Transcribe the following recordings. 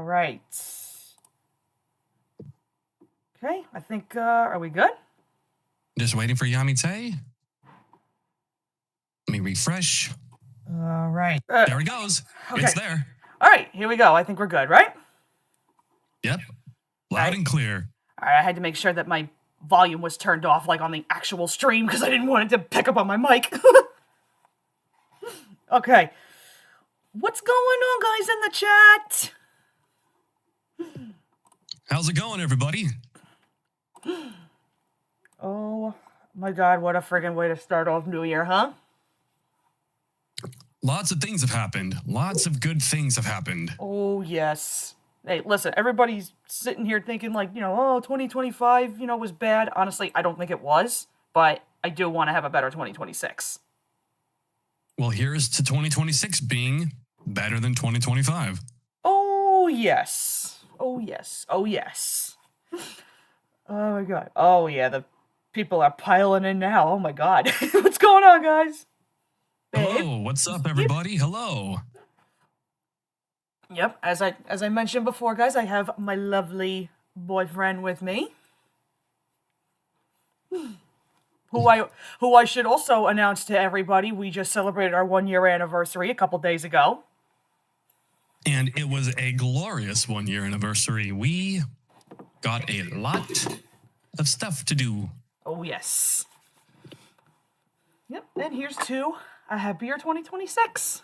right. Okay, I think, are we good? Just waiting for Yamite. Let me refresh. All right. There it goes. Okay. It's there. All right, here we go. I think we're good, right? Yep. Loud and clear. All right, I had to make sure that my volume was turned off, like on the actual stream, because I didn't want it to pick up on my mic. Okay. What's going on, guys, in the chat? How's it going, everybody? Oh, my God, what a friggin' way to start off New Year, huh? Lots of things have happened. Lots of good things have happened. Oh, yes. Hey, listen, everybody's sitting here thinking like, oh, 2025, was bad. Honestly, I don't think it was, but I do want to have a better 2026. Well, here's to 2026 being better than 2025. Oh, yes. Oh, yes. Oh, yes. Oh, my God. Oh, yeah, the people are piling in now. Oh, my God. What's going on, guys? Babe? Hello, what's up, everybody? Hello. Yep, as I mentioned before, guys, I have my lovely boyfriend with me. Who I should also announce to everybody, we just celebrated our 1-year anniversary a couple days ago. And it was a glorious 1-year anniversary. We got a lot of stuff to do. Oh, yes. Yep, and here's to a happier 2026.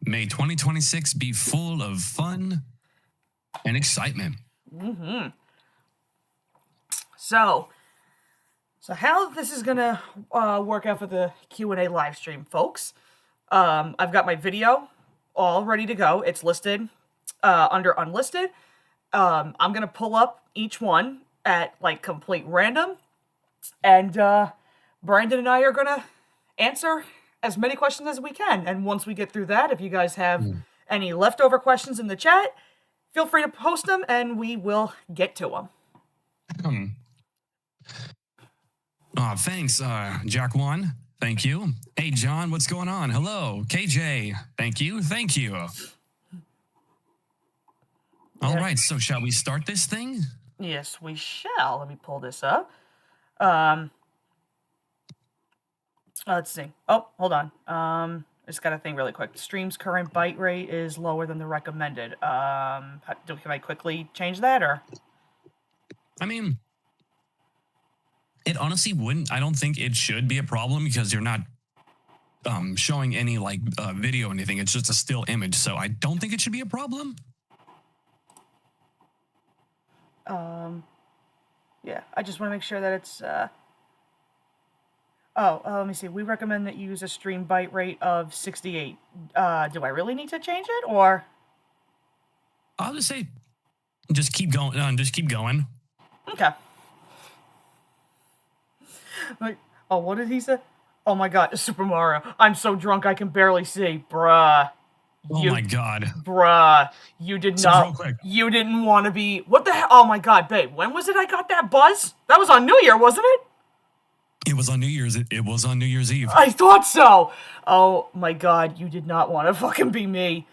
May 2026 be full of fun and excitement. Mm-hmm. So how this is gonna work out for the Q&A live stream, folks? I've got my video all ready to go. It's listed under unlisted. I'm gonna pull up each one at like complete random, and Brandon and I are gonna answer as many questions as we can. And once we get through that, if you guys have any leftover questions in the chat, feel free to post them and we will get to them. Thanks, Jack One. Thank you. Hey, John, what's going on? Hello. KJ, thank you. Thank you. All right, so shall we start this thing? Yes, we shall. Let me pull this up. Let's see. Oh, hold on. I just got a thing really quick. The stream's current byte rate is lower than the recommended. Can I quickly change that, or? I mean, it honestly wouldn't. I don't think it should be a problem because you're not showing any like video or anything. It's just a still image, so I don't think it should be a problem. Yeah, I just want to make sure that it's let me see. We recommend that you use a stream byte rate of 68. Do I really need to change it, or? I'll just say, just keep going. Just keep going. Okay. Like, oh, what did he say? Oh my God, Super Mario. I'm so drunk I can barely see, bruh. Oh my God. Bruh, you did not. You didn't want to be. What the hell? Oh my God, babe. When was it I got that buzz? That was on New Year, wasn't it? It was on New Year's. It was on New Year's Eve. I thought so. Oh my God, you did not want to fucking be me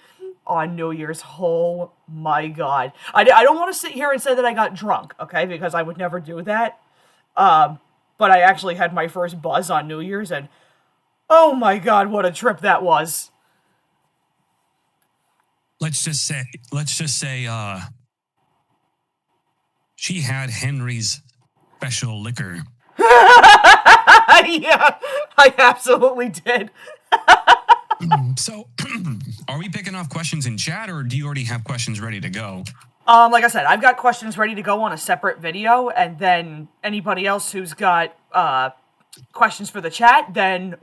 on New Year's. Oh my God. I don't want to sit here and say that I got drunk, okay? Because I would never do that. But I actually had my first buzz on New Year's, and oh my God, what a trip that was. Let's just say, she had Henry's special liquor. Yeah, I absolutely did. So, are we picking off questions in chat, or do you already have questions ready to go? Like I said, I've got questions ready to go on a separate video, and then anybody else who's got questions for the chat, then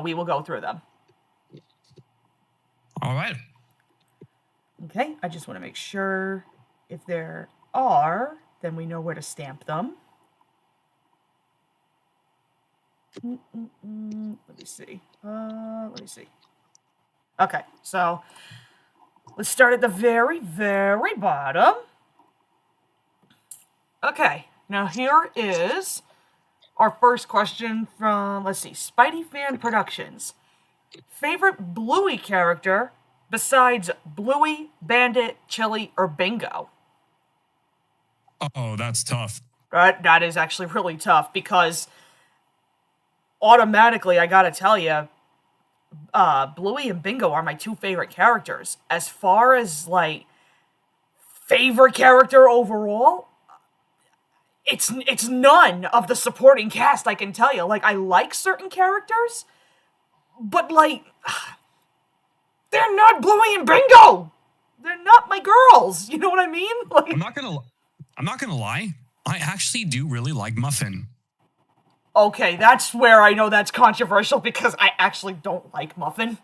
we will go through them. All right. Okay, I just want to make sure if there are, then we know where to stamp them. Let me see. Okay, so let's start at the very, very bottom. Okay, now here is our first question from, let's see, Spidey Fan Productions. Favorite Bluey character besides Bluey, Bandit, Chili, or Bingo? Oh, that's tough. That is actually really tough because automatically, I gotta tell you, Bluey and Bingo are my two favorite characters. As far as, like, favorite character overall, it's none of the supporting cast, I can tell you. Like, I like certain characters, but, like, they're not Bluey and Bingo! They're not my girls, you know what I mean? Like, I'm not gonna lie. I actually do really like Muffin. okay, that's where I know that's controversial because I actually don't like Muffin.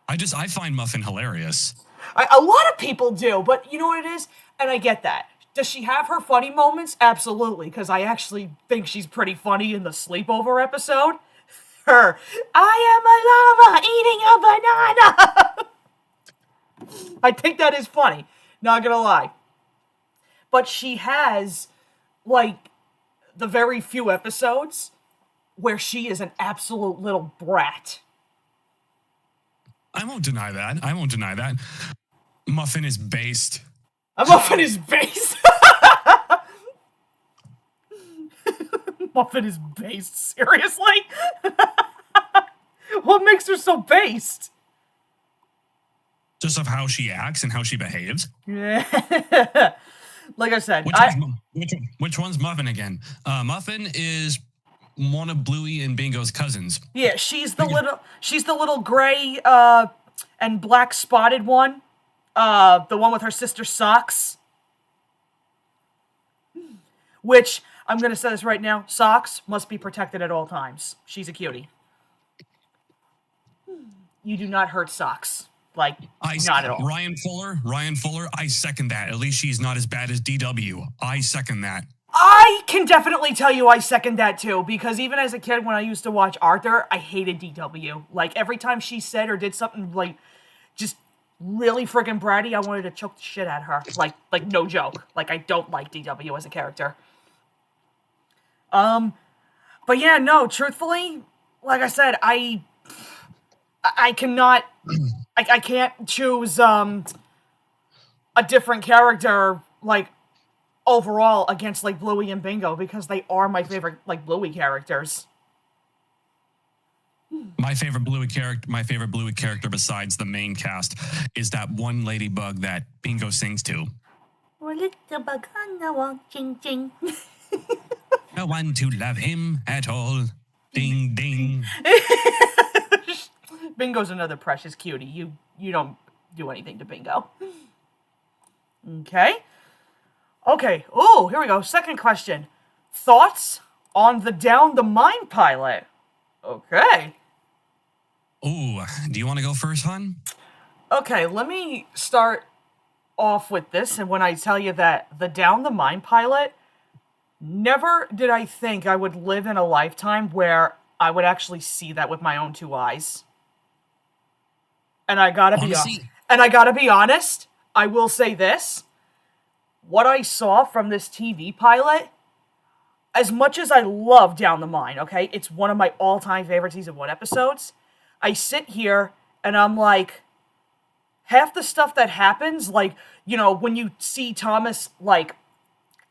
I find Muffin hilarious. A lot of people do, but you know what it is? And I get that. Does she have her funny moments? Absolutely, because I actually think she's pretty funny in the sleepover episode. Her, I am a llama eating a banana! I think that is funny, not gonna lie. But she has, like, the very few episodes where she is an absolute little brat. I won't deny that. Muffin is based. A muffin is based. Muffin is based. Seriously? What makes her so based? Just of how she acts and how she behaves. Yeah. Like I said, which one's Muffin again? Muffin is one of Bluey and Bingo's cousins. Yeah, she's the little gray and black spotted one. The one with her sister Socks. Which, I'm going to say this right now, Socks must be protected at all times. She's a cutie. You do not hurt Socks. Like, not at all. Ryan Fuller, I second that. At least she's not as bad as DW. I second that. I can definitely tell you I second that too, because even as a kid when I used to watch Arthur, I hated DW. Like, every time she said or did something, like, just really friggin' bratty, I wanted to choke the shit out of her. Like, no joke. Like, I don't like DW as a character. But yeah, no, truthfully, like I said, I cannot, I can't choose, a different character, like, overall against, like, Bluey and Bingo, because they are my favorite, like, Bluey characters. My favorite Bluey character besides the main cast is that one ladybug that Bingo sings to. No one to love him at all. Ding, ding. Bingo's another precious cutie. You don't do anything to Bingo. Okay. Oh, here we go. Second question. Thoughts on the Down the Mine pilot? Okay. Ooh, do you want to go first, hon? Okay, let me start off with this. And when I tell you that the Down the Mine pilot, never did I think I would live in a lifetime where I would actually see that with my own two eyes. And I gotta be honest, I will say this. What I saw from this TV pilot, as much as I love Down the Mine, okay, it's one of my all-time favorite season 1 episodes, I sit here and I'm like, half the stuff that happens, like, you know, when you see Thomas, like,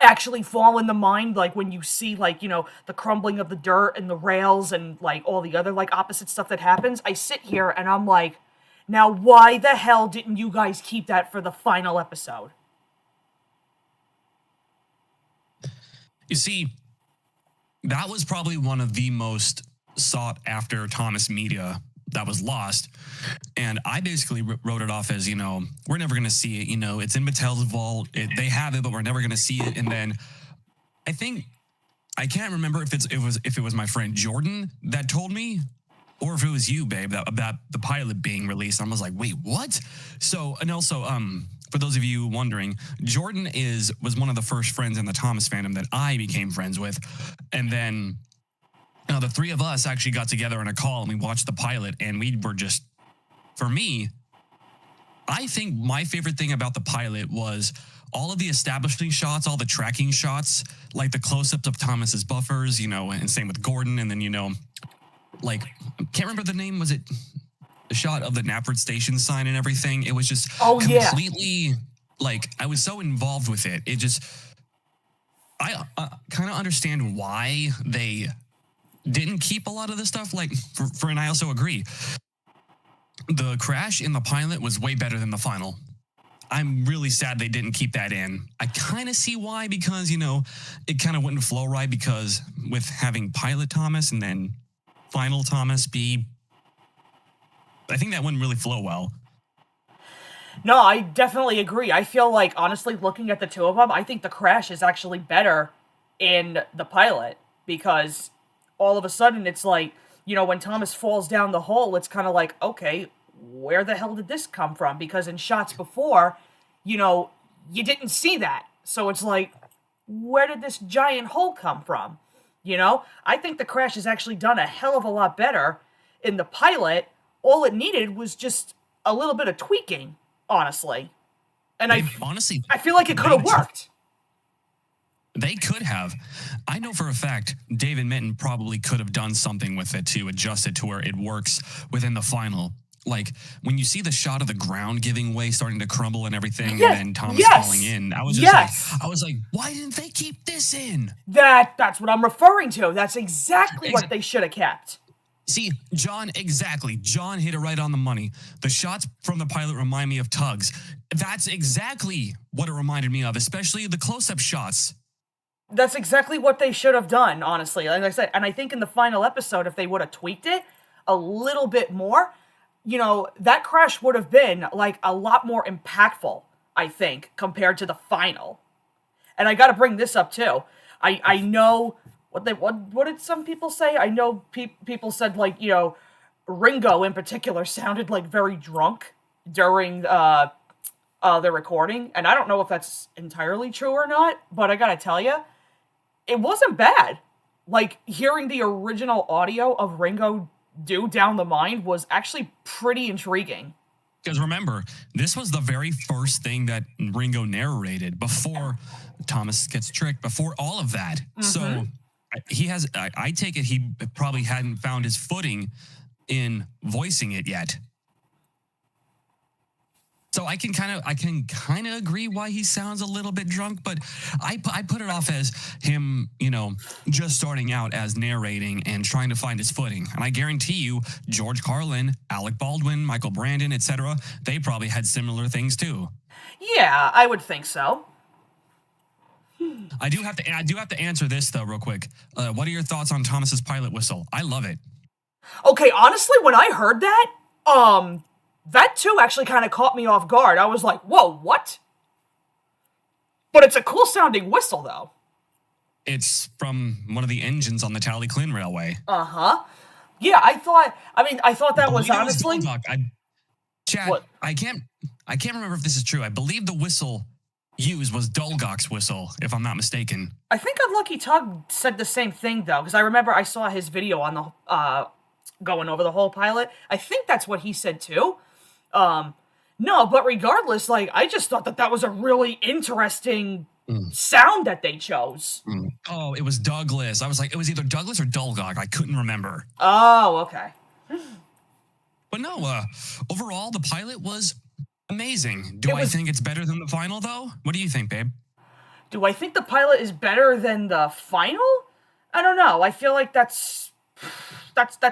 actually fall in the mine, like, when you see, like, you know, the crumbling of the dirt and the rails and, like, all the other, like, opposite stuff that happens, I sit here and I'm like, now why the hell didn't you guys keep that for the final episode? You see, that was probably one of the most sought after Thomas media that was lost. And I basically wrote it off as, you know, we're never going to see it. You know, it's in Mattel's vault. They have it, but we're never going to see it. And then I think, I can't remember if it was my friend Jordan that told me, or if it was you, babe, about the pilot being released. I was like, wait, what? So, and also, for those of you wondering, Jordan was one of the first friends in the Thomas fandom that I became friends with. And then, you know, the three of us actually got together on a call and we watched the pilot, and we were just, for me, I think my favorite thing about the pilot was all of the establishing shots, all the tracking shots, like the close-ups of Thomas's buffers, you know, and same with Gordon. And then, you know, like, I can't remember the name. Was it shot of the Knapford Station sign and everything, it was just yeah. like, I was so involved with it. It just, I kind of understand why they didn't keep a lot of the stuff. Like, and I also agree. The crash in the pilot was way better than the final. I'm really sad they didn't keep that in. I kind of see why, because, it kind of wouldn't flow right, because with having pilot Thomas and then final Thomas I think that wouldn't really flow well. No, I definitely agree. I feel like, honestly, looking at the two of them, I think the crash is actually better in the pilot, because all of a sudden it's like, when Thomas falls down the hole, it's kind of like, okay, where the hell did this come from? Because in shots before, you didn't see that. So it's like, where did this giant hole come from? I think the crash is actually done a hell of a lot better in the pilot. All it needed was just a little bit of tweaking, honestly. And I feel like it could have worked. They could have. I know for a fact David Mitton probably could have done something with it to adjust it to where it works within the final. Like, when you see the shot of the ground giving way, starting to crumble and everything, and then Thomas falling in, I was just like, why didn't they keep this in? That's what I'm referring to. That's exactly what they should have kept. See, John hit it right on the money. The shots from the pilot remind me of tugs. That's exactly what it reminded me of, especially the close-up shots. That's exactly what they should have done, honestly. Like I said, and I think in the final episode, if they would have tweaked it a little bit more, that crash would have been, like, a lot more impactful, I think, compared to the final. And I gotta bring this up, too. I know, what did some people say? I know people said, like, Ringo in particular sounded, like, very drunk during the recording. And I don't know if that's entirely true or not, but I gotta tell you, it wasn't bad. Like, hearing the original audio of Ringo do Down the Mind was actually pretty intriguing. Because remember, this was the very first thing that Ringo narrated before Thomas gets tricked, before all of that. Mm-hmm. So I take it he probably hadn't found his footing in voicing it yet. So I can kind of agree why he sounds a little bit drunk, but I put it off as him, just starting out as narrating and trying to find his footing. And I guarantee you, George Carlin, Alec Baldwin, Michael Brandon, etc., they probably had similar things too. Yeah, I would think so. I do have to answer this though, real quick. What are your thoughts on Thomas's pilot whistle? I love it. Okay, honestly, when I heard that, that too actually kind of caught me off guard. I was like, whoa, what? But it's a cool sounding whistle, though. It's from one of the engines on the Tally-Clyn Railway. Uh-huh. Yeah, I thought that was honestly... Chad, what? I can't remember if this is true. I believe the whistle used was Dolgok's whistle, if I'm not mistaken. I think Unlucky Tug said the same thing, though, because I remember I saw his video on the... going over the whole pilot. I think that's what he said, too. No, but regardless, like, I just thought that was a really interesting sound that they chose. Oh, it was Douglas. I was like, it was either Douglas or Dolgok. I couldn't remember. Oh, okay. But no, overall, the pilot was amazing. Do I think it's better than the final, though? What do you think, babe? Do I think the pilot is better than the final? I don't know. I feel like that's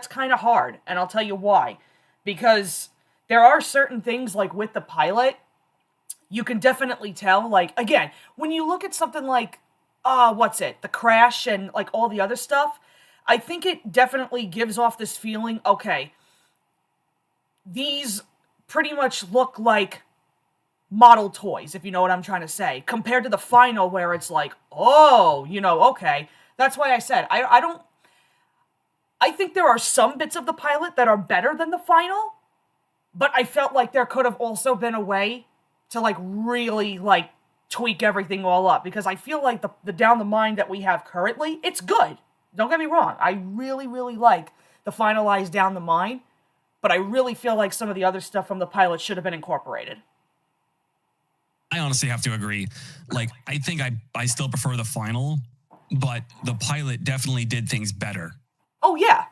kind of hard, and I'll tell you why. Because there are certain things, like with the pilot, you can definitely tell, like, again, when you look at something like, the crash and, like, all the other stuff, I think it definitely gives off this feeling, okay, these pretty much look like model toys, if you know what I'm trying to say, compared to the final where it's like, oh, okay. That's why I said, I think there are some bits of the pilot that are better than the final, but I felt like there could have also been a way to, like, really, like, tweak everything all up, because I feel like the Down the Mind that we have currently, it's good. Don't get me wrong. I really, really like the finalized Down the Mind, but I really feel like some of the other stuff from the pilot should have been incorporated. I honestly have to agree. Like, I think I still prefer the final, but the pilot definitely did things better. Oh, yeah.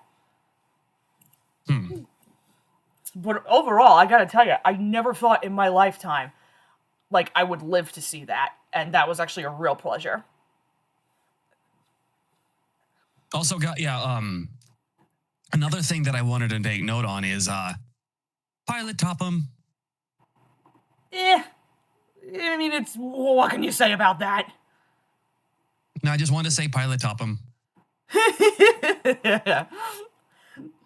But overall, I gotta tell you, I never thought in my lifetime, like, I would live to see that. And that was actually a real pleasure. Also, another thing that I wanted to take note on is Pilot Topham. I mean, what can you say about that? No, I just wanted to say Pilot Topham.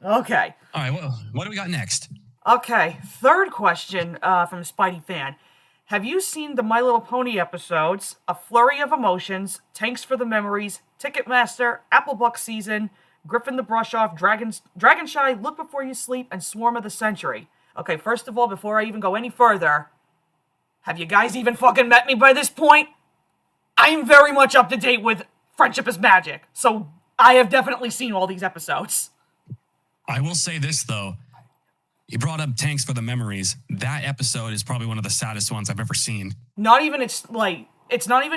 Okay. All right, well, what do we got next? Okay, third question from Spidey Fan. Have you seen the My Little Pony episodes, A Flurry of Emotions, Tanks for the Memories, Ticketmaster, Applebuck Season, Griffin the Brush Off, Dragonshy, Look Before You Sleep, and Swarm of the Century? Okay, first of all, before I even go any further, have you guys even fucking met me by this point? I am very much up to date with Friendship is Magic, so I have definitely seen all these episodes. I will say this, though. You brought up Tanks for the Memories. That episode is probably one of the saddest ones I've ever seen. It's not even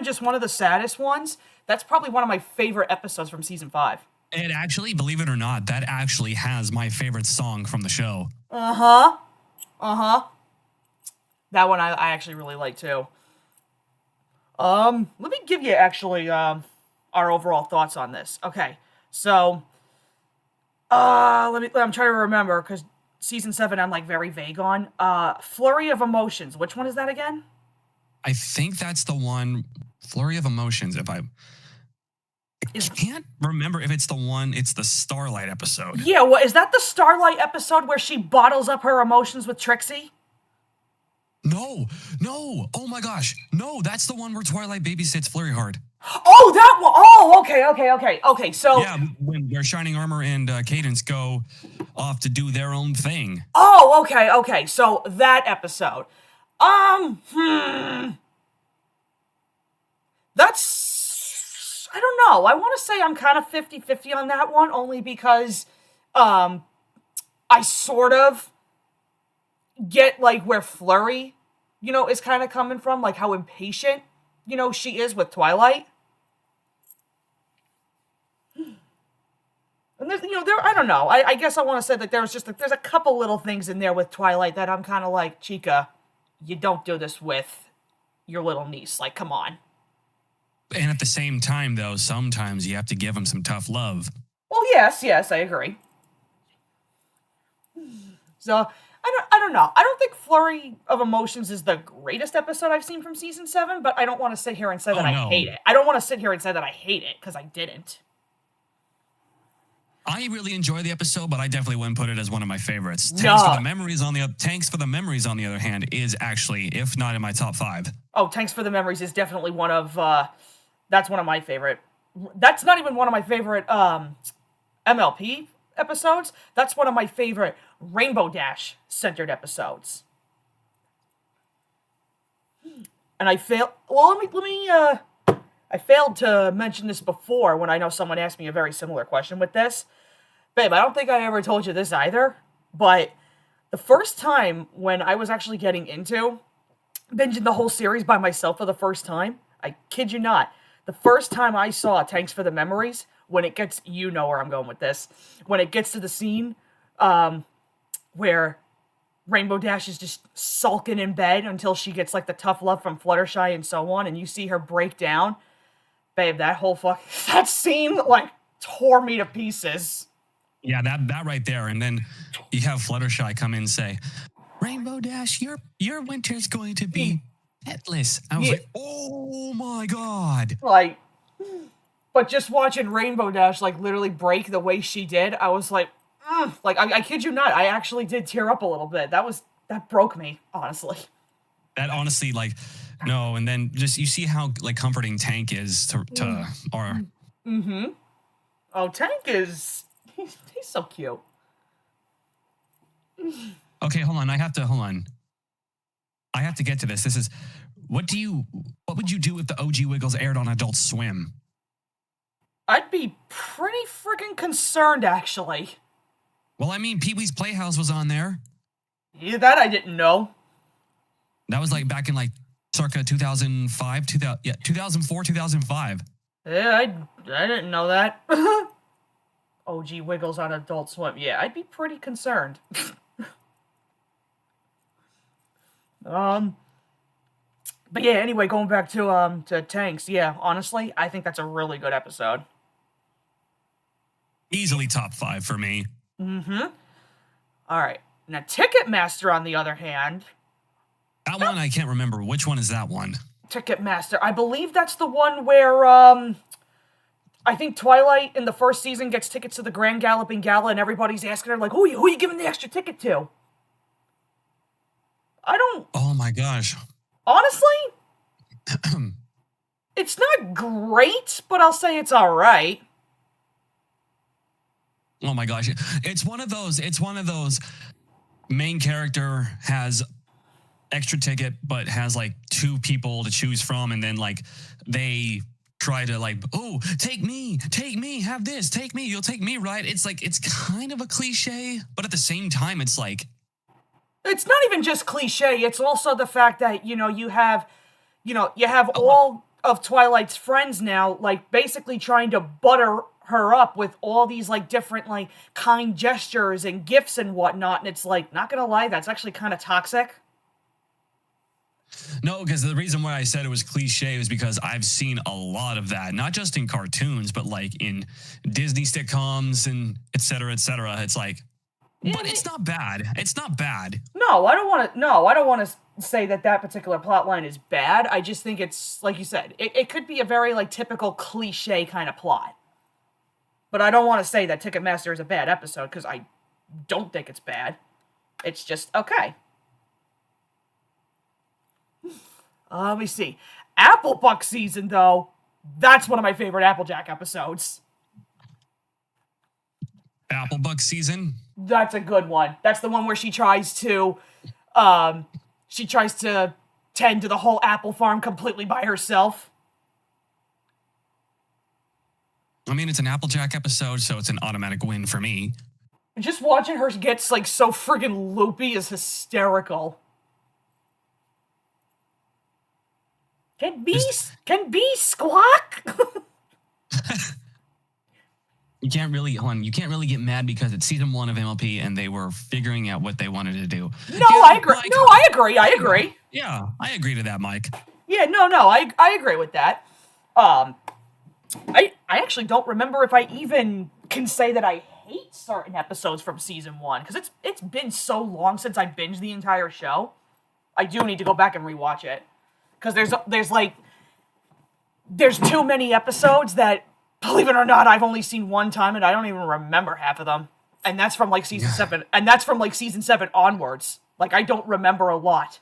just one of the saddest ones. That's probably one of my favorite episodes from season 5. It actually, believe it or not, that actually has my favorite song from the show. Uh-huh. That one I actually really like, too. Let me give you, actually, our overall thoughts on this. Okay, so, I'm trying to remember, because season 7 I'm, like, very vague on. Flurry of Emotions. Which one is that again? I think that's the one, Flurry of Emotions, I can't remember if it's the Starlight episode. Yeah, well, is that the Starlight episode where she bottles up her emotions with Trixie? No. Oh my gosh. No, that's the one where Twilight babysits Flurry Hard. Oh, that one. Oh, okay. So yeah, where Shining Armor and Cadence go off to do their own thing. Oh, okay. So that episode. That's, I don't know. I want to say I'm kind of 50-50 on that one, only because I sort of get, like, where Flurry, is kind of coming from, like, how impatient, she is with Twilight. And there's, I don't know. I guess I want to say that there's a couple little things in there with Twilight that I'm kind of like, Chica, you don't do this with your little niece. Like, come on. And at the same time, though, sometimes you have to give them some tough love. Well, yes, I agree. So, I don't know. I don't think Flurry of Emotions is the greatest episode I've seen from season 7, but I don't want to sit here and say that I hate it. I don't want to sit here and say that I hate it, because I didn't. I really enjoy the episode, but I definitely wouldn't put it as one of my favorites. No. Tanks for the Memories, on the other hand, is actually, if not in my top 5. Oh, Tanks for the Memories is definitely one of, that's one of my favorite. That's not even one of my favorite MLP episodes. That's one of my favorite Rainbow Dash centered episodes. And I failed to mention this before when I know someone asked me a very similar question with this. Babe, I don't think I ever told you this either, but the first time when I was actually getting into binging the whole series by myself for the first time, I kid you not, the first time I saw Tanks for the Memories, when it gets, you know where I'm going with this, when it gets to the scene where Rainbow Dash is just sulking in bed until she gets, like, the tough love from Fluttershy and so on, and you see her break down, babe, that scene, like, tore me to pieces. Yeah, that right there. And then you have Fluttershy come in and say, Rainbow Dash, your winter's going to be petless. I was like, oh my God. Like, but just watching Rainbow Dash, like, literally break the way she did, I was like, like, I kid you not, I actually did tear up a little bit. That broke me, honestly. That honestly, like, no, and then just, you see how, like, comforting Tank is to our... Mm-hmm. Oh, Tank is... He's so cute. Okay, hold on. I have to get to this. This is... What would you do if the OG Wiggles aired on Adult Swim? I'd be pretty freaking concerned, actually. Well, I mean, Pee-wee's Playhouse was on there. Yeah, that I didn't know. That was, like, back in, like, circa 2005, 2004, 2005. Yeah, I didn't know that. OG Wiggles on Adult Swim. Yeah, I'd be pretty concerned. But yeah, anyway, going back to Tanks, yeah, honestly, I think that's a really good episode. Easily top 5 for me. All right. Now, Ticketmaster, on the other hand, That one, I can't remember. Which one is that one? Ticketmaster, I believe that's the one where I think Twilight in the first season gets tickets to the Grand Galloping Gala, and everybody's asking her like, who are you giving the extra ticket to? I don't. Oh my gosh. Honestly, it's not great, but I'll say it's all right. Oh my gosh. It's one of those main character has extra ticket but has like 2 people to choose from, and then like they try to like, oh, take me, have this, take me, you'll take me, right? It's like, it's kind of a cliche, but at the same time, it's like, it's not even just cliche. It's also the fact that, you have all of Twilight's friends now, like, basically trying to butter her up with all these, like, different, like, kind gestures and gifts and whatnot, and it's like, not gonna lie, that's actually kind of toxic. No, because the reason why I said it was cliche was because I've seen a lot of that, not just in cartoons, but like in Disney sitcoms and et cetera, et cetera. It's like, but it's not bad. It's not bad. No, I don't want to say that particular plot line is bad. I just think it's, like you said, it could be a very, like, typical cliche kind of plot. But I don't want to say that Ticketmaster is a bad episode, because I don't think it's bad. It's just okay. Let me see. Applebuck season, though, that's one of my favorite Applejack episodes. Applebuck season? That's a good one. That's the one where she tries to tend to the whole apple farm completely by herself. I mean, it's an Applejack episode, so it's an automatic win for me. Just watching her get, like, so friggin' loopy is hysterical. Can bees squawk? You can't really get mad because it's season 1 of MLP and they were figuring out what they wanted to do. No, I agree. Mike, no, I agree. Yeah, I agree to that, Mike. Yeah, no, I agree with that. I actually don't remember if I even can say that I hate certain episodes from season 1, because it's been so long since I binged the entire show. I do need to go back and rewatch it, because there's too many episodes that, believe it or not, I've only seen one time, and I don't even remember half of them. And that's from like season 7. And that's from like season 7 onwards. Like, I don't remember a lot.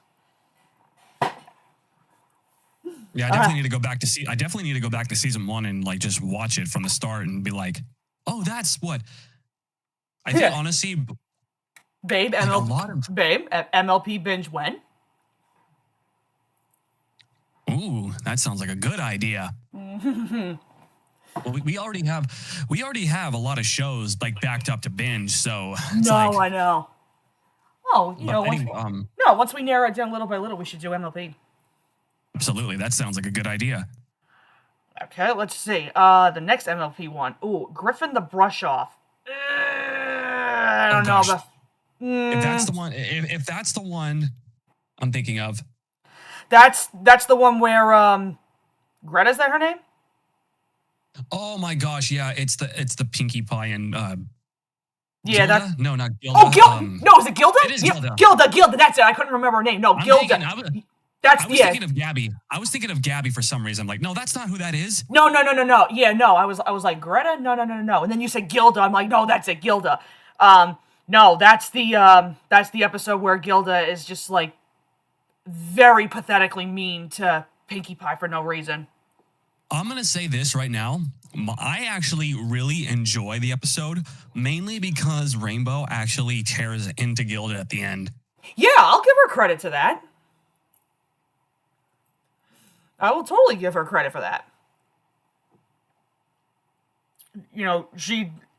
Yeah, I definitely need to go back to I definitely need to go back to season 1 and like just watch it from the start and be like, oh, that's what. I think honestly, babe, MLP binge when? Ooh, that sounds like a good idea. Well, we already have a lot of shows like backed up to binge, so I know. Oh, once we narrow it down little by little, we should do MLP. Absolutely, that sounds like a good idea. Okay, let's see. The next MLP one. Ooh, Griffin the Brush Off. I don't know about. If that's the one, if that's the one I'm thinking of. That's the one where Greta's that her name? Oh my gosh, yeah, it's the Pinkie Pie and yeah, Gilda? No, not Gilda. Oh, Gilda. No, is it Gilda? It is Gilda. Gilda. That's it. I couldn't remember her name. No, Gilda. I was thinking of Gabby. I was thinking of Gabby for some reason. I'm like, no, that's not who that is. No. Yeah, no. I was like, Greta? No. And then you said Gilda. I'm like, no, that's it, Gilda. No, that's the episode where Gilda is just like very pathetically mean to Pinkie Pie for no reason. I'm going to say this right now. I actually really enjoy the episode, mainly because Rainbow actually tears into Gilda at the end. Yeah, I'll give her credit to that. I will totally give her credit for that. You know,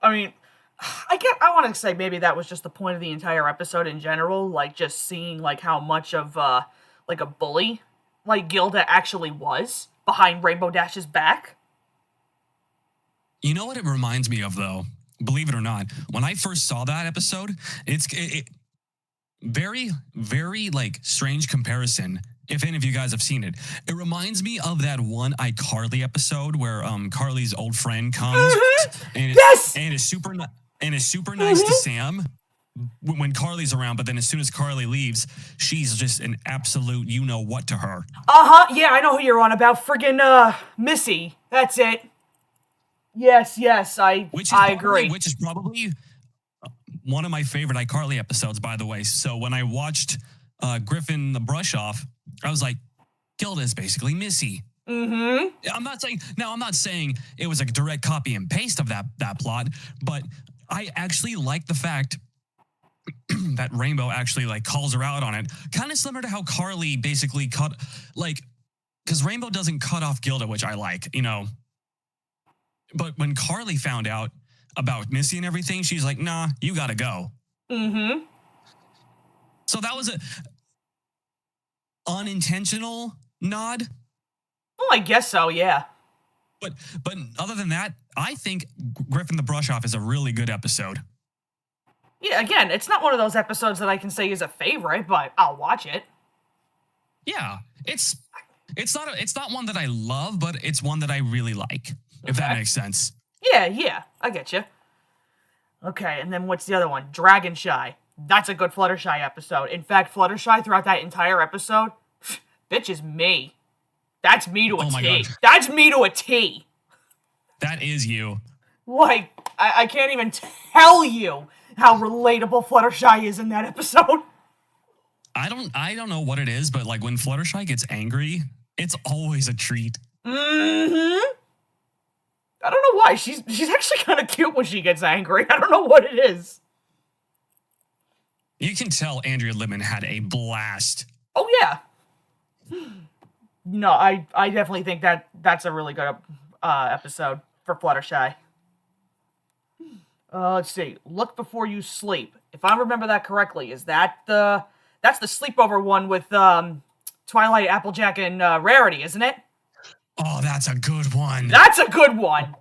I want to say maybe that was just the point of the entire episode in general, like just seeing like how much of like a bully like Gilda actually was behind Rainbow Dash's back. You know what it reminds me of, though? Believe it or not, when I first saw that episode, very, very like strange comparison. If any of you guys have seen it, it reminds me of that one iCarly episode where Carly's old friend comes and Yes! and is super nice to Sam when Carly's around, but then as soon as Carly leaves, she's just an absolute you know what to her. Yeah, I know who you're on about. Friggin' Missy. That's it. Yes, I agree. Which is probably one of my favorite iCarly episodes, by the way. So when I watched Griffin the Brush Off, I was like, Gilda is basically Missy. Mm-hmm. I'm not saying it was a direct copy and paste of that plot, but I actually like the fact that Rainbow actually like calls her out on it. Kind of similar to how Carly basically because Rainbow doesn't cut off Gilda, which I like, you know. But when Carly found out about Missy and everything, she's like, nah, you gotta go. Mm-hmm. So that was a unintentional nod. Well, I guess so, yeah. But other than that, I think Griffin the Brush Off is a really good episode. Yeah, again, it's not one of those episodes that I can say is a favorite, but I'll watch it. Yeah, it's not one that I love, but it's one that I really like, if that makes sense. Yeah, I get you. Okay, and then what's the other one? Dragon Shy. That's a good Fluttershy episode. In fact, Fluttershy throughout that entire episode, bitch is me. That's me to a T. God. That's me to a T. That is you. Like, I can't even tell you how relatable Fluttershy is in that episode. I don't know what it is, but like when Fluttershy gets angry, it's always a treat. Mm-hmm. I don't know why. She's actually kind of cute when she gets angry. I don't know what it is. You can tell Andrea Lippman had a blast. Oh, yeah. No, I definitely think that's a really good episode for Fluttershy. Let's see. Look Before You Sleep. If I remember that correctly, that's the sleepover one with Twilight, Applejack, and Rarity, isn't it? Oh, that's a good one. That's a good one.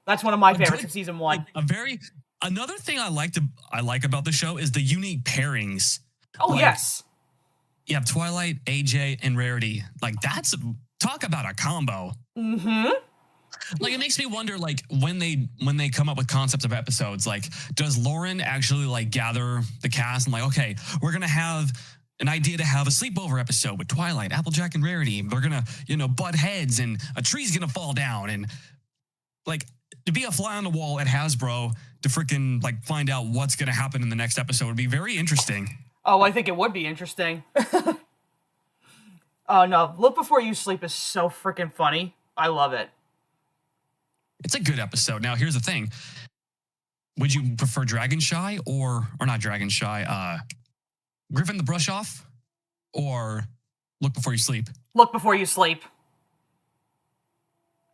That's one of my favorites of season 1. Another thing I like about the show is the unique pairings. Oh, yes. You have Twilight, AJ, and Rarity. Like, talk about a combo. Mm-hmm. Like, it makes me wonder, like, when they come up with concepts of episodes, like, does Lauren actually, like, gather the cast and, like, okay, we're going to have an idea to have a sleepover episode with Twilight, Applejack, and Rarity. We're going to, butt heads, and a tree's going to fall down. And, like, to be a fly on the wall at Hasbro to freaking, like, find out what's going to happen in the next episode would be very interesting. Oh, I think it would be interesting. Oh, no. Look Before You Sleep is so freaking funny. I love it. It's a good episode. Now, here's the thing. Would you prefer Dragon Shy or not Dragon Shy, Griffin the Brush Off or Look Before You Sleep? Look Before You Sleep.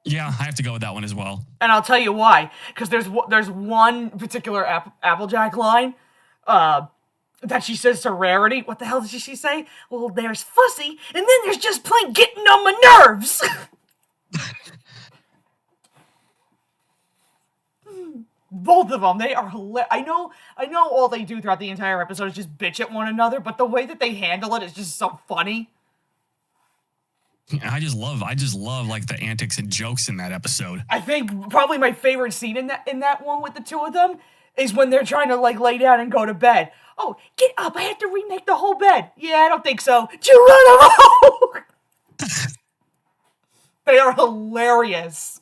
Yeah, I have to go with that one as well. And I'll tell you why. Because there's one particular Applejack line that she says to Rarity. What the hell did she say? Well, there's Fussy, and then there's just plain getting on my nerves. Both of them, they are hilarious. I know all they do throughout the entire episode is just bitch at one another, but the way that they handle it is just so funny. I just love like the antics and jokes in that episode. I think probably my favorite scene in that one with the two of them is when they're trying to like lay down and go to bed. Oh, get up! I have to remake the whole bed. Yeah, I don't think so. Geronimo! They are hilarious.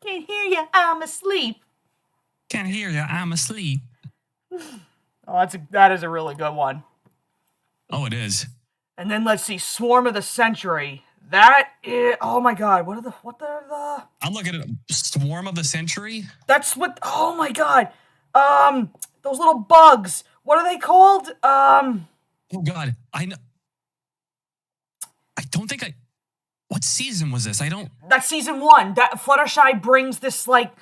Can't hear you, I'm asleep. Can't hear you, I'm asleep. Oh, that is a really good one. Oh, it is. And then let's see, Swarm of the Century. That is, oh my god, what are the? I'm looking at Swarm of the Century. That's what. Oh my god, those little bugs. What are they called? Oh god, I know. I don't think I. What season was this? That's season 1. That Fluttershy brings this little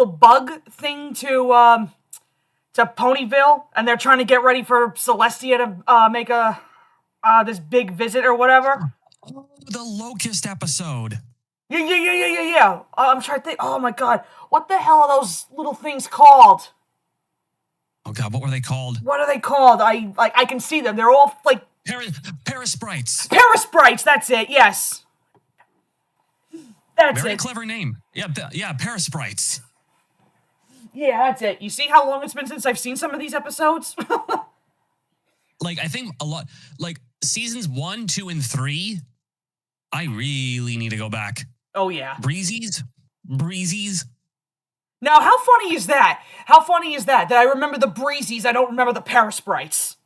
bug thing to Ponyville, and they're trying to get ready for Celestia to make this big visit or whatever. Oh, the Locust episode. Yeah. I'm trying to think. Oh my god, what the hell are those little things called? Oh God, what were they called? What are they called? I can see them. They're all like Parasprites. Parasprites. That's it. Yes. That's Very it. clever name. Yeah, Parasprites. Yeah, that's it. You see how long it's been since I've seen some of these episodes? Like, I think a lot, like seasons 1, 2, and 3, I really need to go back. Oh, yeah. Breezies. Now, how funny is that? How funny is that? That I remember the Breezies, I don't remember the Parasprites.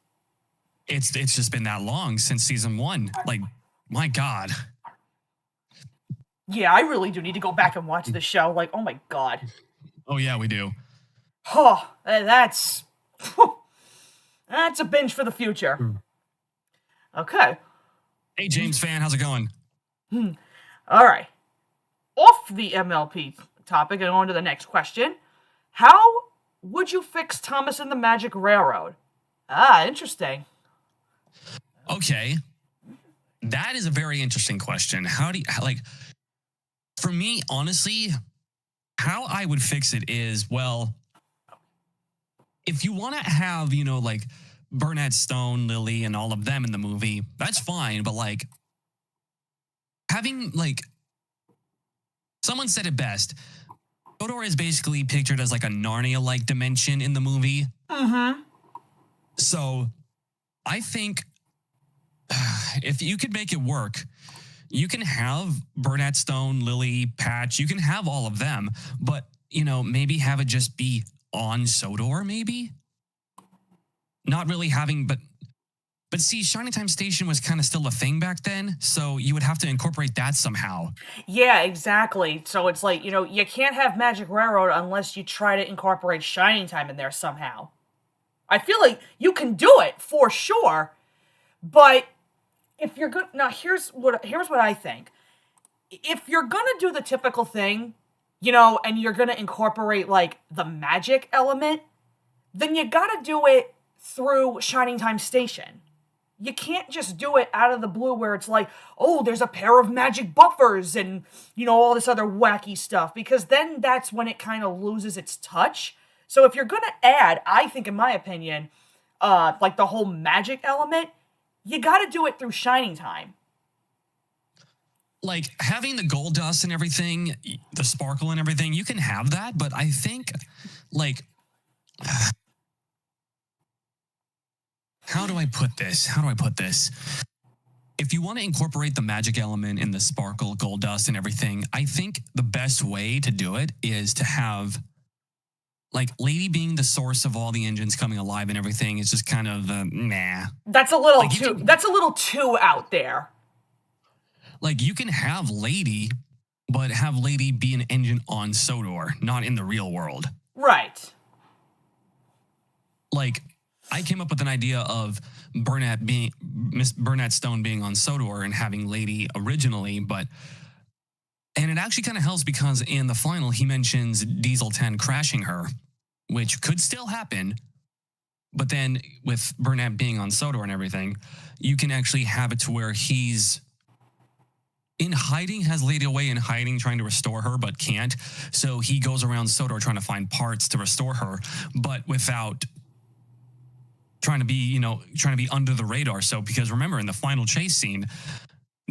It's just been that long since season 1. Like, my God. Yeah, I really do need to go back and watch the show. Like, oh my God. Oh, yeah, we do. Oh, that's a binge for the future. Okay. Hey, James fan, how's it going? All right. Off the MLP topic and on to the next question. How would you fix Thomas and the Magic Railroad? Ah, interesting. Okay. That is a very interesting question. How do you, like, for me, honestly, how I would fix it is, well, if you want to have, like Burnett Stone, Lily, and all of them in the movie, that's fine. But like having like someone said it best, Sodor is basically pictured as like a Narnia-like dimension in the movie. Mm-hmm. So I think if you could make it work, you can have Burnett Stone, Lily, Patch, you can have all of them, but maybe have it just be on Sodor, maybe? Not really having, but see, Shining Time Station was kind of still a thing back then, so you would have to incorporate that somehow. Yeah, exactly. So it's like, you can't have Magic Railroad unless you try to incorporate Shining Time in there somehow. I feel like you can do it for sure, but if you're good, now here's what I think. If you're gonna do the typical thing, and you're gonna incorporate like the magic element, then you gotta do it through Shining Time Station. You can't just do it out of the blue where it's like, oh, there's a pair of magic buffers and, all this other wacky stuff, because then that's when it kind of loses its touch. So if you're going to add, I think, in my opinion, like the whole magic element, you got to do it through Shining Time. Like having the gold dust and everything, the sparkle and everything, you can have that, but I think like... How do I put this? If you want to incorporate the magic element in the sparkle, gold dust, and everything, I think the best way to do it is to have, like, Lady being the source of all the engines coming alive and everything is just kind of, nah. That's a little that's a little too out there. Like, you can have Lady, but have Lady be an engine on Sodor, not in the real world. Right. Like... I came up with an idea of Burnett Stone being on Sodor and having Lady originally, and it actually kind of helps because in the final he mentions Diesel 10 crashing her, which could still happen, but then with Burnett being on Sodor and everything, you can actually have it to where he's in hiding, has Lady away in hiding, trying to restore her, but can't. So he goes around Sodor trying to find parts to restore her, but without trying to be under the radar. So, because remember, in the final chase scene,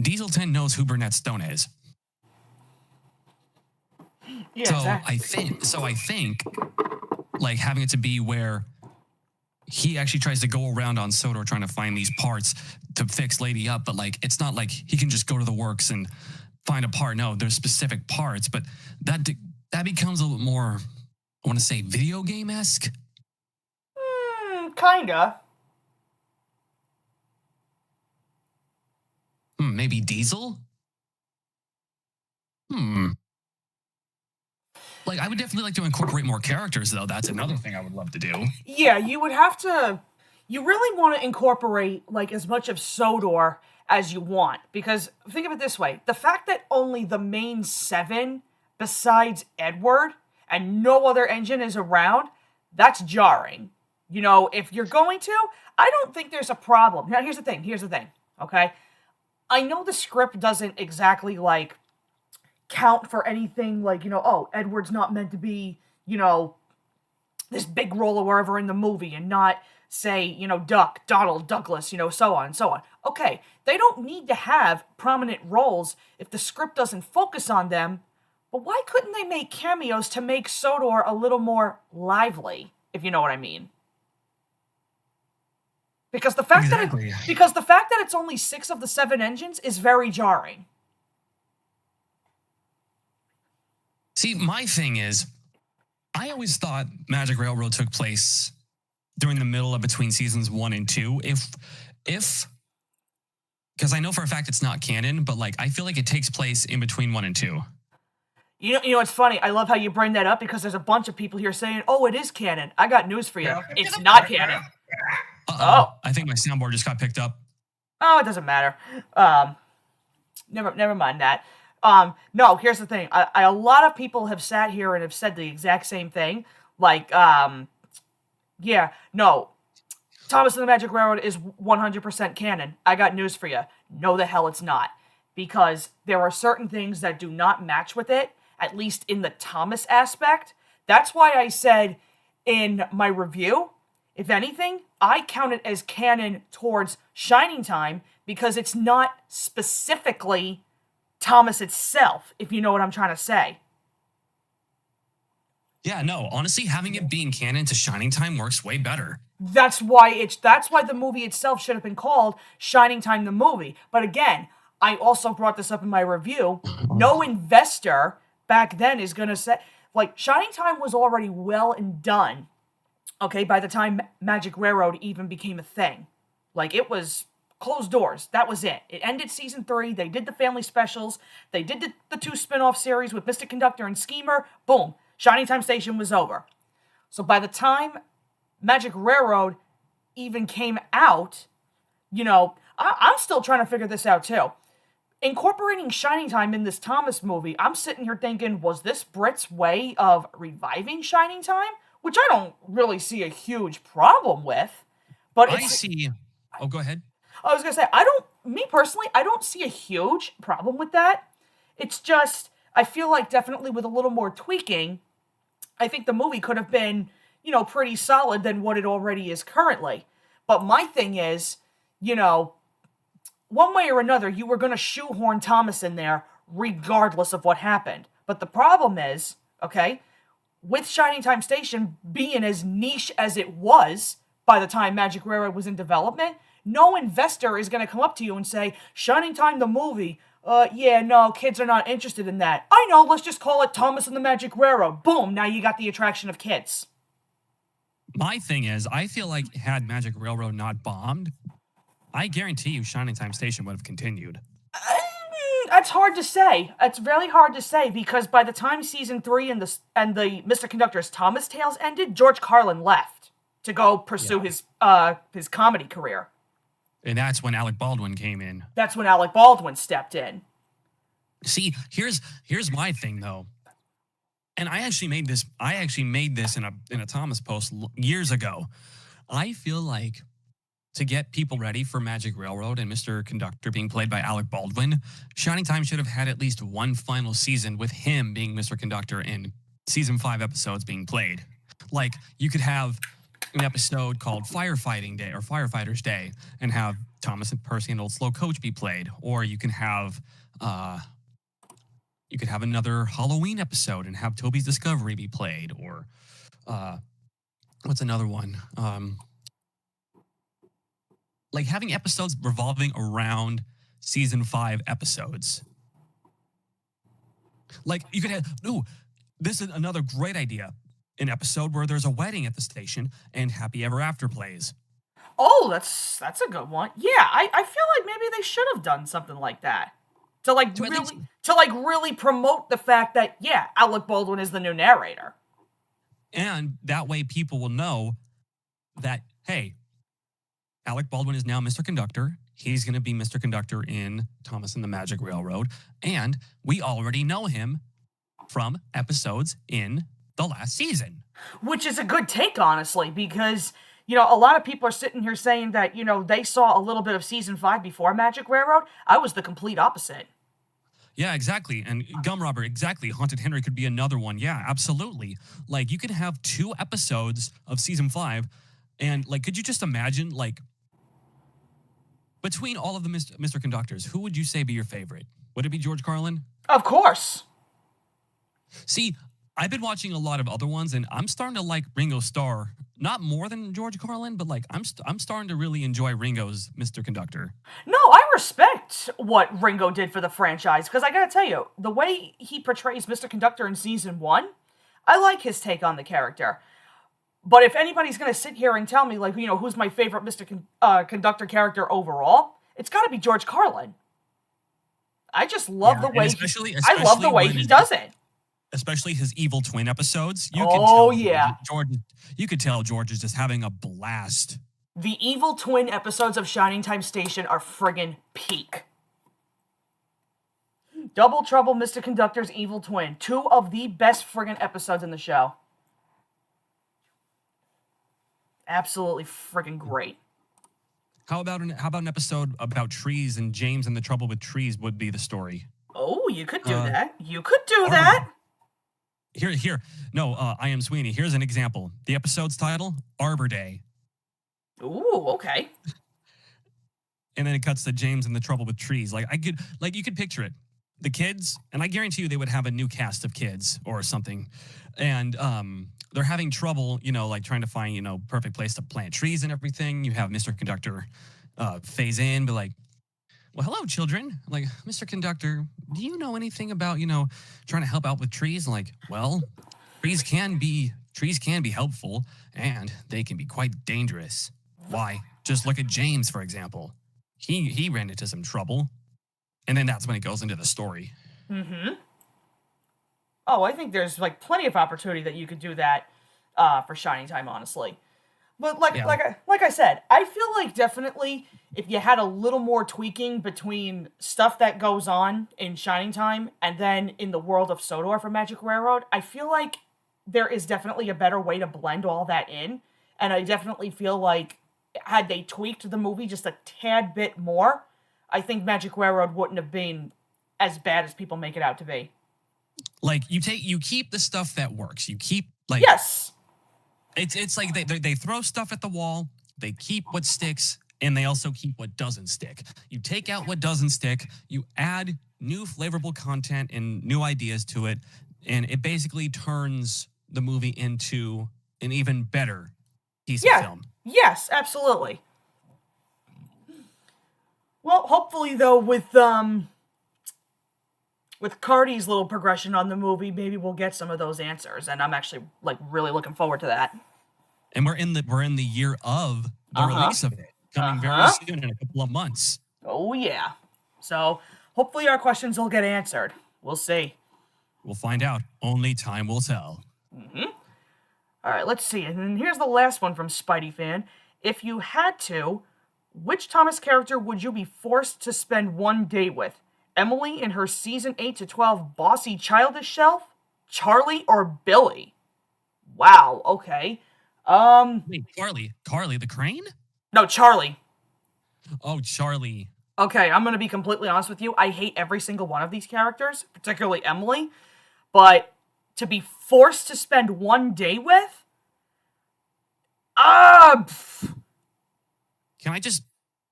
Diesel 10 knows who Burnett Stone is. Yeah, so exactly. I think like having it to be where he actually tries to go around on Sodor trying to find these parts to fix Lady up, but like it's not like he can just go to the works and find a part. No, there's specific parts, but that becomes a little bit more, I want to say, video game-esque. Kinda. Maybe Diesel? Like, I would definitely like to incorporate more characters, though. That's another thing I would love to do. Yeah, you would have to... You really want to incorporate, like, as much of Sodor as you want. Because, think of it this way. The fact that only the main 7, besides Edward, and no other engine is around, that's jarring. If you're going to, I don't think there's a problem. Now, here's the thing, okay? I know the script doesn't exactly, like, count for anything like, oh, Edward's not meant to be, the this big role or wherever in the movie and not say, Duck, Donald, Douglas, so on and so on. Okay, they don't need to have prominent roles if the script doesn't focus on them, but why couldn't they make cameos to make Sodor a little more lively, if you know what I mean? Because the fact that it's only 6 of the 7 engines is very jarring. See, my thing is, I always thought Magic Railroad took place during the middle of between seasons 1 and 2. If because I know for a fact it's not canon, but like I feel like it takes place in between 1 and 2. You know, it's funny. I love how you bring that up because there's a bunch of people here saying, "Oh, it is canon." I got news for you. It's not canon. Uh-oh. I think my soundboard just got picked up. Oh, it doesn't matter. Never mind that. No, here's the thing. A lot of people have sat here and have said the exact same thing. Like, yeah, no. Thomas and the Magic Railroad is 100% canon. I got news for you. No, the hell it's not. Because there are certain things that do not match with it, at least in the Thomas aspect. That's why I said in my review, if anything, I count it as canon towards Shining Time because it's not specifically Thomas itself, if you know what I'm trying to say. Yeah, no, honestly, having it being canon to Shining Time works way better. That's why the movie itself should have been called Shining Time the movie. But again, I also brought this up in my review. No investor back then is going to say, like, Shining Time was already well and done, okay, by the time Magic Railroad even became a thing. Like, it was closed doors. That was it. It ended season 3. They did the family specials. They did the 2 spin-off series with Mr. Conductor and Schemer. Boom. Shining Time Station was over. So by the time Magic Railroad even came out, I'm still trying to figure this out too. Incorporating Shining Time in this Thomas movie, I'm sitting here thinking, was this Britt's way of reviving Shining Time? Which I don't really see a huge problem with. But Oh, go ahead. I was going to say, me personally, I don't see a huge problem with that. It's just, I feel like definitely with a little more tweaking, I think the movie could have been, pretty solid than what it already is currently. But my thing is, one way or another, you were going to shoehorn Thomas in there regardless of what happened. But the problem is, okay, with Shining Time Station being as niche as it was by the time Magic Railroad was in development, no investor is going to come up to you and say, Shining Time the movie, yeah, no, kids are not interested in that. I know, let's just call it Thomas and the Magic Railroad. Boom, now you got the attraction of kids. My thing is, I feel like had Magic Railroad not bombed, I guarantee you Shining Time Station would have continued. That's hard to say. It's really hard to say because by the time season 3 and the Mr. Conductor's Thomas Tales ended, George Carlin left to go pursue his comedy career. And that's when Alec Baldwin came in. That's when Alec Baldwin stepped in. See, here's my thing though. And I actually made this in a Thomas post years ago. I feel like to get people ready for Magic Railroad and Mr. Conductor being played by Alec Baldwin, Shining Time should have had at least one final season with him being Mr. Conductor and season 5 episodes being played. Like, you could have an episode called Firefighting Day or Firefighters Day and have Thomas and Percy and Old Slow Coach be played. Or you can have another Halloween episode and have Toby's Discovery be played. Or what's another one? Like having episodes revolving around season 5 episodes. Like you could have, this is another great idea. An episode where there's a wedding at the station and Happy Ever After plays. Oh, that's a good one. Yeah, I feel like maybe they should have done something like that. To really promote the fact that, yeah, Alec Baldwin is the new narrator. And that way people will know that, hey, Alec Baldwin is now Mr. Conductor. He's going to be Mr. Conductor in Thomas and the Magic Railroad. And we already know him from episodes in the last season. Which is a good take, honestly, because, a lot of people are sitting here saying that, they saw a little bit of season 5 before Magic Railroad. I was the complete opposite. Yeah, exactly. And Gum Robber, exactly. Haunted Henry could be another one. Yeah, absolutely. Like you could have 2 episodes of season 5, and like, could you just imagine like between all of the Mr. Conductors, who would you say be your favorite? Would it be George Carlin? Of course. See, I've been watching a lot of other ones, and I'm starting to like Ringo Starr. Not more than George Carlin, but like I'm starting to really enjoy Ringo's Mr. Conductor. No, I respect what Ringo did for the franchise, because I gotta tell you, the way he portrays Mr. Conductor in season 1, I like his take on the character. But if anybody's gonna sit here and tell me, like, who's my favorite Conductor character overall, it's gotta be George Carlin. I just love the way I love the way he does it. Especially his evil twin episodes. You could tell George is just having a blast. The evil twin episodes of Shining Time Station are friggin' peak. Double Trouble, Mr. Conductor's evil twin. 2 of the best friggin' episodes in the show. Absolutely friggin' great. How about an episode about trees, and James and the Trouble with Trees would be the story? Oh, you could do that. You could do that. Here. No, I Am Sweeney. Here's an example. The episode's title, Arbor Day. Ooh, okay. And then it cuts to James and the Trouble with Trees. You could picture it. The kids, and I guarantee you they would have a new cast of kids or something. And they're having trouble, like trying to find, perfect place to plant trees and everything. You have Mr. Conductor phase in, but like, well, hello, children. Like, Mr. Conductor, do you know anything about, trying to help out with trees? Like, well, trees can be helpful, and they can be quite dangerous. Why? Just look at James, for example. He ran into some trouble. And then that's when it goes into the story. Mm-hmm. Oh, I think there's like plenty of opportunity that you could do that for Shining Time, honestly. But like I said, I feel like definitely if you had a little more tweaking between stuff that goes on in Shining Time and then in the world of Sodor for Magic Railroad, I feel like there is definitely a better way to blend all that in. And I definitely feel like had they tweaked the movie just a tad bit more, I think Magic Railroad wouldn't have been as bad as people make it out to be. Like you keep the stuff that works. You keep like yes. It's like they throw stuff at the wall. They keep what sticks, and they also keep what doesn't stick. You take out what doesn't stick. You add new flavorful content and new ideas to it, and it basically turns the movie into an even better piece of film. Yes, absolutely. Well, hopefully, though, with Cardi's little progression on the movie, maybe we'll get some of those answers, and I'm actually like really looking forward to that. And we're in the year of the release of it, coming very soon in a couple of months. Oh yeah. So hopefully our questions will get answered. We'll see. We'll find out. Only time will tell. Mm-hmm. All right, let's see. And then here's the last one from Spidey Fan. If you had to, which Thomas character would you be forced to spend one day with? Emily in her season 8 to 12 bossy childish self? Charlie or Billy? Wow, okay. Wait, Carly the crane? No, Charlie. Oh, Charlie. Okay, I'm going to be completely honest with you. I hate every single one of these characters, particularly Emily. But to be forced to spend one day with? Can I just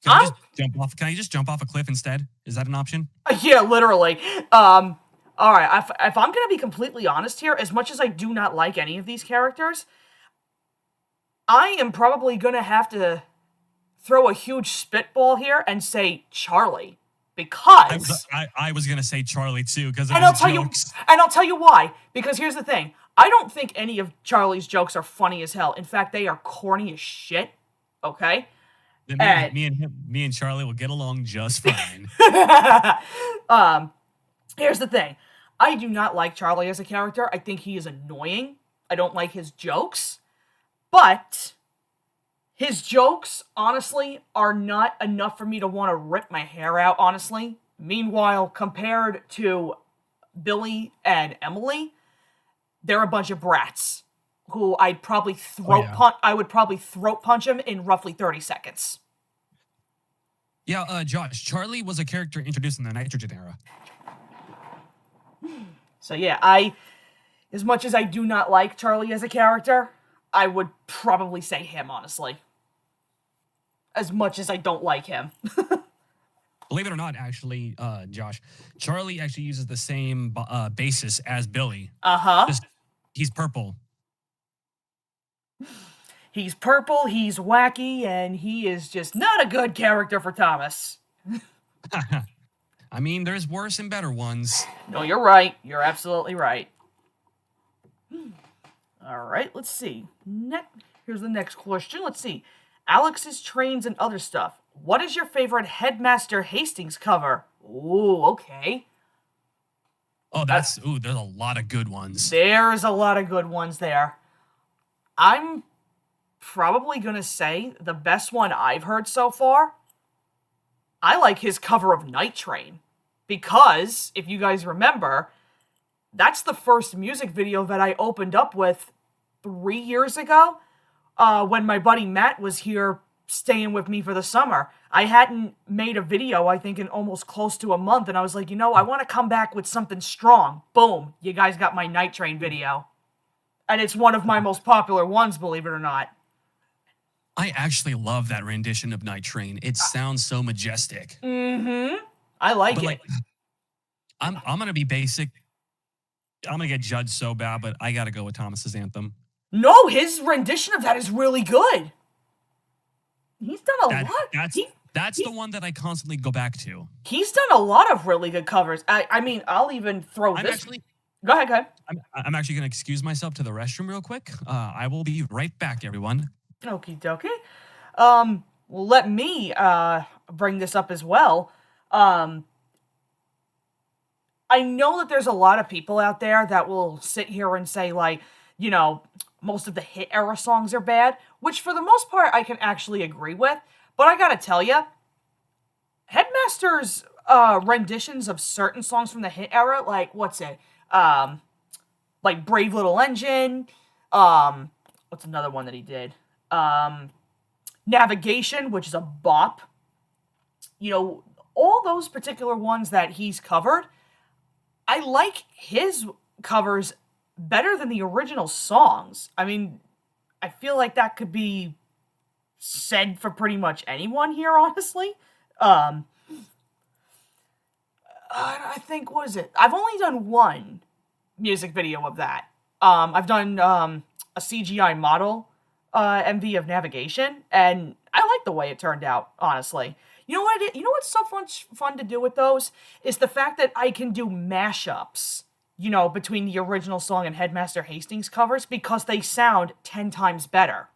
jump off a cliff instead? Is that an option? Yeah, literally. All right, if I'm going to be completely honest here, as much as I do not like any of these characters, I am probably going to have to throw a huge spitball here and say Charlie. Because I was going to say Charlie too, because of and his jokes. I'll tell you why. Because here's the thing. I don't think any of Charlie's jokes are funny as hell. In fact, they are corny as shit. Okay? Then me and Charlie will get along just fine. Here's the thing. I do not like Charlie as a character. I think he is annoying. I don't like his jokes. But his jokes, honestly, are not enough for me to want to rip my hair out, honestly. Meanwhile, compared to Billy and Emily, they're a bunch of brats who I'd probably I would probably throat punch him in roughly 30 seconds. Yeah, Josh, Charlie was a character introduced in the Nitrogen era. So yeah, as much as I do not like Charlie as a character, I would probably say him, honestly. As much as I don't like him. Believe it or not, actually, Josh, Charlie actually uses the same basis as Billy. Uh-huh. Just he's purple. He's purple, he's wacky, and he is just not a good character for Thomas. I mean, there's worse and better ones. No, you're right. You're absolutely right. All right, let's see. Here's the next question. Let's see. Alex's Trains and Other Stuff. What is your favorite Headmaster Hastings cover? Ooh, okay. Oh, there's a lot of good ones. There's a lot of good ones there. I'm probably going to say the best one I've heard so far. I like his cover of Night Train. Because, if you guys remember, that's the first music video that I opened up with 3 years ago. When my buddy Matt was here staying with me for the summer. I hadn't made a video, I think, in almost close to a month, and I was like, you know, I want to come back with something strong. Boom, you guys got my Night Train video. And it's one of my most popular ones, believe it or not. I actually love that rendition of Night Train. It sounds so majestic. Mm-hmm. I like it. I'm going to be basic. I'm going to get judged so bad, but I got to go with Thomas's Anthem. No, his rendition of that is really good. He's done a lot. That's the one that I constantly go back to. He's done a lot of really good covers. I mean, I'll even throw this. Go ahead. I'm actually going to excuse myself to the restroom real quick. I will be right back, everyone. Okie dokie. Let me bring this up as well. I know that there's a lot of people out there that will sit here and say, like, you know, most of the hit era songs are bad, which for the most part I can actually agree with. But I gotta tell you, Headmaster's renditions of certain songs from the hit era, like, like Brave Little Engine, what's another one that he did? Navigation, which is a bop. You know, all those particular ones that he's covered, I like his covers better than the original songs. I mean, I feel like that could be said for pretty much anyone here, honestly. I think, what is it? I've only done one music video of that. I've done a CGI model MV of Navigation, and I like the way it turned out, honestly. You know what? You know what's so fun to do with those is the fact that I can do mashups, you know, between the original song and Headmaster Hastings covers because they sound 10 times better.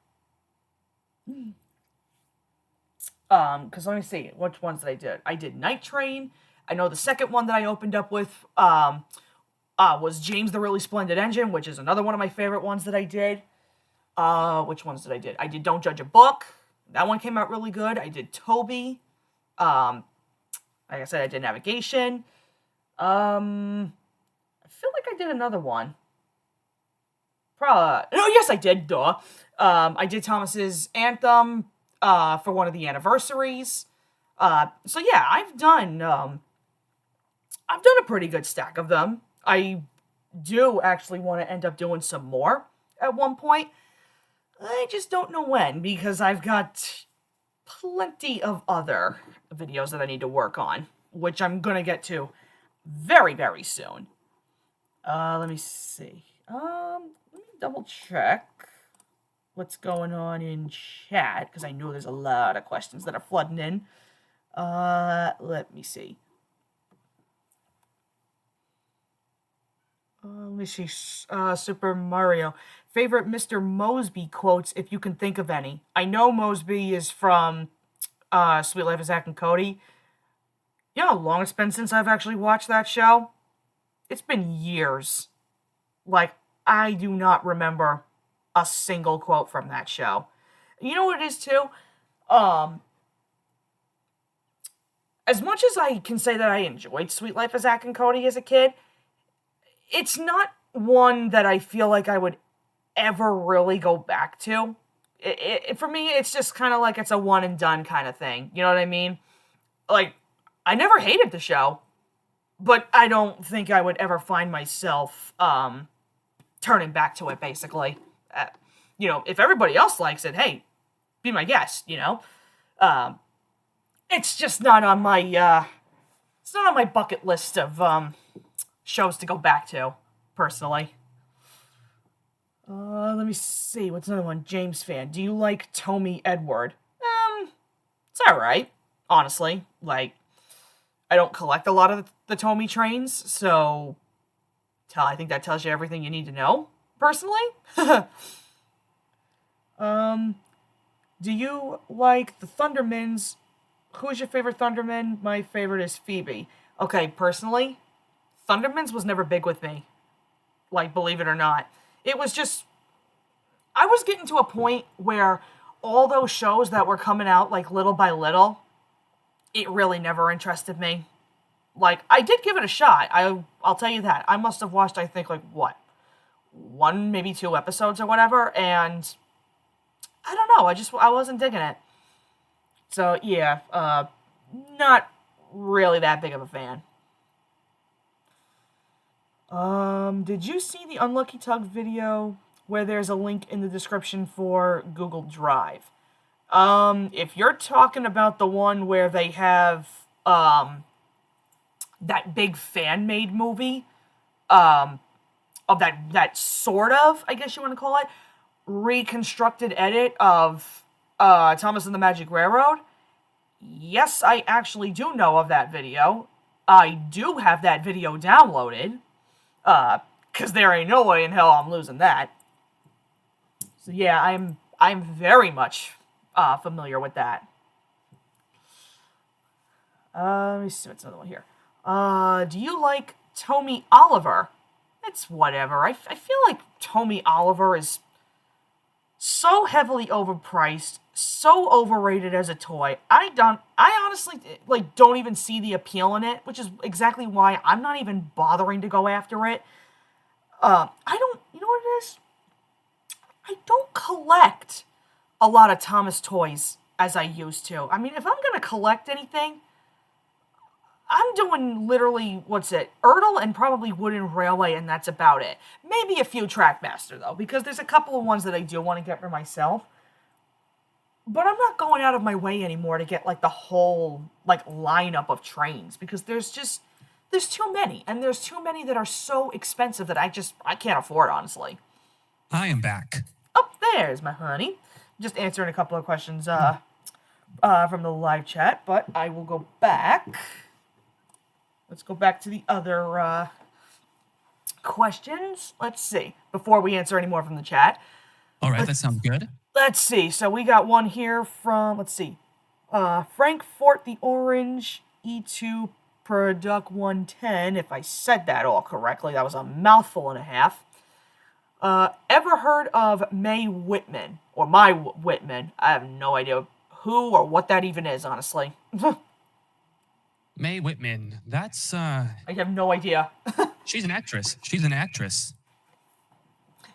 Because let me see, which ones did I do? I did Night Train. I know the second one that I opened up with was James the Really Splendid Engine, which is another one of my favorite ones that I did. Which ones did I do? I did Don't Judge a Book. That one came out really good. I did Toby. Like I said, I did Navigation. I feel like I did another one. No, yes, I did. Duh. I did Thomas's Anthem for one of the anniversaries. So yeah, I've done a pretty good stack of them. I do actually want to end up doing some more at one point. I just don't know when, because I've got plenty of other videos that I need to work on, which I'm going to get to very, very soon. Let me see. Let me double check what's going on in chat, because I know there's a lot of questions that are flooding in. Let me see. Let me see. Super Mario. Favorite Mr. Mosby quotes, if you can think of any. I know Mosby is from Sweet Life of Zack and Cody. You know how long it's been since I've actually watched that show? It's been years. Like, I do not remember a single quote from that show. You know what it is, too? As much as I can say that I enjoyed Sweet Life of Zack and Cody as a kid, it's not one that I feel like I would ever really go back to. For me, it's just kind of like it's a one and done kind of thing. You know what I mean? Like, I never hated the show. but I don't think I would ever find myself turning back to it, basically. If everybody else likes it, hey, be my guest, It's just not on my, it's not on my bucket list of shows to go back to, personally. Let me see. What's another one? James fan. Do you like Tommy Edward? It's alright, honestly. Like, I don't collect a lot of the Tommy trains, so I think that tells you everything you need to know, personally. Do you like the Thundermans? Who's your favorite Thunderman? My favorite is Phoebe. Okay, personally, Thundermans was never big with me. Like, believe it or not. It was just, I was getting to a point where all those shows that were coming out, like, little by little, it really never interested me. Like, I did give it a shot. I'll tell you that. I must have watched, I think, like, what? 1, maybe 2 episodes or whatever, and I don't know. I wasn't digging it. So, yeah, not really that big of a fan. Did you see the Unlucky Tug video where there's a link in the description for Google Drive? If you're talking about the one where they have, that big fan-made movie, of that sort of, I guess you want to call it, reconstructed edit of, Thomas and the Magic Railroad, yes, I actually do know of that video. I do have that video downloaded, because there ain't no way in hell I'm losing that. So yeah, I'm very much familiar with that. Let me see what's another one here. Do you like Tommy Oliver? It's whatever. I feel like Tommy Oliver is so heavily overpriced, so overrated as a toy. I honestly, like, don't even see the appeal in it, which is exactly why I'm not even bothering to go after it. You know what it is? I don't collect a lot of Thomas toys as I used to. I mean, if I'm gonna collect anything, I'm doing literally, Ertl and probably Wooden Railway, and that's about it. Maybe a few Trackmaster, though, because there's a couple of ones that I do want to get for myself. But I'm not going out of my way anymore to get, like, the whole, like, lineup of trains, because there's too many, and there's too many that are so expensive that I can't afford, honestly. I am back. Oh, there's my honey. Just answering a couple of questions, from the live chat, but I will go back. Let's go back to the other questions. Let's see. Before we answer any more from the chat. All right, that sounds good. Let's see. So we got one here from, Frank Fort the Orange, E2 Product 110. If I said that all correctly, that was a mouthful and a half. Ever heard of Mae Whitman? Or My Whitman? I have no idea who or what that even is, honestly. Mae Whitman. That's I have no idea. she's an actress.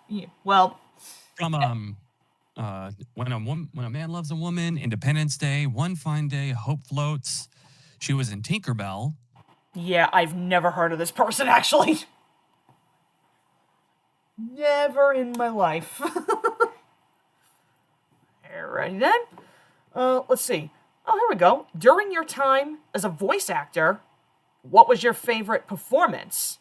Yeah, well, From when a man loves a woman, Independence Day, One Fine Day, Hope Floats. She was in Tinkerbell. yeah, I've never heard of this person, actually. Never in my life. Alrighty then. Let's see. Oh, here we go. During your time as a voice actor, what was your favorite performance?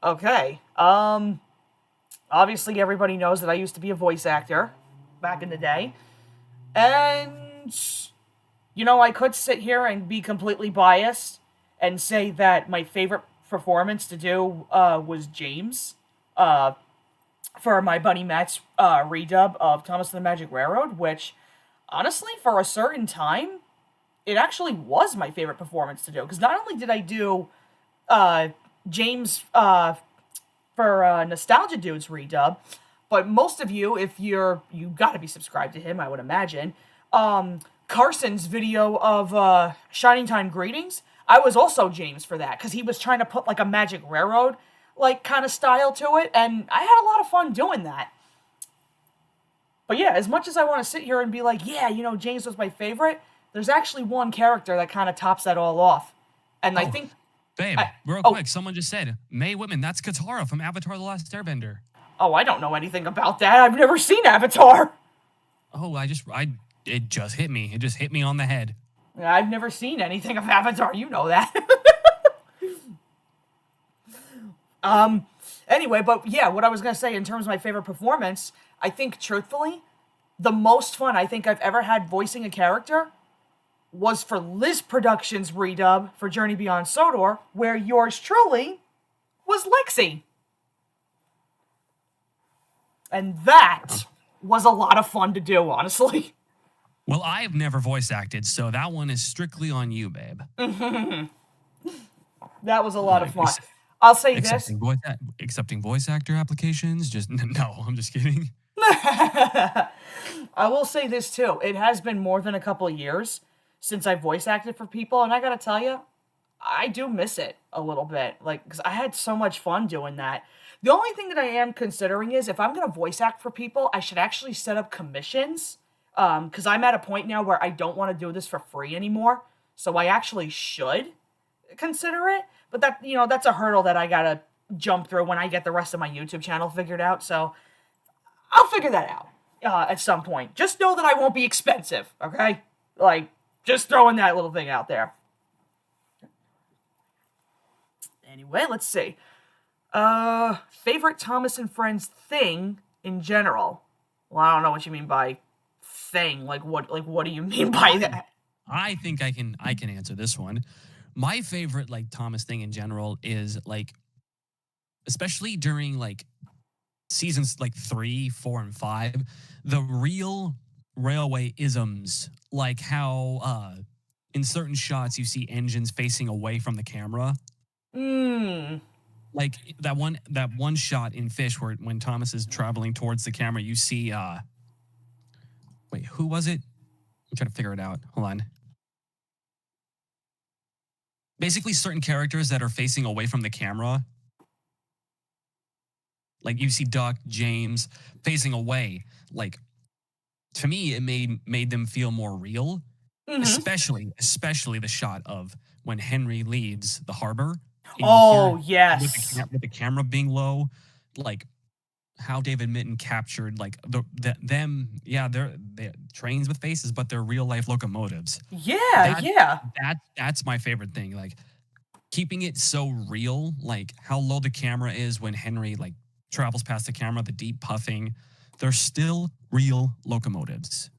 Okay. Obviously everybody knows that I used to be a voice actor back in the day. And, I could sit here and be completely biased and say that my favorite performance to do, was James, for my buddy Matt's, redub of Thomas and the Magic Railroad, which, honestly, for a certain time, it actually was my favorite performance to do, because not only did I do James for Nostalgia Dude's redub, but most of you, if you gotta be subscribed to him, I would imagine, Carson's video of Shining Time Greetings, I was also James for that, because he was trying to put, like, a Magic Railroad, like, kind of style to it, and I had a lot of fun doing that. But yeah, as much as I want to sit here and be like, yeah, James was my favorite, there's actually one character that kind of tops that all off. And I think Babe, I, real oh, quick, someone just said, May Whitman, that's Katara from Avatar The Last Airbender. oh, I don't know anything about that. I've never seen Avatar. Oh, it just hit me. It just hit me on the head. I've never seen anything of Avatar. You know that. Anyway, but yeah, what I was going to say in terms of my favorite performance, I think, truthfully, the most fun I think I've ever had voicing a character was for Liz Productions' redub for Journey Beyond Sodor, where yours truly was Lexi. And that was a lot of fun to do, honestly. Well, I've never voice acted, so that one is strictly on you, babe. That was a lot of fun. I'll say this. Accepting voice actor applications? Just no, I'm just kidding. I will say this too. It has been more than a couple of years since I voice acted for people, and I gotta tell you, I do miss it a little bit. Like, because I had so much fun doing that. The only thing that I am considering is if I'm gonna voice act for people, I should actually set up commissions. Because I'm at a point now where I don't want to do this for free anymore, so I actually should consider it. But that's a hurdle that I gotta jump through when I get the rest of my YouTube channel figured out. So I'll figure that out at some point. Just know that I won't be expensive, okay? Like, just throwing that little thing out there. Anyway, let's see. Favorite Thomas and Friends thing in general. Well, I don't know what you mean by thing. Like what do you mean by that? I think I can answer this one. My favorite like Thomas thing in general is like, especially during like seasons like 3, 4, and 5, the real railway isms, like how in certain shots you see engines facing away from the camera. Like that one shot in Fish where when Thomas is traveling towards the camera, you see wait, who was it? I'm trying to figure it out. Hold on. Basically, certain characters that are facing away from the camera. Like you see Duck, James facing away. Like to me, it made them feel more real. Especially the shot of when Henry leaves the harbor. Oh yes, with the camera being low, like how David Mitton captured like them. Yeah, they're trains with faces, but they're real life locomotives. That's my favorite thing. Like keeping it so real, like how low the camera is when Henry like travels past the camera, the deep puffing. They're still real locomotives.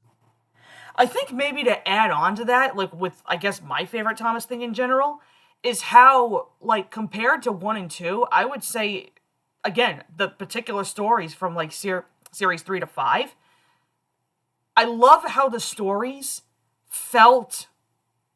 I think maybe to add on to that, like with I guess my favorite Thomas thing in general is how like compared to 1 and 2, I would say. Again, the particular stories from like series 3 to 5, I love how the stories felt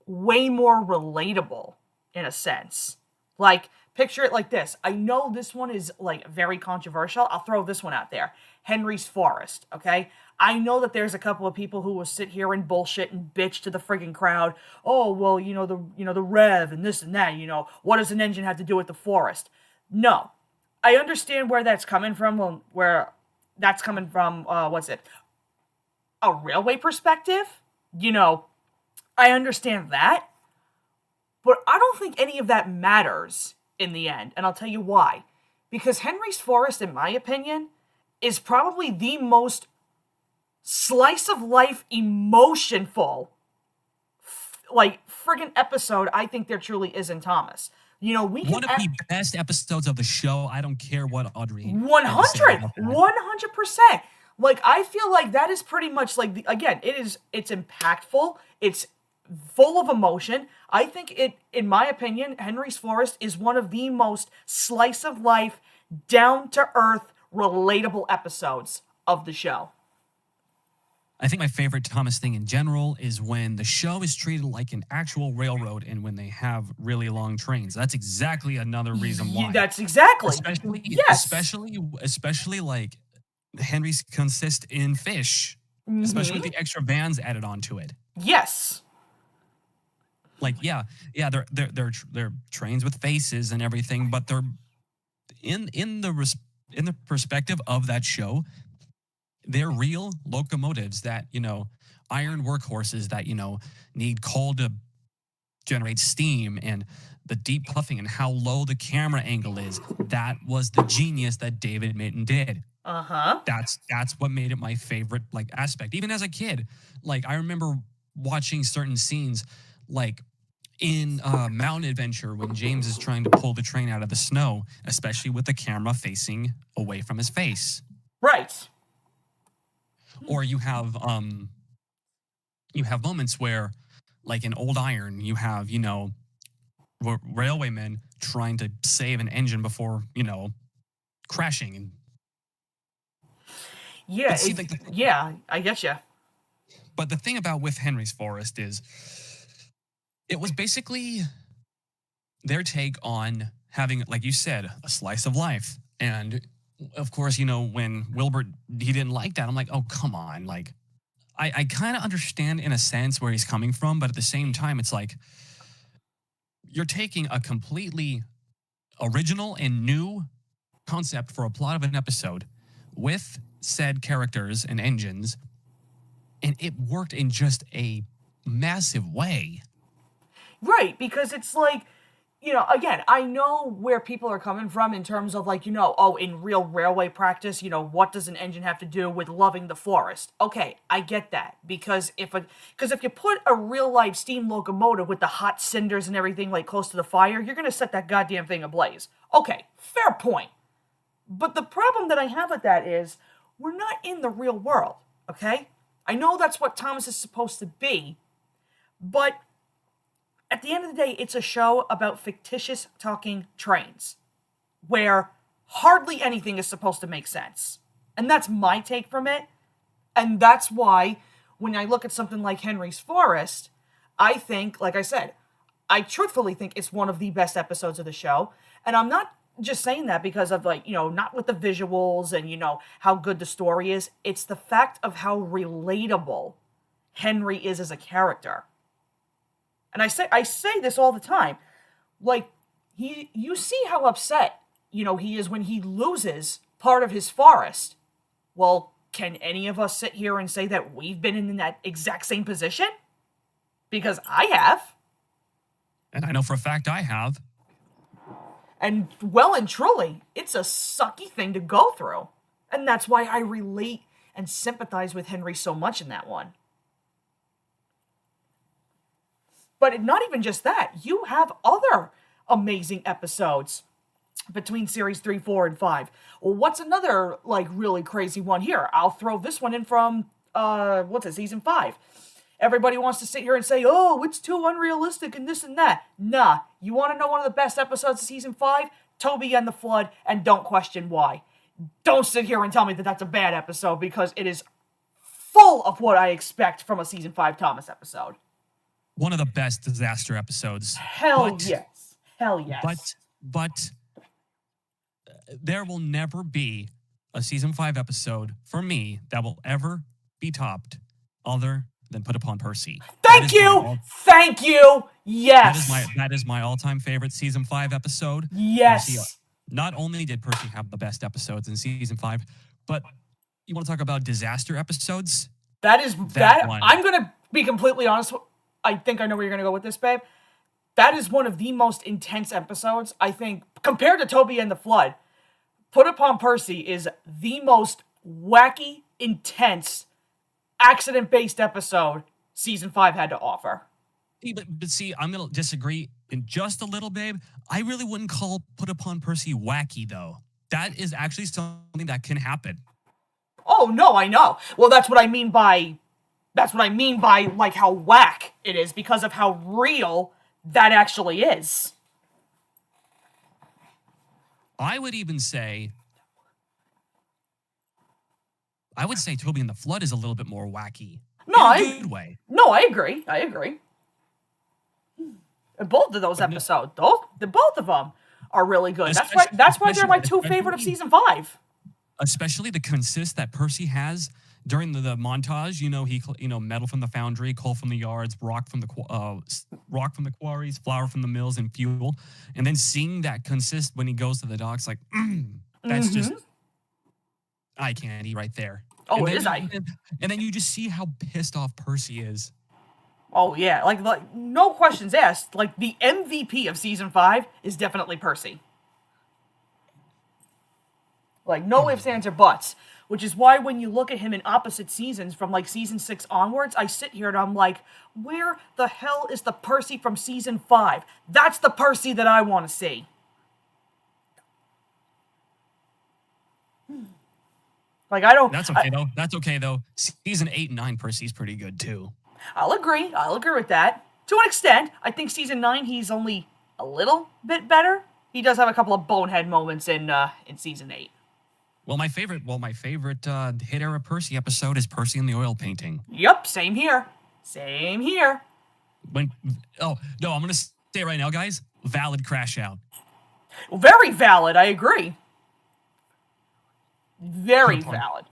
way more relatable in a sense. Like, picture it like this. I know this one is like very controversial. I'll throw this one out there. Henry's Forest, okay? I know that there's a couple of people who will sit here and bullshit and bitch to the friggin' crowd. Oh, well, the rev and this and that, what does an engine have to do with the forest? No. I understand where that's coming from, what's it? A railway perspective? I understand that. But I don't think any of that matters in the end, and I'll tell you why. Because Henry's Forest, in my opinion, is probably the most slice-of-life, emotionful, friggin' episode I think there truly is in Thomas. One of the best episodes of the show. I don't care what Audrey. 100%. Like I feel like that is pretty much like it's impactful. It's full of emotion. I think in my opinion, Henry's Forest is one of the most slice of life, down to earth, relatable episodes of the show. I think my favorite Thomas thing in general is when the show is treated like an actual railroad and when they have really long trains. That's exactly another reason why. That's exactly. Especially like Henry's consist in Fish, especially with the extra vans added onto it. Yes. Like they're trains with faces and everything, but they're in the perspective of that show. They're real locomotives that, iron workhorses that, need coal generates steam and the deep puffing and how low the camera angle is. That was the genius that David Mitton did. That's what made it my favorite like aspect. Even as a kid, like I remember watching certain scenes, like in Mountain Adventure when James is trying to pull the train out of the snow, especially with the camera facing away from his face. Right. Or you have moments where, like in Old Iron, you have, railwaymen trying to save an engine before, crashing. And yeah, see, I get you. But the thing about With Henry's Forest is it was basically their take on having, like you said, a slice of life. And of course, when Wilbert, he didn't like that. I'm like, oh, come on. Like, I kind of understand in a sense where he's coming from, but at the same time, it's like you're taking a completely original and new concept for a plot of an episode with said characters and engines, and it worked in just a massive way. Right, because it's like, again, I know where people are coming from in terms of like, in real railway practice, what does an engine have to do with loving the forest? Okay, I get that. Because if you put a real life steam locomotive with the hot cinders and everything like close to the fire, you're gonna set that goddamn thing ablaze. Okay, fair point. But the problem that I have with that is we're not in the real world, okay? I know that's what Thomas is supposed to be, but at the end of the day, it's a show about fictitious talking trains, where hardly anything is supposed to make sense. And that's my take from it. And that's why, when I look at something like Henry's Forest, I think, like I said, I truthfully think it's one of the best episodes of the show. And I'm not just saying that because of, like, not with the visuals and, how good the story is. It's the fact of how relatable Henry is as a character. And I say this all the time. Like, you see how upset, he is when he loses part of his forest. Well, can any of us sit here and say that we've been in that exact same position? Because I have. And I know for a fact I have. And well and truly, it's a sucky thing to go through. And that's why I relate and sympathize with Henry so much in that one. But not even just that. You have other amazing episodes between series 3, 4, and 5. Well, what's another, like, really crazy one here? I'll throw this one in from, season 5. Everybody wants to sit here and say, oh, it's too unrealistic and this and that. Nah, you want to know one of the best episodes of season 5? Toby and the Flood, and don't question why. Don't sit here and tell me that that's a bad episode, because it is full of what I expect from a season 5 Thomas episode. One of the best disaster episodes. Hell yes. But there will never be a season 5 episode for me that will ever be topped other than Put Upon Percy. Thank you. Yes. That is my all-time favorite season 5 episode. Yes. Percy, not only did Percy have the best episodes in season 5, but you want to talk about disaster episodes? That one. I'm going to be completely honest. I think I know where you're going to go with this, babe. That is one of the most intense episodes, I think, compared to Toby and the Flood. Put Upon Percy is the most wacky, intense, accident-based episode season 5 had to offer. But see, I'm going to disagree in just a little, babe. I really wouldn't call Put Upon Percy wacky, though. That is actually something that can happen. Oh, no, I know. Well, that's what I mean by like how whack it is, because of how real that actually is. I would say Toby and the Flood is a little bit more wacky. No, in a good way. No, I agree. And both of those episodes, both of them are really good. That's why they're my two favorite of season 5. Especially the consist that Percy has during the montage. He metal from the foundry, coal from the yards, rock from the quarries, flour from the mills, and fuel. And then seeing that consist when he goes to the docks, like, that's just eye candy right there. Oh, it is eye. And then you just see how pissed off Percy is. Oh yeah, like no questions asked, like, the MVP of Season 5 is definitely Percy. Like, no ifs, ands, or buts. Which is why when you look at him in opposite seasons, from, like, Season 6 onwards, I sit here and I'm like, where the hell is the Percy from Season 5? That's the Percy that I want to see. Like, I don't... That's okay, though. That's okay, though. Season 8 and 9 Percy's pretty good, too. I'll agree with that. To an extent, I think Season 9, he's only a little bit better. He does have a couple of bonehead moments in Season 8. Well, my favorite hit era Percy episode is Percy and the oil painting. Yep, same here. Same here. I'm gonna say it right now, guys. Valid crash out. Very valid. I agree. Very valid.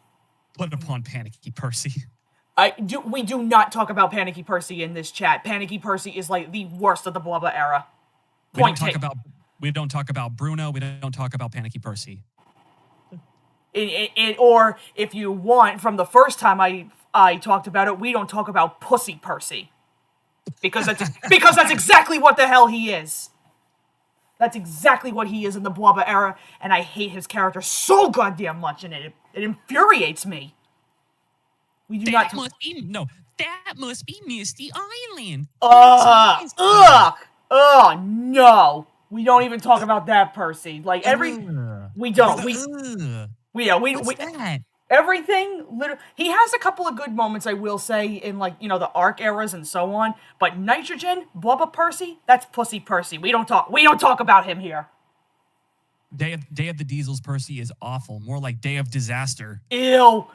Put upon Panicky Percy. We do not talk about Panicky Percy in this chat. Panicky Percy is like the worst of the Blubber era. We don't talk about Bruno. We don't talk about Panicky Percy. Or if you want, from the first time I talked about it, we don't talk about Pussy Percy, because that's exactly what the hell he is. That's exactly what he is in the Blubber era, and I hate his character so goddamn much in it. It infuriates me. We do not. That must be Misty Island. No. We don't even talk about that Percy. Like we don't. Everything, literally, he has a couple of good moments, I will say, in, like, you know, the Arc eras and so on. But Nitrogen, Blubber Percy, that's Pussy Percy. We don't talk about him here. Day of the Diesels Percy is awful. More like Day of Disaster. Ew.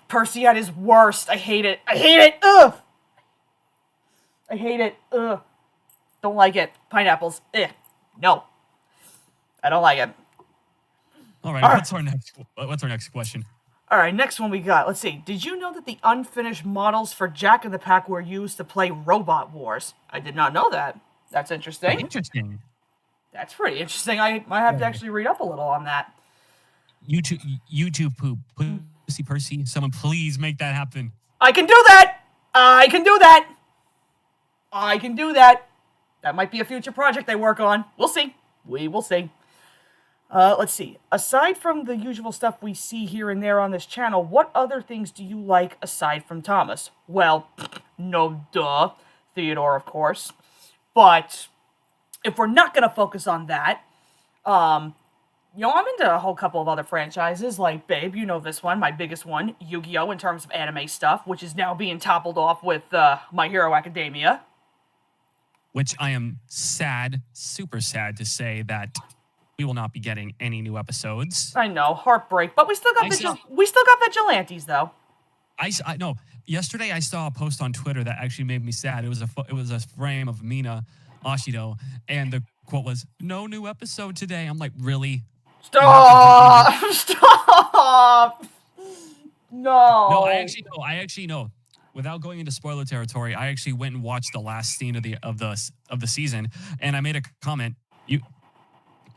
Percy at his worst. I hate it. Ugh. I hate it. Ugh. Don't like it. Pineapples. No. I don't like it. All right. What's our next question? All right, next one we got. Let's see. Did you know that the unfinished models for Jack in the Pack were used to play Robot Wars? I did not know that. That's interesting. Interesting. That's pretty interesting. I might have to actually read up a little on that. YouTube poop. Pussy Percy. Someone please make that happen. I can do that. That might be a future project I work on. We'll see. We will see. Let's see. Aside from the usual stuff we see here and there on this channel, what other things do you like aside from Thomas? Well, no duh. Theodore, of course. But if we're not going to focus on that, I'm into a whole couple of other franchises, like, babe, you know this one, my biggest one, Yu-Gi-Oh! In terms of anime stuff, which is now being toppled off with My Hero Academia. Which I am sad, super sad to say that we will not be getting any new episodes. I know, heartbreak, but we still got Vigilantes, though. I know. Yesterday, I saw a post on Twitter that actually made me sad. It was a frame of Mina Ashido, and the quote was, "No new episode today." I'm like, really? Stop! No. No, I actually know. Without going into spoiler territory, I actually went and watched the last scene of the season, and I made a comment.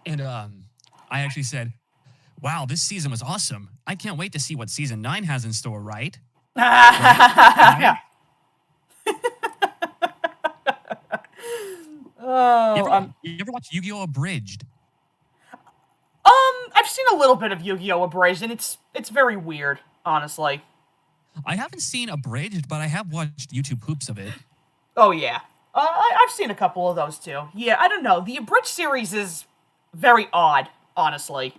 I actually said, "Wow, this season was awesome. I can't wait to see what season 9 has in store." Right? Yeah. You ever watch Yu-Gi-Oh! Abridged? I've seen a little bit of Yu-Gi-Oh! Abridged, and it's very weird, honestly. I haven't seen Abridged, but I have watched YouTube hoops of it. Oh, yeah. I've seen a couple of those, too. Yeah, I don't know. The Abridged series is very odd, honestly.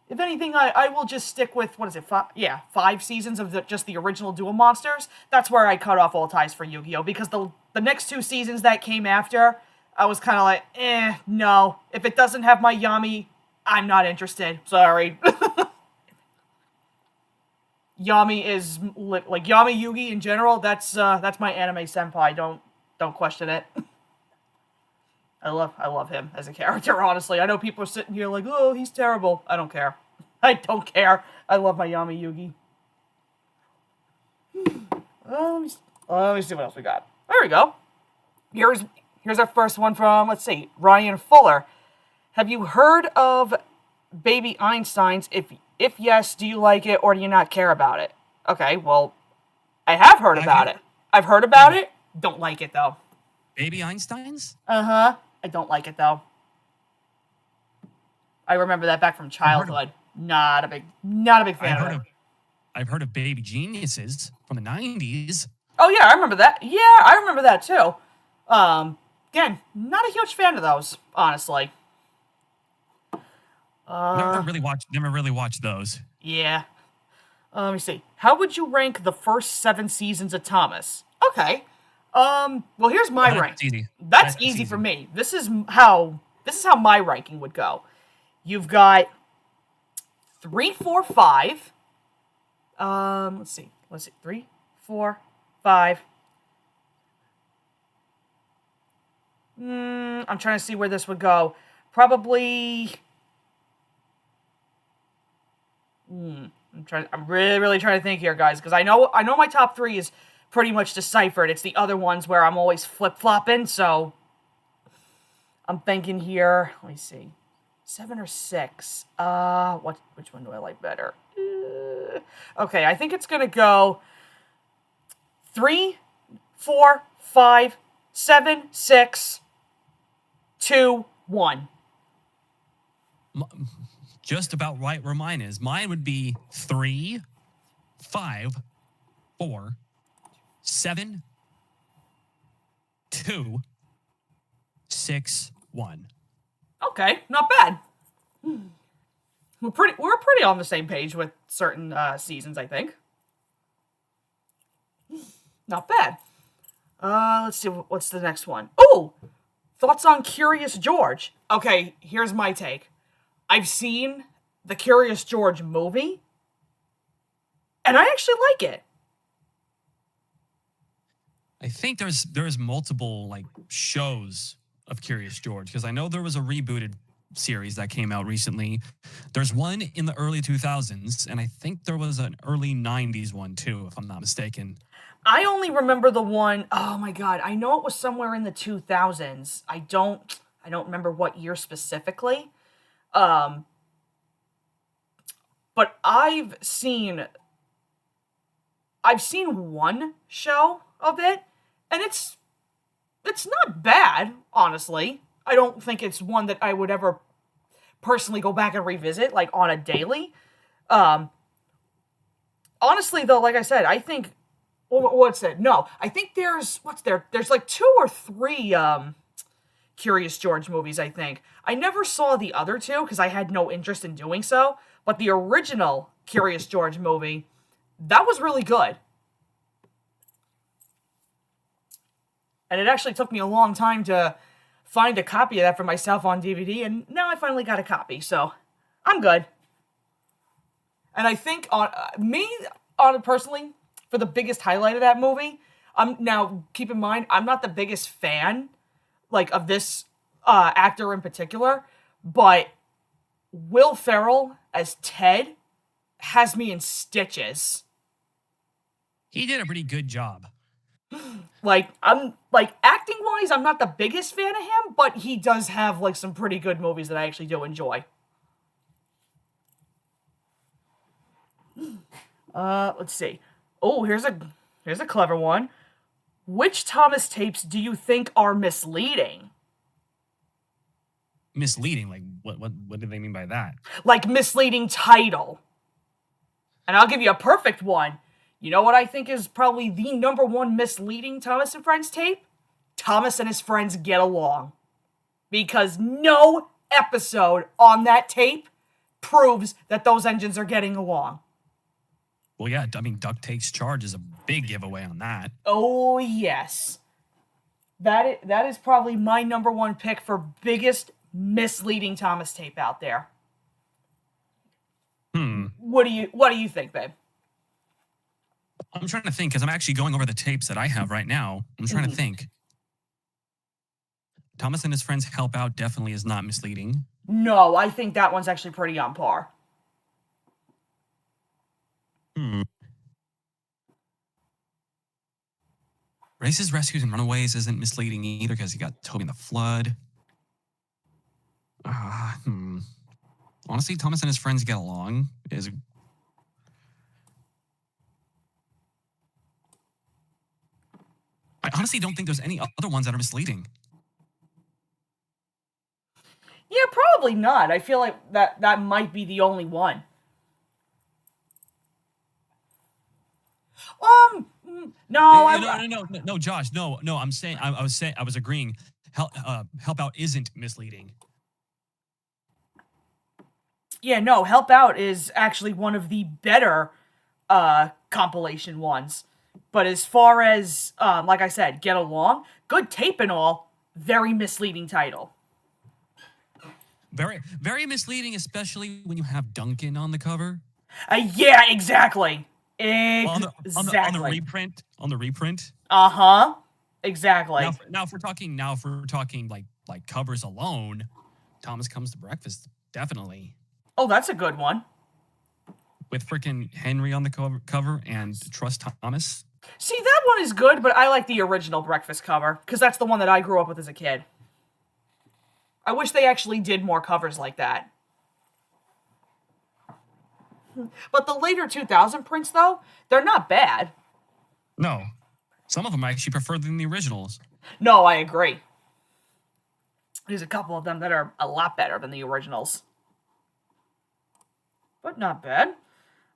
If anything, I will just stick with, 5 seasons of just the original Duel Monsters. That's where I cut off all ties for Yu-Gi-Oh! Because the next 2 seasons that came after, I was kind of like, no. If it doesn't have my Yami, I'm not interested. Sorry. Yami is, like, Yami Yugi in general, that's my anime senpai. Don't question it. I love him as a character, honestly. I know people are sitting here like, oh, he's terrible. I don't care. I don't care. I love my Yami Yugi. Let me see what else we got. There we go. Here's our first one from, let's see, Ryan Fuller. Have you heard of Baby Einsteins? If yes, do you like it or do you not care about it? Okay, well, I have heard about it. I've heard about it. Don't like it though. Baby Einsteins? I don't like it though. I remember that back from childhood. Not a big fan of it. I've heard of Baby Geniuses from the 90s. Oh yeah, I remember that. Yeah, I remember that too. Again, not a huge fan of those, honestly. Never really watched those. Yeah. Let me see. How would you rank the first 7 seasons of Thomas? Okay. Well, here's my rank. Easy. That's easy for me. This is how my ranking would go. You've got 3, 4, 5. Let's see. 3, 4, 5. I'm trying to see where this would go. Probably. I'm really trying to think here, guys, because I know my top 3 is pretty much deciphered. It's the other ones where I'm always flip-flopping, so I'm thinking here. Let me see. 7 or 6. Which one do I like better? Okay, I think it's gonna go 3, 4, 5, 7, 6, 2, 1. Just about right where mine is. Mine would be 3, 5, 4, 7, 2, 6, 1. Okay, not bad. We're pretty on the same page with certain seasons, I think. Not bad. Let's see, what's the next one? Oh! Thoughts on Curious George. Okay, here's my take. I've seen the Curious George movie, and I actually like it. I think there's multiple like shows of Curious George, because I know there was a rebooted series that came out recently. There's one in the early 2000s, and I think there was an early 90s one too, if I'm not mistaken. I only remember the one, oh my god, I know it was somewhere in the 2000s. I don't remember what year specifically. But I've seen one show of it, and it's not bad, honestly. I don't think it's one that I would ever personally go back and revisit, like, on a daily. Honestly, though, like I said, I think... What's it? No, I think there's... There's like 2 or 3 Curious George movies, I think. I never saw the other 2, because I had no interest in doing so. But the original Curious George movie, that was really good. And it actually took me a long time to find a copy of that for myself on DVD, and now I finally got a copy, so I'm good. And I think personally, for the biggest highlight of that movie, now keep in mind, I'm not the biggest fan, like, of this actor in particular, but Will Ferrell as Ted has me in stitches. He did a pretty good job. Like, acting-wise, I'm not the biggest fan of him, but he does have, like, some pretty good movies that I actually do enjoy. Let's see. Oh, here's a clever one. Which Thomas tapes do you think are misleading? Misleading? Like, what do they mean by that? Like, misleading title. And I'll give you a perfect one. You know what I think is probably the #1 misleading Thomas and Friends tape? Thomas and his friends get along. Because no episode on that tape proves that those engines are getting along. Well, yeah, I mean, Duck Takes Charge is a big giveaway on that. Oh, yes. That is probably my #1 pick for biggest misleading Thomas tape out there. What do you think, babe? I'm trying to think, because I'm actually going over the tapes that I have right now. I'm trying to think. Thomas and his friends help out definitely is not misleading. No, I think that one's actually pretty on par. Races, Rescues, and Runaways isn't misleading either, because you got Toby and the Flood. Honestly, Thomas and his friends get along is... honestly don't think there's any other ones that are misleading. Yeah, probably not. I feel like that might be the only one. No, No, Josh, no. I'm saying I was agreeing. Help out isn't misleading. Yeah, no, Help Out is actually one of the better compilation ones. But as far as, like I said, Get Along, good tape and all, very misleading title. Very, very misleading, especially when you have Duncan on the cover. Yeah, exactly. On Exactly. the reprint. Uh-huh. Exactly. Now if we're talking like covers alone, Thomas Comes to Breakfast, definitely. Oh, that's a good one. With freaking Henry on the cover and Trust Thomas. See, that one is good, but I like the original Breakfast cover, because that's the one that I grew up with as a kid. I wish they actually did more covers like that. But the later 2000 prints, though, they're not bad. No. Some of them I actually prefer than the originals. No, I agree. There's a couple of them that are a lot better than the originals. But not bad.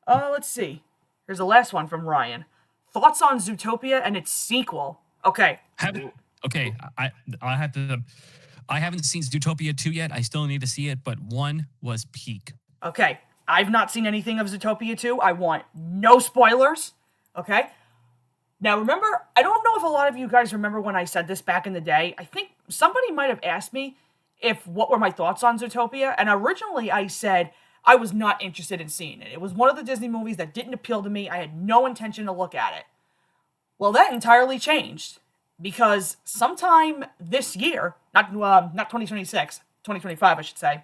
Let's see. Here's the last one from Ryan. Thoughts on Zootopia and its sequel? Okay. I haven't seen Zootopia 2 yet. I still need to see it, but 1 was peak. Okay. I've not seen anything of Zootopia 2. I want no spoilers. Okay? Now, remember, I don't know if a lot of you guys remember when I said this back in the day. I think somebody might have asked me what were my thoughts on Zootopia, and originally I said I was not interested in seeing it. It was one of the Disney movies that didn't appeal to me. I had no intention to look at it. Well, that entirely changed, because sometime this year, not 2026, 2025, I should say,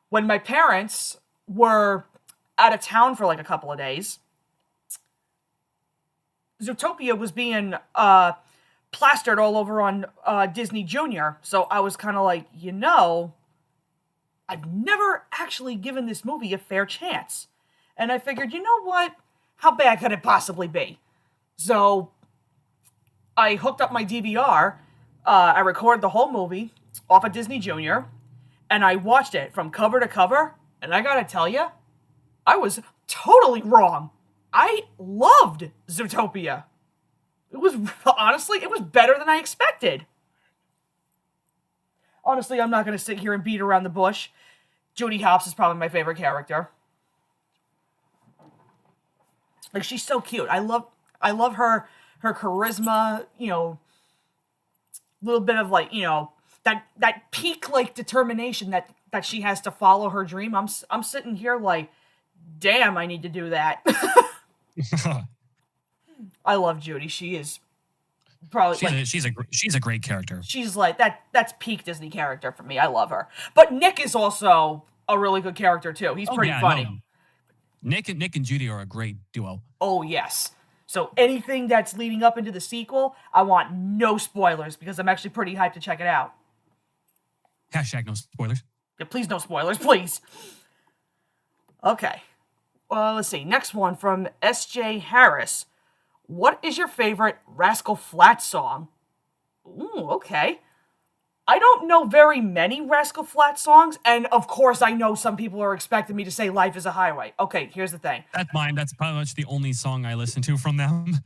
when my parents were out of town for like a couple of days, Zootopia was being plastered all over on Disney Junior. So I was kind of like, I've never actually given this movie a fair chance. And I figured, you know what? How bad could it possibly be? So I hooked up my DVR. I recorded the whole movie off of Disney Junior. And I watched it from cover to cover. And I gotta tell you, I was totally wrong. I loved Zootopia. It was better than I expected. Honestly, I'm not going to sit here and beat around the bush. Judy Hopps is probably my favorite character. Like, she's so cute. I love her charisma, little bit of like, that peak like determination that she has to follow her dream. I'm sitting here like, damn, I need to do that. I love Judy. She is probably she's a great character. She's like that's peak Disney character for me. I love her. But Nick is also a really good character too. He's pretty funny. No. Nick and Judy are a great duo. Oh yes. So anything that's leading up into the sequel, I want no spoilers because I'm actually pretty hyped to check it out. # no spoilers. Yeah, please no spoilers, please. Okay. Let's see. Next one from S.J. Harris. What is your favorite Rascal Flatts song? Ooh, okay. I don't know very many Rascal Flatts songs, and of course I know some people are expecting me to say Life is a Highway. Okay, here's the thing. That's mine. That's pretty much the only song I listen to from them.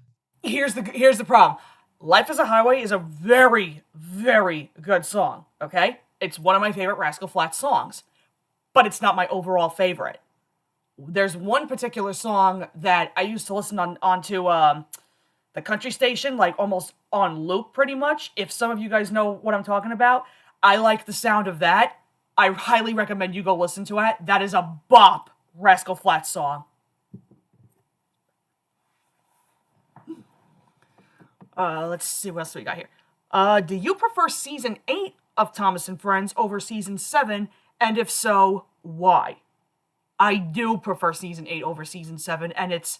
Here's the problem. Life is a Highway is a very, very good song, okay? It's one of my favorite Rascal Flatts songs, but it's not my overall favorite. There's one particular song that I used to listen onto the country station, like almost on loop pretty much. If some of you guys know what I'm talking about, I like the sound of that. I highly recommend you go listen to it. That is a bop Rascal Flatts song. Let's see what else we got here. Do you prefer season 8 of Thomas and Friends over season 7? And if so, why? I do prefer season 8 over season 7, and it's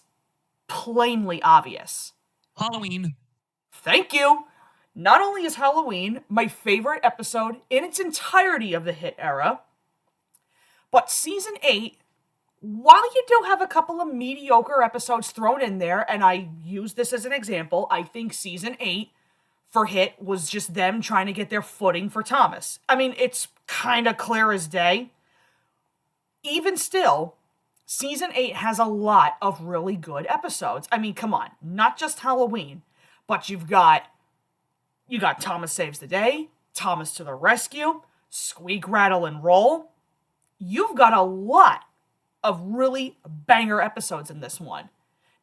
plainly obvious. Halloween. Thank you. Not only is Halloween my favorite episode in its entirety of the hit era, but season 8, while you do have a couple of mediocre episodes thrown in there, and I use this as an example, I think season 8 for Hit was just them trying to get their footing for Thomas. I mean, it's kind of clear as day. Even still, Season 8 has a lot of really good episodes. I mean, come on. Not just Halloween, but you got Thomas Saves the Day, Thomas to the Rescue, Squeak, Rattle, and Roll. You've got a lot of really banger episodes in this one.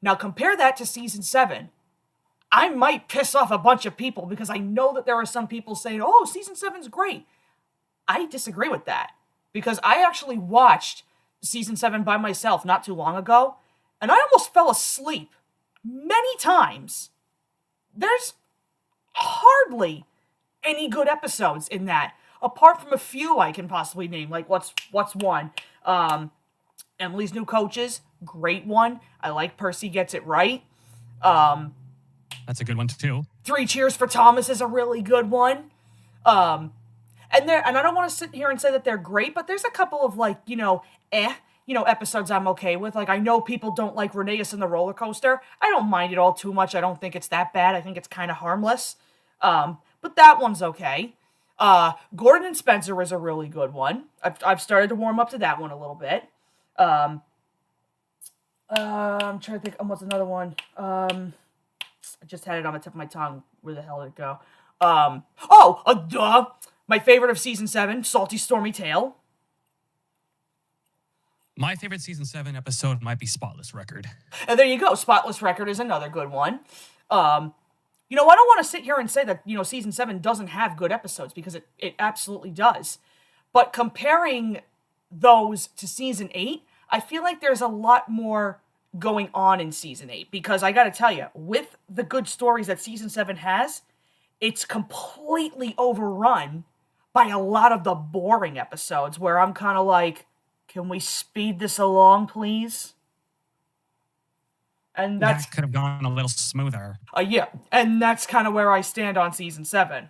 Now compare that to Season 7. I might piss off a bunch of people because I know that there are some people saying, oh, Season 7's great. I disagree with that because I actually watched Season 7 by myself not too long ago, and I almost fell asleep many times. There's hardly any good episodes in that, apart from a few I can possibly name. Like, what's one? Emily's New Coaches, great one. I like Percy Gets It Right. That's a good one too. 3 Cheers for Thomas is a really good one. And I don't want to sit here and say that they're great, but there's a couple of episodes I'm okay with. Like, I know people don't like Rheneas and the Roller Coaster. I don't mind it all too much. I don't think it's that bad. I think it's kind of harmless. But that one's okay. Gordon and Spencer is a really good one. I've started to warm up to that one a little bit. I'm trying to think. What's another one? I just had it on the tip of my tongue. Where the hell did it go? Duh! My favorite of Season 7, Salty Stormy Tale. My favorite Season 7 episode might be Spotless Record. And there you go. Spotless Record is another good one. I don't want to sit here and say that, Season 7 doesn't have good episodes, because it absolutely does. But comparing those to Season 8, I feel like there's a lot more going on in Season 8. Because I gotta tell you, with the good stories that Season 7 has, it's completely overrun by a lot of the boring episodes where I'm kind of like, can we speed this along, please? And that could have gone a little smoother. Yeah, and that's kind of where I stand on Season 7.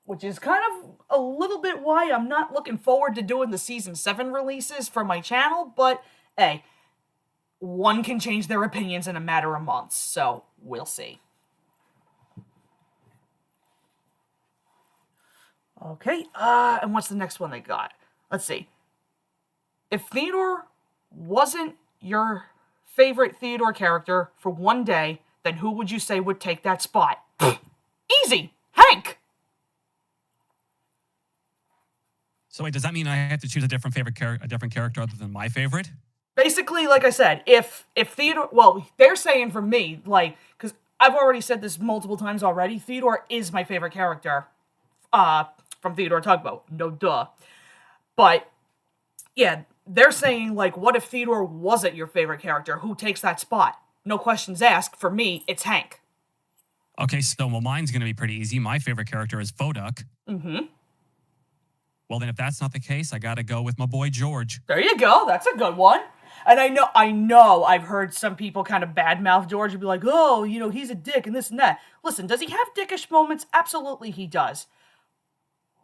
Which is kind of a little bit why I'm not looking forward to doing the Season 7 releases for my channel, but hey, one can change their opinions in a matter of months, so we'll see. Okay, and what's the next one they got? Let's see. If Theodore wasn't your favorite Theodore character for one day, then who would you say would take that spot? Easy! Hank! So wait, does that mean I have to choose a different character other than my favorite? Basically, like I said, if Theodore, well, they're saying for me, like, because I've already said this multiple times already, Theodore is my favorite character, from Theodore Tugboat, no duh. But, yeah, they're saying, like, what if Theodore wasn't your favorite character? Who takes that spot? No questions asked. For me, it's Hank. Okay, so, well, mine's going to be pretty easy. My favorite character is Foduck. Mm-hmm. Well, then if that's not the case, I got to go with my boy George. There you go. That's a good one. And I know I've heard some people kind of badmouth George and be like, oh, he's a dick and this and that. Listen, does he have dickish moments? Absolutely he does.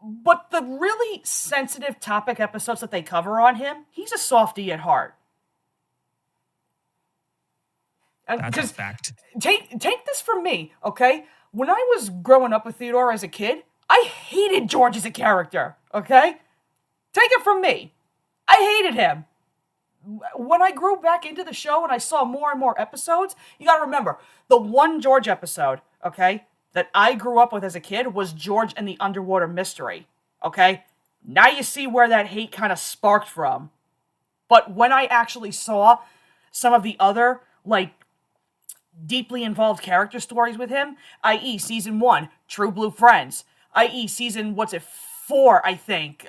But the really sensitive topic episodes that they cover on him, he's a softie at heart. That's a fact. Take this from me, okay? When I was growing up with Theodore as a kid, I hated George as a character, okay? Take it from me. I hated him. When I grew back into the show and I saw more and more episodes, you gotta remember, the one George episode, okay, that I grew up with as a kid was George and the Underwater Mystery, okay? Now you see where that hate kind of sparked from. But when I actually saw some of the other, like, deeply involved character stories with him, i.e. Season 1, True Blue Friends, i.e. Season, 4, I think,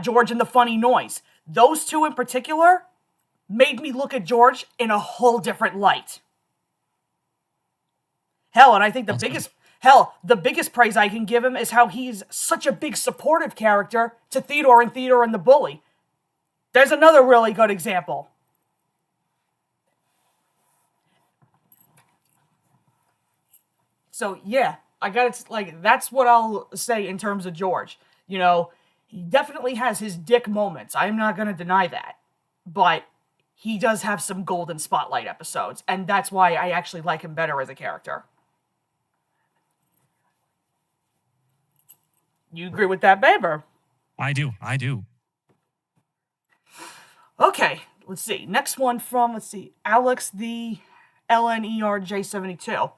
George and the Funny Noise. Those two in particular made me look at George in a whole different light. Hell, and I think the biggest praise I can give him is how he's such a big supportive character to Theodore and the Bully. There's another really good example. So, yeah, that's what I'll say in terms of George. He definitely has his dick moments. I'm not going to deny that. But he does have some golden spotlight episodes, and that's why I actually like him better as a character. You agree with that, Baber? I do. Okay, let's see. Next one from, Alex the LNERJ72.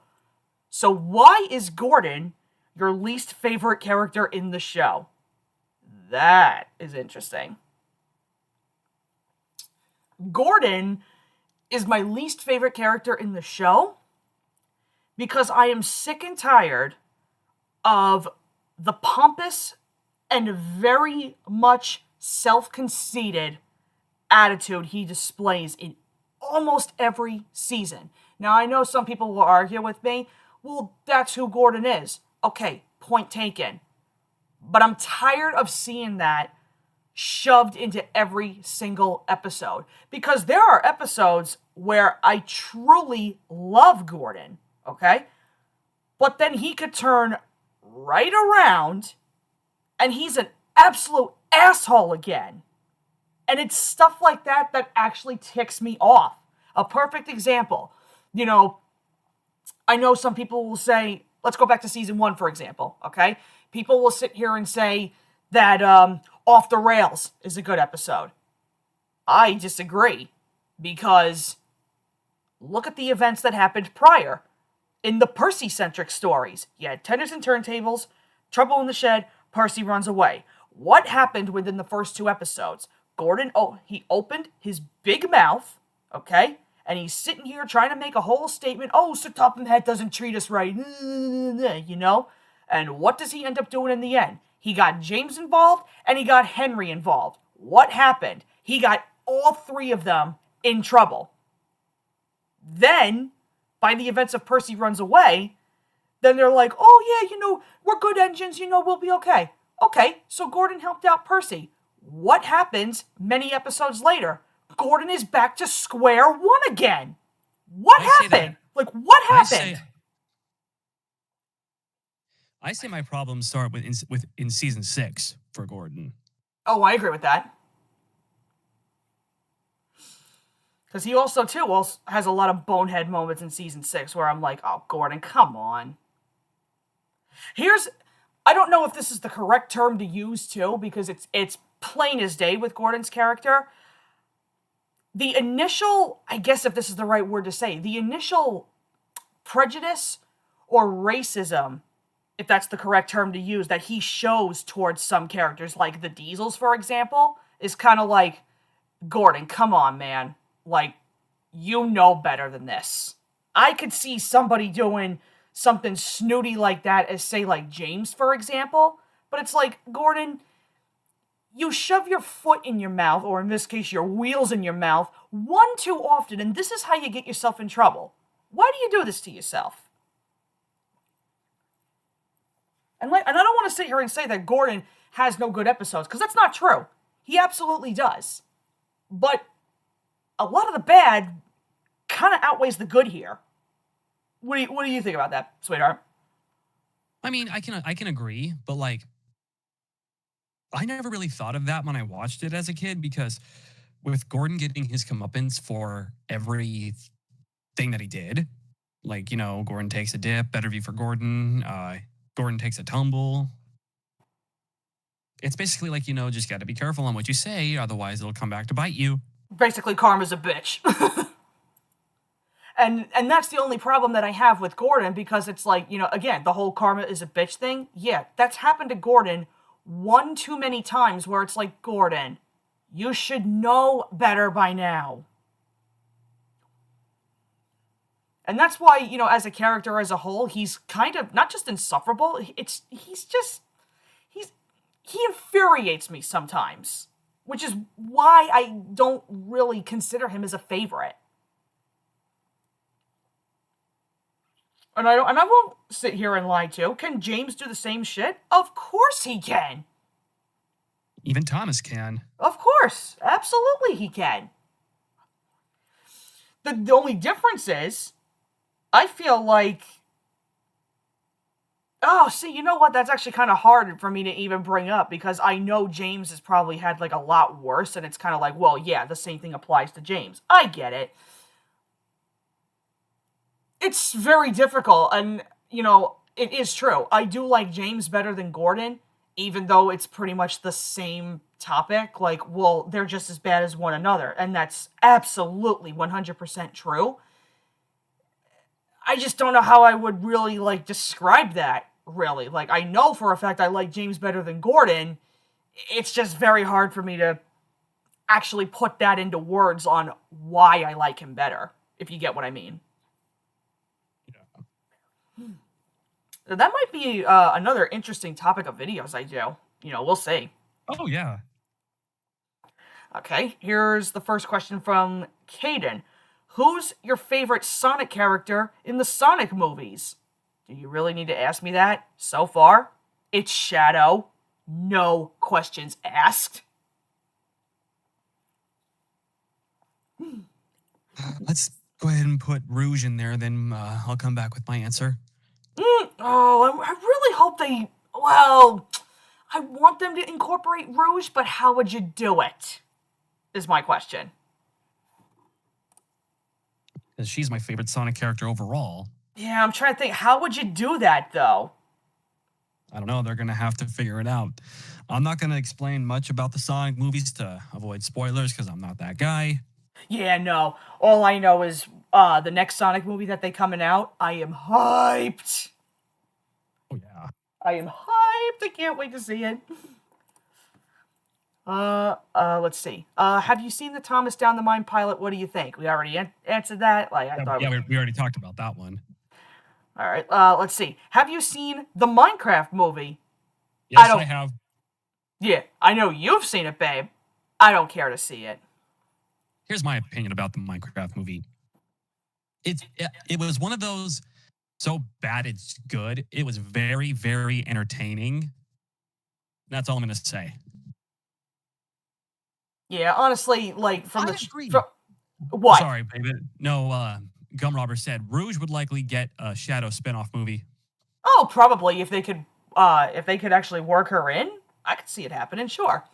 So why is Gordon your least favorite character in the show? That is interesting. Gordon is my least favorite character in the show because I am sick and tired of the pompous and very much self-conceited attitude he displays in almost every season. Now, I know some people will argue with me, well, that's who Gordon is. Okay, point taken. But I'm tired of seeing that shoved into every single episode. Because there are episodes where I truly love Gordon, okay? But then he could turn right around and he's an absolute asshole again. And it's stuff like that that actually ticks me off. A perfect example. You know, I know some people will say, let's go back to season 1, for example, okay? People will sit here and say that Off the Rails is a good episode. I disagree, because look at the events that happened prior. In the Percy-centric stories, you had Tenders and Turntables, Trouble in the Shed, Percy runs away. What happened within the first 2 episodes? Gordon, he opened his big mouth, okay? And he's sitting here trying to make a whole statement. Oh, Sir Topham Hatt doesn't treat us right, you know? And what does he end up doing in the end? He got James involved, and he got Henry involved. What happened? He got all 3 of them in trouble. Then, by the events of Percy Runs Away, then they're like, oh yeah, we're good engines, we'll be okay. Okay, so Gordon helped out Percy. What happens many episodes later? Gordon is back to square one again. What happened? Like, what happened? I say my problems start in season 6 for Gordon. Oh, I agree with that. Because he also, too, has a lot of bonehead moments in season 6 where I'm like, oh, Gordon, come on. I don't know if this is the correct term to use, too, because it's plain as day with Gordon's character. The initial, I guess if this is the right word to say, the initial prejudice or racism, if that's the correct term to use, that he shows towards some characters, like the Diesels, for example, is kind of like, Gordon, come on, man. Like, you know better than this. I could see somebody doing something snooty like that as, say, like James, for example, but it's like, Gordon, you shove your foot in your mouth, or in this case, your wheels in your mouth, one too often, and this is how you get yourself in trouble. Why do you do this to yourself? And I don't want to sit here and say that Gordon has no good episodes, because that's not true. He absolutely does. But a lot of the bad kind of outweighs the good here. What do you think about that, sweetheart? I mean, I can agree, but like, I never really thought of that when I watched it as a kid, because with Gordon getting his comeuppance for everything that he did, like, Gordon takes a dip, better view for Gordon, Gordon takes a tumble. It's basically like, just got to be careful on what you say, otherwise it'll come back to bite you. Basically, karma's a bitch. And that's the only problem that I have with Gordon, because it's like, again, the whole karma is a bitch thing. Yeah, that's happened to Gordon one too many times, where it's like, Gordon, you should know better by now. And that's why, as a character as a whole, he's kind of not just insufferable, he infuriates me sometimes, which is why I don't really consider him as a favorite. And I won't sit here and lie to you. Can James do the same shit? Of course he can. Even Thomas can. Of course. Absolutely he can. The only difference is, I feel like Oh, see, you know what? That's actually kind of hard for me to even bring up because I know James has probably had like a lot worse, and it's kind of like, well, yeah, the same thing applies to James. I get it. It's very difficult, and it is true. I do like James better than Gordon, even though it's pretty much the same topic. Like, well, they're just as bad as one another, and that's absolutely 100% true. I just don't know how I would really like describe that. Really, like I know for a fact I like James better than Gordon. It's just very hard for me to actually put that into words on why I like him better, if you get what I mean. That might be another interesting topic of videos I do. We'll see. Oh yeah. Okay, here's the first question from Caden. Who's your favorite Sonic character in the Sonic movies? Do you really need to ask me that? So far, it's Shadow. No questions asked. Let's go ahead and put Rouge in there, then I'll come back with my answer. Oh, I really hope they... Well, I want them to incorporate Rouge, but how would you do it? Is my question. Because she's my favorite Sonic character overall. Yeah, I'm trying to think. How would you do that, though? I don't know. They're going to have to figure it out. I'm not going to explain much about the Sonic movies to avoid spoilers because I'm not that guy. Yeah, no. All I know is the next Sonic movie that they coming out, I am hyped. Oh, yeah. I am hyped. I can't wait to see it. Let's see. Have you seen the Thomas Down the Mine pilot? What do you think? We already answered that. We already talked about that one. All right. Let's see. Have you seen the Minecraft movie? Yes, I have. Yeah, I know you've seen it, babe. I don't care to see it. Here's my opinion about the Minecraft movie. It was one of those so bad it's good. It was very, very entertaining. That's all I'm going to say. Yeah, honestly, like from I the agree. what? Sorry, baby. No, Gum Robber said Rouge would likely get a Shadow spinoff movie. Oh, probably if they could actually work her in, I could see it happening. Sure.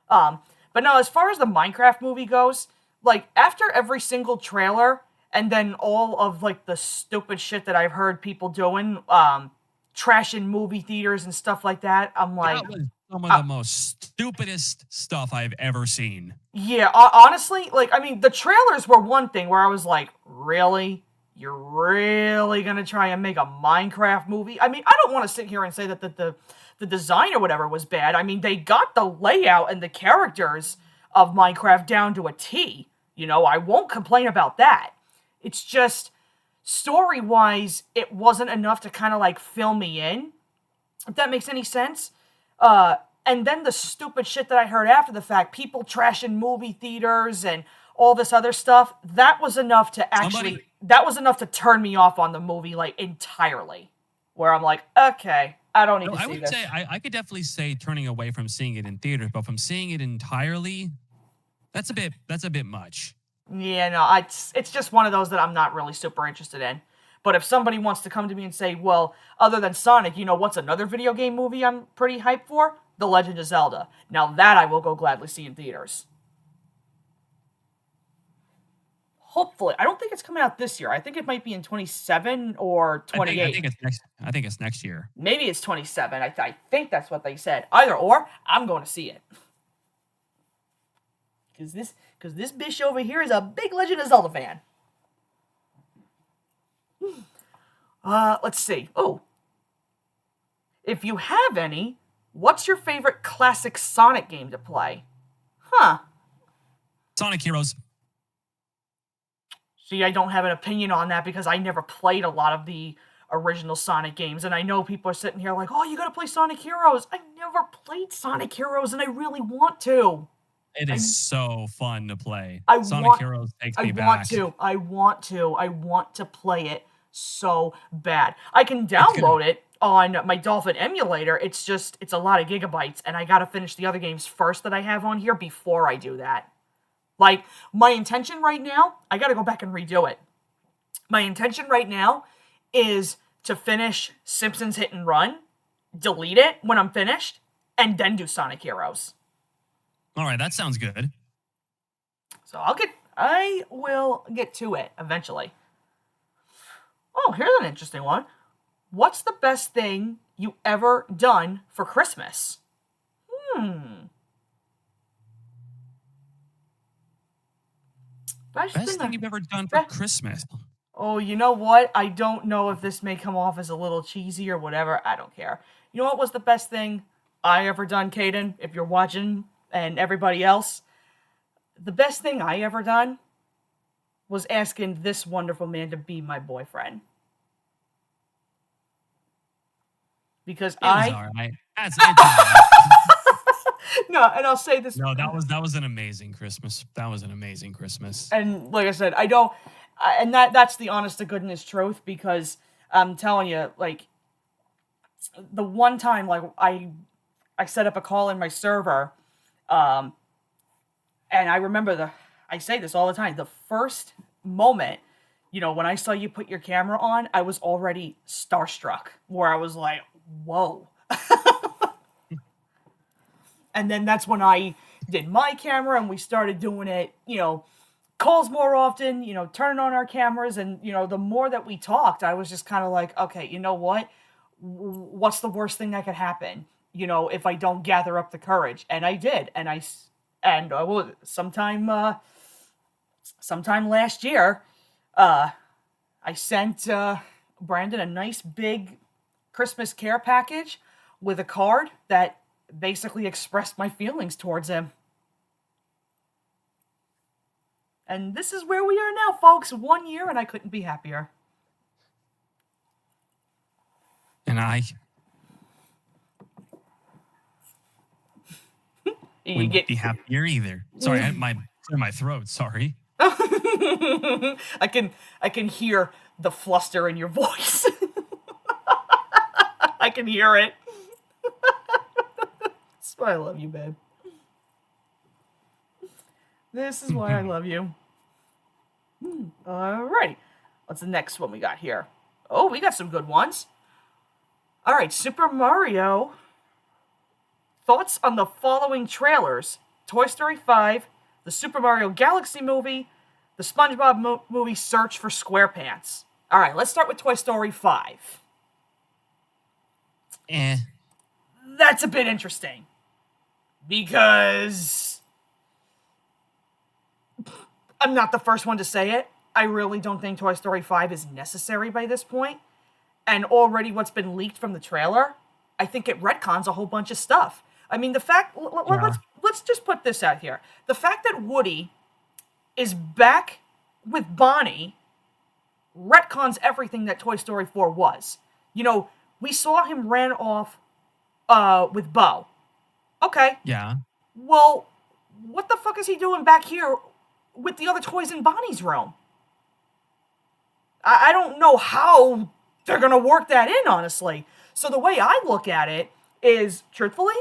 But no, as far as the Minecraft movie goes, like after every single trailer, and then all of like the stupid shit that I've heard people doing, trashing movie theaters and stuff like that, I'm like, that was some of the most stupidest stuff I've ever seen. Yeah, honestly, like, I mean, the trailers were one thing where I was like, really? You're really gonna try and make a Minecraft movie? I mean, I don't want to sit here and say that the design or whatever was bad. I mean, they got the layout and the characters of Minecraft down to a T. I won't complain about that. It's just, story-wise, it wasn't enough to kind of, like, fill me in, if that makes any sense. And then the stupid shit that I heard after the fact, people trashing movie theaters and all this other stuff, that was enough to turn me off on the movie, like, entirely. Where I'm like, okay, I don't need to see this. I could definitely say turning away from seeing it in theaters, but from seeing it entirely, that's a bit much. Yeah, no, it's just one of those that I'm not really super interested in. But if somebody wants to come to me and say, well, other than Sonic, what's another video game movie I'm pretty hyped for? The Legend of Zelda. Now that I will go gladly see in theaters. Hopefully. I don't think it's coming out this year. I think it might be in 27 or 28. I think it's next year. Maybe it's 27. I think that's what they said. Either or, I'm going to see it. Because this bitch over here is a big Legend of Zelda fan. Let's see. Oh. If you have any, what's your favorite classic Sonic game to play? Huh. Sonic Heroes. See, I don't have an opinion on that because I never played a lot of the original Sonic games, and I know people are sitting here like, oh, you gotta play Sonic Heroes. I never played Sonic Heroes, and I really want to. It is so fun to play. Sonic Heroes takes me back. I want to play it so bad. I can download it on my Dolphin emulator. It's a lot of gigabytes, and I gotta finish the other games first that I have on here before I do that. Like, my intention right now, I gotta go back and redo it. My intention right now is to finish Simpsons Hit and Run, delete it when I'm finished, and then do Sonic Heroes. All right, that sounds good. So I will get to it eventually. Oh, here's an interesting one. What's the best thing you ever done for Christmas? Best thing you've ever done for Christmas? Oh, you know what? I don't know if this may come off as a little cheesy or whatever. I don't care. You know what was the best thing I ever done, Caden? If you're watching and everybody else, the best thing I ever done was asking this wonderful man to be my boyfriend. Because it was all right. It's all right. No, and I'll say this. No, that was an amazing Christmas. That was an amazing Christmas. And like I said, I don't, and that's the honest to goodness truth, because I'm telling you, like, the one time, like, I set up a call in my server, and I remember I say this all the time, the first moment, you know, when I saw you put your camera on, I was already starstruck, where I was like, whoa. And then that's when I did my camera and we started doing it, you know, calls more often, you know, turning on our cameras. And, you know, the more that we talked, I was just kind of like, okay, you know what? What's the worst thing that could happen, you know, if I don't gather up the courage? And I did. And sometime last year, I sent Brandon a nice big Christmas care package with a card that basically expressed my feelings towards him. And this is where we are now, folks. 1 year, and I couldn't be happier. And I wouldn't be happier either. Sorry, I had my throat. Sorry. I can hear the fluster in your voice. I can hear it. That's why I love you, babe. This is why I love you. Alrighty. What's the next one we got here? Oh, we got some good ones. Alright, Super Mario. Thoughts on the following trailers: Toy Story 5, the Super Mario Galaxy movie, the SpongeBob movie Search for SquarePants. Alright, let's start with Toy Story 5. That's a bit interesting. Because I'm not the first one to say it. I really don't think Toy Story 5 is necessary by this point. And already what's been leaked from the trailer, I think it retcons a whole bunch of stuff. I mean, the fact, let's just put this out here. The fact that Woody is back with Bonnie retcons everything that Toy Story 4 was. You know, we saw him ran off with Bo. Okay. Yeah. Well, what the fuck is he doing back here with the other toys in Bonnie's room? I don't know how they're going to work that in, honestly. So the way I look at it is, truthfully,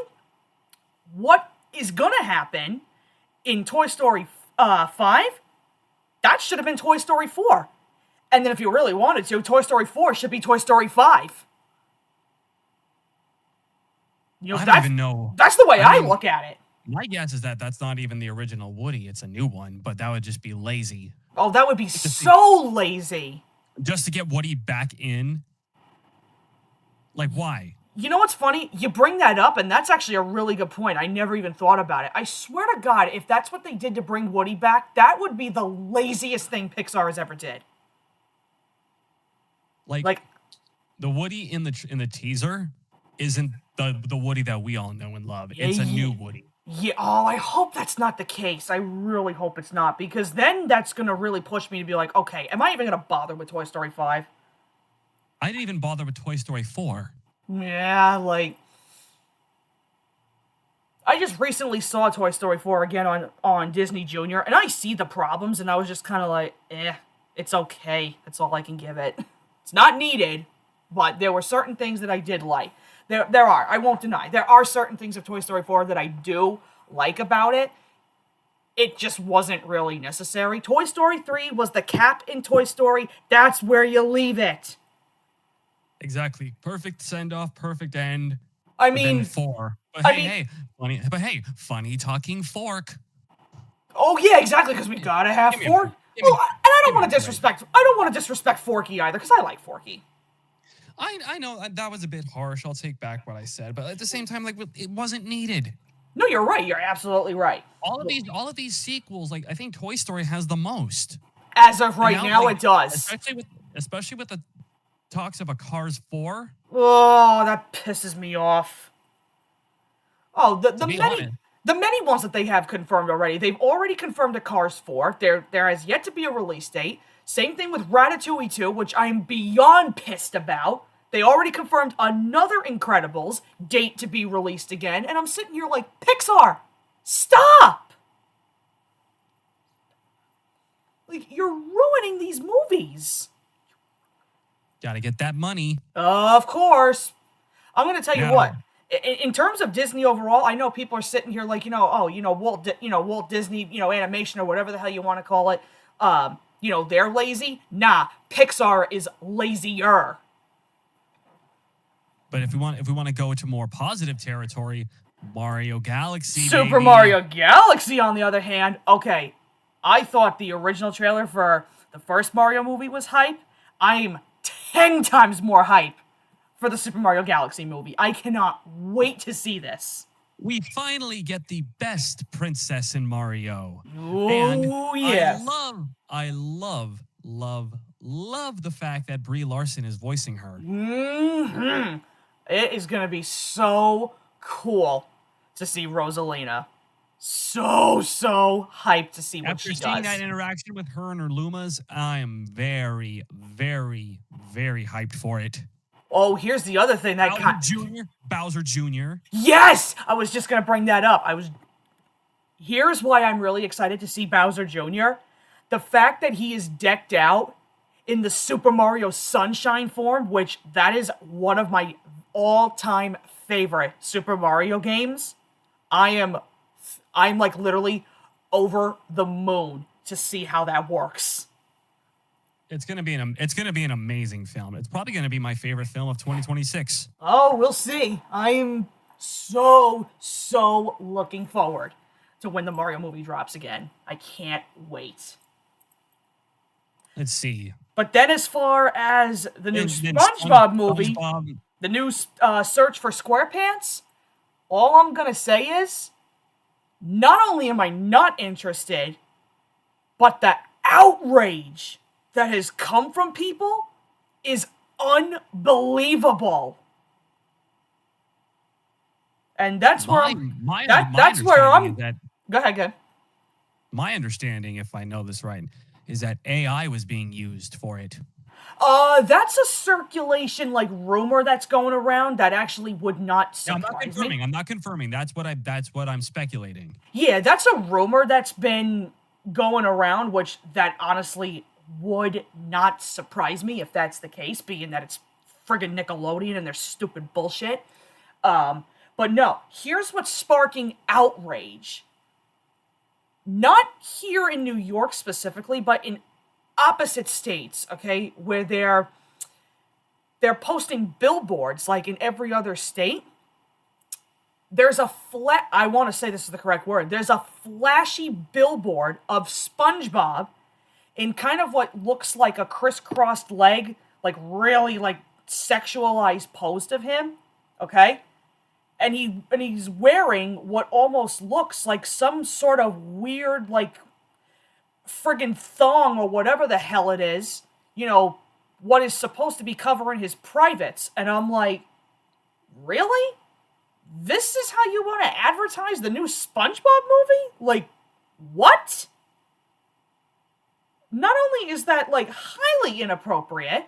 what is going to happen in Toy Story 5, that should have been Toy Story 4. And then if you really wanted to, Toy Story 4 should be Toy Story 5. You know, I don't even know. That's the way I look at it. My guess is that that's not even the original Woody. It's a new one, but that would just be lazy. Oh, that would be so lazy. Just to get Woody back in? Like, why? You know what's funny? You bring that up, and that's actually a really good point. I never even thought about it. I swear to God, if that's what they did to bring Woody back, that would be the laziest thing Pixar has ever did. Like the Woody in the teaser isn't the Woody that we all know and love. It's a new Woody. Yeah, oh, I hope that's not the case. I really hope it's not, because then that's going to really push me to be like, okay, am I even going to bother with Toy Story 5? I didn't even bother with Toy Story 4. Yeah, like, I just recently saw Toy Story 4 again on Disney Junior, and I see the problems, and I was just kind of like, it's okay. That's all I can give it. It's not needed, but there were certain things that I did like. There are. I won't deny. There are certain things of Toy Story 4 that I do like about it. It just wasn't really necessary. Toy Story 3 was the cap in Toy Story. That's where you leave it. Exactly. Perfect send off, perfect end. I But then mean, 4. But I hey, mean, hey, funny. But hey, funny talking fork. oh yeah, exactly, because we gotta have Give me a break. Forky. Well, and I don't Give me want to a break. disrespect. I don't want to disrespect Forky either, because I like Forky. I know that was a bit harsh. I'll take back what I said, but at the same time, like it wasn't needed. No, you're right. You're absolutely right. All of these sequels, like I think Toy Story has the most. As of And right now, like, it does. especially with the talks of a Cars 4. Oh, that pisses me off. Oh, To be honest, the many ones that they have confirmed already. They've already confirmed a Cars 4. There has yet to be a release date. Same thing with Ratatouille 2, which I'm beyond pissed about. They already confirmed another Incredibles date to be released again, and I'm sitting here like, Pixar, stop! Like, you're ruining these movies. gotta get that money. Of course. I'm going to tell you Gotta- what. In terms of Disney overall, I know people are sitting here like, Walt Disney, animation or whatever the hell you want to call it. They're lazy. Nah, Pixar is lazier. But if we want to go to more positive territory, Mario Galaxy, Super baby. Mario Galaxy, on the other hand, okay, I thought the original trailer for the first Mario movie was hype. I'm 10 times more hype for the Super Mario Galaxy movie. I cannot wait to see this. We finally get the best princess in Mario. Oh, And yes. I love the fact that Brie Larson is voicing her. Mm-hmm. It is going to be so cool to see Rosalina. So hyped to see what she does. After seeing that interaction with her and her Lumas, I am very, very, very hyped for it. Oh, here's the other thing that Bowser Jr. Yes! I was just going to bring that up. Here's why I'm really excited to see Bowser Jr. The fact that he is decked out in the Super Mario Sunshine form, which that is one of my all-time favorite Super Mario games. I'm like literally over the moon to see how that works. It's gonna be an amazing film. It's probably gonna be my favorite film of 2026. Oh, we'll see. I'm so looking forward to when the Mario movie drops again. I can't wait. Let's see. But then, as far as the new SpongeBob movie, the new Search for SquarePants, all I'm gonna say is, not only am I not interested, but the outrage that has come from people is unbelievable. And that's where that's where I'm. Go ahead. My understanding, if I know this right, is that AI was being used for it. That's a circulation rumor that's going around that actually would not surprise me. I'm not confirming. That's what I'm speculating. Yeah, that's a rumor that's been going around, which that honestly would not surprise me if that's the case, being that it's friggin' Nickelodeon and their stupid bullshit. But no, here's what's sparking outrage. Not here in New York specifically, but in opposite states, okay, where they're posting billboards like in every other state. There's I want to say this is the correct word. There's a flashy billboard of SpongeBob in kind of what looks like a crisscrossed leg, like really sexualized post of him, okay? And he's wearing what almost looks like some sort of weird friggin' thong or whatever the hell it is, what is supposed to be covering his privates. And I'm like, really? This is how you want to advertise the new SpongeBob movie? Like, what? Not only is that highly inappropriate,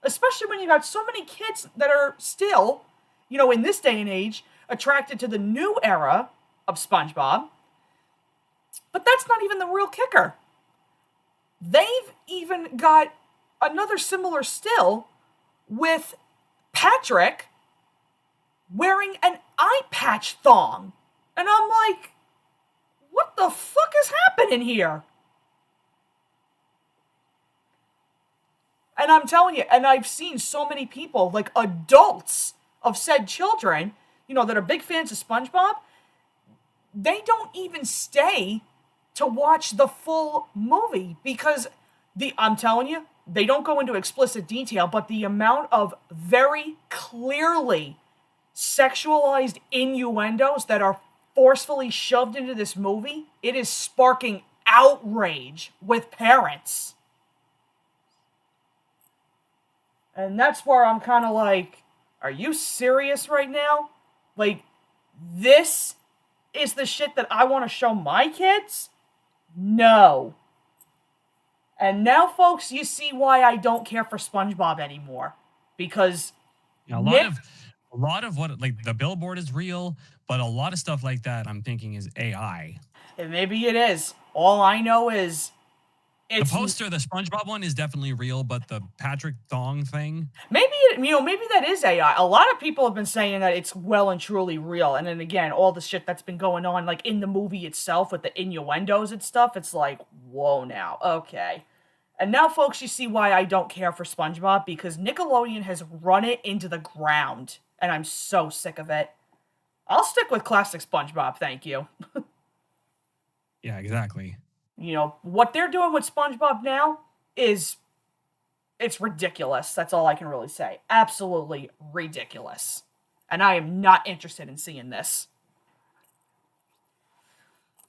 especially when you got so many kids that are still, in this day and age, attracted to the new era of SpongeBob. But that's not even the real kicker. They've even got another similar still with Patrick wearing an eye patch thong. And I'm like, what the fuck is happening here? And I'm telling you, and I've seen so many people, like adults of said children, that are big fans of SpongeBob, they don't even stay to watch the full movie because I'm telling you, they don't go into explicit detail, but the amount of very clearly sexualized innuendos that are forcefully shoved into this movie, it is sparking outrage with parents. And that's where I'm kind of like, are you serious right now? Like, this is the shit that I want to show my kids? No. And now, folks, you see why I don't care for SpongeBob anymore. Because a lot of what, like, the billboard is real, but a lot of stuff like that I'm thinking is AI. And maybe it is. All I know is the poster, the SpongeBob one, is definitely real, but the Patrick Thong thing, maybe that is AI. A lot of people have been saying that it's well and truly real. And then again, all the shit that's been going on, like in the movie itself with the innuendos and stuff, it's like, whoa, now, okay. And now, folks, you see why I don't care for SpongeBob, because Nickelodeon has run it into the ground, and I'm so sick of it. I'll stick with classic SpongeBob, thank you. Yeah, exactly. What they're doing with SpongeBob now it's ridiculous. That's all I can really say. Absolutely ridiculous. And I am not interested in seeing this.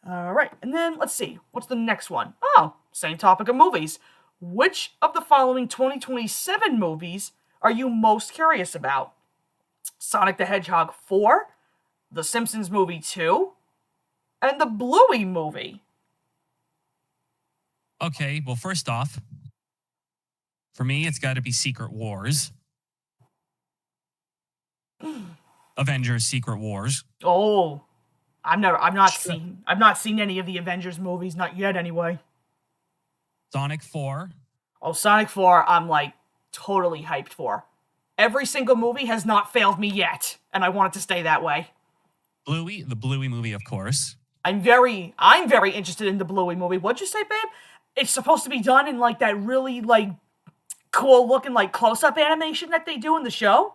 All right, and then let's see. What's the next one? Oh, same topic of movies. Which of the following 2027 movies are you most curious about? Sonic the Hedgehog 4, The Simpsons movie 2, and the Bluey movie. Okay, well, first off, for me, it's got to be Secret Wars. Avengers Secret Wars. Oh, I've not seen any of the Avengers movies, not yet anyway. Sonic 4. Oh, Sonic 4, I'm like totally hyped for. Every single movie has not failed me yet, and I want it to stay that way. Bluey, the Bluey movie, of course. I'm very interested in the Bluey movie. What'd you say, babe? It's supposed to be done in like that really like cool looking like close-up animation that they do in the show?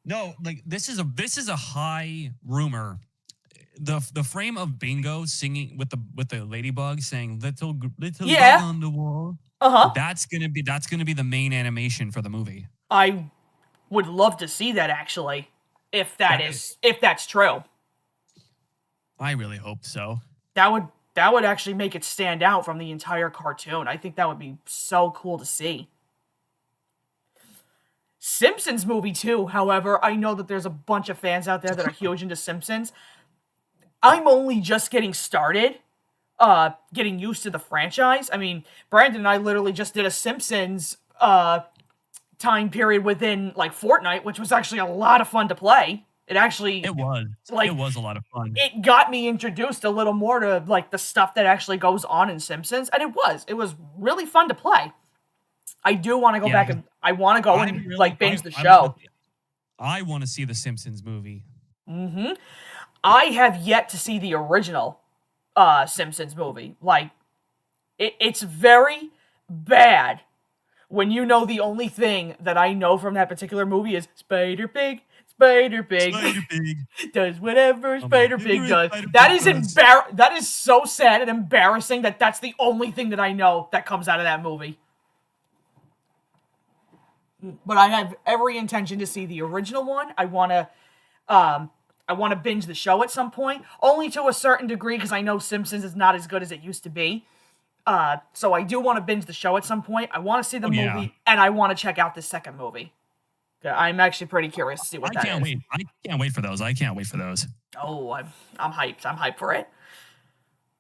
No, like this is a high rumor. The frame of Bingo singing with the ladybug saying little bug on the wall. That's gonna be the main animation for the movie. I would love to see that actually, if that's true. I really hope so. That would actually make it stand out from the entire cartoon. I think that would be so cool to see. Simpsons movie 2, however, I know that there's a bunch of fans out there that are huge into Simpsons. I'm only just getting started, getting used to the franchise. I mean, Brandon and I literally just did a Simpsons time period within like Fortnite, which was actually a lot of fun to play. It was a lot of fun. It got me introduced a little more to like the stuff that actually goes on in Simpsons, and it was really fun to play. I do want to go back and I want to go and really, binge the show. I want to see the Simpsons movie. Mm-hmm. I have yet to see the original Simpsons movie. Like, it's very bad when you know the only thing that I know from that particular movie is Spider Pig does whatever Spider Pig does. That is so sad and embarrassing that that's the only thing that I know that comes out of that movie. But I have every intention to see the original one. I want to binge the show at some point, only to a certain degree because I know Simpsons is not as good as it used to be. So I do want to binge the show at some point. I want to see the movie, and I want to check out the second movie. I'm actually pretty curious to see what that is. I can't wait for those. Oh, I'm hyped. I'm hyped for it.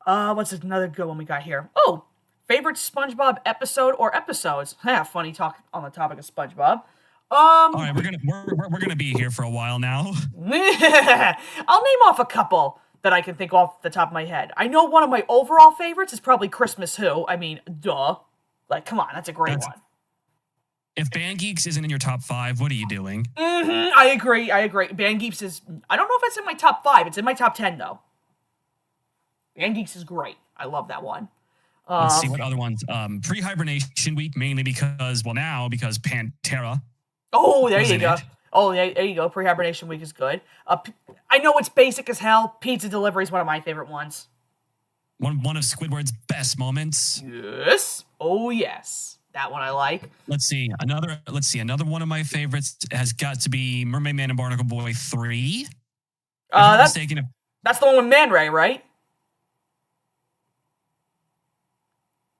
What's another good one we got here? Oh, favorite SpongeBob episode or episodes? Funny talk on the topic of SpongeBob. All right, we're gonna be here for a while now. I'll name off a couple that I can think off the top of my head. I know one of my overall favorites is probably Christmas Who. I mean, duh. Like, come on, that's a great one. If Band Geeks isn't in your top 5, what are you doing? Mm-hmm, I agree. Band Geeks is... I don't know if it's in my top 5. It's in my top 10, though. Band Geeks is great. I love that one. Let's see what other ones. Pre-hibernation week, mainly because Pantera. Oh, there you go. Oh, there you go. Pre-hibernation week is good. I know it's basic as hell. Pizza delivery is one of my favorite ones. One of Squidward's best moments. Yes. Oh, yes. That one I like. Let's see. Another one of my favorites has got to be Mermaid Man and Barnacle Boy 3. That's the one with Man Ray, right?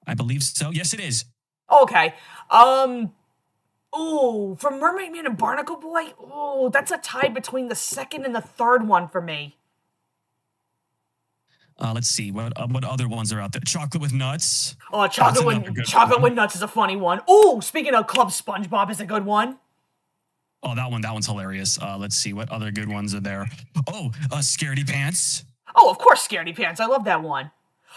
I believe so. Yes, it is. Okay. Ooh, from Mermaid Man and Barnacle Boy, ooh, that's a tie between the second and the third one for me. Let's see what other ones are out there. Chocolate with Nuts. Oh, Chocolate with Nuts is a funny one. Ooh, speaking of Club SpongeBob is a good one. Oh, that one's hilarious. Let's see what other good ones are there. Oh, Scaredy Pants. Oh, of course, Scaredy Pants. I love that one.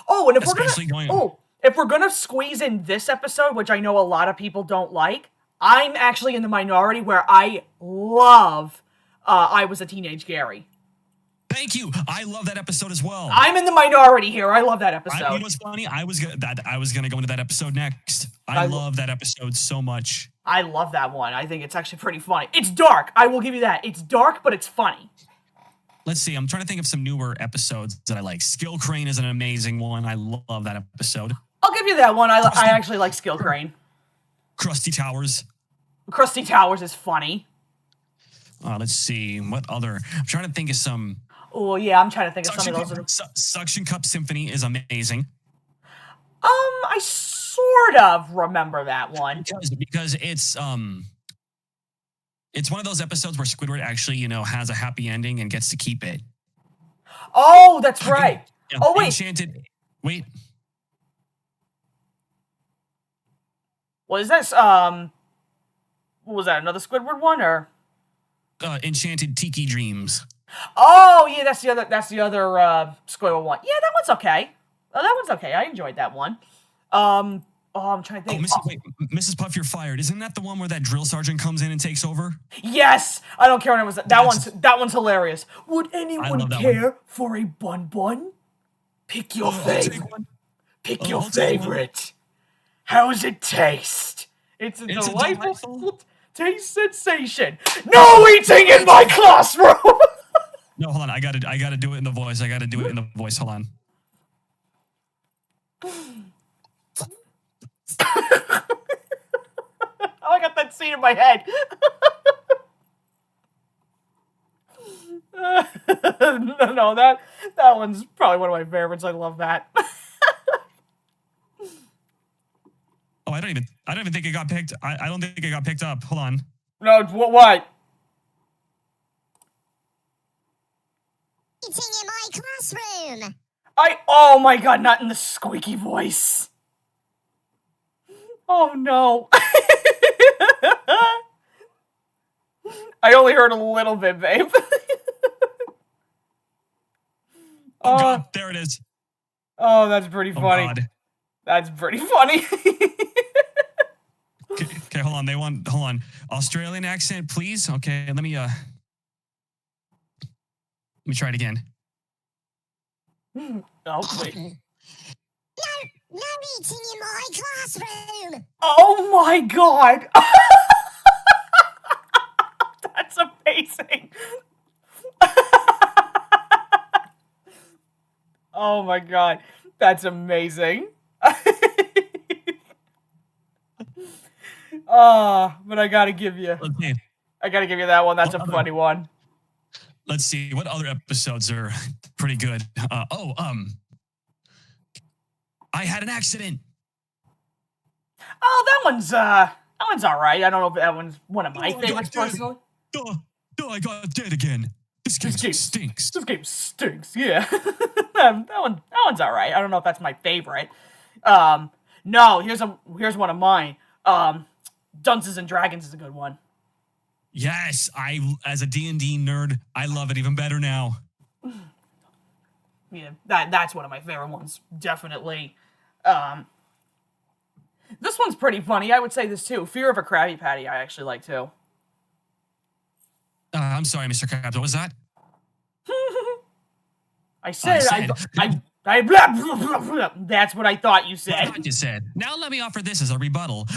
Oh, and if we're gonna squeeze in this episode, which I know a lot of people don't like, I'm actually in the minority where I love I Was a Teenage Gary. Thank you. I love that episode as well. I'm in the minority here. I love that episode. You know what's funny? I was gonna go into that episode next. I love that episode so much. I love that one. I think it's actually pretty funny. It's dark. I will give you that. It's dark, but it's funny. Let's see. I'm trying to think of some newer episodes that I like. Skill Crane is an amazing one. I love that episode. I'll give you that one. I actually like Skill Crane. Krusty Towers. Krusty Towers is funny. Let's see. What other? I'm trying to think of some. Oh, yeah. I'm trying to think of some of those. Suction Cup Symphony is amazing. I sort of remember that one. Because it's one of those episodes where Squidward actually, has a happy ending and gets to keep it. Oh, that's right. Oh, wait. Wait. What is this? What was that? Another Squidward one, or? Enchanted Tiki Dreams. Oh, yeah, that's the other Squidward one. Yeah, that one's okay. Oh, that one's okay. I enjoyed that one. I'm trying to think. Mrs. Puff, you're fired. Isn't that the one where that drill sergeant comes in and takes over? Yes! I don't care when it was that one's hilarious. Would anyone care for a bun? Pick your favorite. Pick your favorite. How's it taste? It's a delightful taste sensation. No eating in my classroom! No, hold on. I gotta do it in the voice. Hold on. I got that scene in my head. No, that one's probably one of my favorites. I love that. Oh, I don't even think it got picked. I don't think it got picked up. Hold on. No, what? Eating in my classroom. Oh my god, not in the squeaky voice. Oh no. I only heard a little bit, babe. Oh god, there it is. Oh, that's pretty funny. God. That's pretty funny. Okay, hold on. Hold on. Australian accent, please. Okay, let me try it again. Oh, wait. No eating in my classroom. Oh my god. That's amazing. Oh my god. That's amazing. But I gotta give you that one. That's a funny one. Let's see what other episodes are pretty good. I had an accident. Oh, that one's all right. I don't know if that one's one of my favorites personally. I got dead again. This game stinks. This game stinks. Yeah, that one's all right. I don't know if that's my favorite. No, here's one of mine. Dungeons and Dragons is a good one. Yes, as a D&D nerd, I love it even better now. Yeah, that's one of my favorite ones, definitely. This one's pretty funny. I would say this too. Fear of a Krabby Patty, I actually like too. I'm sorry, Mr. Krabs. What was that? I Blah, blah, blah, blah. That's what I thought you I said. thought you said. Now let me offer this as a rebuttal.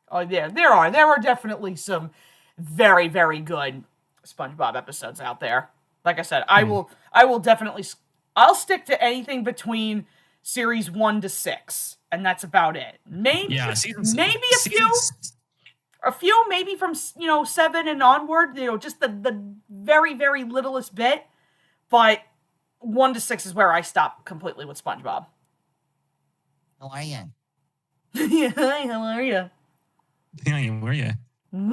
Oh, yeah, there are definitely some very, very good SpongeBob episodes out there. Like I said, I will definitely, I'll stick to anything between series 1 to 6, and that's about it. Maybe a few, maybe from 7 and onward. Just the very, very littlest bit. But 1 to 6 is where I stop completely with SpongeBob. How are you? Yeah, hi, how are you? Yeah, where you? All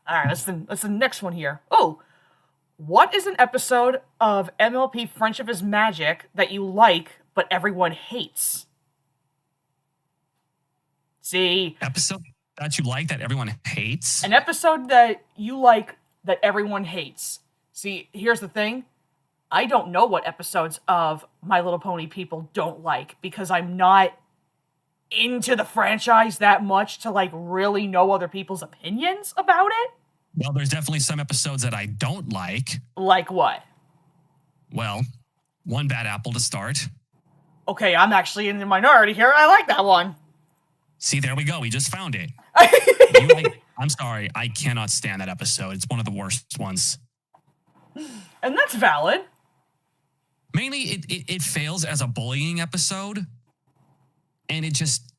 right, that's the next one here. Oh, what is an episode of MLP Friendship is Magic that you like but everyone hates? See, Episode that you like that everyone hates? an episode that you like that everyone hates. See, here's the thing. I don't know what episodes of My Little Pony people don't like because I'm not into the franchise that much to like really know other people's opinions about it. Well, there's definitely some episodes that I don't like. Like what? Well, one bad apple to start. Okay, I'm actually in the minority here. I like that one. See, there we go. We just found it. I'm sorry. I cannot stand that episode. It's one of the worst ones. And that's valid. Mainly, it fails as a bullying episode. And it just...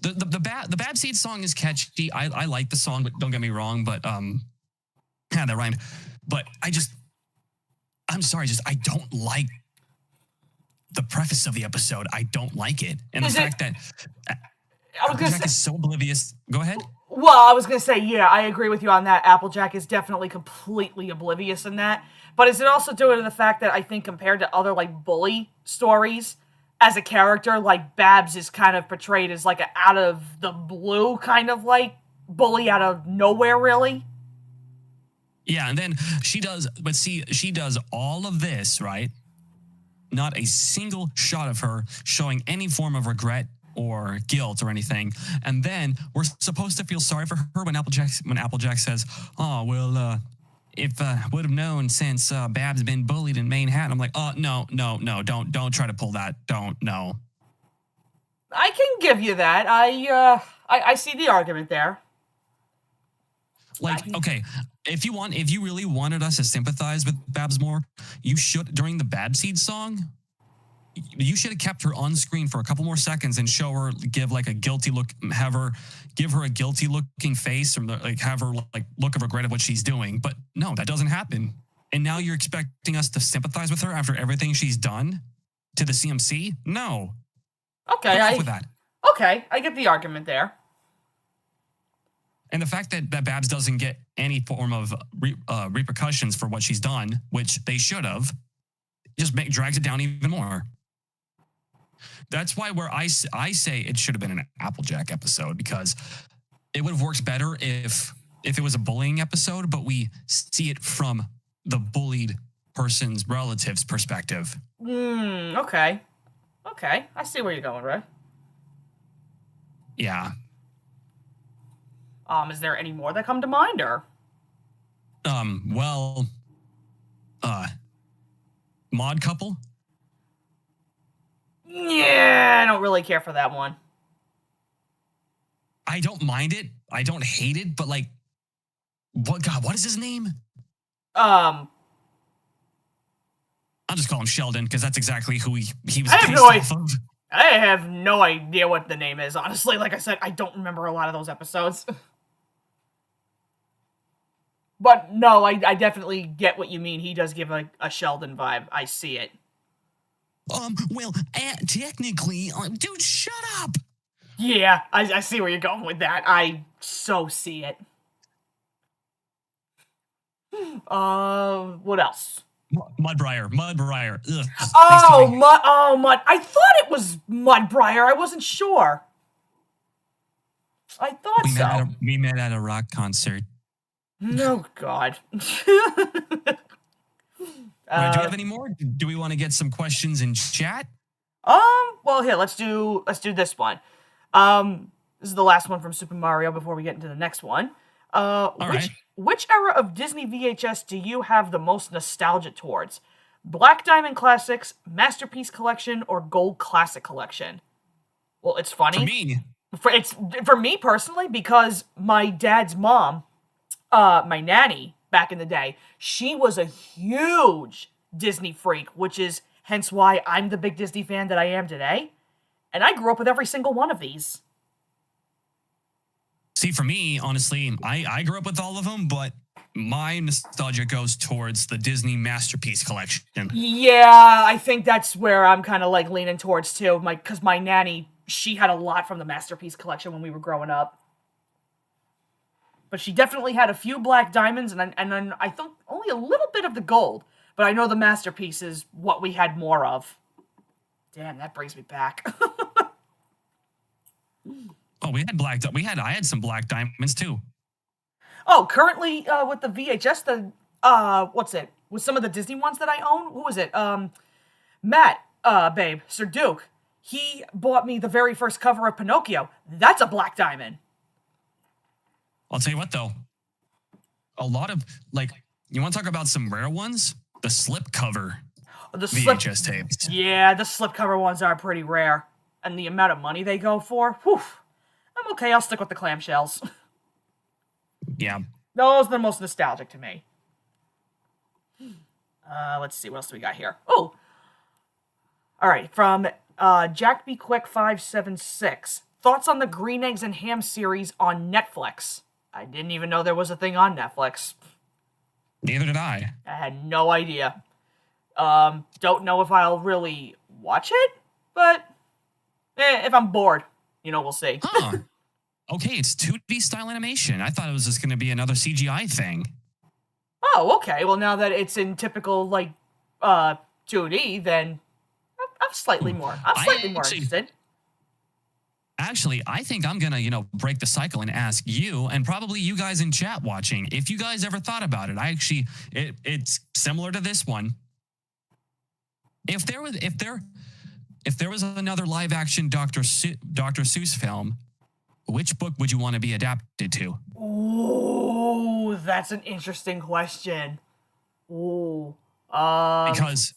The Bad Seed song is catchy. I like the song, but don't get me wrong. But, yeah, that rhymed. But I'm sorry, I don't like the preface of the episode. I don't like it. And the fact that Applejack is so oblivious. Go ahead. Well, I was going to say, yeah, I agree with you on that. Applejack is definitely completely oblivious in that. But is it also due to the fact that I think compared to other, like, bully stories, as a character, like, Babs is kind of portrayed as, like, an out-of-the-blue kind of, like, bully out of nowhere, really? Yeah, and then she does all of this, right? Not a single shot of her showing any form of regret or guilt or anything. And then we're supposed to feel sorry for her when Applejack says, "Oh, well, if would have known since Bab's been bullied in Manhattan." I'm like, "Oh, no, don't try to pull that. Don't, no." I can give you that. I see the argument there. Like, okay, if you really wanted us to sympathize with Babs more, you should, during the Bad Seed song, you should have kept her on screen for a couple more seconds and show her, give like a guilty look, give her a guilty looking face, or like have her like look of regret of what she's doing. But no, that doesn't happen. And now you're expecting us to sympathize with her after everything she's done to the CMC? No. Okay, I get the argument there. And the fact that Babs doesn't get any form of repercussions for what she's done, which they should have, just drags it down even more. That's why where I say it should have been an Applejack episode, because it would have worked better if it was a bullying episode, but we see it from the bullied person's relative's perspective. Okay. Okay, I see where you're going, Red. Yeah. Is there any more that come to mind, or? Well, Mod Couple? Yeah, I don't really care for that one. I don't mind it. I don't hate it, but like, what is his name? I'll just call him Sheldon, because that's exactly who he was I have based no off of. I have no idea what the name is, honestly. Like I said, I don't remember a lot of those episodes. But no, I definitely get what you mean. He does give a Sheldon vibe. I see it. Well, technically, dude, shut up. Yeah, I see where you're going with that. I so see it. What else? Mudbriar. Ugh, Mud. I thought it was Mudbriar. I wasn't sure. I thought so. We met at a rock concert. No, God. Do we have any more? Do we want to get some questions in chat? Well, here, let's do this one. This is the last one from Super Mario before we get into the next one. All right. which era of Disney VHS do you have the most nostalgia towards? Black Diamond Classics, Masterpiece Collection, or Gold Classic Collection? Well, it's funny. For me personally, because my dad's mom, my nanny back in the day, she was a huge Disney freak, which is hence why I'm the big Disney fan that I am today. And I grew up with every single one of these. See, for me, honestly, I grew up with all of them, but my nostalgia goes towards the Disney Masterpiece Collection. Yeah, I think that's where I'm kind of like leaning towards too. Because my nanny, she had a lot from the Masterpiece Collection when we were growing up. But she definitely had a few black diamonds, and then I think only a little bit of the gold. But I know the Masterpiece is what we had more of. Damn, that brings me back. Oh, I had some black diamonds too. Oh, currently with the VHS, what's it? With some of the Disney ones that I own, who was it? Matt, babe, Sir Duke. He bought me the very first cover of Pinocchio. That's a black diamond. I'll tell you what, though. A lot of, like, you want to talk about some rare ones? The slipcover VHS tapes. Yeah, the slipcover ones are pretty rare. And the amount of money they go for, whew. I'm okay, I'll stick with the clamshells. Yeah. Those are the most nostalgic to me. Let's see, what else do we got here? Oh! Alright, from Jack B. Quick 576. Thoughts on the Green Eggs and Ham series on Netflix? I didn't even know there was a thing on Netflix. Neither did I. I had no idea. Don't know if I'll really watch it, but if I'm bored, we'll see. Huh. Okay, it's 2D style animation. I thought it was just going to be another CGI thing. Oh, okay. Well, now that it's in typical, 2D, then I'm slightly more interested. Actually, I think I'm going to, break the cycle and ask you, and probably you guys in chat watching, if you guys ever thought about it. It's similar to this one. If there was another live action Dr. Seuss film, which book would you want to be adapted to? Ooh, that's an interesting question. Ooh. Because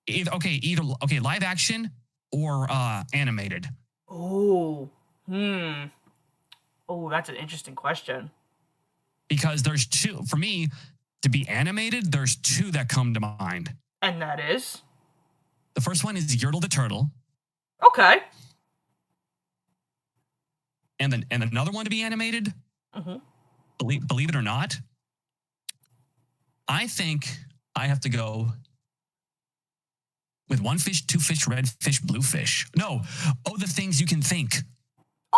either live action or animated. Ooh. Oh, that's an interesting question. Because there's two, for me, to be animated, there's two that come to mind. And that is? The first one is Yertle the Turtle. Okay. And then another one to be animated, believe it or not, I think I have to go with one fish, two fish, red fish, blue fish. No. Oh, the things you can think.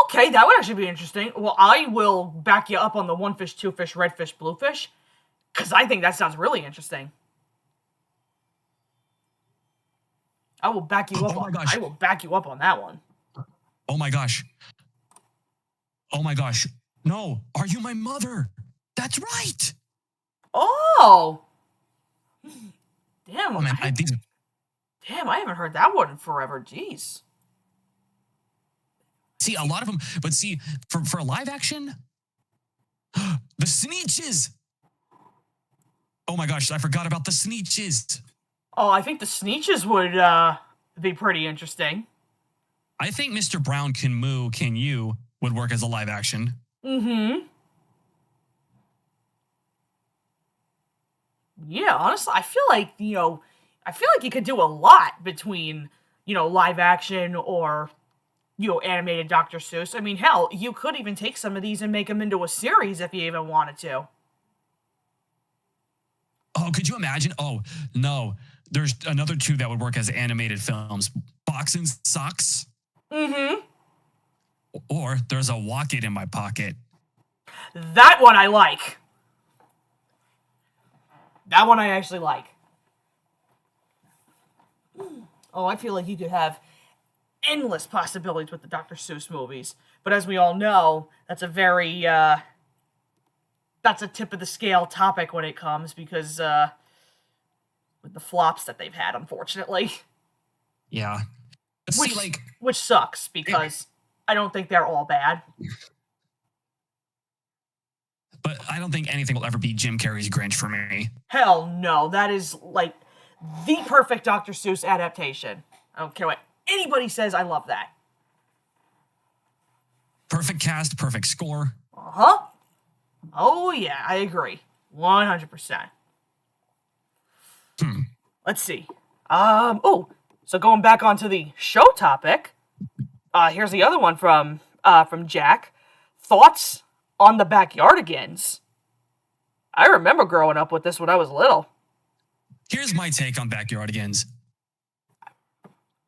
Okay, that would actually be interesting. Well, I will back you up on the one fish, two fish, red fish, blue fish, because I think that sounds really interesting. I will back you up. I will back you up on that one. Oh my gosh. Oh my gosh. No. Are you my mother? That's right. Oh. Damn. Oh, man, Damn, I haven't heard that one in forever. Jeez. See, a lot of them, but see, for a live action, the Sneetches. Oh my gosh, I forgot about the Sneetches. Oh, I think the Sneetches would be pretty interesting. I think Mr. Brown Can Moo Can You would work as a live action. Mm-hmm. Yeah, honestly, I feel like, you could do a lot between, live action or, animated Dr. Seuss. I mean, hell, you could even take some of these and make them into a series if you even wanted to. Oh, could you imagine? Oh, no. There's another two that would work as animated films. Box and Socks. Mm-hmm. Or there's a Walk It in My Pocket. That one I like. That one I actually like. Oh, I feel like you could have endless possibilities with the Dr. Seuss movies. But as we all know, that's a very, that's a tip of the scale topic when it comes, because, with the flops that they've had, unfortunately. Yeah. Which sucks, because I don't think they're all bad. But I don't think anything will ever beat Jim Carrey's Grinch for me. Hell no, that is like the perfect Dr. Seuss adaptation. I don't care what anybody says, I love that. Perfect cast, perfect score. Uh-huh. Oh yeah, I agree. 100%. Let's see. So going back onto the show topic, here's the other one from Jack. Thoughts on the Backyardigans? I remember growing up with this when I was little. Here's my take on Backyardigans.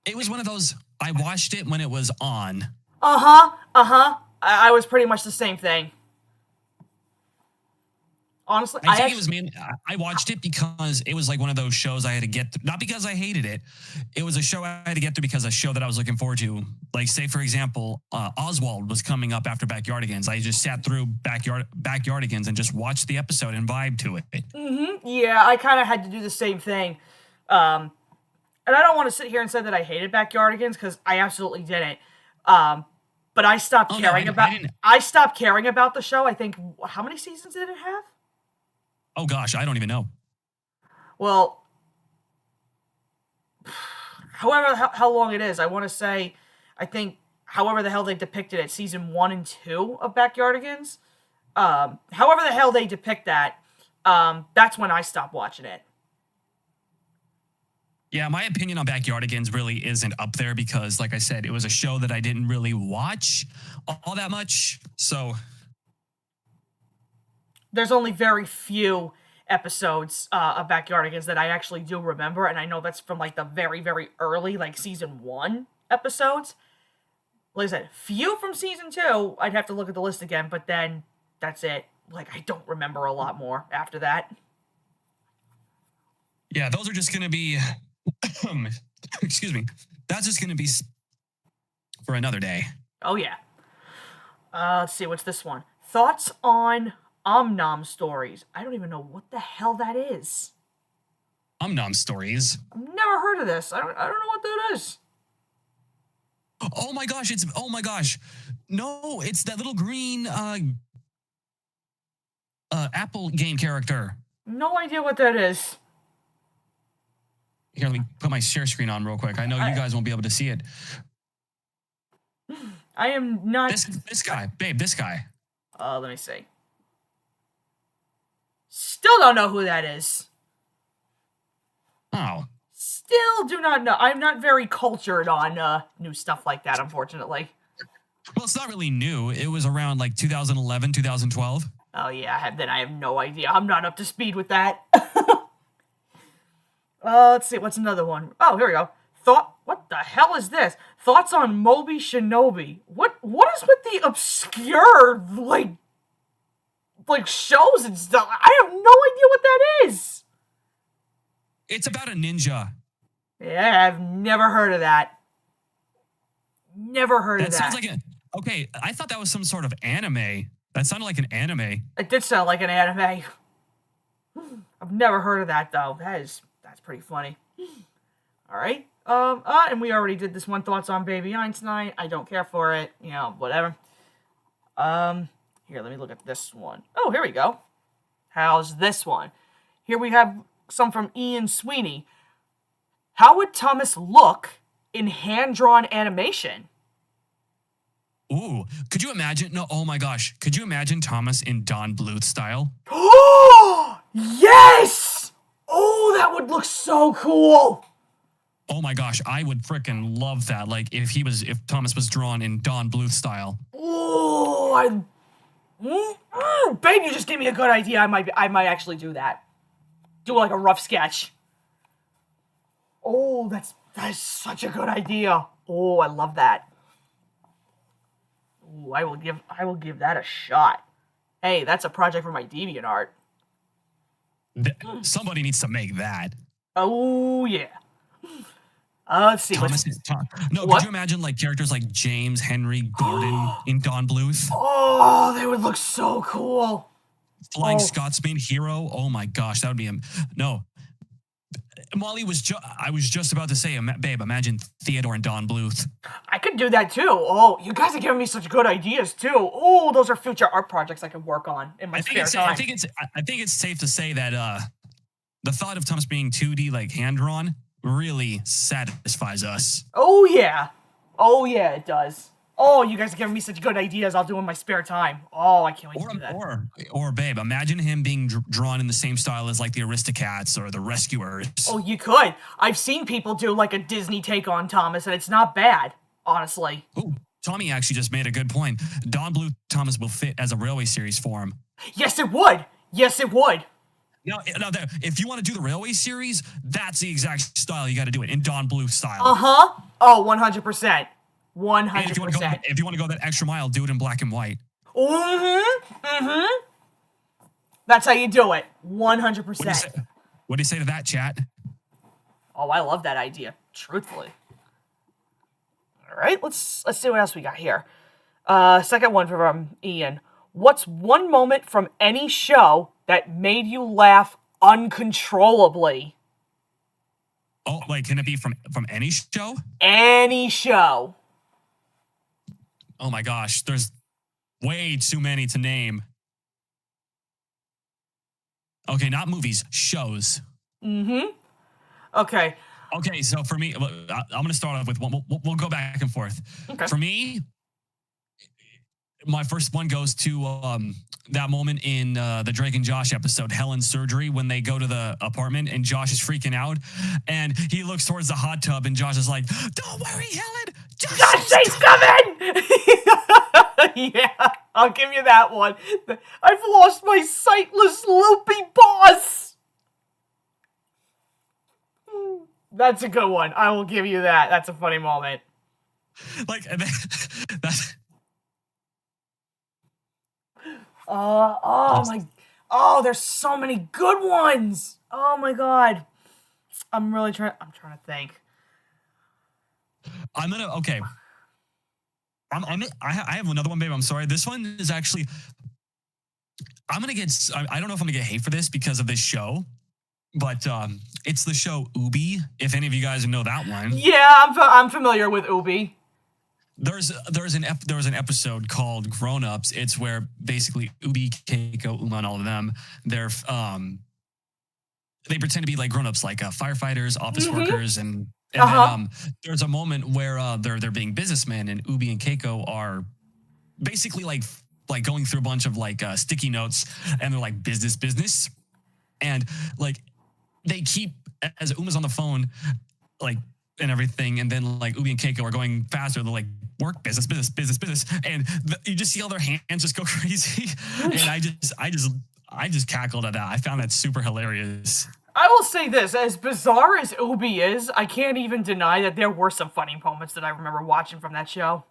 It was one of those, I watched it when it was on. I was pretty much the same thing. Honestly, I watched it because it was like one of those shows I had to get through. Not because I hated it. It was a show I had to get through because a show that I was looking forward to. Like, say, for example, Oswald was coming up after Backyardigans. I just sat through Backyardigans and just watched the episode and vibed to it. Yeah, I kind of had to do the same thing. And I don't want to sit here and say that I hated Backyardigans because I absolutely didn't. But I stopped caring I stopped caring about the show. I think, how many seasons did it have? Oh gosh, I don't even know. Well, however how long it is, I want to say, I think, however the hell they depicted it, season 1 and 2 of Backyardigans, however the hell they depict that, that's when I stopped watching it. Yeah, my opinion on Backyardigans really isn't up there because, like I said, it was a show that I didn't really watch all that much, so... There's only very few episodes of Backyardigans that I actually do remember, and I know that's from, like, the very, very early, like, season 1 episodes. Like I said, few from season 2, I'd have to look at the list again, but then that's it. Like, I don't remember a lot more after that. Yeah, those are just going to be... excuse me. That's just going to be for another day. Oh, yeah. Let's see, what's this one? Thoughts on... Nom Stories. I don't even know what the hell that is. Nom Stories? I've never heard of this. I don't know what that is. Oh my gosh, No, it's that little green Apple game character. No idea what that is. Here, let me put my share screen on real quick. I know you guys won't be able to see it. I am not... This guy. Babe, this guy. Let me see. Still don't know who that is. Oh. Still do not know. I'm not very cultured on new stuff like that, unfortunately. Well, it's not really new. It was around like 2011, 2012. Oh, yeah. Then I have no idea. I'm not up to speed with that. Let's see. What's another one? Oh, here we go. What the hell is this? Thoughts on Moby Shinobi. What is with the obscure, like shows and stuff? I have no idea what that is. It's about a ninja. Yeah, I've never heard of that. Never heard of that. That sounds like okay, I thought that was some sort of anime. That sounded like an anime. It did sound like an anime. I've never heard of that though. That's pretty funny. All right. And we already did this one. Thoughts on Baby Einstein. I don't care for it. You know, whatever. Here, let me look at this one. Oh, here we go. How's this one? Here we have some from Ian Sweeney. How would Thomas look in hand-drawn animation? Ooh, could you imagine? No, oh my gosh. Could you imagine Thomas in Don Bluth style? Oh, yes! Oh, that would look so cool. Oh my gosh, I would freaking love that. Like if Thomas was drawn in Don Bluth style. Oh, babe, you just gave me a good idea. I might actually do that. Do like a rough sketch. Oh, that is such a good idea. Oh, I love that. Oh, I will give that a shot. Hey, that's a project for my DeviantArt. Somebody needs to make that. Oh yeah. Let's see. Could you imagine like characters like James Henry Gordon in Don Bluth? Oh, they would look so cool. Flying Scotsman hero. Oh my gosh, that would be no. Molly I was just about to say, babe, imagine Theodore and Don Bluth. I could do that too. Oh, you guys are giving me such good ideas too. Oh, those are future art projects I could work on in my spare time. I think it's safe to say that the thought of Thomas being 2D like hand drawn really satisfies us. Oh yeah, it does. Oh, you guys are giving me such good ideas. I'll do in my spare time. Oh, I can't wait to do that. Or babe, imagine him being drawn in the same style as like the Aristocats or the Rescuers. Oh, you could. I've seen people do like a Disney take on Thomas, and it's not bad, honestly. Ooh, Tommy actually just made a good point. Don Bluth Thomas will fit as a railway series form. Yes, it would. Yes, it would. Now, if you want to do the railway series, that's the exact style you got to do it in Don Bluth style. Uh-huh. Oh, 100%. 100%. If you want to go that extra mile, do it in black and white. That's how you do it. 100%. What do you say to that, chat? Oh, I love that idea. Truthfully. All right, let's see what else we got here. Second one from Ian. What's one moment from any show that made you laugh uncontrollably? Oh, like, can it be from any show? Any show. Oh my gosh, there's way too many to name. Okay, not movies, shows. Okay. Okay, so for me, I'm going to start off with one. We'll go back and forth. Okay. For me, my first one goes to that moment in the Drake and Josh episode, Helen's surgery, when they go to the apartment and Josh is freaking out and he looks towards the hot tub and Josh is like, "Don't worry, Helen, Josh's coming!" Yeah, I'll give you that one. I've lost my sightless loopy boss. That's a good one. I will give you that. That's a funny moment. Like, that's... There's so many good ones. Oh my god. I'm trying to think. I have another one, babe. I'm sorry. This one is actually, I don't know if I'm gonna get hate for this because of this show, but it's the show Ubi. If any of you guys know that one. Yeah, I'm familiar with Ubi. There was an episode called Grown Ups. It's where basically Ubi, Keiko, Uma, and all of them, they pretend to be like grown ups, like firefighters, office workers, and then there's a moment where they're being businessmen, and Ubi and Keiko are basically like going through a bunch of like sticky notes, and they're like business, and like they keep, as Uma's on the phone, like, and everything, and then like Ubi and Keiko are going faster. They're like, work, business, and you just see all their hands just go crazy. And I just cackled at that. I found that super hilarious. I will say this, as bizarre as Ubi is, I can't even deny that there were some funny moments that I remember watching from that show.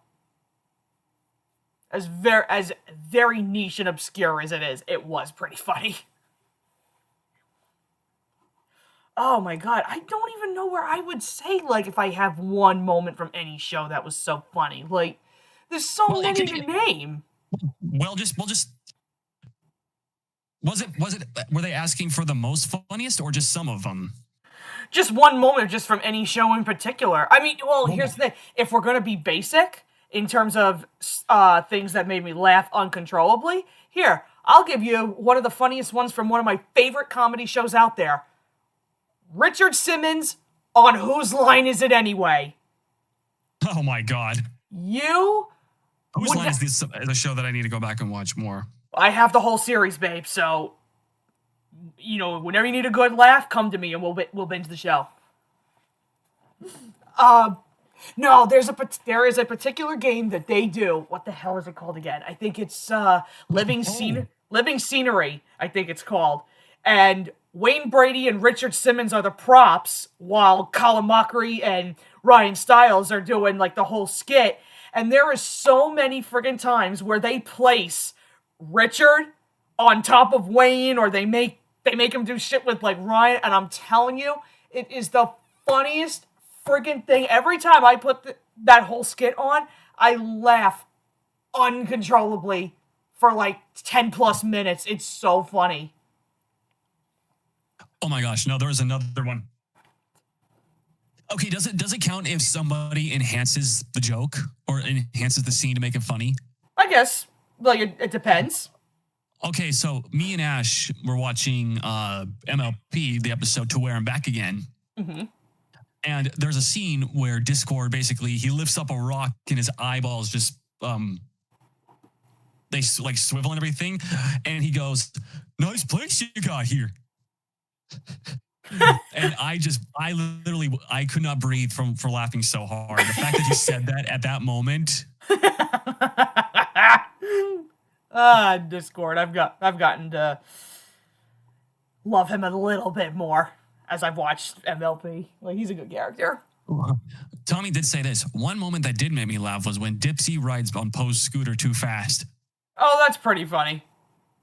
As very niche and obscure as it is, it was pretty funny. Oh my god, I don't even know where I would say, like, if I have one moment from any show that was so funny. Like, there's so many to name. Were they asking for the most funniest or just some of them? Just one moment, just from any show in particular. I mean, well, here's the thing. If we're going to be basic in terms of things that made me laugh uncontrollably, here, I'll give you one of the funniest ones from one of my favorite comedy shows out there. Richard Simmons on Whose Line Is It Anyway? Oh my god. Whose Line is this the show that I need to go back and watch more? I have the whole series, babe, so, you know, whenever you need a good laugh, come to me and we'll binge the show. No, there is a particular game that they do. What the hell is it called again? I think it's Living Scenery, I think it's called. And Wayne Brady and Richard Simmons are the props, while Colin Mockery and Ryan Stiles are doing, like, the whole skit. And there is so many friggin' times where they place Richard on top of Wayne, or they make him do shit with, like, Ryan, and I'm telling you, it is the funniest friggin' thing. Every time I put that whole skit on, I laugh uncontrollably for, like, 10 plus minutes. It's so funny. Oh my gosh, no, there's another one. Okay, does it count if somebody enhances the joke or enhances the scene to make it funny? I guess. Like, it depends. Okay, so me and Ash were watching MLP, the episode To Where I'm Back Again. Mm-hmm. And there's a scene where Discord basically, he lifts up a rock and his eyeballs just, they like swivel and everything. And he goes, "Nice place you got here." And I literally, I could not breathe for laughing so hard. The fact that he said that at that moment. Discord. I've gotten to love him a little bit more as I've watched MLP. Like, he's a good character. Tommy did say this. One moment that did make me laugh was when Dipsy rides on Poe's scooter too fast. Oh, that's pretty funny.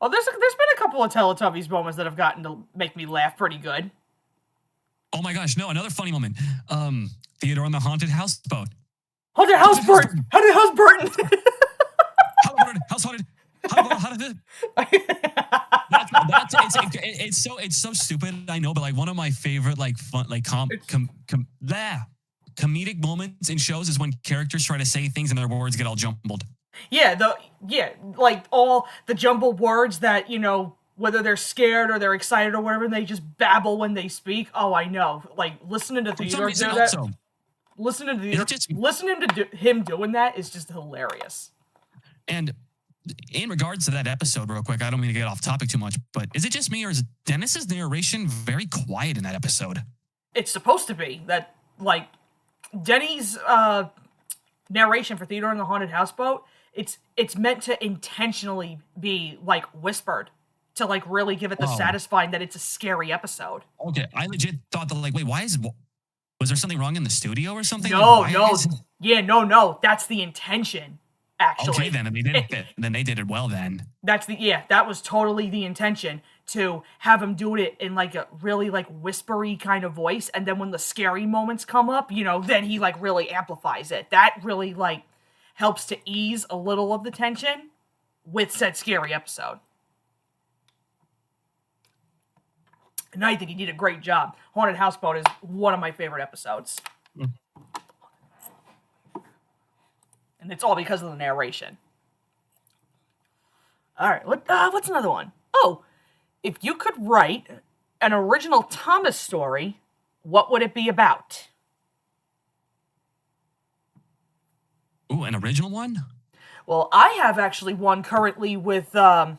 Oh, there's been a couple of Teletubbies moments that have gotten to make me laugh pretty good. Oh my gosh, no, another funny moment. Theodore on the haunted houseboat. Haunted houseboat! Haunted houseboat! House haunted. It's so stupid. I know, but like one of my favorite like fun like comedic moments in shows is when characters try to say things and their words get all jumbled. Yeah, like all the jumbled words that, you know, whether they're scared or they're excited or whatever, they just babble when they speak. Oh, I know. Like, listening to Theodore do that. Listening to him doing that is just hilarious. And in regards to that episode, real quick, I don't mean to get off topic too much, but is it just me or is Dennis's narration very quiet in that episode? It's supposed to be. That, like, Denny's narration for Theodore and the Haunted Houseboat, it's meant to intentionally be, like, whispered to, like, really give it the satisfying that it's a scary episode. Okay, I legit thought that, like, wait, was there something wrong in the studio or something? No. That's the intention. Actually, okay, then they did it well. Then that was totally the intention, to have him do it in like a really like whispery kind of voice, and then when the scary moments come up, you know, then he like really amplifies it. That really like helps to ease a little of the tension with said scary episode. And I think he did a great job. Haunted Houseboat is one of my favorite episodes. And it's all because of the narration. All right, what's another one? Oh, if you could write an original Thomas story, what would it be about? Ooh, an original one? Well, I have actually one currently with Matt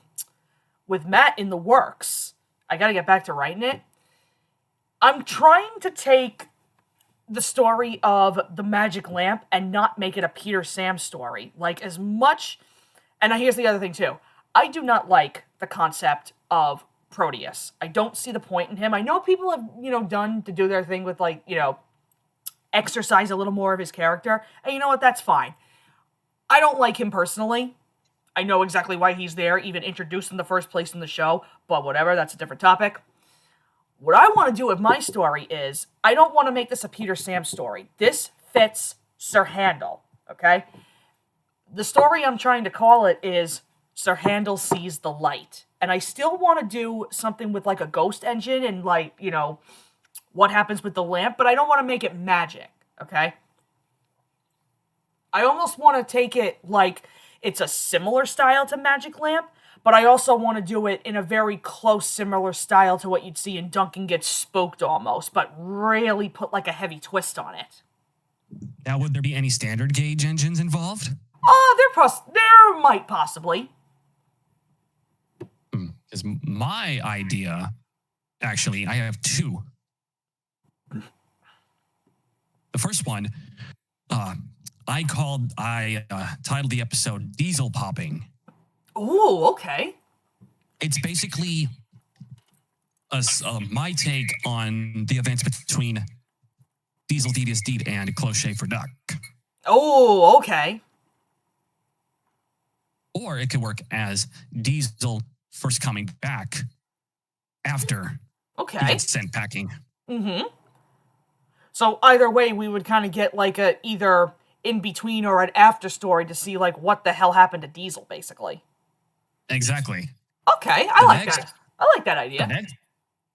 in the works. I gotta get back to writing it. I'm trying to take the story of the magic lamp and not make it a Peter Sam story. Like, as much... And here's the other thing, too. I do not like the concept of Proteus. I don't see the point in him. I know people have, you know, done to do their thing with, like, you know, exercise a little more of his character. And you know what? That's fine. I don't like him personally. I know exactly why he's there, even introduced in the first place in the show. But whatever, that's a different topic. What I want to do with my story is, I don't want to make this a Peter Sam story. This fits Sir Handel, okay? The story I'm trying to call it is Sir Handel Sees the Light. And I still want to do something with, like, a ghost engine and, like, you know, what happens with the lamp, but I don't want to make it magic, okay? I almost want to take it like it's a similar style to Magic Lamp, but I also want to do it in a very close, similar style to what you'd see in Duncan Gets Spooked almost, but really put like a heavy twist on it. Now, would there be any standard gauge engines involved? There might possibly. Because my idea, actually, I have two. The first one, I titled the episode Diesel Popping. Ooh, okay. It's basically my take on the events between Diesel Deedus Deed and Cloche for Duck. Oh, okay. Or it could work as Diesel first coming back after he gets sent packing. Mm-hmm. So either way, we would kind of get like a either in between or an after story to see like what the hell happened to Diesel, basically. Exactly. Okay, I like that. I like that idea.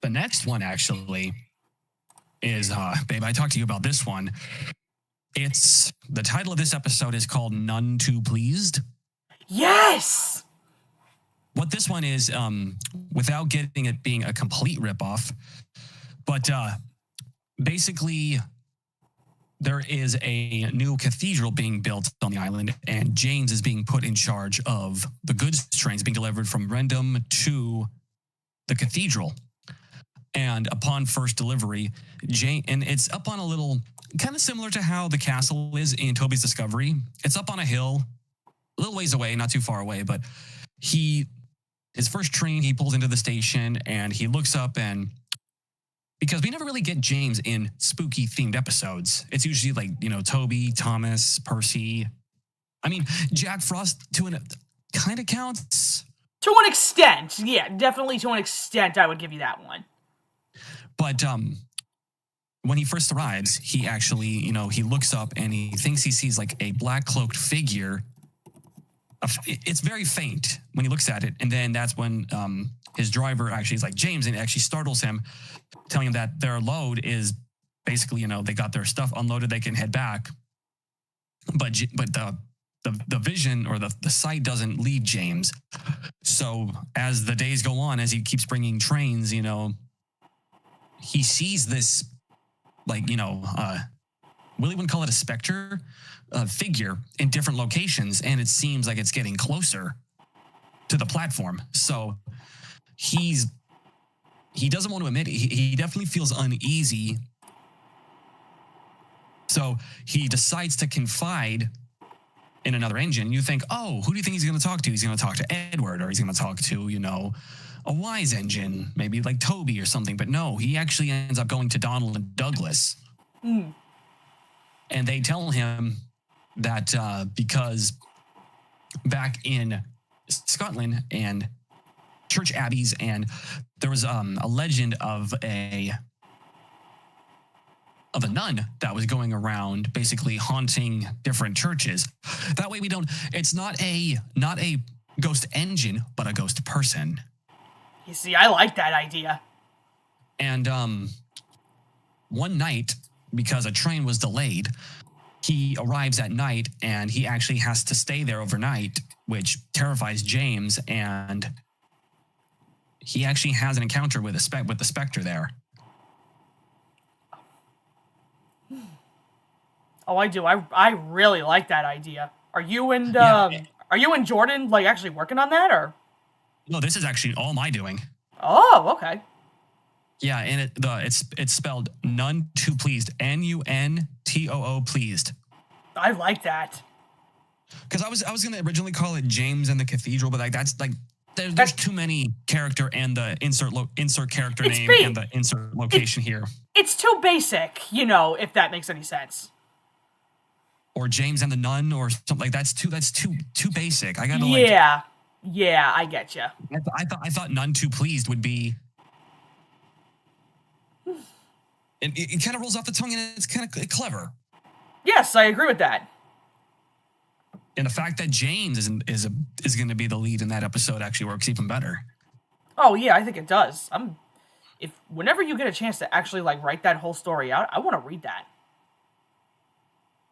The next one actually is, babe, I talked to you about this one. It's, the title of this episode is called None Too Pleased. Yes! What this one is, without getting it being a complete ripoff, but basically there is a new cathedral being built on the island, and James is being put in charge of the goods trains being delivered from Rendam to the cathedral. And upon first delivery, and it's up on a little, kind of similar to how the castle is in Toby's Discovery. It's up on a hill, a little ways away, not too far away, but his first train, he pulls into the station and he looks up, and because we never really get James in spooky themed episodes, it's usually like, Toby, Thomas, Percy. I mean, Jack Frost kind of counts. To an extent. Yeah, definitely to an extent, I would give you that one. But when he first arrives, he actually, he looks up and he thinks he sees like a black cloaked figure. It's very faint when he looks at it. And then that's when his driver actually is like, James, and it actually startles him, telling him that their load is basically, they got their stuff unloaded, they can head back. But the vision or the sight doesn't leave James. So as the days go on, as he keeps bringing trains, he sees this, like, Willie wouldn't call it a specter, figure in different locations, and it seems like it's getting closer to the platform. So he doesn't want to admit it. He definitely feels uneasy. So he decides to confide in another engine. You think, oh, who do you think he's going to talk to? He's going to talk to Edward, or he's going to talk to, a wise engine, maybe like Toby or something. But no, he actually ends up going to Donald and Douglas. Mm. And they tell him that because back in Scotland and church abbeys, and there was a legend of a nun that was going around basically haunting different churches. That way it's not a ghost engine, but a ghost person. You see, I like that idea. And one night, because a train was delayed, he arrives at night and he actually has to stay there overnight, which terrifies James. And he actually has an encounter with the specter there. Oh, I do. I really like that idea. Are you and Jordan like actually working on that, or? No, this is actually all my doing. Oh, okay. Yeah, and it's spelled None Too Pleased. Nuntoo pleased. I like that. Because I was gonna originally call it James and the Cathedral, but that's there's too many character and the insert character name and the insert location here. It's too basic, if that makes any sense. Or James and the Nun, or something like that's too basic. I gotta Yeah, I get you. I thought None Too Pleased would be. It kind of rolls off the tongue, and it's kind of clever. Yes, I agree with that. And the fact that James is going to be the lead in that episode actually works even better. Oh yeah, I think it does. Whenever you get a chance to actually like write that whole story out, I want to read that.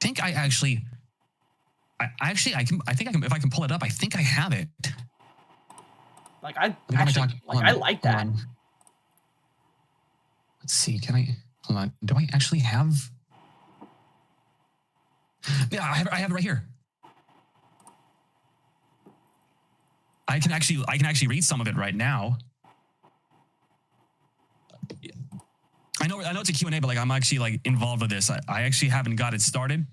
I think I can if I can pull it up. I think I have it. Like I like that. Let's see. Can I hold on? Do I actually have? Yeah, I have it right here. I can actually read some of it right now. I know it's a Q&A, but like I'm actually like involved with this. I actually haven't got it started.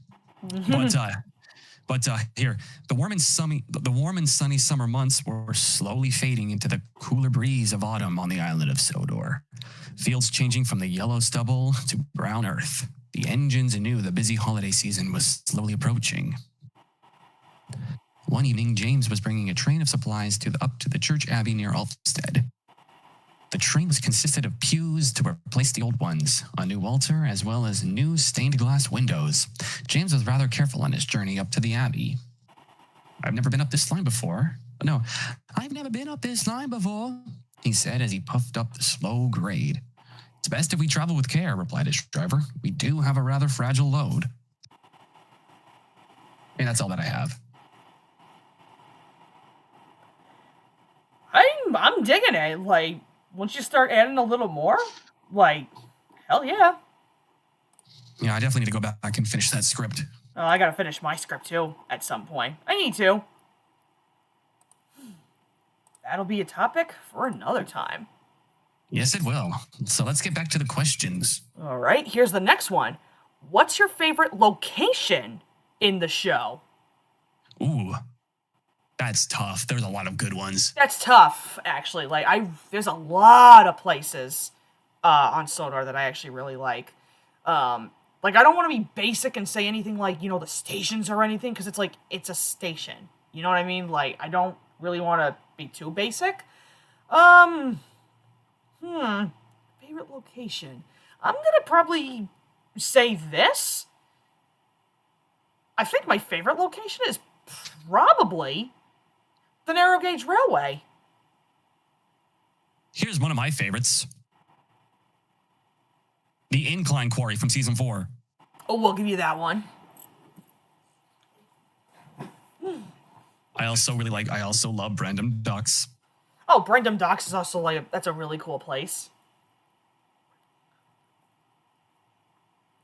But here, the warm and sunny summer months were slowly fading into the cooler breeze of autumn on the island of Sodor. Fields changing from the yellow stubble to brown earth. The engines knew the busy holiday season was slowly approaching. One evening, James was bringing a train of supplies up to the church abbey near Ulfstead. The train consisted of pews to replace the old ones, a new altar, as well as new stained glass windows. James was rather careful on his journey up to the abbey. I've never been up this line before. No, I've never been up this line before. he said as he puffed up the slow grade. It's best if we travel with care, replied his driver. We do have a rather fragile load. And that's all that I have. I'm digging it. Like, once you start adding a little more, like, hell yeah. Yeah, I definitely need to go back and finish that script. Oh, I gotta finish my script too at some point. I need to. That'll be a topic for another time. Yes, it will. So let's get back to the questions. All right, here's the next one. What's your favorite location in the show? Ooh, that's tough. There's a lot of good ones. That's tough, actually. Like, there's a lot of places on Sonar that I actually really like. Like, I don't want to be basic and say anything like, the stations or anything, because it's like, it's a station. You know what I mean? Like, I don't really want to be too basic. Favorite location. I'm gonna probably say this. I think my favorite location is probably the narrow gauge railway. Here's one of my favorites. The Incline Quarry from season 4. Oh, we'll give you that one. I also love Brandon Docks. Oh, Brendam Docks is also that's a really cool place.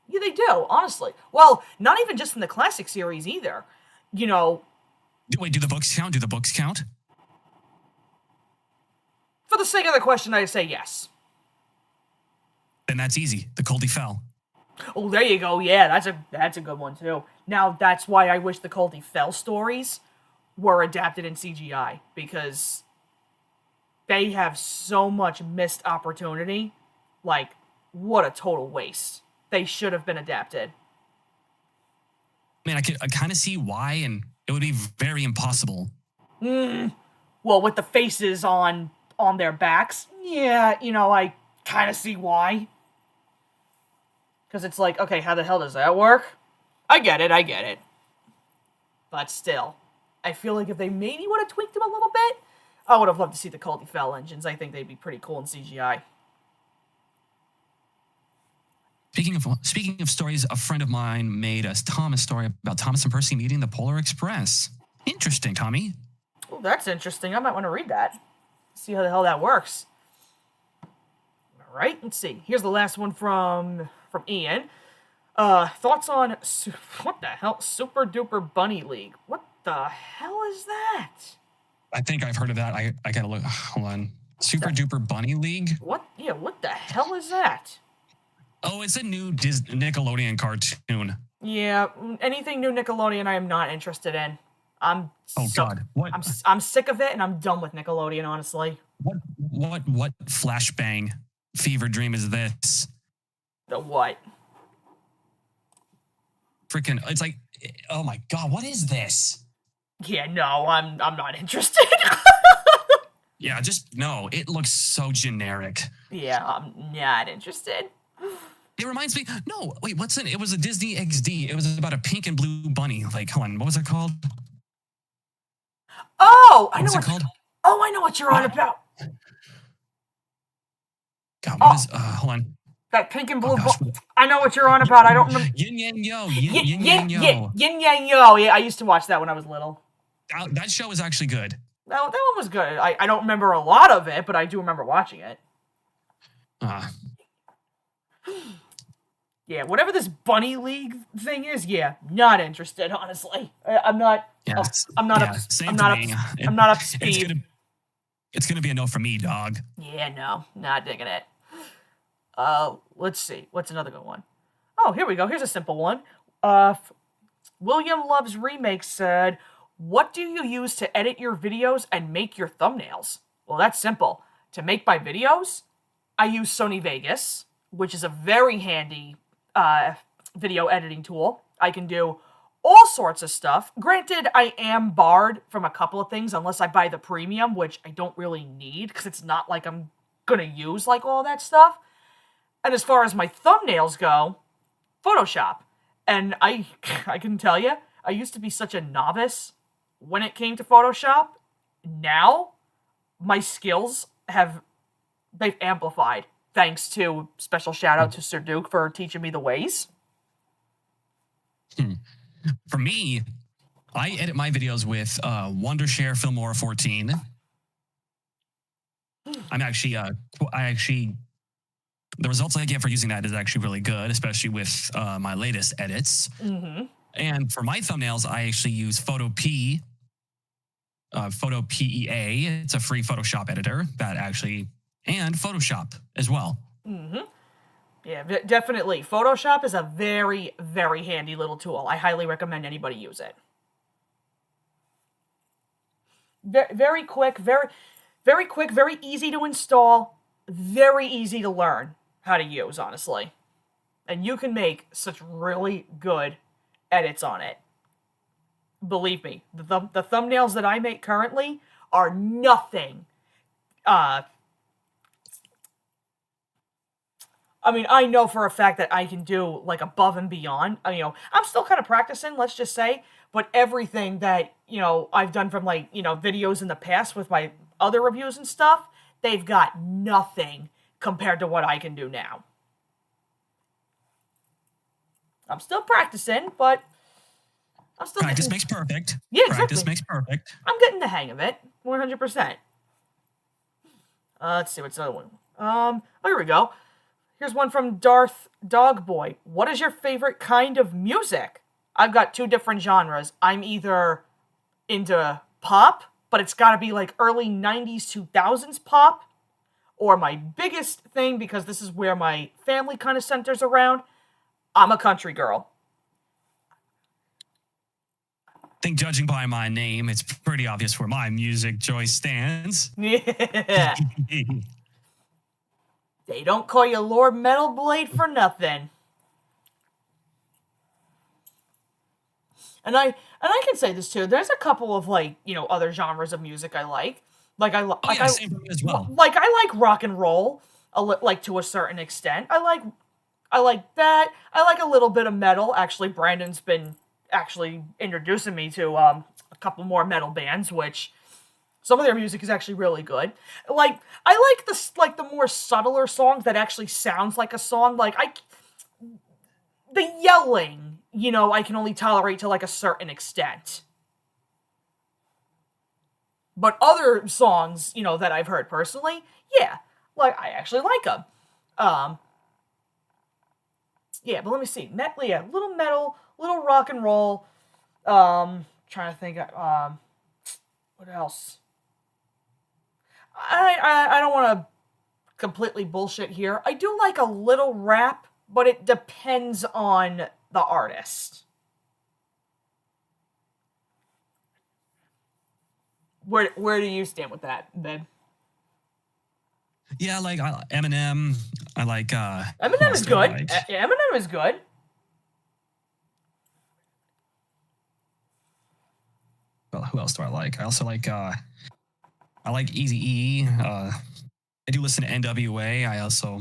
Yeah, they do, honestly. Well, not even just in the classic series either. Wait, do the books count? Do the books count? For the sake of the question, I say yes. Then that's easy. The Coldie Fell. Oh, there you go. Yeah, that's a good one too. Now, that's why I wish the Coldie Fell stories were adapted in CGI, because they have so much missed opportunity. Like, what a total waste. They should have been adapted. Man, I kind of see why, and it would be very impossible. Well, with the faces on their backs, yeah, I kind of see why. Because it's like, okay, how the hell does that work? I get it. But still, I feel like if they maybe would have tweaked them a little bit, I would have loved to see the Coldie Fell engines. I think they'd be pretty cool in CGI. Speaking of stories, a friend of mine made a Thomas story about Thomas and Percy meeting the Polar Express. Interesting, Tommy. Oh, that's interesting. I might want to read that. See how the hell that works. All right, let's see. Here's the last one from Ian. Thoughts on what the hell? Super Duper Bunny League. What the hell is that? I think I've heard of that. I gotta look. Hold on. Super Duper Bunny League? What? Yeah, what the hell is that? Oh, it's a new Nickelodeon cartoon. Yeah, anything new Nickelodeon I am not interested in. God. What? I'm sick of it, and I'm done with Nickelodeon, honestly. What flashbang fever dream is this? The what? Freaking, it's like, oh my God, what is this? Yeah, no, I'm not interested. Yeah, no, it looks so generic. Yeah, I'm not interested. It reminds me, no, wait, it was a Disney XD. It was about a pink and blue bunny. Like, hold on, what was it called? Oh, What was it called? Oh, I know what you're on about. God, what is, hold on. That pink and blue I know what you're on about. I don't remember. Yin Yang Yo. Yin Yang Yo. Yin Yang Yo. Yeah, I used to watch that when I was little. That show was actually good. That one was good. I don't remember a lot of it, but I do remember watching it. Yeah, whatever this Bunny League thing is, yeah, not interested, honestly. I'm not. Yeah, I'm not up to speed. It's gonna be a no for me, dog. Yeah, no, not digging it. Let's see. What's another good one? Oh, here we go. Here's a simple one. William Loves Remake said, "What do you use to edit your videos and make your thumbnails?" Well, that's simple. To make my videos, I use Sony Vegas, which is a very handy video editing tool. I can do all sorts of stuff. Granted, I am barred from a couple of things unless I buy the premium, which I don't really need because it's not like I'm gonna use like all that stuff. And as far as my thumbnails go, Photoshop. And I can tell you, I used to be such a novice when it came to Photoshop. Now, my skills have they've amplified. Thanks to special shout out to Sir Duke for teaching me the ways. For me, I edit my videos with Wondershare Filmora 14. The results I get for using that is actually really good, especially with my latest edits. Mm-hmm. And for my thumbnails, I actually use Photo PEA. It's a free Photoshop editor and Photoshop as well. Mm-hmm. Yeah, definitely. Photoshop is a very, very handy little tool. I highly recommend anybody use it. Very quick, very quick, very easy to install, very easy to learn how to use, honestly. And you can make such really good edits on it. Believe me, the thumbnails that I make currently are nothing. I mean, I know for a fact that I can do, like, above and beyond. You know, I'm still kind of practicing, let's just say, but everything that, you know, I've done from, like, you know, videos in the past with my other reviews and stuff, they've got nothing compared to what I can do now. I'm still practicing, but I'm still Practice makes perfect. Yeah, exactly. Practice makes perfect. I'm getting the hang of it, 100%. Let's see, what's another one? Oh, here we go. Here's one from Darth Dogboy. What is your favorite kind of music? I've got two different genres. I'm either into pop, but it's got to be like early 90s, 2000s pop, or my biggest thing, because this is where my family kind of centers around, I'm a country girl. I think judging by my name, it's pretty obvious where my music choice stands. Yeah. They don't call you LordMetalBlade for nothing. And I can say this too. There's a couple of, like, you know, other genres of music I like. Like Same for me as well. Like I like rock and roll, like to a certain extent. I like that. I like a little bit of metal. Actually, Brandon's been actually introducing me to a couple more metal bands, which some of their music is actually really good. Like, I like the more subtler songs that actually sounds like a song. Like, the yelling, you know, I can only tolerate to like a certain extent. But other songs, you know, that I've heard personally, yeah, like, I actually like them. Yeah, but let me see. Yeah, little metal, little rock and roll. Trying to think. What else? I don't want to completely bullshit here. I do like a little rap, but it depends on the artist. Where do you stand with that, babe? Yeah, like Eminem. I like. Eminem is good. Eminem is good. Well, who else do I like? I also like. I like Eazy-E. I do listen to NWA. I also.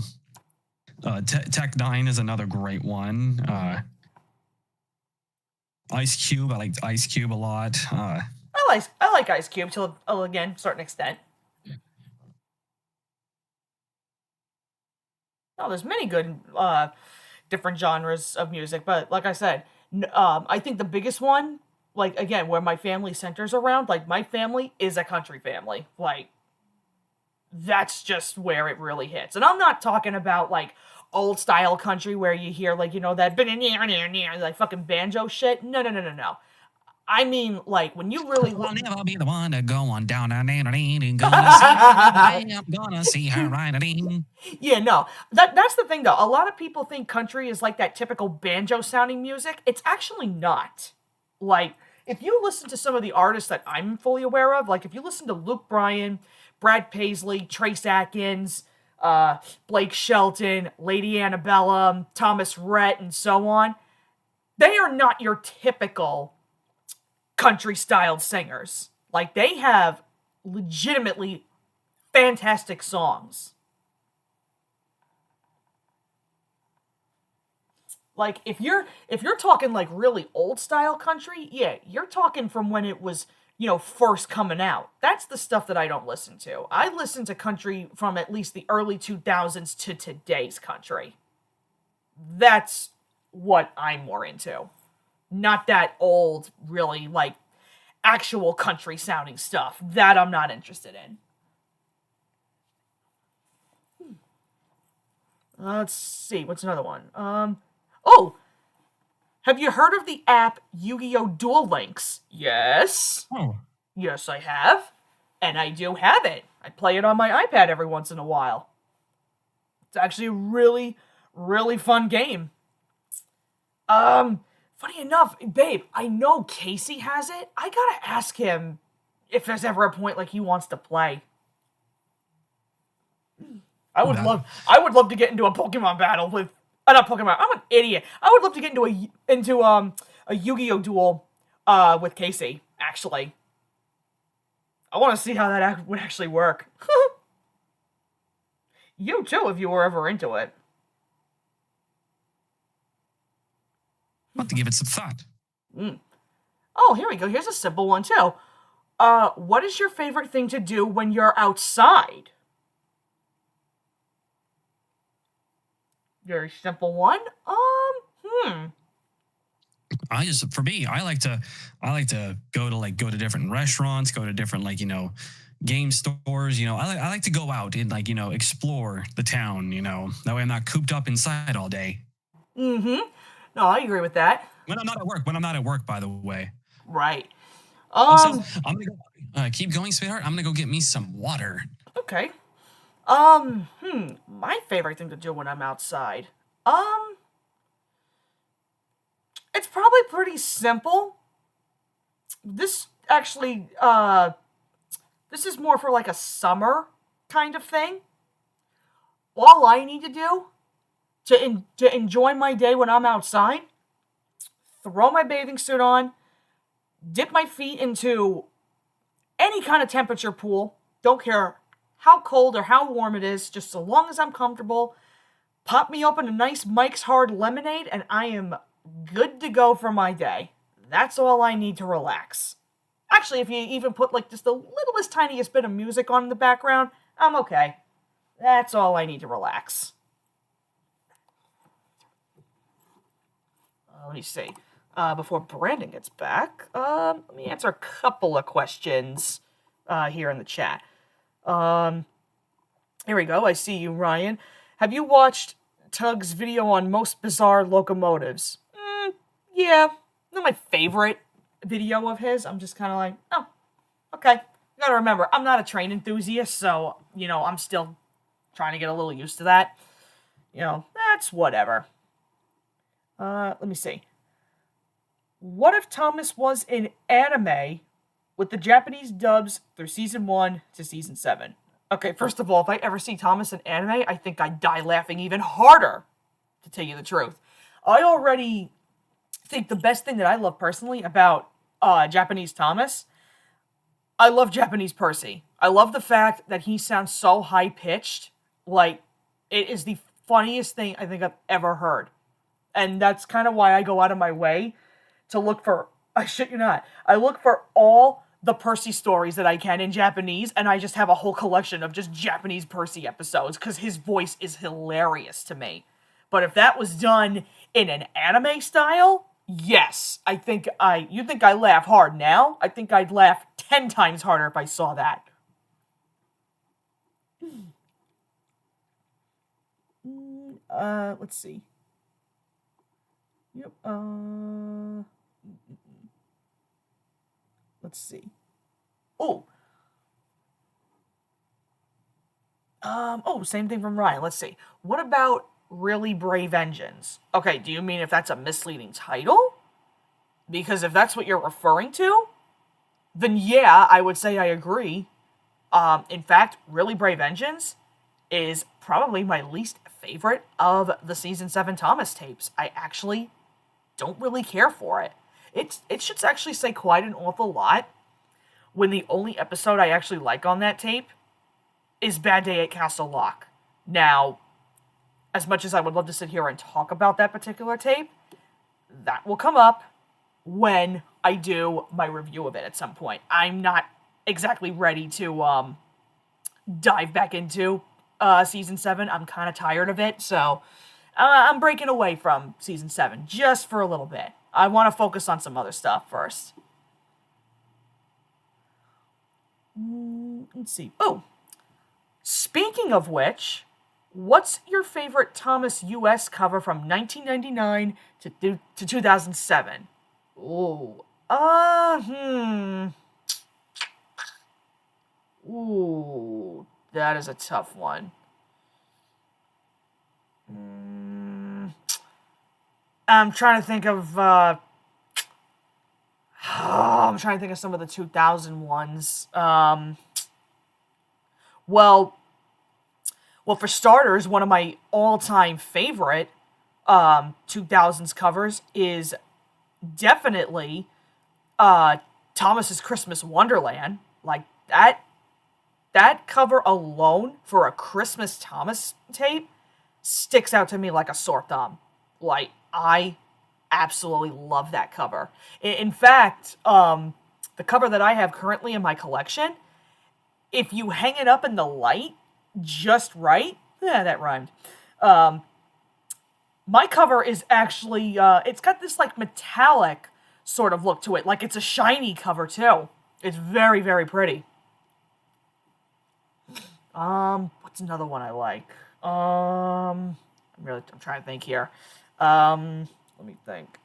Tech Nine is another great one. Ice Cube. I like Ice Cube a lot. I like Ice Cube to again a certain extent. No, there's many good different genres of music, but like I said, I think the biggest one, like, again, where my family centers around, like, my family is a country family. Like, that's just where it really hits. And I'm not talking about, like, old style country where you hear, like, you know, that like fucking banjo shit. No. I mean, like, when you really I'll never be the one to go on down and I'm gonna see her right. Yeah, no. That's the thing, though. A lot of people think country is like that typical banjo-sounding music. It's actually not. Like, if you listen to some of the artists that I'm fully aware of, like, if you listen to Luke Bryan, Brad Paisley, Trace Atkins, Blake Shelton, Lady Annabella, Thomas Rhett, and so on, they are not your typical country-styled singers. Like, they have legitimately fantastic songs. Like, if you're talking, like, really old-style country, yeah, you're talking from when it was first coming out. That's the stuff that I don't listen to. I listen to country from at least the early 2000s to today's country. That's what I'm more into. Not that old, really, like, actual country sounding stuff. That I'm not interested in. Let's see, what's another one? Oh! Have you heard of the app Yu-Gi-Oh! Duel Links? Yes. Oh. Yes, I have. And I do have it. I play it on my iPad every once in a while. It's actually a really, really fun game. Funny enough, babe, I know Casey has it. I gotta ask him if there's ever a point like he wants to play. I would love to get into a Pokemon battle with not Pokemon. I'm an idiot. I would love to get into a Yu-Gi-Oh duel with Casey, actually. I want to see how that would actually work. You too, if you were ever into it. I'll have to give it some thought. Oh, here we go. Here's a simple one, too. What is your favorite thing to do when you're outside? Very simple one. For me, I like to go to different restaurants, go to different game stores. I like to go out and explore the town. That way I'm not cooped up inside all day. No, I agree with that. When I'm not at work, by the way. Right. So I'm gonna go, keep going, sweetheart. I'm gonna go get me some water. Okay. My favorite thing to do when I'm outside. It's probably pretty simple. This actually, this is more for like a summer kind of thing. All I need to do to enjoy my day when I'm outside, throw my bathing suit on, dip my feet into any kind of temperature pool, don't care how cold or how warm it is, just so long as I'm comfortable, pop me open a nice Mike's Hard lemonade, and I am good to go for my day. That's all I need to relax. Actually, if you even put like just the littlest tiniest bit of music on in the background, I'm okay. That's all I need to relax. Let me see. Before Brandon gets back, let me answer a couple of questions here in the chat. Here we go. I see you, Ryan. Have you watched Tug's video on most bizarre locomotives? Yeah. Not my favorite video of his. I'm just kind of like, oh, okay. You gotta remember, I'm not a train enthusiast, so, I'm still trying to get a little used to that. That's whatever. Let me see. What if Thomas was in anime with the Japanese dubs through season 1 to season 7? Okay, first of all, if I ever see Thomas in anime, I think I'd die laughing even harder, to tell you the truth. I already think the best thing that I love personally about Japanese Thomas, I love Japanese Percy. I love the fact that he sounds so high-pitched. Like, it is the funniest thing I think I've ever heard. And that's kind of why I go out of my way to look for, I shit you not, I look for all the Percy stories that I can in Japanese, and I just have a whole collection of just Japanese Percy episodes, because his voice is hilarious to me. But if that was done in an anime style, yes, you think I laugh hard now? I think I'd laugh 10 times harder if I saw that. Let's see. Yep, let's see. Same thing from Ryan. Let's see. What about Really Brave Engines? Okay, do you mean if that's a misleading title? Because if that's what you're referring to, then yeah, I would say I agree. In fact, Really Brave Engines is probably my least favorite of the Season 7 Thomas tapes. I actually don't really care for it. It should actually say quite an awful lot when the only episode I actually like on that tape is Bad Day at Castle Lock. Now, as much as I would love to sit here and talk about that particular tape, that will come up when I do my review of it at some point. I'm not exactly ready to dive back into season 7. I'm kind of tired of it, so I'm breaking away from season 7 just for a little bit. I want to focus on some other stuff first. Let's see. Oh, speaking of which, what's your favorite Thomas U.S. cover from 1999 to 2007? Ooh. Ooh, that is a tough one. I'm trying to think of, I'm trying to think of some of the 2000 ones. Well, for starters, one of my all-time favorite 2000s covers is definitely Thomas's Christmas Wonderland. Like, that cover alone for a Christmas Thomas tape sticks out to me like a sore thumb. Like, I absolutely love that cover. In fact, the cover that I have currently in my collection, if you hang it up in the light just right, yeah, that rhymed. My cover is actually, it's got this like metallic sort of look to it. Like it's a shiny cover too. It's very, very pretty. What's another one I like? I'm trying to think here. Let me think.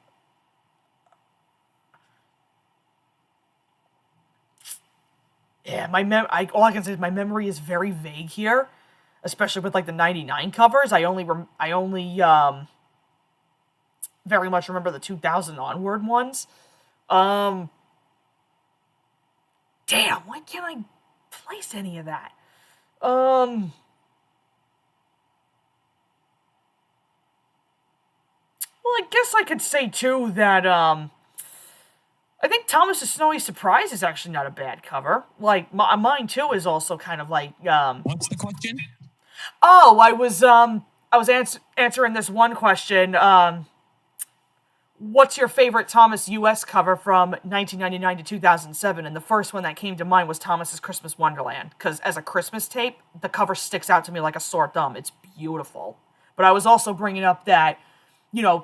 Yeah, all I can say is my memory is very vague here, especially with like the 99 covers. I only very much remember the 2000 onward ones. Damn, why can't I place any of that? Well, I guess I could say too that I think Thomas's Snowy Surprise is actually not a bad cover. Like mine too is also kind of like What's the question? Oh, I was answering this one question. What's your favorite Thomas U.S. cover from 1999 to 2007? And the first one that came to mind was Thomas's Christmas Wonderland, because as a Christmas tape, the cover sticks out to me like a sore thumb. It's beautiful. But I was also bringing up that,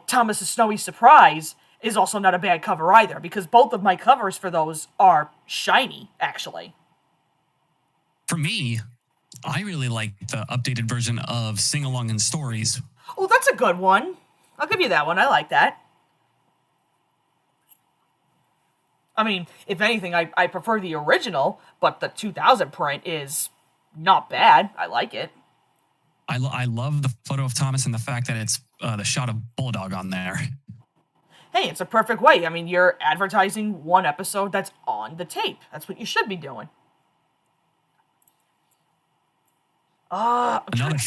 Thomas's Snowy Surprise is also not a bad cover either, because both of my covers for those are shiny, actually. For me, I really like the updated version of Sing Along and Stories. Oh, that's a good one. I'll give you that one. I like that. I mean, if anything, I prefer the original, but the 2000 print is not bad. I like it. I love the photo of Thomas and the fact that it's the shot of Bulldog on there. Hey, it's a perfect way. I mean, you're advertising one episode that's on the tape. That's what you should be doing. Another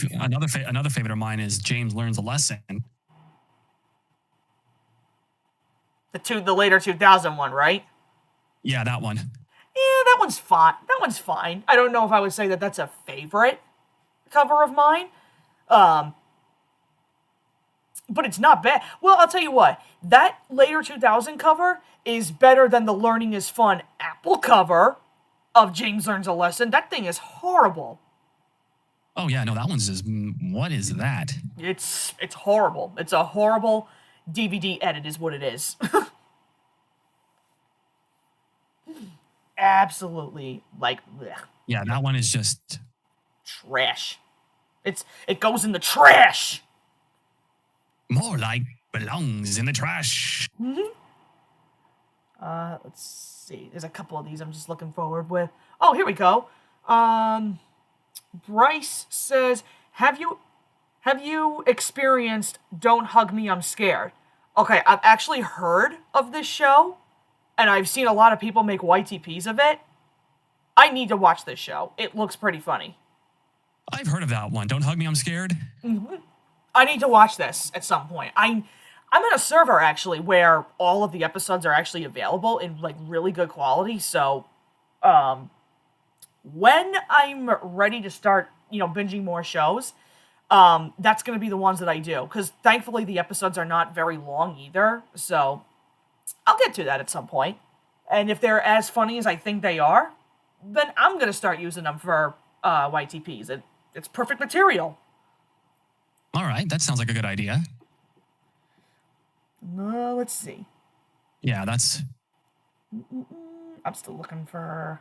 favorite of mine is James Learns a Lesson. The later 2000 one, right? Yeah, that one. Yeah, that one's fine. I don't know if I would say that that's a favorite cover of mine. But it's not bad. Well, I'll tell you what. That later 2000 cover is better than the Learning is Fun Apple cover of James Learns a Lesson. That thing is horrible. Oh, yeah, no, that one's just, what is that? It's horrible. It's a horrible DVD edit is what it is. Absolutely, like, blech. Yeah, that one is just Trash. It goes in the trash. more like belongs in the trash. Mm-hmm. Let's see. There's a couple of these I'm just looking forward with. Oh, here we go. Bryce says, have you experienced Don't Hug Me, I'm Scared? Okay, I've actually heard of this show, and I've seen a lot of people make YTPs of it. I need to watch this show. It looks pretty funny. I've heard of that one. Don't Hug Me, I'm Scared. Mm-hmm. I need to watch this at some point. I'm in a server, actually, where all of the episodes are actually available in, like, really good quality, so, when I'm ready to start, binging more shows, that's going to be the ones that I do. Because thankfully the episodes are not very long either. So I'll get to that at some point. And if they're as funny as I think they are, then I'm going to start using them for YTPs. It's perfect material. All right, that sounds like a good idea. Let's see. Yeah, that's... I'm still looking for...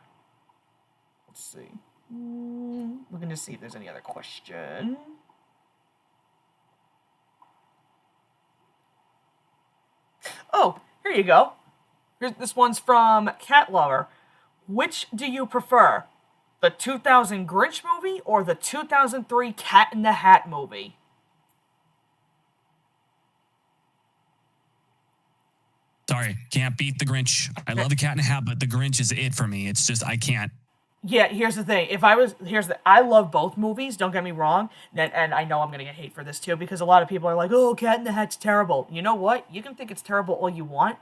Let's see. Looking to see if there's any other question. Oh, here you go. This one's from Cat Lover. Which do you prefer? The 2000 Grinch movie or the 2003 Cat in the Hat movie? Sorry, can't beat the Grinch. I love the Cat in the Hat, but the Grinch is it for me. It's just, I can't. Yeah, here's the thing. I love both movies, don't get me wrong. And I know I'm going to get hate for this too, because a lot of people are like, oh, Cat in the Hat's terrible. You know what? You can think it's terrible all you want.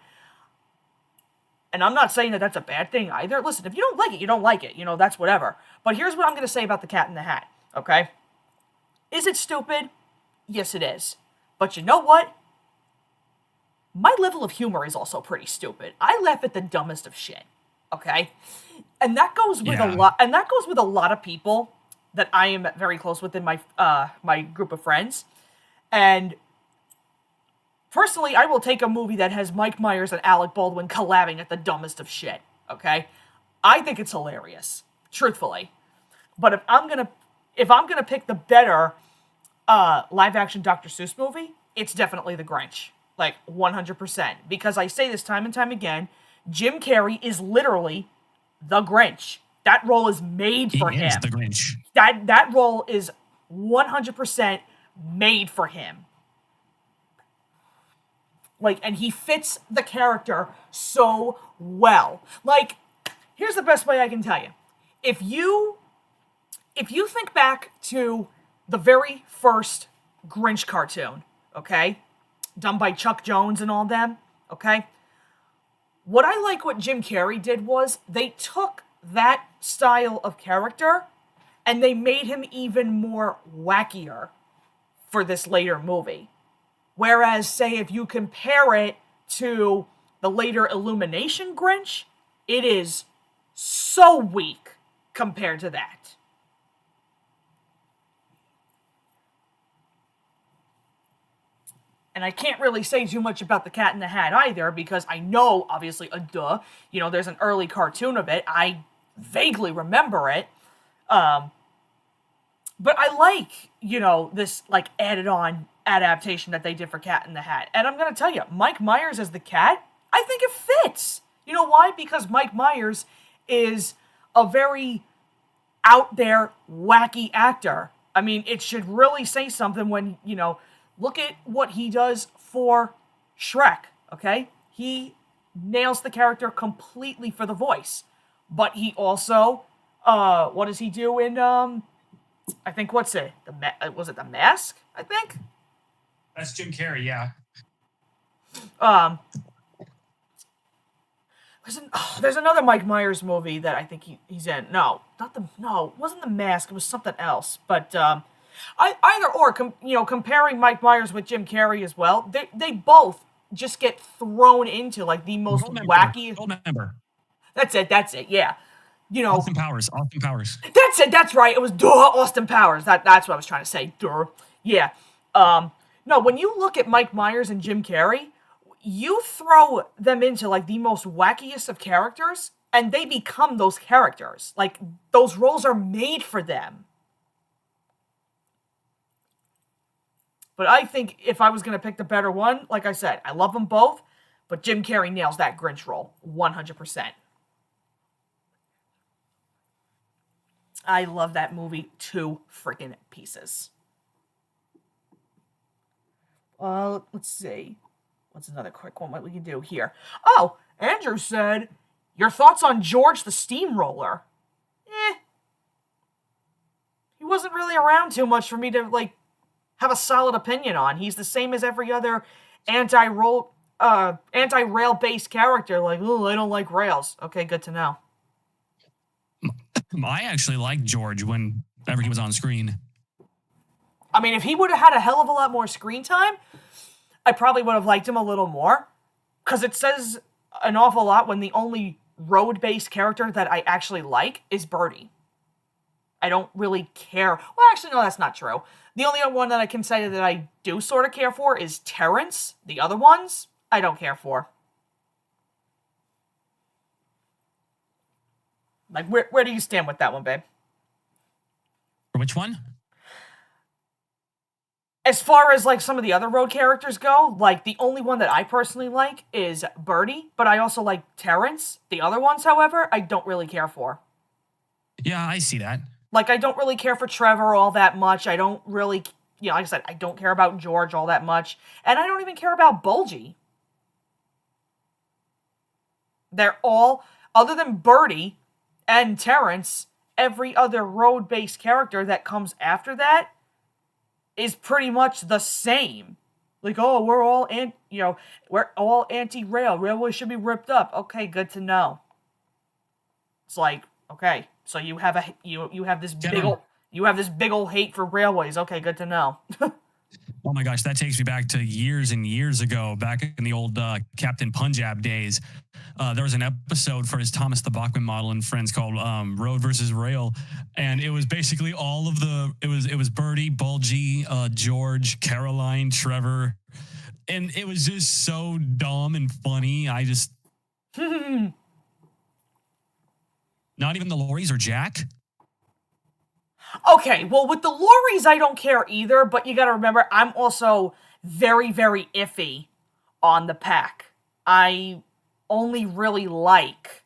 And I'm not saying that that's a bad thing either. Listen, if you don't like it, you don't like it. You know, that's whatever. But here's what I'm going to say about the Cat in the Hat, okay? Is it stupid? Yes, it is. But you know what? My level of humor is also pretty stupid. I laugh at the dumbest of shit, okay? And that goes with a lot of people that I am very close with in my my group of friends. And personally, I will take a movie that has Mike Myers and Alec Baldwin collabing at the dumbest of shit, okay? I think it's hilarious, truthfully. But if I'm gonna pick the better live action Dr. Seuss movie, it's definitely The Grinch. Like 100%. Because I say this time and time again, Jim Carrey is literally the Grinch. That role is made for him. He is the Grinch. That role is 100% made for him. Like, and he fits the character so well. Like, here's the best way I can tell you. If you think back to the very first Grinch cartoon, okay? Done by Chuck Jones and all them, okay? What Jim Carrey did was they took that style of character and they made him even more wackier for this later movie. Whereas, say, if you compare it to the later Illumination Grinch, it is so weak compared to that. And I can't really say too much about the Cat in the Hat either, because I know, obviously, there's an early cartoon of it. I vaguely remember it. But I like, this, like, added-on adaptation that they did for Cat in the Hat. And I'm going to tell you, Mike Myers as the cat, I think it fits. You know why? Because Mike Myers is a very out there, wacky actor. I mean, it should really say something when, look at what he does for Shrek, okay? He nails the character completely for the voice. But he also, what does he do in, I think, was it The Mask, I think? That's Jim Carrey, yeah. There's another Mike Myers movie that I think he's in. No, it wasn't The Mask. It was something else. But comparing Mike Myers with Jim Carrey as well, they both just get thrown into like the most wacky. Goldmember. That's it. Yeah. Austin Powers. That's it. That's right. It was Austin Powers. That's what I was trying to say. Yeah. No, when you look at Mike Myers and Jim Carrey, you throw them into like the most wackiest of characters, and they become those characters. Like, those roles are made for them. But I think if I was going to pick the better one, like I said, I love them both, but Jim Carrey nails that Grinch role 100%. I love that movie to freaking pieces. Let's see. What's another quick one? What we can do here? Oh, Andrew said, your thoughts on George the Steamroller? He wasn't really around too much for me to, like, have a solid opinion on. He's the same as every other anti-rail-based character. Like, oh, I don't like rails. Okay, good to know. I actually liked George whenever he was on screen. I mean, if he would have had a hell of a lot more screen time, I probably would have liked him a little more. Because it says an awful lot when the only road-based character that I actually like is Birdie. I don't really care. Well, actually, no, that's not true. The only other one that I can say that I do sort of care for is Terrence. The other ones, I don't care for. Like, where do you stand with that one, babe? For which one? As far as, like, some of the other road characters go, like, the only one that I personally like is Birdie, but I also like Terrence. The other ones, however, I don't really care for. Yeah, I see that. Like, I don't really care for Trevor all that much. I don't really, like I said, I don't care about George all that much. And I don't even care about Bulgy. They're all, other than Birdie and Terrence, every other road-based character that comes after that is pretty much the same. Like, oh, we're all anti-rail. Railways should be ripped up. Okay, good to know. It's like, okay, so you have this big old hate for railways. Okay, good to know. Oh my gosh, that takes me back to years and years ago, back in the old Captain Punjab days. There was an episode for his Thomas the Bachman Model and Friends called Road versus Rail, and it was basically all of it was Birdie, Bulgy, George, Caroline, Trevor, and it was just so dumb and funny. I just not even the lorries or Jack. Okay, well, with the lorries, I don't care either, but you gotta remember, I'm also very, very iffy on the pack. I only really like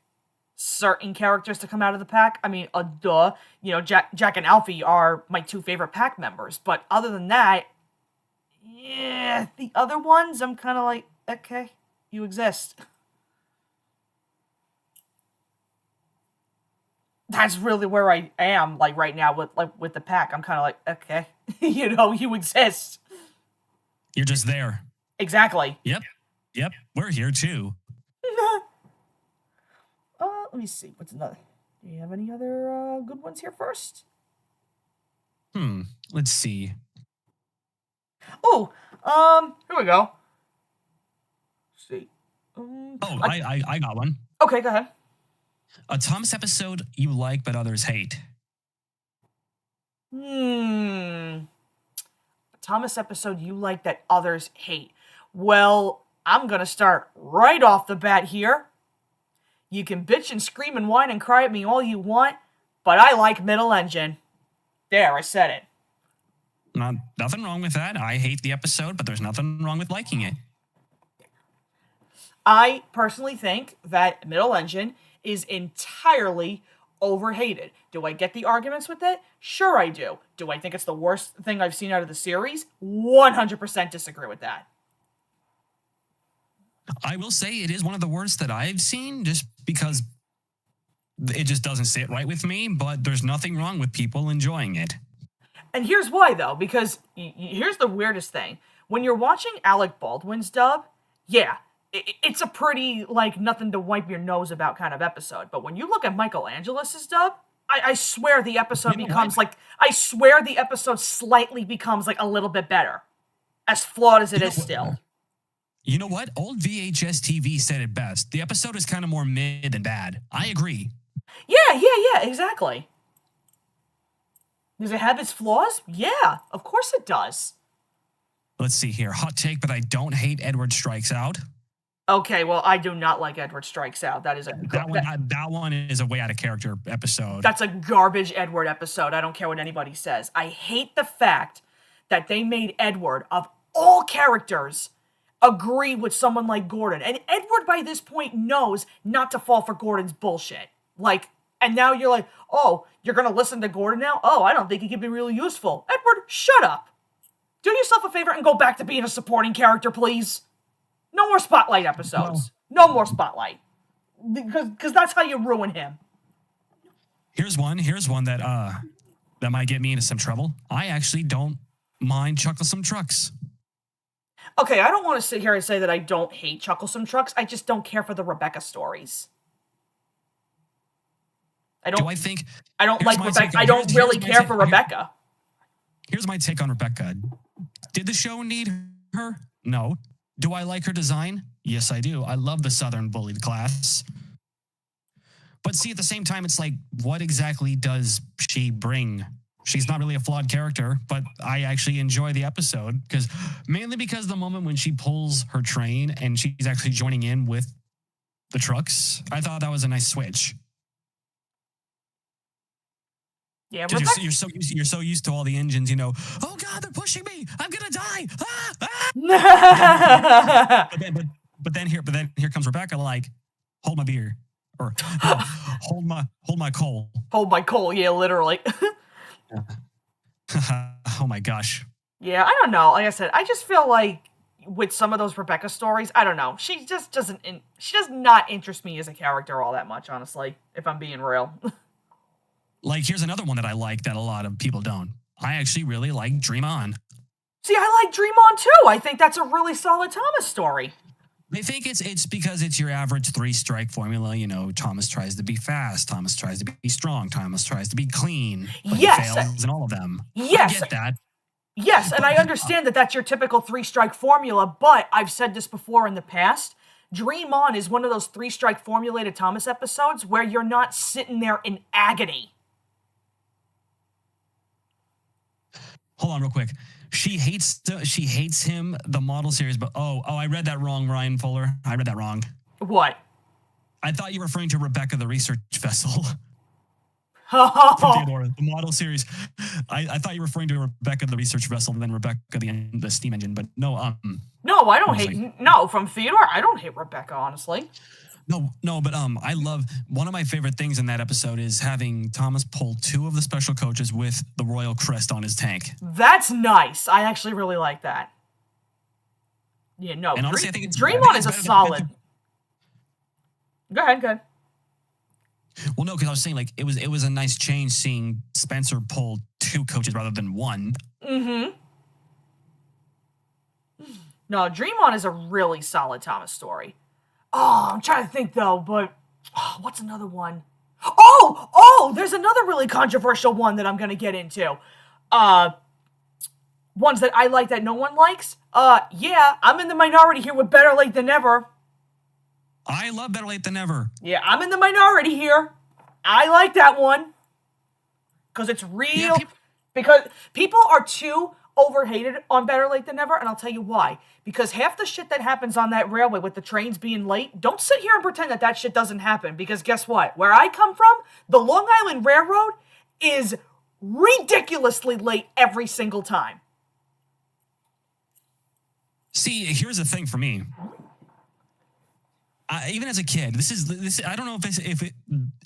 certain characters to come out of the pack. I mean, duh. Jack and Alfie are my two favorite pack members, but other than that, yeah, the other ones, I'm kind of like, okay, you exist. That's really where I am, like, right now with the pack. I'm kind of like, okay, you exist. You're just there. Exactly. Yep. We're here too. Let me see. What's another? Do you have any other good ones here first? Let's see. Oh, here we go. Let's see. I got one. Okay, go ahead. A Thomas episode you like but others hate. A Thomas episode you like that others hate. Well, I'm gonna start right off the bat here. You can bitch and scream and whine and cry at me all you want, but I like Middle Engine. There, I said it. Nothing wrong with that. I hate the episode, but there's nothing wrong with liking it. I personally think that Middle Engine is entirely overhated. Do I get the arguments with it? Sure I do. Do I think it's the worst thing I've seen out of the series? 100% disagree with that. I will say it is one of the worst that I've seen, just because it just doesn't sit right with me, but there's nothing wrong with people enjoying it. And here's why, though, because here's the weirdest thing. When you're watching Alec Baldwin's dub, yeah, it's a pretty, like, nothing to wipe your nose about kind of episode. But when you look at Michael Angelus's dub, I swear the episode I swear the episode slightly becomes, like, a little bit better. As flawed as it is still. You know what? Old VHS TV said it best. The episode is kind of more mid than bad. I agree. Yeah, exactly. Does it have its flaws? Yeah, of course it does. Let's see here. Hot take, but I don't hate Edward Strikes Out. Okay, well, I do not like Edward Strikes Out. That is that one is a way out of character episode. That's a garbage Edward episode. I don't care what anybody says. I hate the fact that they made Edward, of all characters, agree with someone like Gordon. And Edward, by this point, knows not to fall for Gordon's bullshit. Like, and now you're like, oh, you're going to listen to Gordon now? Oh, I don't think he can be really useful. Edward, shut up. Do yourself a favor and go back to being a supporting character, please. No more Spotlight episodes. No more Spotlight. Because that's how you ruin him. Here's one that might get me into some trouble. I actually don't mind Chucklesome Trucks. Okay, I don't want to sit here and say that I don't hate Chucklesome Trucks. I just don't care for the Rebecca stories. I don't like Rebecca. I don't really care for Rebecca. Here's my take on Rebecca. Did the show need her? No. Do I like her design? Yes, I do. I love the Southern bullied class. But see, at the same time, it's like, what exactly does she bring? She's not really a flawed character, but I actually enjoy the episode mainly because the moment when she pulls her train and she's actually joining in with the trucks, I thought that was a nice switch. Yeah, You're so used to all the engines, Oh God, they're pushing me! I'm gonna die! Ah! but then here comes Rebecca, like, hold my beer, or no, hold my coal. Hold my coal, yeah, literally. Oh my gosh. Yeah, I don't know. Like I said, I just feel like with some of those Rebecca stories, I don't know. She just does not interest me as a character all that much, honestly, if I'm being real. Like, here's another one that I like that a lot of people don't. I actually really like Dream On. See, I like Dream On too. I think that's a really solid Thomas story. They think it's because it's your average 3-strike formula. Thomas tries to be fast. Thomas tries to be strong. Thomas tries to be clean. But he fails in all of them. Yes. I get that. Yes, and I understand that that's your typical 3-strike formula, but I've said this before in the past. Dream On is one of those 3-strike formulated Thomas episodes where you're not sitting there in agony. Hold on real quick. She hates him, the model series, but I read that wrong, Ryan Fuller. I read that wrong. What? I thought you were referring to Rebecca the research vessel. From Theodora, the model series. I thought you were referring to Rebecca the research vessel and then Rebecca the steam engine, but no. No, I don't hate. No, from Theodore, I don't hate Rebecca, honestly. No, but I love, one of my favorite things in that episode is having Thomas pull 2 of the special coaches with the royal crest on his tank. That's nice. I actually really like that. Yeah, no. And honestly, I think Dream On is a solid. Go ahead. Well, no, because I was saying, like, it was a nice change seeing Spencer pull 2 coaches rather than 1. Mm-hmm. No, Dream On is a really solid Thomas story. Oh, I'm trying to think, though, but what's another one? Oh, there's another really controversial one that I'm going to get into. Ones that I like that no one likes. Yeah, I'm in the minority here with Better Late Than Never. I love Better Late Than Never. Yeah, I'm in the minority here. I like that one. Because it's real. Yeah, because people are too overhated on Better Late Than Never, and I'll tell you why. Because half the shit that happens on that railway with the trains being late, don't sit here and pretend that shit doesn't happen. Because guess what? Where I come from, the Long Island Railroad is ridiculously late every single time. See, here's the thing for me. Even as a kid, this. I don't know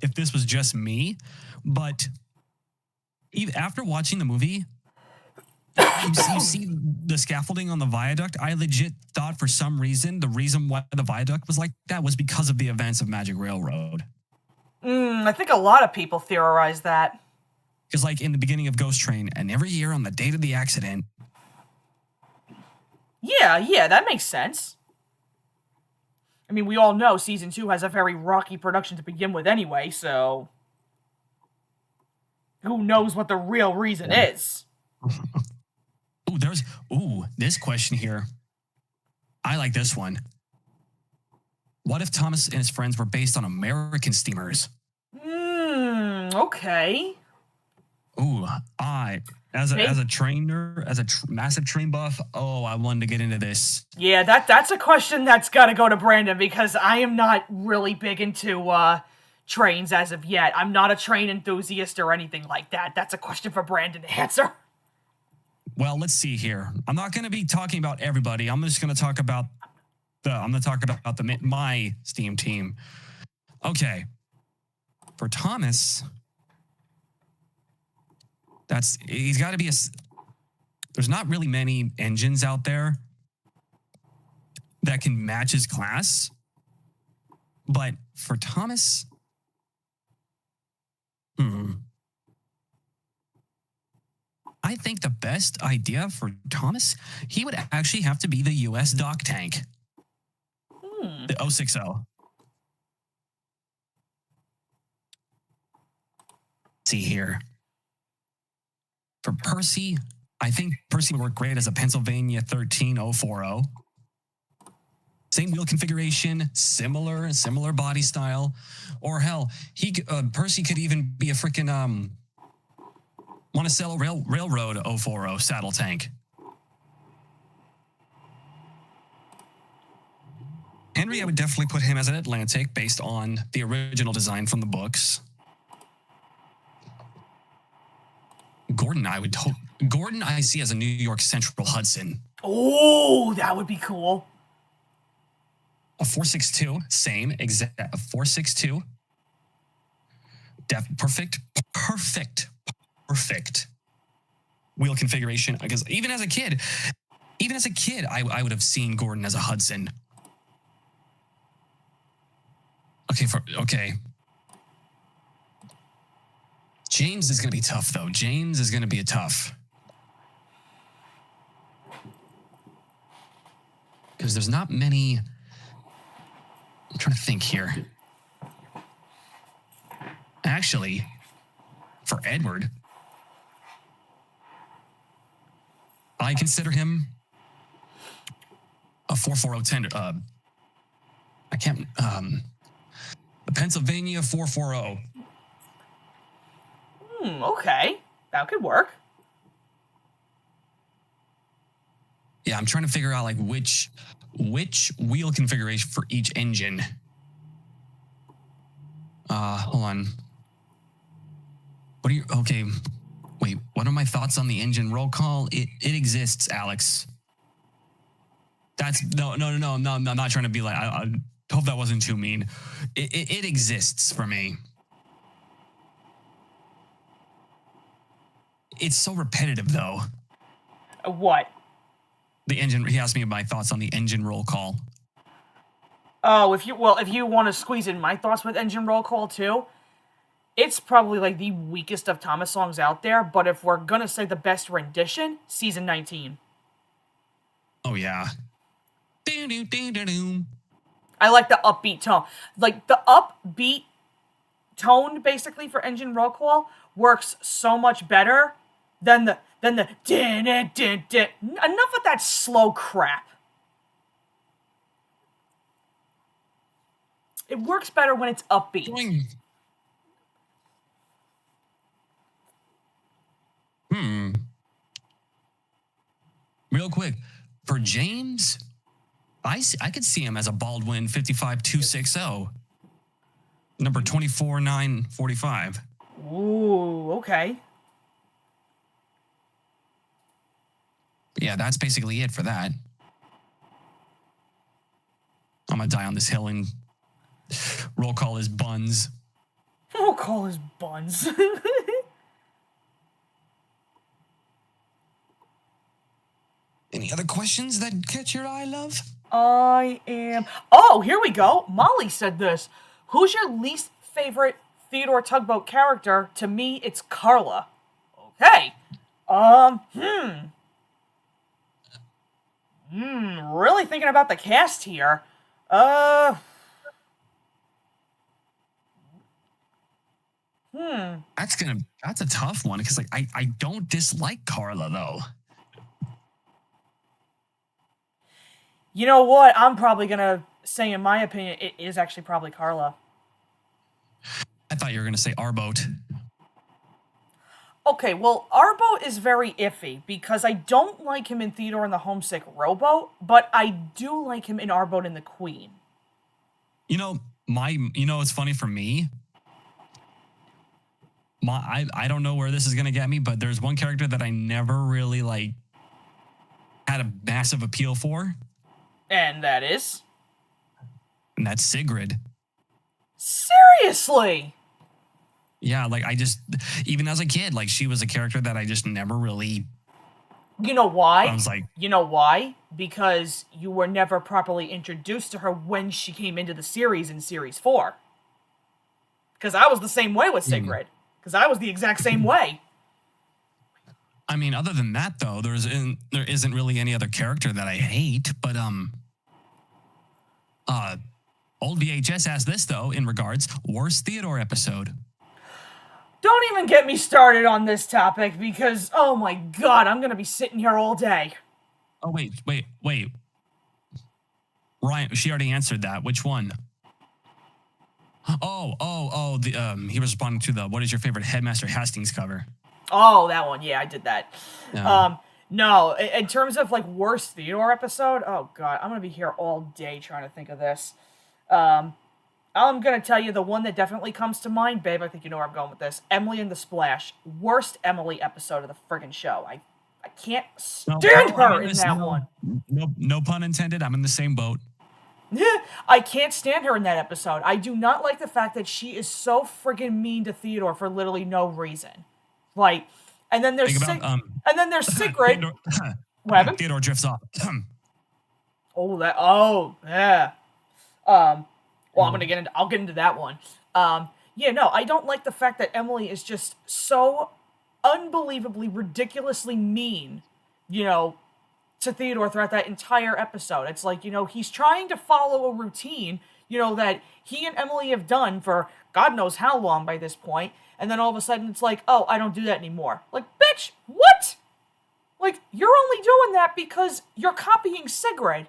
if this was just me, but after watching the movie, you see the scaffolding on the viaduct. I legit thought for some reason the reason why the viaduct was like that was because of the events of Magic Railroad. I think a lot of people theorize that. Because, like, in the beginning of Ghost Train, and every year on the date of the accident. Yeah, that makes sense. I mean, we all know Season 2 has a very rocky production to begin with anyway, so who knows what the real reason is. This question here. I like this one. What if Thomas and his friends were based on American steamers? Okay. As a trainer, massive train buff, I wanted to get into this. Yeah, that's a question that's got to go to Brandon because I am not really big into trains as of yet. I'm not a train enthusiast or anything like that. That's a question for Brandon to answer. Well, let's see here. I'm not going to be talking about everybody. I'm just going to talk about my Steam team. Okay. For Thomas, he's got to be there's not really many engines out there that can match his class. But for Thomas, I think the best idea for Thomas, he would actually have to be the U.S. dock tank. The 060. See here. For Percy, I think Percy would work great as a Pennsylvania 13040. Same wheel configuration, similar body style, or hell, Percy could even be a freaking Monticello Railroad 040 saddle tank. Henry, I would definitely put him as an Atlantic based on the original design from the books. Gordon, I see as a New York Central Hudson. Oh, that would be cool. A 462, same exact 462. Perfect wheel configuration. Because even as a kid, I would have seen Gordon as a Hudson. Okay. James is going to be tough, though. James is going to be tough. Because there's not many... I'm trying to think here. Actually, for Edward, I consider him a 440 tender. I can't... the Pennsylvania 440. Okay. That could work. Yeah, I'm trying to figure out like which wheel configuration for each engine. Hold on. Wait, what are my thoughts on the engine roll call? It exists, Alex. No, I'm not trying to be like, I hope that wasn't too mean. It exists for me. It's so repetitive, though. What? The engine. He asked me my thoughts on the engine roll call. Oh, if you want to squeeze in my thoughts with engine roll call too, it's probably like the weakest of Thomas songs out there. But if we're gonna say the best rendition, season 19. Oh yeah. I like the upbeat tone. Like the upbeat tone, basically for engine roll call, works so much better than the din. Enough with that slow crap. It works better when it's upbeat. Real quick, for James, I could see him as a Baldwin 55260, number 24945. Ooh, okay. Yeah, that's basically it for that. I'm gonna die on this hill and roll call his buns. Roll call his buns. Any other questions that catch your eye, love? Oh, here we go. Molly said this. Who's your least favorite Theodore Tugboat character? To me, it's Carla. Okay. Really thinking about the cast here. That's a tough one because like I don't dislike Carla though. You know what? I'm probably gonna say, in my opinion, it is actually probably Carla. I thought you were gonna say Arboat. Okay, well, Arboat is very iffy because I don't like him in Theodore and the Homesick Rowboat, but I do like him in Arboat and the Queen. It's funny for me. I don't know where this is gonna get me, but there's one character that I never really like had a massive appeal for. And that is? And that's Sigrid. Seriously? Yeah, like even as a kid, like she was a character that I just never really... You know why? I was like... You know why? Because you were never properly introduced to her when she came into the series in Series 4. Because I was the same way with Sigrid. Because I was the exact same way. I mean, other than that, though, there isn't really any other character that I hate. But old VHS asked this though in regards worst Theodore episode. Don't even get me started on this topic because, oh my god, I'm gonna be sitting here all day. Oh wait. Ryan, she already answered that. Which one? He was responding to the what is your favorite Headmaster Hastings cover? Oh, that one. Yeah, I did that. Yeah. No, in terms of like worst Theodore episode, oh god, I'm gonna be here all day trying to think of this. I'm gonna tell you the one that definitely comes to mind, babe. I think you know where I'm going with this. Emily and the Splash, worst Emily episode of the friggin' show. I can't stand her in that one. No pun intended. I'm in the same boat. I can't stand her in that episode. I do not like the fact that she is so friggin' mean to Theodore for literally no reason. Like, and then there's Sigrid. What happened? Theodore drifts off. Yeah. Well, I'll get into that one. Yeah, no, I don't like the fact that Emily is just so unbelievably, ridiculously mean, to Theodore throughout that entire episode. It's like, he's trying to follow a routine, that he and Emily have done for God knows how long by this point, and then all of a sudden it's like, oh, I don't do that anymore. Like, bitch, what? Like, you're only doing that because you're copying Sigrid.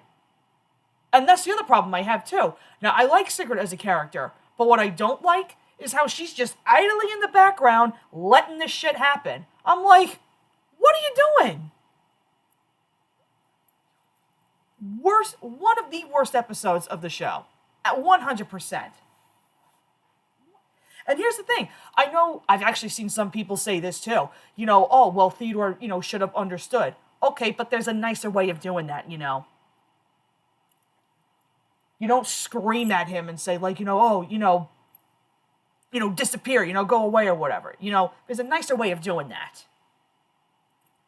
And that's the other problem I have, too. Now, I like Sigrid as a character, but what I don't like is how she's just idly in the background letting this shit happen. I'm like, what are you doing? One of the worst episodes of the show. At 100%. And here's the thing. I know I've actually seen some people say this, too. Oh, well, Theodore, should have understood. Okay, but there's a nicer way of doing that, You don't scream at him and say, like, disappear, go away or whatever. There's a nicer way of doing that.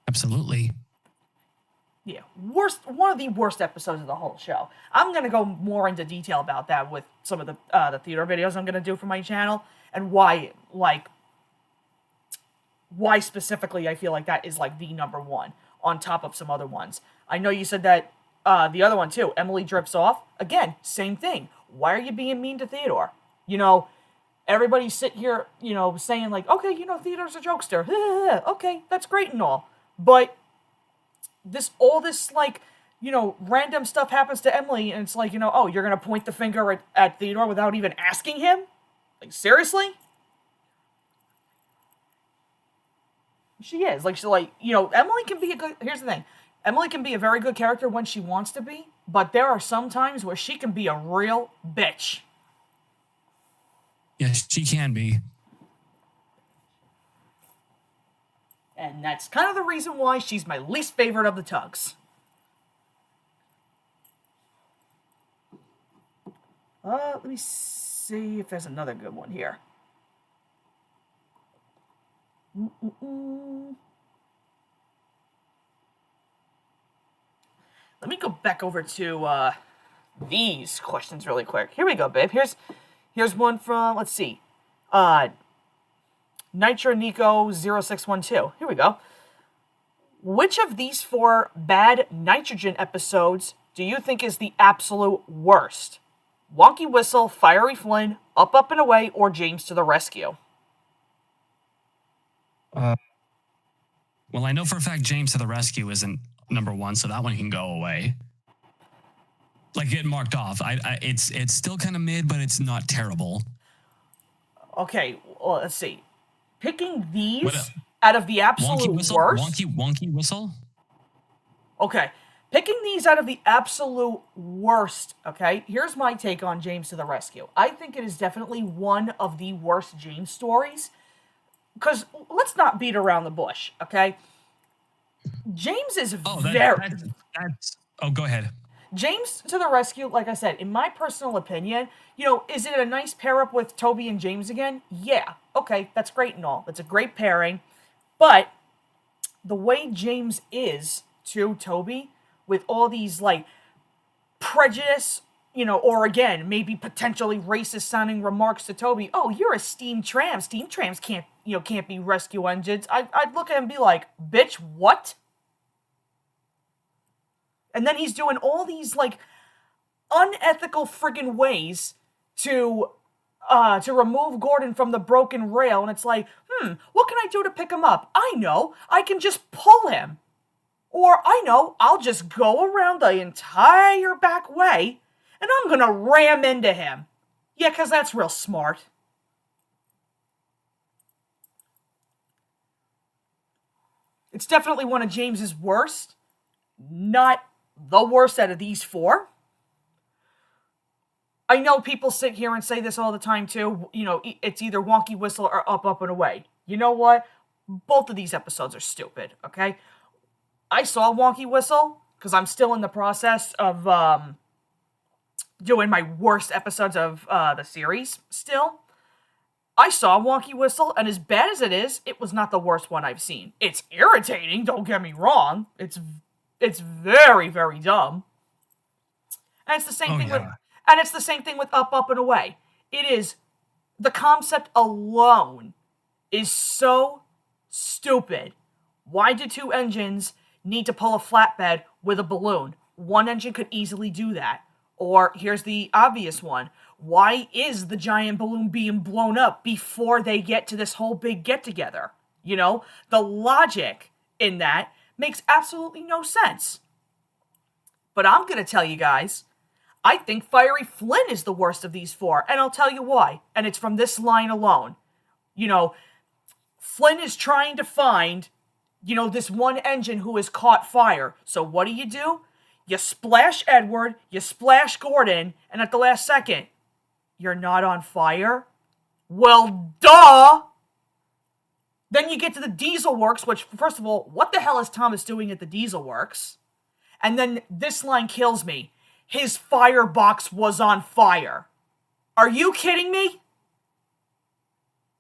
Absolutely. Yeah, one of the worst episodes of the whole show. I'm going to go more into detail about that with some of the Theodore videos I'm going to do for my channel, and why specifically I feel like that is, like, the number one, on top of some other ones. I know you said that the other one, too, Emily drifts off. Again, same thing. Why are you being mean to Theodore? Everybody sit here, saying, like, okay, Theodore's a jokester. Okay, that's great and all. But all this, like, random stuff happens to Emily, and it's like, oh, you're going to point the finger at Theodore without even asking him? Like, seriously? She is. Emily can be here's the thing. Emily can be a very good character when she wants to be, but there are some times where she can be a real bitch. Yes, she can be. And that's kind of the reason why she's my least favorite of the Tugs. Let me see if there's another good one here. Let me go back over to these questions really quick. Here we go, babe. Here's one from, let's see, Nitro Nico 0612. Here we go. Which of these 4 bad nitrogen episodes do you think is the absolute worst? Wonky Whistle, Fiery Flynn, Up, Up, and Away, or James to the Rescue? Well, I know for a fact James to the Rescue isn't number 1, so that one can go away. Like, getting marked off. It's still kind of mid, but it's not terrible. Okay, well, let's see. Picking these out of the absolute worst. Wonky Whistle? Okay. Picking these out of the absolute worst, okay? Here's my take on James to the Rescue. I think it is definitely one of the worst James stories. Because let's not beat around the bush, okay? James is go ahead. James to the Rescue, like I said, in my personal opinion, is it a nice pair-up with Toby and James again? Yeah. Okay, that's great and all. That's a great pairing. But the way James is to Toby, with all these, like, prejudice, or again, maybe potentially racist-sounding remarks to Toby, oh, you're a steam tram. Steam trams can't be rescue engines. I'd look at him and be like, bitch, what? And then he's doing all these, like, unethical friggin' ways to remove Gordon from the broken rail, and it's like, what can I do to pick him up? I know, I can just pull him. Or, I know, I'll just go around the entire back way, and I'm gonna ram into him. Yeah, because that's real smart. It's definitely one of James's worst. Not the worst out of these four. I know people sit here and say this all the time too. You know, it's either Wonky Whistle or Up, Up, and Away. You know what? Both of these episodes are stupid, okay? I saw Wonky Whistle because I'm still in the process of doing my worst episodes of the series still. I saw Wonky Whistle, and as bad as it was not the worst one I've seen. It's irritating, don't get me wrong. It's very, very dumb. And it's the same thing with Up, Up, and Away. It is, the concept alone is so stupid. Why do two engines need to pull a flatbed with a balloon? One engine could easily do that. Or, here's the obvious one. Why is the giant balloon being blown up before they get to this whole big get-together? You know, the logic in that makes absolutely no sense. But I'm going to tell you guys, I think Fiery Flynn is the worst of these four, and I'll tell you why. And it's from this line alone. You know, Flynn is trying to find, you know, this one engine who has caught fire. So what do? You splash Edward, you splash Gordon, and at the last second, you're not on fire? Well, duh! Then you get to the Diesel Works, which, first of all, what the hell is Thomas doing at the Diesel Works? And then this line kills me. His firebox was on fire. Are you kidding me?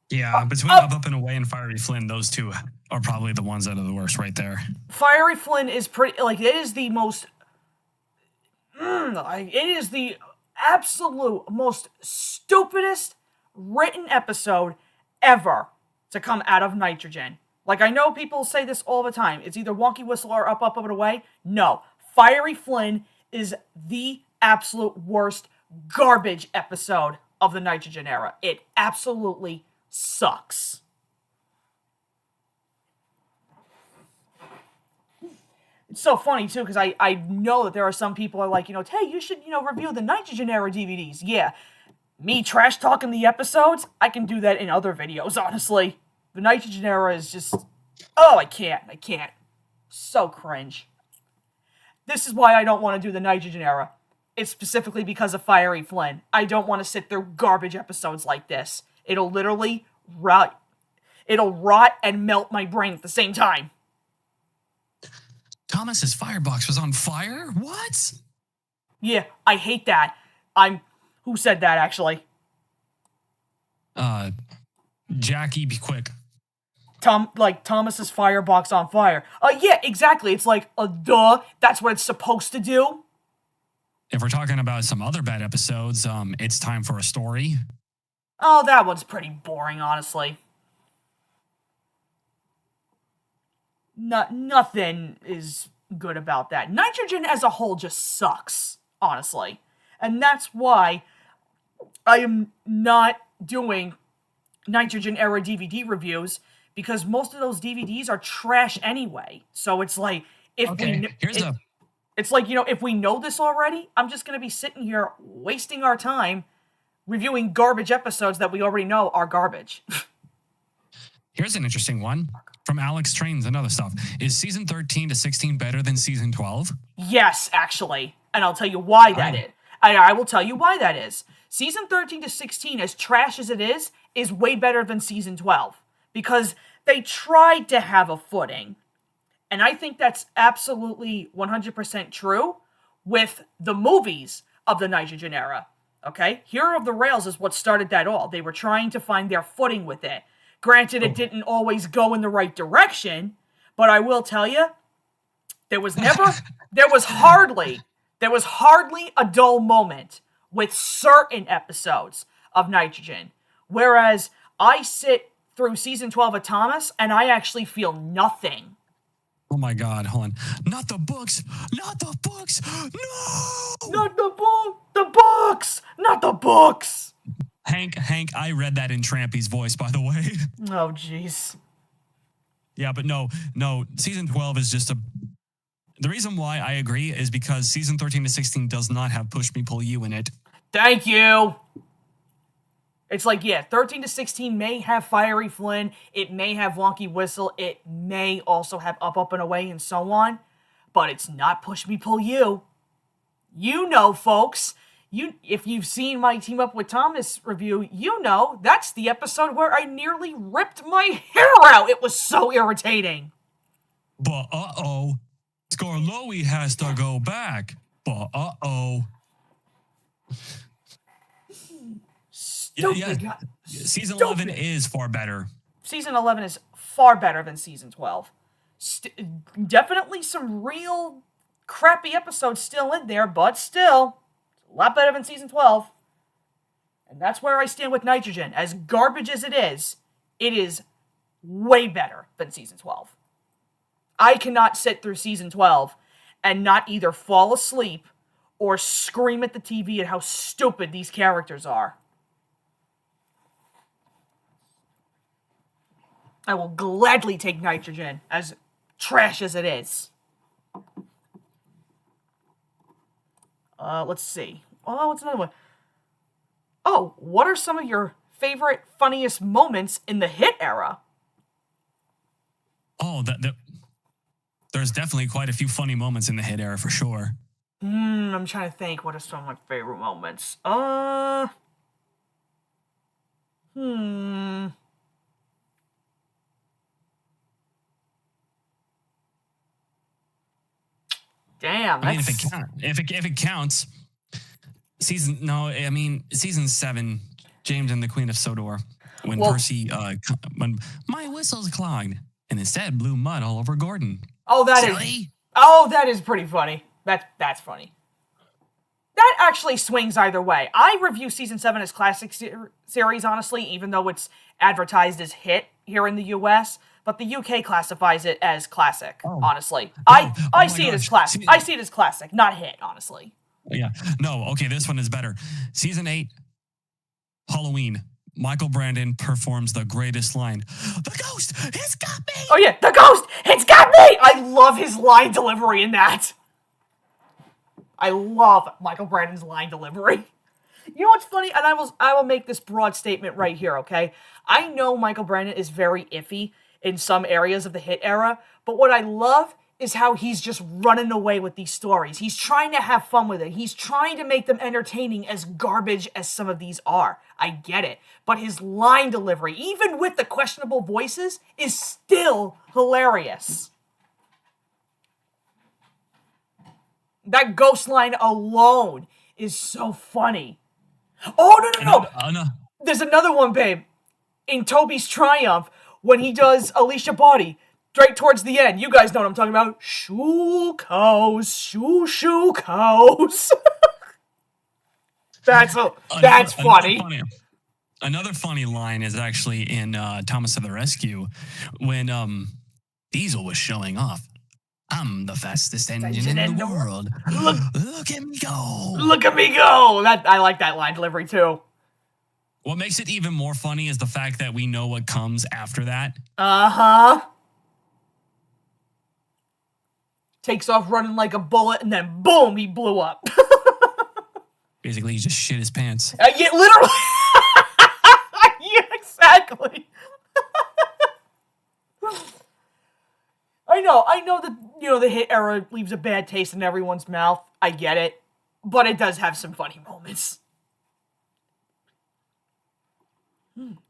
Yeah, between Up, Up, and Away and Fiery Flynn, those two are probably the ones that are the worst right there. Fiery Flynn is pretty, like, it is the most... it is the absolute most stupidest written episode ever to come out of Nitrogen. Like, I know people say this all the time. It's either Wonky Whistle or Up, Up, and Away. No. Fiery Flynn is the absolute worst garbage episode of the Nitrogen era. It absolutely sucks. It's so funny, too, because I know that there are some people who are like, hey, you should, review the Nitrogen era DVDs. Yeah, me trash-talking the episodes, I can do that in other videos, honestly. The Nitrogen era is just... Oh, I can't. So cringe. This is why I don't want to do the Nitrogen era. It's specifically because of Fiery Flynn. I don't want to sit through garbage episodes like this. It'll literally rot. It'll rot and melt my brain at the same time. Thomas's firebox was on fire? What? Yeah, I hate that. Who said that, actually? Jackie, be quick. Thomas's firebox on fire. Yeah, exactly. It's like, duh, that's what it's supposed to do. If we're talking about some other bad episodes, It's Time for a Story. Oh, that one's pretty boring, honestly. Nothing is good about that. Nitrogen as a whole just sucks, honestly. And that's why I am not doing Nitrogen era DVD reviews, because most of those DVDs are trash anyway. So it's like, if we know this already, I'm just going to be sitting here wasting our time reviewing garbage episodes that we already know are garbage. Here's an interesting one from Alex Trains and other stuff. Is season 13 to 16 better than season 12? Yes, actually. And I'll tell you why that is. I will tell you why that is. Season 13 to 16, as trash as it is way better than season 12. Because they tried to have a footing. And I think that's absolutely 100% true with the movies of the Nitrogen era. Okay? Hero of the Rails is what started that all. They were trying to find their footing with it. Granted, it didn't always go in the right direction, but I will tell you, there was hardly a dull moment with certain episodes of Nitrogen. Whereas I sit through season 12 of Thomas and I actually feel nothing. Oh my God, hold on. Not the books! Not the books! No! Not the book! The books! Not the books! Hank, I read that in Trampy's voice, by the way. Oh, jeez. Yeah, but no, season 12 is just The reason why I agree is because season 13 to 16 does not have Push Me Pull You in it. Thank you. It's like, yeah, 13 to 16 may have Fiery Flynn, it may have Wonky Whistle, it may also have Up, Up, and Away, and so on, but it's not Push Me, Pull You. You know, folks. If you've seen my Team Up with Thomas review, you know that's the episode where I nearly ripped my hair out. It was so irritating. But uh-oh, Scarloey has to go back. But uh-oh. Stupid. Yeah. Season Stupid. 11 is far better. Season 11 is far better than Season 12. Definitely some real crappy episodes still in there, but still, a lot better than Season 12. And that's where I stand with Nitrogen. As garbage as it is way better than Season 12. I cannot sit through Season 12 and not either fall asleep or scream at the TV at how stupid these characters are. I will gladly take Nitrogen, as trash as it is. Let's see. Oh, what's another one? Oh, what are some of your favorite, funniest moments in the hit era? Oh, there's definitely quite a few funny moments in the hit era for sure. I'm trying to think. What are some of my favorite moments? Damn, I mean, if it counts, season 7, James and the Queen of Sodor, when Percy, when my whistle's clogged, and instead blew mud all over Gordon. Oh, that is pretty funny. That's funny. That actually swings either way. I review season 7 as classic series, honestly, even though it's advertised as hit here in the US. But the UK classifies it as classic, honestly. I see it as classic. I see it as classic, not hit, honestly. Yeah. No, okay, this one is better. Season 8, Halloween. Michael Brandon performs the greatest line. The ghost, it's got me! Oh yeah, the ghost, it's got me! I love his line delivery in that. I love Michael Brandon's line delivery. You know what's funny? And I will make this broad statement right here, okay? I know Michael Brandon is very iffy in some areas of the hit era, but what I love is how he's just running away with these stories. He's trying to have fun with it. He's trying to make them entertaining, as garbage as some of these are. I get it. But his line delivery, even with the questionable voices, is still hilarious. That ghost line alone is so funny. Oh, no. There's another one, babe. In Toby's Triumph, when he does Alicia Body, right towards the end. You guys know what I'm talking about. Shoo cows. That's funny. Another funny line is actually in Thomas of the Rescue when Diesel was showing off. I'm the fastest engine in the world. Look at me go. Look at me go. I like that line delivery too. What makes it even more funny is the fact that we know what comes after that. Uh-huh. Takes off running like a bullet, and then boom, he blew up. Basically, he just shit his pants. Yeah, literally. Yeah, exactly. I know that, the hit era leaves a bad taste in everyone's mouth. I get it. But it does have some funny moments.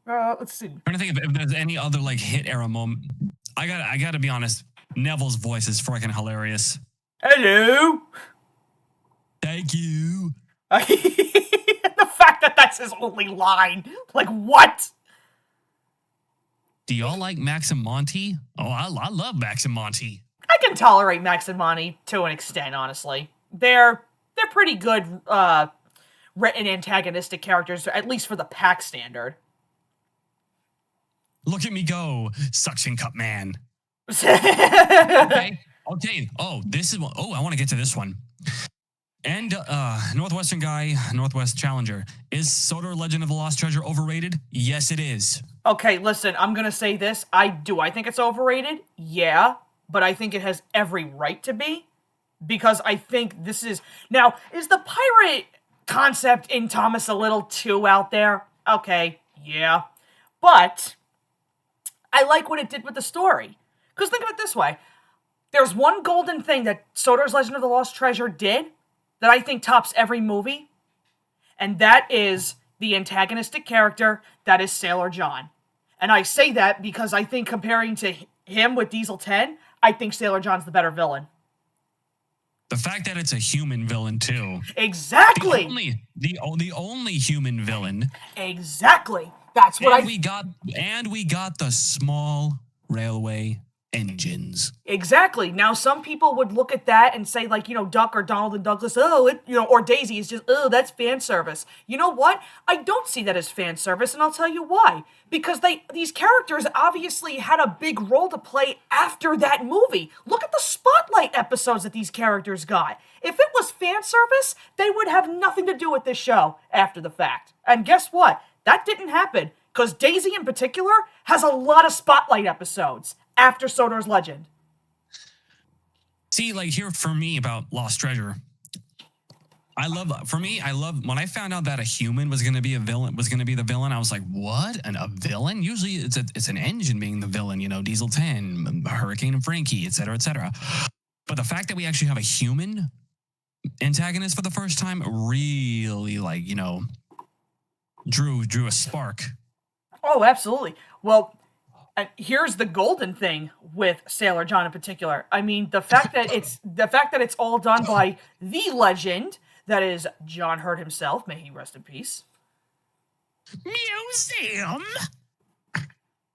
Let's see. I'm trying to think if there's any other hit era moment. I gotta be honest. Neville's voice is freaking hilarious. Hello. Thank you. The fact that that's his only line. What? Do y'all like Max and Monty? Oh, I love Max and Monty. I can tolerate Max and Monty to an extent, honestly. They're pretty good written antagonistic characters, at least for the pack standard. Look at me go, suction cup man. Okay. Oh, this is one. Oh, I want to get to this one. And Northwestern guy, Northwest Challenger. Is Sodor Legend of the Lost Treasure overrated? Yes, it is. Okay, listen, I'm going to say this. I think it's overrated? Yeah, but I think it has every right to be. because I think this is... Now, is the pirate concept in Thomas a little too out there? Okay, yeah. But I like what it did with the story. Because think of it this way. There's one golden thing that Soder's Legend of the Lost Treasure did that I think tops every movie, and that is the antagonistic character that is Sailor John. And I say that because I think comparing to him with Diesel 10, I think Sailor John's the better villain. The fact that it's a human villain too. Exactly. The only human villain. Exactly. That's what we got the small railway engines. Exactly. Now, some people would look at that and say, like, Duck or Donald and Douglas, or Daisy is just, that's fan service. You know what? I don't see that as fan service, and I'll tell you why. Because these characters obviously had a big role to play after that movie. Look at the Spotlight episodes that these characters got. If it was fan service, they would have nothing to do with this show after the fact. And guess what? That didn't happen. Because Daisy in particular has a lot of Spotlight episodes after Soder's Legend. See, like here for me about Lost Treasure, I love when I found out that a human was going to be the villain. I was like, what? A villain? Usually it's an engine being the villain, Diesel 10, Hurricane and Frankie, et cetera, et cetera. But the fact that we actually have a human antagonist for the first time really, drew a spark. Oh, absolutely. Well, and here's the golden thing with Sailor John in particular. I mean, the fact that it's all done by the legend that is John Hurt himself. May he rest in peace. Museum.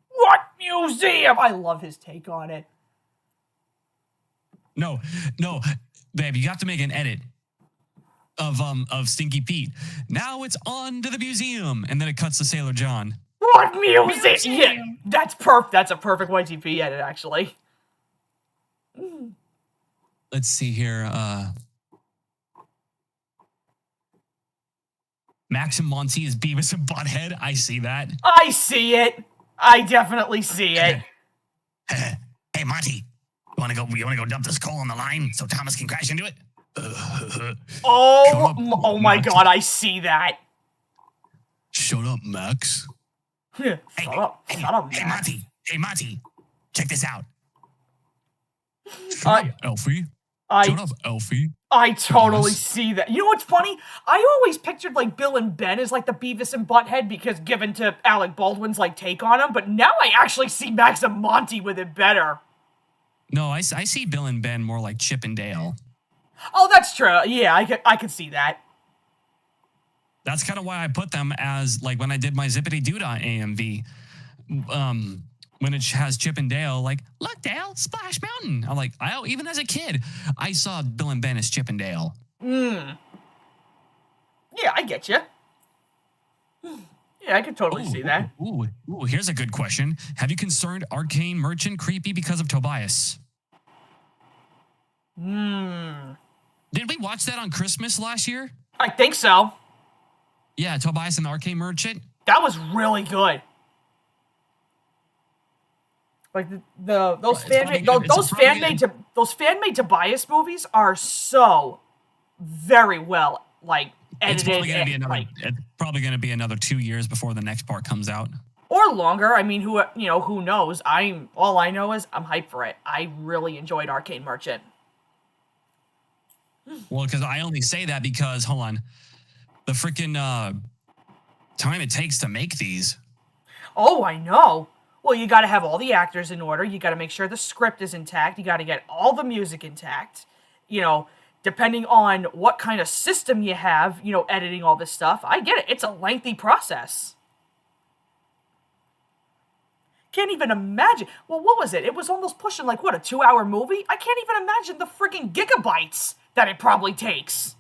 What museum? I love his take on it. No, babe, you have to make an edit of Stinky Pete. Now it's on to the museum, and then it cuts to Sailor John. What museum? Yeah, that's perfect. That's a perfect YTP edit, actually. Let's see here. Max and Monty is Beavis and Butthead. I see that. I see it. I definitely see it. Hey, Monty, you want to go dump this coal on the line so Thomas can crash into it? Oh my God, I see that. Shut up, Max. Shut up, Max. Hey, Monty, check this out. Elfie. Shut up, Elfie. I totally see that. You know what's funny? I always pictured Bill and Ben as the Beavis and Butthead because given to Alec Baldwin's take on him, but now I actually see Max and Monty with it better. No, I see Bill and Ben more like Chip and Dale. Oh, that's true. Yeah, I could see that. That's kind of why I put them as when I did my Zippity Doodah AMV. When it has Chip and Dale, look, Dale, Splash Mountain. I'm even as a kid, I saw Bill and Ben as Chip and Dale. Yeah, I get you. Yeah, I could totally see that. Ooh, here's a good question. Have you considered Arcane Merchant creepy because of Tobias? Did we watch that on Christmas last year? I think so. Yeah, Tobias and the Arcane Merchant. That was really good. Those fan-made Tobias movies are so very well edited. It's probably going to be another 2 years before the next part comes out, or longer. I mean, who knows? All I know is I'm hyped for it. I really enjoyed Arcane Merchant. Well, because I only say that because hold on, the freaking time it takes to make these. Oh, I know. Well, you got to have all the actors in order. You got to make sure the script is intact. You got to get all the music intact. Depending on what kind of system you have, editing all this stuff. I get it. It's a lengthy process. Can't even imagine. Well, what was it? It was almost pushing a 2-hour movie? I can't even imagine the freaking gigabytes that it probably takes.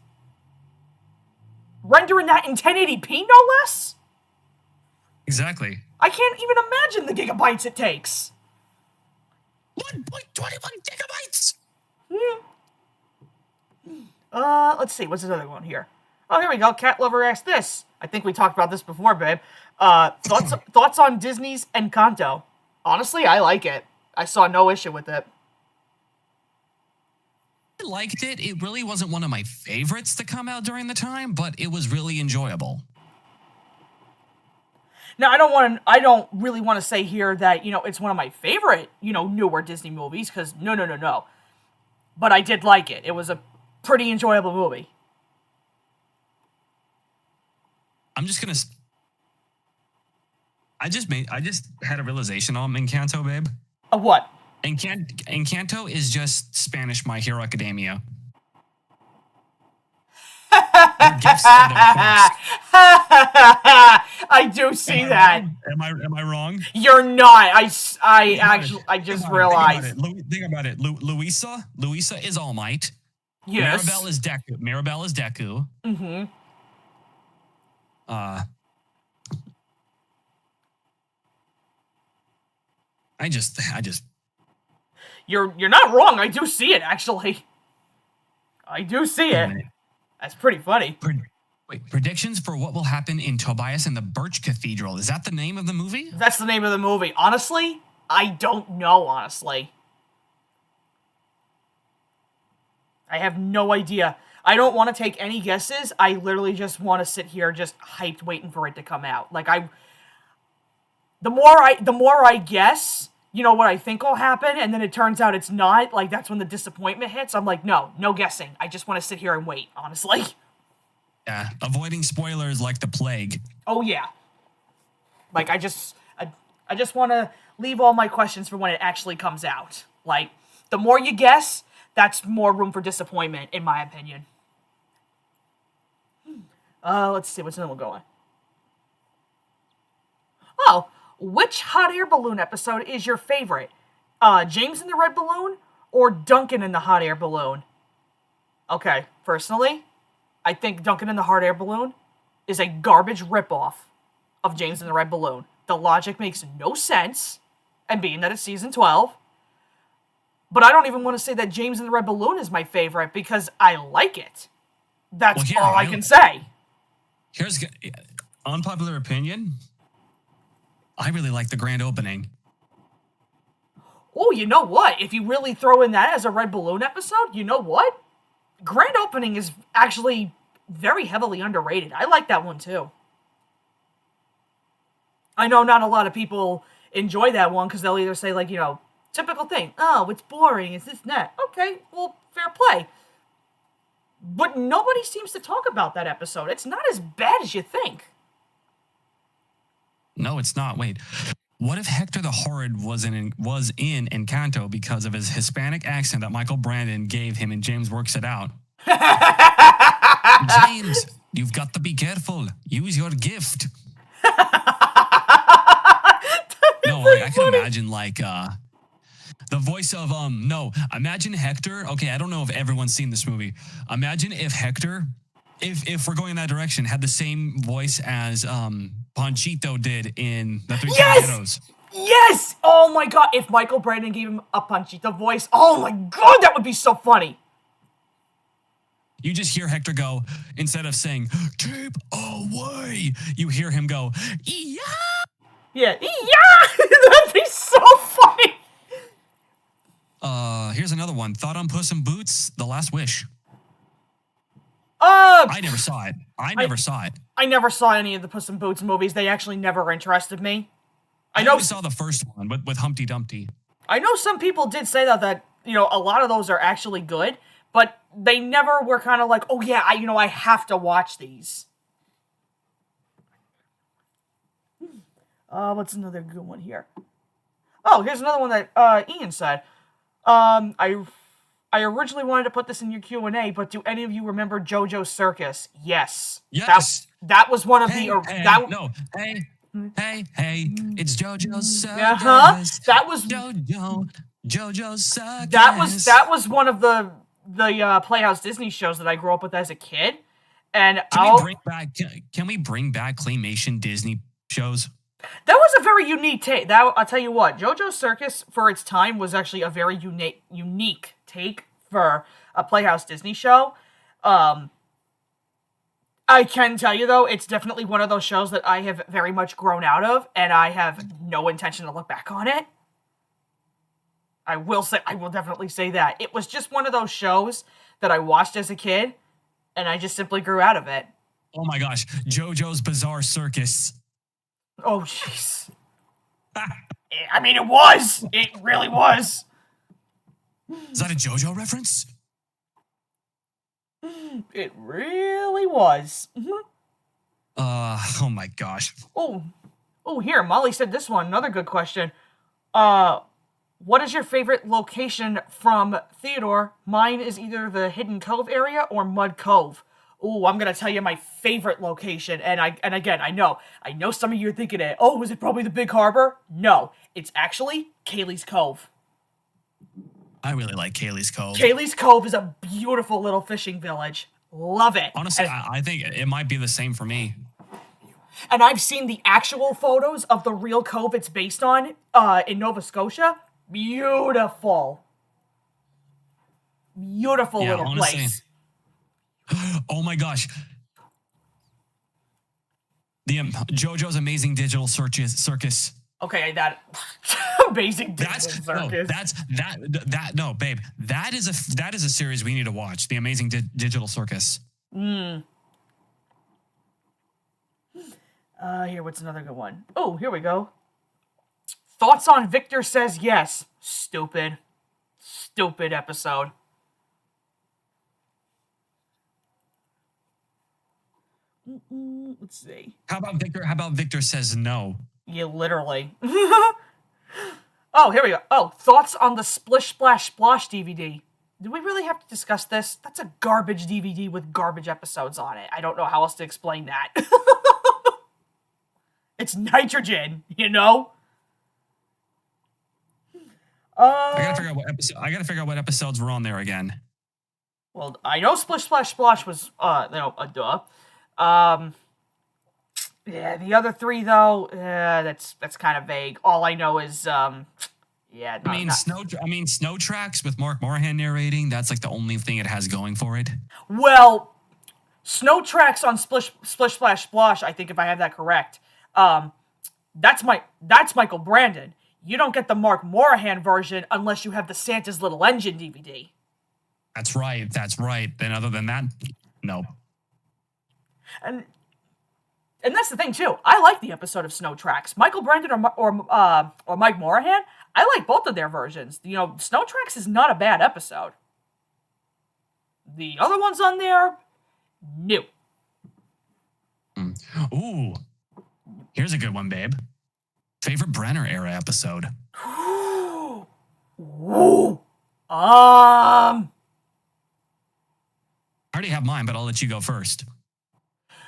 Rendering that in 1080p, no less? Exactly. I can't even imagine the gigabytes it takes. 1.21 gigabytes. Let's see. What's this other one here? Oh, here we go. Cat Lover asked this. I think we talked about this before, babe. Thoughts on Disney's Encanto? Honestly, I like it. I saw no issue with it. liked it. It really wasn't one of my favorites to come out during the time, but it was really enjoyable. Now, I don't really want to say here that, it's one of my favorite, newer Disney movies, because no. But I did like it. It was a pretty enjoyable movie. I'm just gonna. I just had a realization on Encanto, babe. A what? Encanto is just Spanish My Hero Academia. I do see that. Am I wrong? You're not. I just realized. Think about it. Luisa is All Might. Yes. Mirabelle is Deku. Mm-hmm. I just. You're not wrong. I do see it, actually. I do see it. That's pretty funny. Wait, predictions for what will happen in Tobias and the Birch Cathedral. Is that the name of the movie? That's the name of the movie. Honestly, I don't know, honestly. I have no idea. I don't want to take any guesses. I literally just want to sit here just hyped waiting for it to come out. Like, the more I guess, what I think will happen, and then it turns out it's not, like, that's when the disappointment hits. I'm like, no guessing. I just want to sit here and wait, honestly. Yeah, avoiding spoilers like the plague. Oh, yeah. Like, I just want to leave all my questions for when it actually comes out. Like, the more you guess, that's more room for disappointment, in my opinion. Let's see, what's another one going? Oh, which hot air balloon episode is your favorite? James in the Red Balloon or Duncan in the hot air balloon? Okay, personally, I think Duncan in the hot air balloon is a garbage ripoff of James in the Red Balloon. The logic makes no sense, and being that it's season 12. But I don't even want to say that James in the Red Balloon is my favorite because I like it. That's all I can say. Here's unpopular opinion. I really like the grand opening. Oh, you know what? If you really throw in that as a Red Balloon episode, you know what? Grand opening is actually very heavily underrated. I like that one too. I know not a lot of people enjoy that one because they'll either say, like, typical thing. Oh, it's boring. It's this and that. Okay, well, fair play. But nobody seems to talk about that episode. It's not as bad as you think. No, it's not. Wait. What if Hector the Horrid was in Encanto because of his Hispanic accent that Michael Brandon gave him and James works it out? James, you've got to be careful. Use your gift. No, I can imagine the voice of imagine Hector. Okay, I don't know if everyone's seen this movie. Imagine if Hector, if we're going in that direction, had the same voice as Panchito did in The Three Caballeros. Yes! Oh my god, if Michael Brandon gave him a Panchito voice, oh my god, that would be so funny. You just hear Hector go, instead of saying, keep away, you hear him go, yeah! Yeah, yeah! That'd be so funny! Here's another one. Thought on Puss in Boots, The Last Wish. I never saw it. I never saw any of the Puss in Boots movies. They actually never interested me. I only saw the first one with Humpty Dumpty. I know some people did say that a lot of those are actually good, but they never were kind of like, oh yeah, I have to watch these. What's another good one here? Oh, here's another one that Ian said. I originally wanted to put this in your Q&A, but do any of you remember JoJo's Circus? Yes. Yes. That was one of Hey, it's JoJo's Circus. That was JoJo's Circus. That was one of the Playhouse Disney shows that I grew up with as a kid. And can we bring back claymation Disney shows? That was a very unique take. I'll tell you what, JoJo's Circus for its time was actually a very unique take for a Playhouse Disney show. I can tell you though, it's definitely one of those shows that I have very much grown out of, and I have no intention to look back on it. I will definitely say that. It was just one of those shows that I watched as a kid, and I just simply grew out of it. Oh my gosh, JoJo's Bizarre Circus. Oh, jeez. I mean, it was. It really was. Is that a JoJo reference? It really was. Oh my gosh. Oh, here, Molly said this one. Another good question. What is your favorite location from Theodore? Mine is either the Hidden Cove area or Mud Cove. Oh, I'm gonna tell you my favorite location, and again, I know some of you are thinking it. Oh, is it probably the Big Harbor? No, it's actually Kaylee's Cove. I really like Kaylee's Cove. Kaylee's Cove is a beautiful little fishing village. Love it. Honestly, I think it might be the same for me. And I've seen the actual photos of the real cove it's based on in Nova Scotia. Beautiful. Beautiful little place. Oh my gosh. The JoJo's Amazing Digital Circus. Okay, that amazing digital circus. No, babe. That is a series we need to watch. The Amazing Digital Circus. Here, what's another good one? Oh, here we go. Thoughts on Victor Says Yes. Stupid episode. Let's see. How about Victor Says No? Yeah, literally. Oh, here we go. Oh, thoughts on the Splish Splash Splosh DVD. Do we really have to discuss this? That's a garbage DVD with garbage episodes on it. I don't know how else to explain that. It's nitrogen, you know? I gotta figure out what episodes were on there again. Well, I know Splish Splash Splosh was, a duh. Yeah, the other three though, that's kind of vague. All I know is, Snow Tracks with Mark Morahan narrating. That's like the only thing it has going for it. Well, Snow Tracks on Splish Splash Splosh, I think if I have that correct, that's Michael Brandon. You don't get the Mark Morahan version unless you have the Santa's Little Engine DVD. That's right. Then other than that, no. And that's the thing too. I like the episode of Snow Tracks. Michael Brandon or Mike Morahan. I like both of their versions. You know, Snow Tracks is not a bad episode. The other ones on there, new. Ooh, here's a good one, babe. Favorite Brenner era episode. Ooh. I already have mine, but I'll let you go first.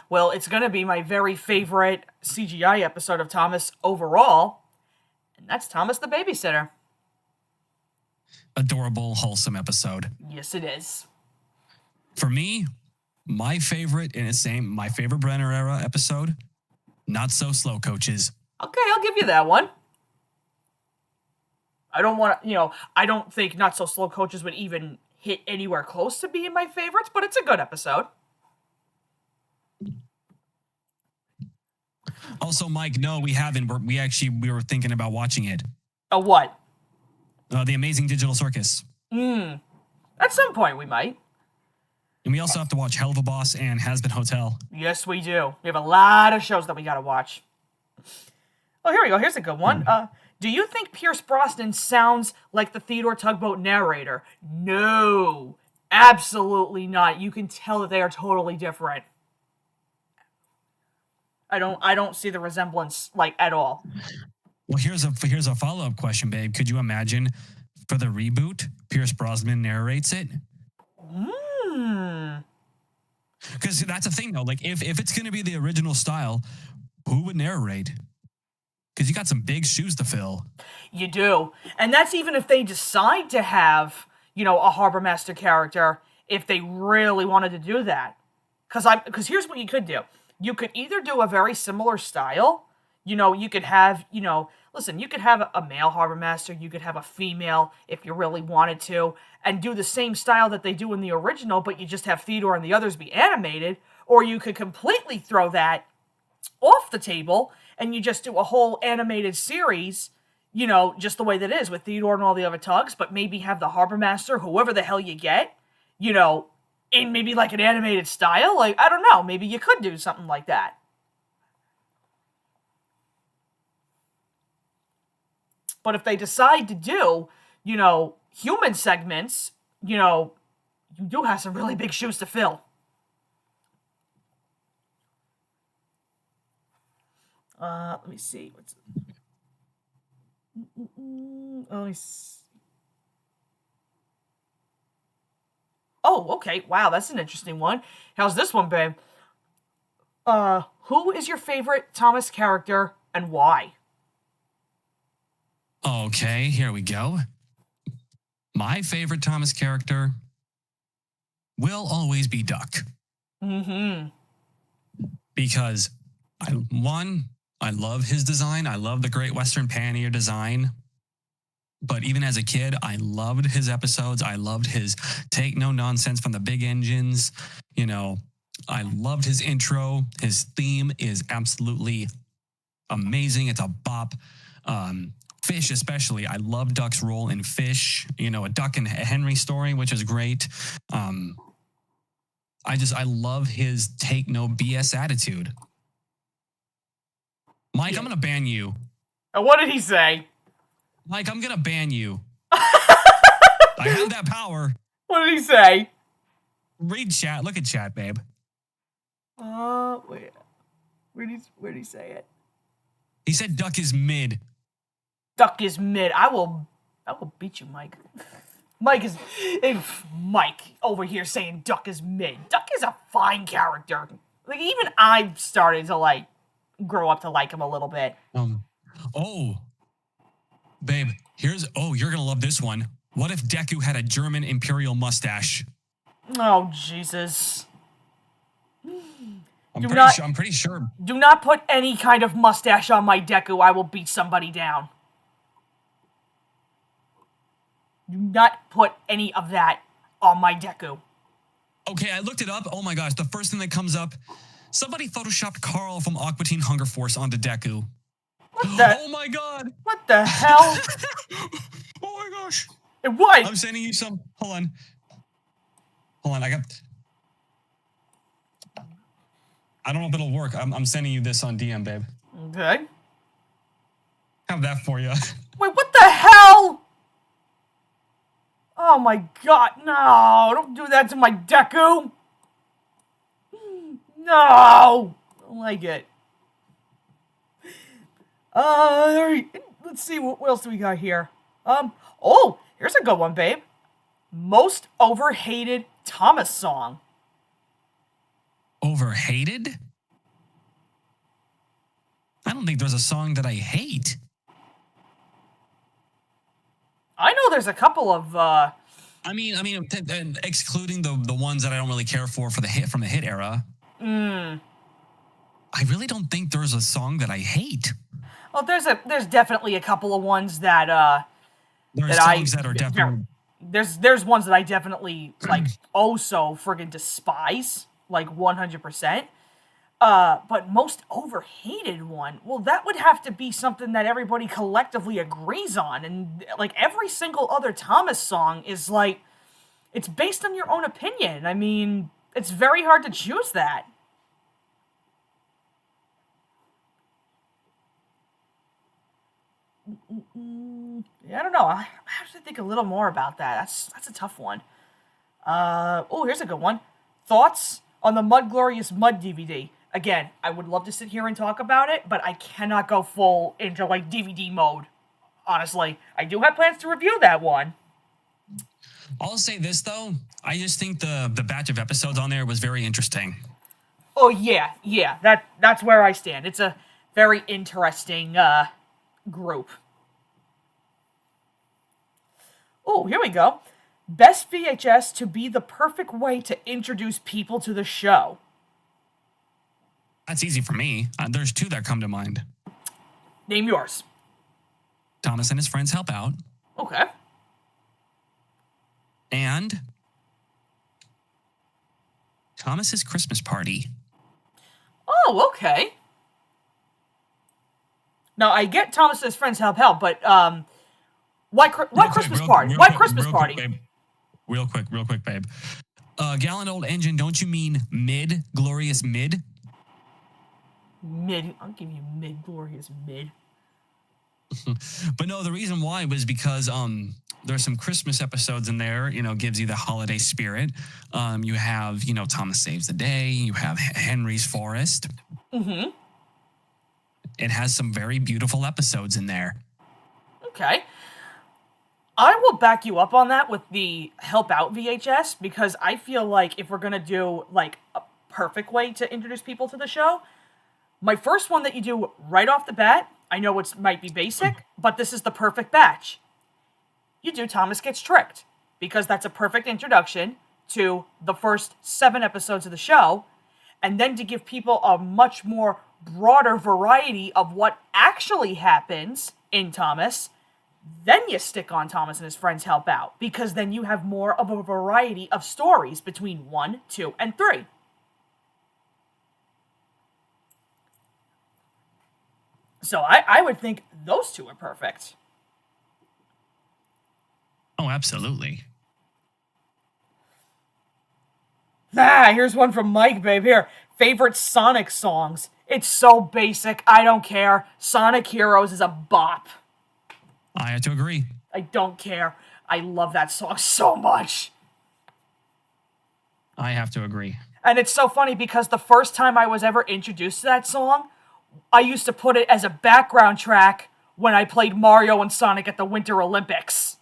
Well, it's going to be my very favorite CGI episode of Thomas overall, and that's Thomas the Babysitter. Adorable, wholesome episode. Yes, it is. For me, my favorite Brenner era episode, Not So Slow Coaches. Okay, I'll give you that one. I don't think Not So Slow Coaches would even hit anywhere close to being my favorites, but it's a good episode. Also, Mike, no, we haven't. We were thinking about watching it. A what? The Amazing Digital Circus. At some point, we might. And we also have to watch Hell of a Boss and Has Been Hotel. Yes, we do. We have a lot of shows that we gotta watch. Oh, here we go. Here's a good one. Do you think Pierce Brosnan sounds like the Theodore Tugboat narrator? No, absolutely not. You can tell that they are totally different. I don't see the resemblance at all. Well, here's a follow-up question, babe. Could you imagine for the reboot, Pierce Brosnan narrates it? Because that's a thing though. Like if it's gonna be the original style, who would narrate? Because you got some big shoes to fill. You do. And that's even if they decide to have, a Harbor Master character, if they really wanted to do that. Because here's what you could do. You could either do a very similar style. You could have, you could have a male Harbor Master. You could have a female if you really wanted to. And do the same style that they do in the original, but you just have Theodore and the others be animated. Or you could completely throw that off the table and you just do a whole animated series, you know, just the way that it is with Theodore and all the other tugs, but maybe have the harbor master, whoever the hell you get, you know, in maybe like an animated style. Like, I don't know, maybe you could do something like that. But if they decide to do, you know, human segments, you know, you do have some really big shoes to fill. Let me see. Let me see. Oh, okay. Wow, that's an interesting one. How's this one, babe? Who is your favorite Thomas character and why? Okay, here we go. My favorite Thomas character will always be Duck. Mm-hmm. Because I love his design. I love the Great Western Pioneer design. But even as a kid, I loved his episodes. I loved his take no nonsense from the big engines. You know, I loved his intro. His theme is absolutely amazing. It's a bop. Fish, especially. I love Duck's role in Fish. You know, a Duck and Henry story, which is great. I love his take no BS attitude. Mike, I'm going to ban you. What did he say? Mike, I'm going to ban you. I have that power. What did he say? Read chat. Look at chat, babe. Wait. Where'd he say it? He said Duck is mid. Duck is mid. I will beat you, Mike. Mike over here saying Duck is mid. Duck is a fine character. Like, even I've started to, like, grow up to like him a little bit. Babe, you're gonna love this one. What if Deku had a German imperial mustache? Oh, Jesus. I'm pretty sure. Do not put any kind of mustache on my Deku. I will beat somebody down. Do not put any of that on my Deku. Okay, I looked it up. Oh my gosh, the first thing that comes up, somebody photoshopped Carl from Aqua Teen Hunger Force onto Deku. What the? Oh my god. What the hell? Oh my gosh. What? I'm sending you some. Hold on, I don't know if it'll work. I'm sending you this on DM, babe. Okay. Have that for you. Wait, what the hell? Oh my god, no. Don't do that to my Deku. No. I don't like it. Alright. Let's see, what else do we got here? Oh, here's a good one, babe. Most overhated Thomas song. Overhated? I don't think there's a song that I hate. I know there's a couple of, I mean, excluding the ones that I don't really care for the hit era. I really don't think there's a song that I hate. Well, there's definitely a couple of ones that There's songs that are definitely. There's ones that I definitely like so friggin' despise, like 100%. But most overhated one, well, that would have to be something that everybody collectively agrees on, and like every single other Thomas song is like, it's based on your own opinion. I mean, it's very hard to choose that. Yeah, I don't know. I have to think a little more about that. That's a tough one. Oh, here's a good one. Thoughts on the Mud Glorious Mud DVD. Again, I would love to sit here and talk about it, but I cannot go full into like DVD mode. Honestly, I do have plans to review that one. I'll say this though, I just think the batch of episodes on there was very interesting. Oh yeah, that's where I stand. It's a very interesting group. Oh, here we go. Best VHS to be the perfect way to introduce people to the show. That's easy for me. There's two that come to mind. Name yours. Thomas and his friends help out. Okay. And Thomas's Christmas party. Oh, okay. Now, I get Thomas and his friends help out, but why Christmas party? Why Christmas party? Real quick, babe. Gallon old engine, don't you mean mid? Glorious mid? Mid. I'll give you mid, glorious mid. But no, the reason why was because there's some Christmas episodes in there, gives you the holiday spirit. You have, Thomas Saves the Day. You have Henry's Forest. Mm-hmm. It has some very beautiful episodes in there. Okay. I will back you up on that with the Help Out VHS, because I feel like if we're going to do, like, a perfect way to introduce people to the show, my first one that you do right off the bat, I know it might be basic, but this is the perfect batch. You do Thomas Gets Tricked, because that's a perfect introduction to the first 7 episodes of the show, and then to give people a much more broader variety of what actually happens in Thomas, then you stick on Thomas and his friends help out, because then you have more of a variety of stories between 1, 2, and 3. So I would think those two are perfect. Oh, absolutely. Here's one from Mike, babe. Here. Favorite Sonic songs. It's so basic. I don't care. Sonic Heroes is a bop. I have to agree. I don't care. I love that song so much. I have to agree. And it's so funny because the first time I was ever introduced to that song, I used to put it as a background track when I played Mario and Sonic at the Winter Olympics.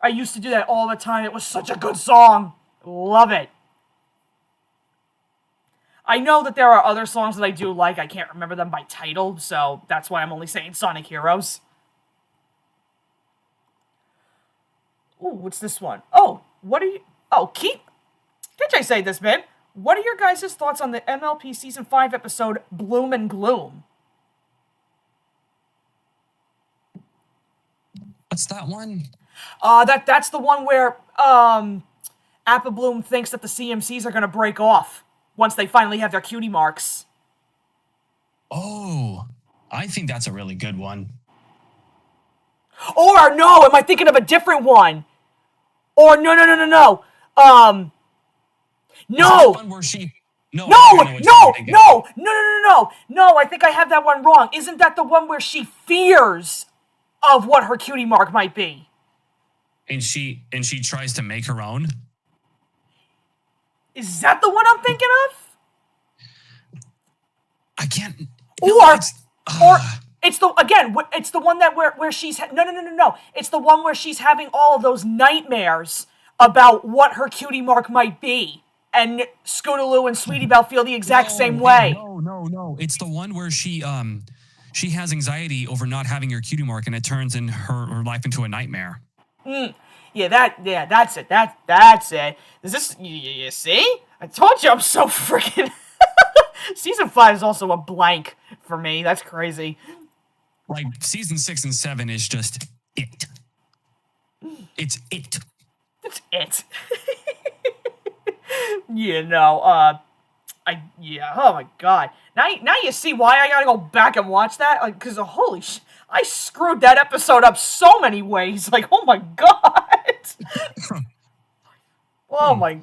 I used to do that all the time. It was such a good song. Love it. I know that there are other songs that I do like. I can't remember them by title, so that's why I'm only saying Sonic Heroes. Ooh, what's this one? Oh, what are you... Oh, can't I say this, babe? What are your guys' thoughts on the MLP Season 5 episode, Bloom and Gloom? What's that one? That's the one where, Apple Bloom thinks that the CMCs are gonna break off once they finally have their cutie marks. Oh, I think that's a really good one. Or, no, am I thinking of a different one? Or, no. No! One where she... No, I think I have that one wrong. Isn't that the one where she fears of what her cutie mark might be? And she tries to make her own? Is that the one I'm thinking of? I can't... Or it's the one that where she's... No. It's the one where she's having all of those nightmares about what her cutie mark might be. And Scootaloo and Sweetie Belle feel the exact same way. No. It's the one where she has anxiety over not having her cutie mark, and it turns in her life into a nightmare. Yeah, that's it. That's it. Is this... You see? I told you I'm so freaking... Season 5 is also a blank for me. That's crazy. Like, Season 6 and 7 is just it. It's it. It's it. Oh my god. Now you see why I gotta go back and watch that? Like, because holy I screwed that episode up so many ways. Like, oh my god. oh my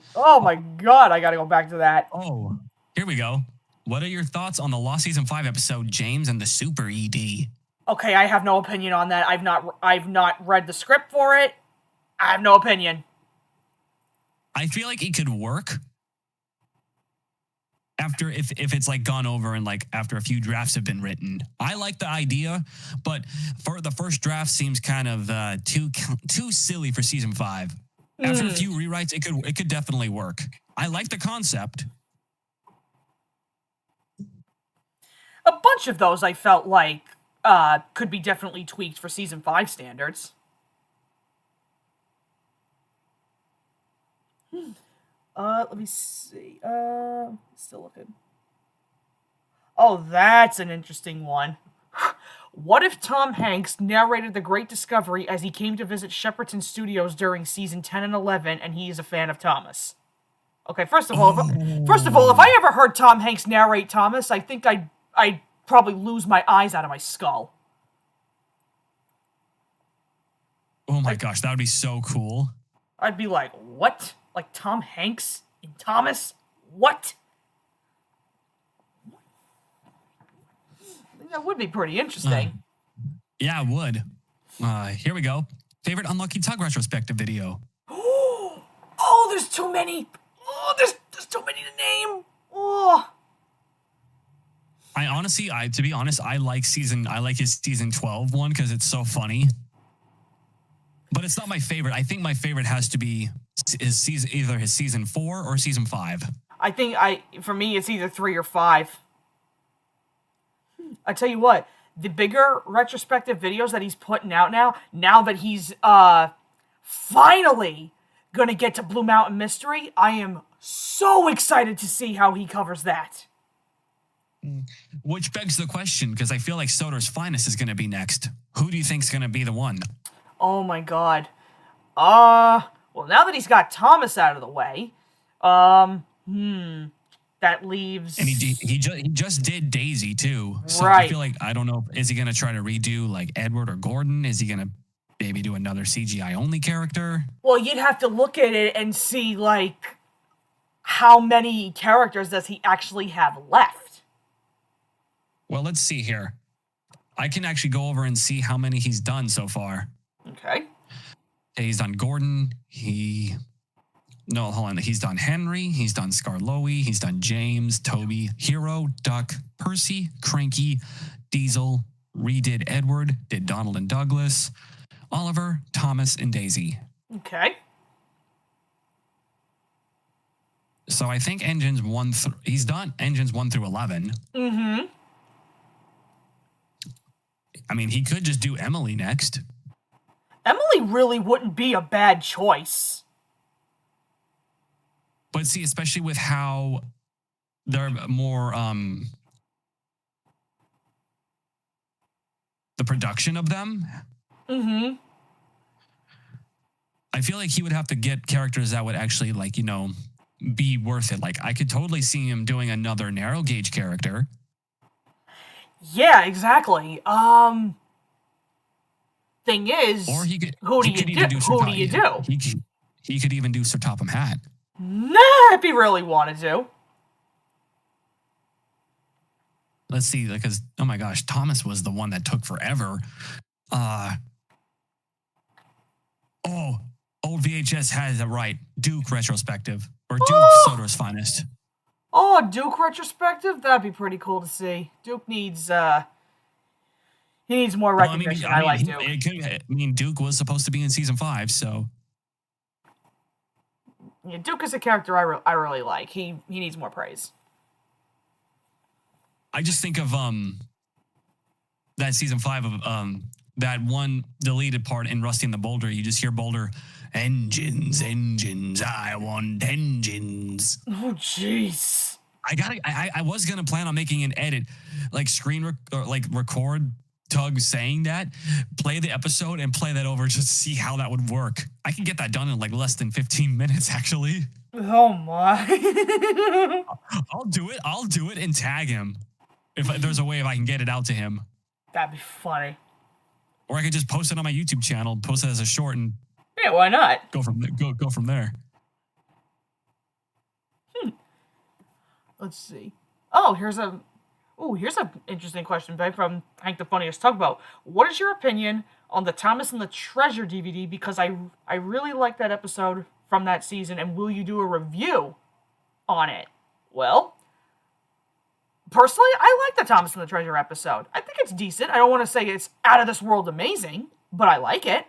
god, I gotta go back to that. Oh, here we go. What are your thoughts on the Lost Season 5 episode, James and the Super ED? Okay, I have no opinion on that. I've not read the script for it. I have no opinion. I feel like it could work after if it's like gone over and like after a few drafts have been written. I like the idea, but for the first draft seems kind of too silly for Season 5. After a few rewrites, it could definitely work. I like the concept. A bunch of those I felt like could be definitely tweaked for Season 5 standards. Let me see. Still looking. Oh, that's an interesting one. What if Tom Hanks narrated The Great Discovery as he came to visit Shepperton Studios during Season 10 and 11, and he is a fan of Thomas? Okay, first of all, if I ever heard Tom Hanks narrate Thomas, I think I'd probably lose my eyes out of my skull. Oh my gosh, that would be so cool. I'd be like, what? Like Tom Hanks in Thomas? What? I think that would be pretty interesting. Yeah, it would. Here we go. Favorite Unlucky Tug retrospective video. Oh, there's too many. Oh, there's too many to name. Oh. To be honest, I like his season 12 one because it's so funny. But it's not my favorite. I think my favorite has to be either his season 4 or season 5. I think for me it's either 3 or 5. I tell you what, the bigger retrospective videos that he's putting out now that he's finally gonna get to Blue Mountain Mystery, I am so excited to see how he covers that. Which begs the question, because I feel like Soder's Finest is gonna be next. Who do you think's gonna be the one? Oh my god. Well, now that he's got Thomas out of the way, that leaves... And he just did Daisy, too. So right. I feel like, I don't know, is he going to try to redo, like, Edward or Gordon? Is he going to maybe do another CGI-only character? Well, you'd have to look at it and see, like, how many characters does he actually have left? Well, let's see here. I can actually go over and see how many he's done so far. Okay. He's done Gordon. No, hold on. He's done Henry. He's done Scarloey. He's done James, Toby, Hero, Duck, Percy, Cranky, Diesel, redid Edward, did Donald and Douglas, Oliver, Thomas, and Daisy. Okay. So I think he's done engines 1 through 11. Mm-hmm. I mean, he could just do Emily next. Emily really wouldn't be a bad choice. But see, especially with how they're more, the production of them. Mm-hmm. I feel like he would have to get characters that would actually, like, you know, be worth it. Like, I could totally see him doing another narrow gauge character. Yeah, exactly. Thing is, or he could, who do you do? He could even do Sir Topham Hatt. Nah, if he really wanted to. Let's see, because, oh my gosh, Thomas was the one that took forever. Old VHS has it right. Duke retrospective. Or Duke Soder's Finest. Oh, Duke retrospective? That'd be pretty cool to see. Duke needs, he needs more recognition. I like Duke. Duke was supposed to be in season 5, so... Yeah, Duke is a character I really like. He needs more praise. I just think of that season 5 of that one deleted part in Rusty and the Boulder. You just hear Boulder, engines, I want engines. Oh, jeez. I was gonna plan on making an edit, like record Tug saying that, play the episode, and play that over just to see how that would work. I can get that done in like less than 15 minutes, actually. Oh my! I'll do it and tag him if there's a way if I can get it out to him. That'd be funny. Or I could just post it on my YouTube channel, post it as a short, and yeah, why not? Go from there. Let's see. Oh, here's an interesting question, babe, from Hank the Funniest Tugboat. What is your opinion on the Thomas and the Treasure DVD? Because I really like that episode from that season, and will you do a review on it? Well, personally, I like the Thomas and the Treasure episode. I think it's decent. I don't want to say it's out of this world amazing, but I like it.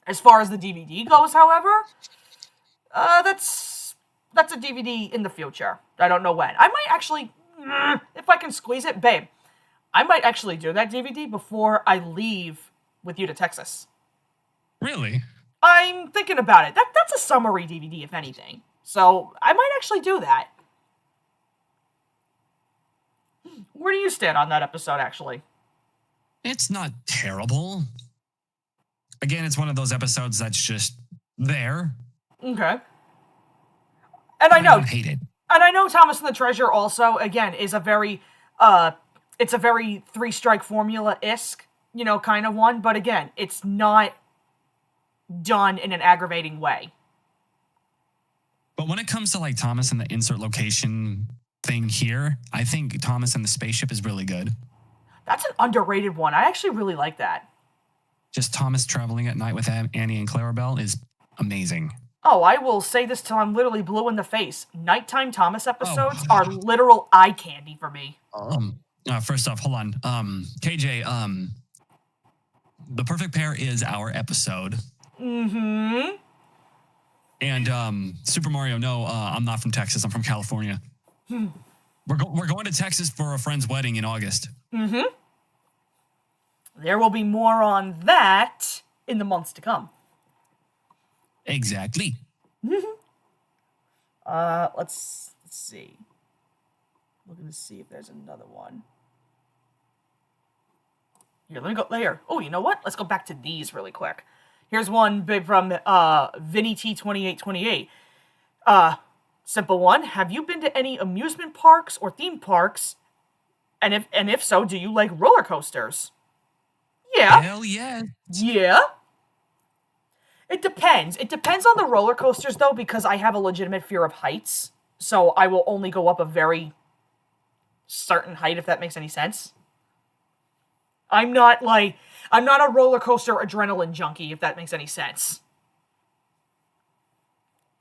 As far as the DVD goes, however, that's a DVD in the future. I don't know when. I might actually, if I can squeeze it, babe, I might actually do that DVD before I leave with you to Texas. Really? I'm thinking about it. That's a summary DVD, if anything. So I might actually do that. Where do you stand on that episode, actually? It's not terrible. Again, it's one of those episodes that's just there. Okay. And I know, don't hate it. And I know Thomas and the Treasure also, again, is a very, it's a very three-strike formula-esque, you know, kind of one. But again, it's not done in an aggravating way. But when it comes to like Thomas and the insert location thing here, I think Thomas and the spaceship is really good. That's an underrated one. I actually really like that. Just Thomas traveling at night with Annie and Clarabelle is amazing. Oh, I will say this till I'm literally blue in the face. Nighttime Thomas episodes are literal eye candy for me. First off, hold on. KJ, The Perfect Pair is our episode. Mm-hmm. And Super Mario, no, I'm not from Texas. I'm from California. We're going to Texas for a friend's wedding in August. Mm-hmm. There will be more on that in the months to come. Exactly. Let's see. Looking to see if there's another one. Here, let me go there. Oh, you know what? Let's go back to these really quick. Here's one big from Vinny T2828. Simple one. Have you been to any amusement parks or theme parks? And if so, do you like roller coasters? Yeah. Hell yeah. Yeah. It depends. It depends on the roller coasters, though, because I have a legitimate fear of heights. So I will only go up a very certain height, if that makes any sense. I'm not a roller coaster adrenaline junkie, if that makes any sense.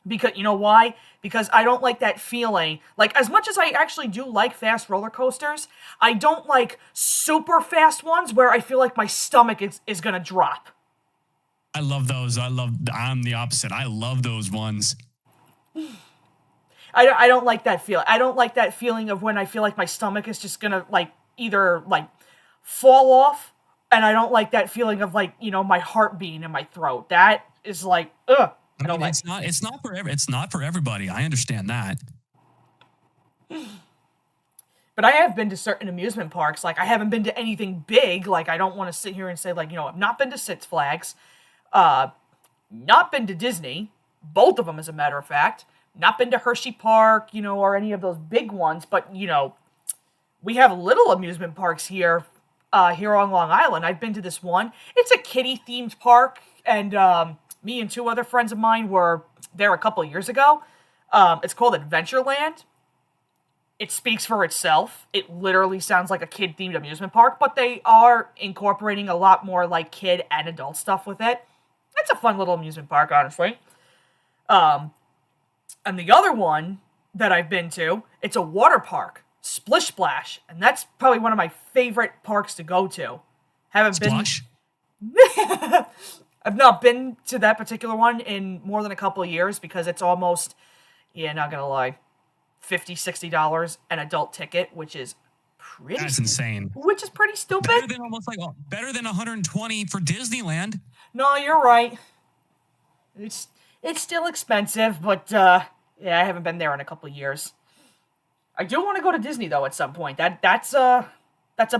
Because, you know why? Because I don't like that feeling. Like, as much as I actually do like fast roller coasters, I don't like super fast ones where I feel like my stomach is gonna drop. I love those. I'm the opposite. I love those ones. I don't like that feeling. I don't like that feeling of when I feel like my stomach is just gonna, like, either, like, fall off, and I don't like that feeling of, like, you know, my heart beating in my throat. That is like, ugh. I don't like. It's not for everybody. I understand that. But I have been to certain amusement parks. Like, I haven't been to anything big. Like, I don't want to sit here and say, like, you know, I've not been to Six Flags. Not been to Disney. Both of them, as a matter of fact. Not been to Hershey Park, you know, or any of those big ones. But, you know, we have little amusement parks here on Long Island. I've been to this one. It's a kiddie-themed park, and me and two other friends of mine were there a couple years ago. It's called Adventureland. It speaks for itself. It literally sounds like a kid-themed amusement park, but they are incorporating a lot more, like, kid and adult stuff with it. It's a fun little amusement park, honestly. And the other one that I've been to, it's a water park, Splish Splash, and that's probably one of my favorite parks to go to. Splash? I've not been to that particular one in more than a couple of years because it's almost, yeah, not gonna lie, $50, $60 an adult ticket, which is pretty. That's insane. Which is pretty stupid. Better than 120 for Disneyland. No, you're right. It's still expensive, but yeah, I haven't been there in a couple of years. I do want to go to Disney though at some point. That's a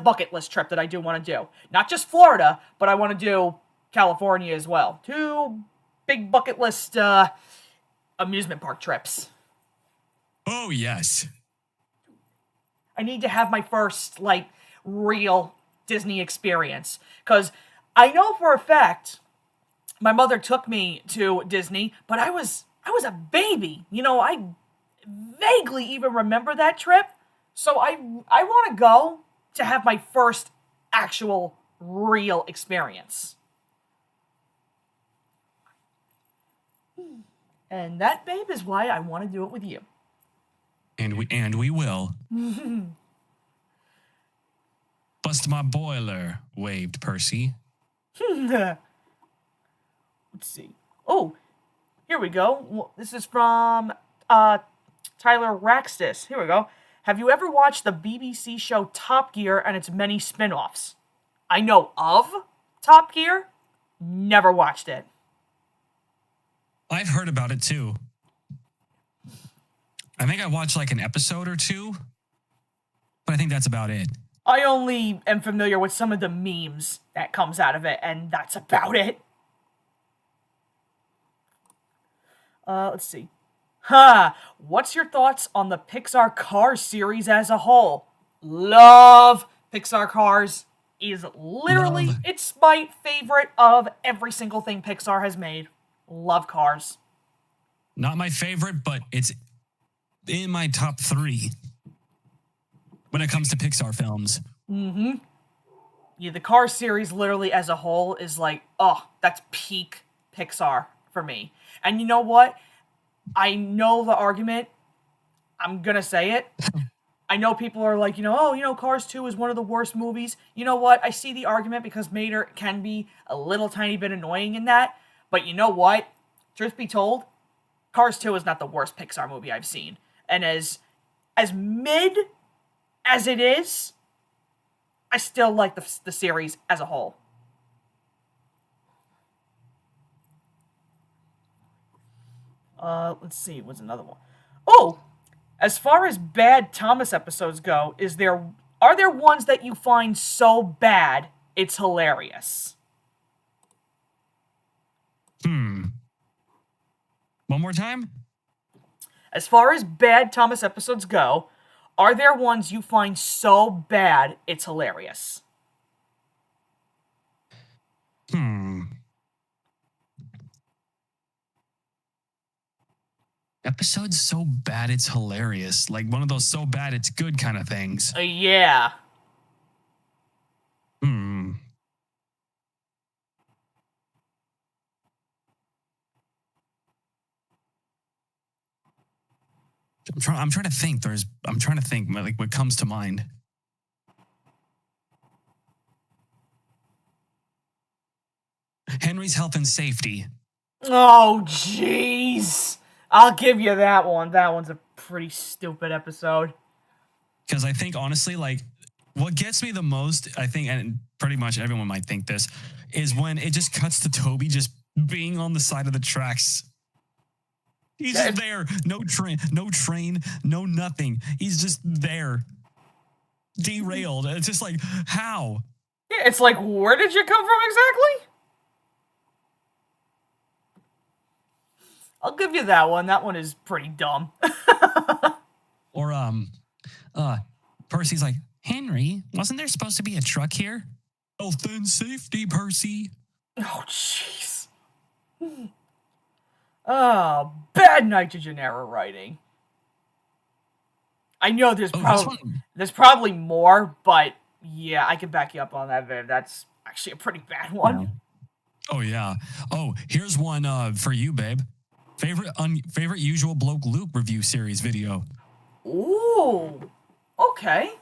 bucket list trip that I do want to do. Not just Florida, but I want to do California as well. 2 big bucket list amusement park trips. Oh yes. I need to have my first, like, real Disney experience. Because I know for a fact my mother took me to Disney, but I was a baby. You know, I vaguely even remember that trip. So I want to go to have my first actual real experience. And that, babe, is why I want to do it with you. And we will. Bust my boiler, waved Percy. Let's see. Oh, here we go. This is from Tyler Raxtis. Here we go. Have you ever watched the BBC show Top Gear and its many spin-offs? I know of Top Gear. Never watched it. I've heard about it too. I think I watched like an episode or two, but I think that's about it. I only am familiar with some of the memes that comes out of it, and that's about it. Let's see. Huh. What's your thoughts on the Pixar Cars series as a whole? Love Pixar Cars. Is literally, Love. it's my favorite of every single thing Pixar has made. Love Cars. Not my favorite, but it's in my top 3 when it comes to Pixar films. Mm-hmm. Yeah, the Cars series literally as a whole is like, oh, that's peak Pixar for me. And you know what? I know the argument. I'm gonna say it. I know people are like, Cars 2 is one of the worst movies. You know what? I see the argument because Mater can be a little tiny bit annoying in that. But you know what? Truth be told, Cars 2 is not the worst Pixar movie I've seen. And as mid as it is, I still like the series as a whole. Let's see, what's another one? Oh, as far as bad Thomas episodes go, are there ones that you find so bad it's hilarious? One more time? As far as bad Thomas episodes go, are there ones you find so bad it's hilarious? Episode's so bad it's hilarious. Like one of those so bad it's good kind of things. Yeah. I'm trying to think. I'm trying to think like what comes to mind. Henry's health and safety. Oh, jeez. I'll give you that one. That one's a pretty stupid episode. Because I think, honestly, like, what gets me the most, I think, and pretty much everyone might think this, is when it just cuts to Toby just being on the side of the tracks. He's just there. No train, no nothing. He's just there. Derailed. It's just like, how? Yeah, it's like, where did you come from exactly? I'll give you that one. That one is pretty dumb. Or Percy's like, Henry, wasn't there supposed to be a truck here? Health and safety, Percy. Oh, jeez. Oh, bad nitrogen error writing. I know there's probably more, but yeah, I can back you up on that, Viv. That's actually a pretty bad one. Yeah. Oh yeah. Oh, here's one for you, babe. Favorite usual bloke Luke review series video. Ooh, okay.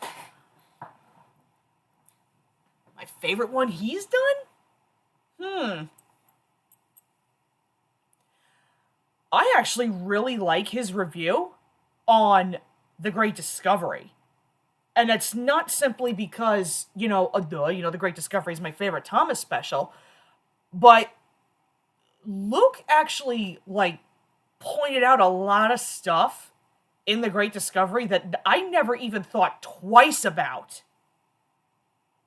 My favorite one he's done? I actually really like his review on The Great Discovery. And it's not simply because, The Great Discovery is my favorite Thomas special, but Luke actually, pointed out a lot of stuff in The Great Discovery that I never even thought twice about.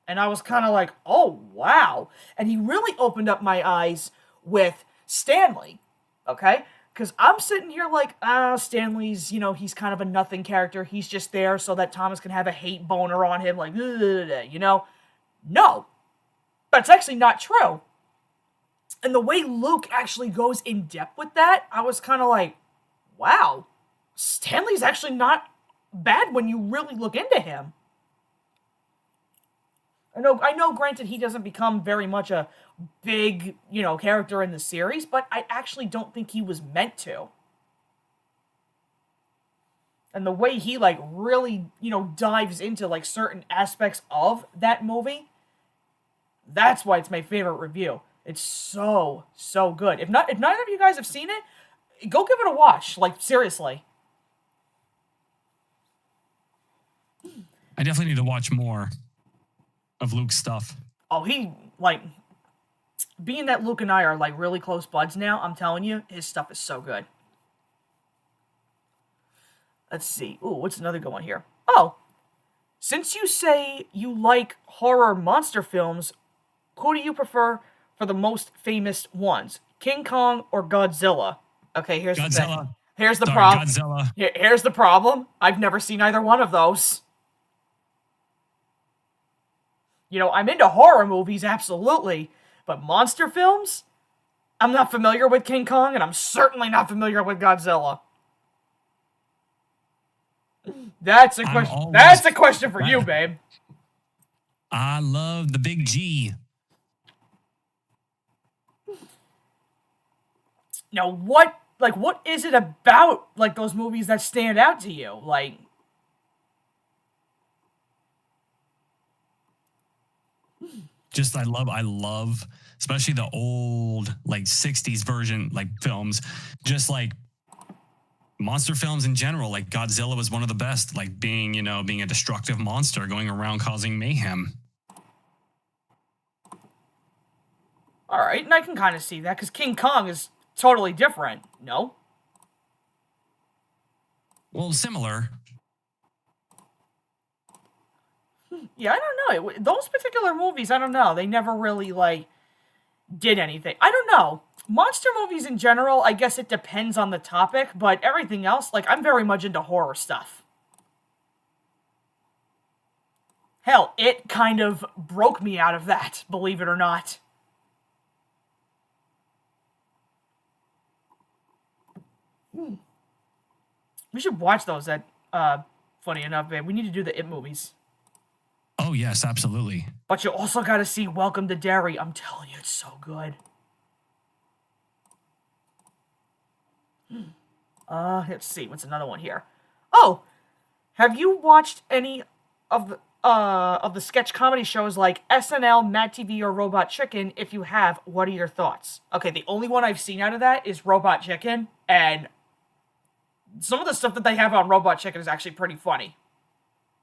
And I was kind of like, oh, wow. And he really opened up my eyes with Stanley, okay? Because I'm sitting here like, Stanley's, he's kind of a nothing character. He's just there so that Thomas can have a hate boner on him, like, No, that's actually not true. And the way Luke actually goes in depth with that, I was kind of like, wow, Stanley's actually not bad when you really look into him. I know, granted, he doesn't become very much a big, character in the series, but I actually don't think he was meant to. And the way he, really, dives into, certain aspects of that movie, that's why it's my favorite review. It's so, so good. If neither of you guys have seen it, go give it a watch. Seriously. I definitely need to watch more of Luke's stuff. Oh, being that Luke and I are, really close buds now, I'm telling you, his stuff is so good. Let's see. Ooh, what's another good one here? Oh, since you say you like horror monster films, who do you prefer for the most famous ones? King Kong or Godzilla? Okay, here's the thing. Here's the Sorry, problem. Godzilla. Here's the problem. I've never seen either one of those. You know, I'm into horror movies, absolutely, but monster films? I'm not familiar with King Kong, and I'm certainly not familiar with Godzilla. That's a question. That's a question for you, babe. I love the big G. Now, what is it about, like, those movies that stand out to you? Like, Just I love, especially the old like 60s version like films, just like monster films in general. Like Godzilla was one of the best, like being a destructive monster going around causing mayhem. all right, and I can kind of see that, because King Kong is totally different, no? Well, similar. Yeah, I don't know. Those particular movies, I don't know. They never really, like, did anything. I don't know. Monster movies in general, I guess it depends on the topic, but everything else, like, I'm very much into horror stuff. Hell, it kind of broke me out of that, believe it or not. We should watch those funny enough, babe. We need to do the It movies. Oh yes, absolutely. But you also gotta see Welcome to Derry. I'm telling you, it's so good. Let's see. What's another one here? Oh, have you watched any of the sketch comedy shows like SNL, Mad TV, or Robot Chicken? If you have, what are your thoughts? Okay, the only one I've seen out of that is Robot Chicken, and some of the stuff that they have on Robot Chicken is actually pretty funny.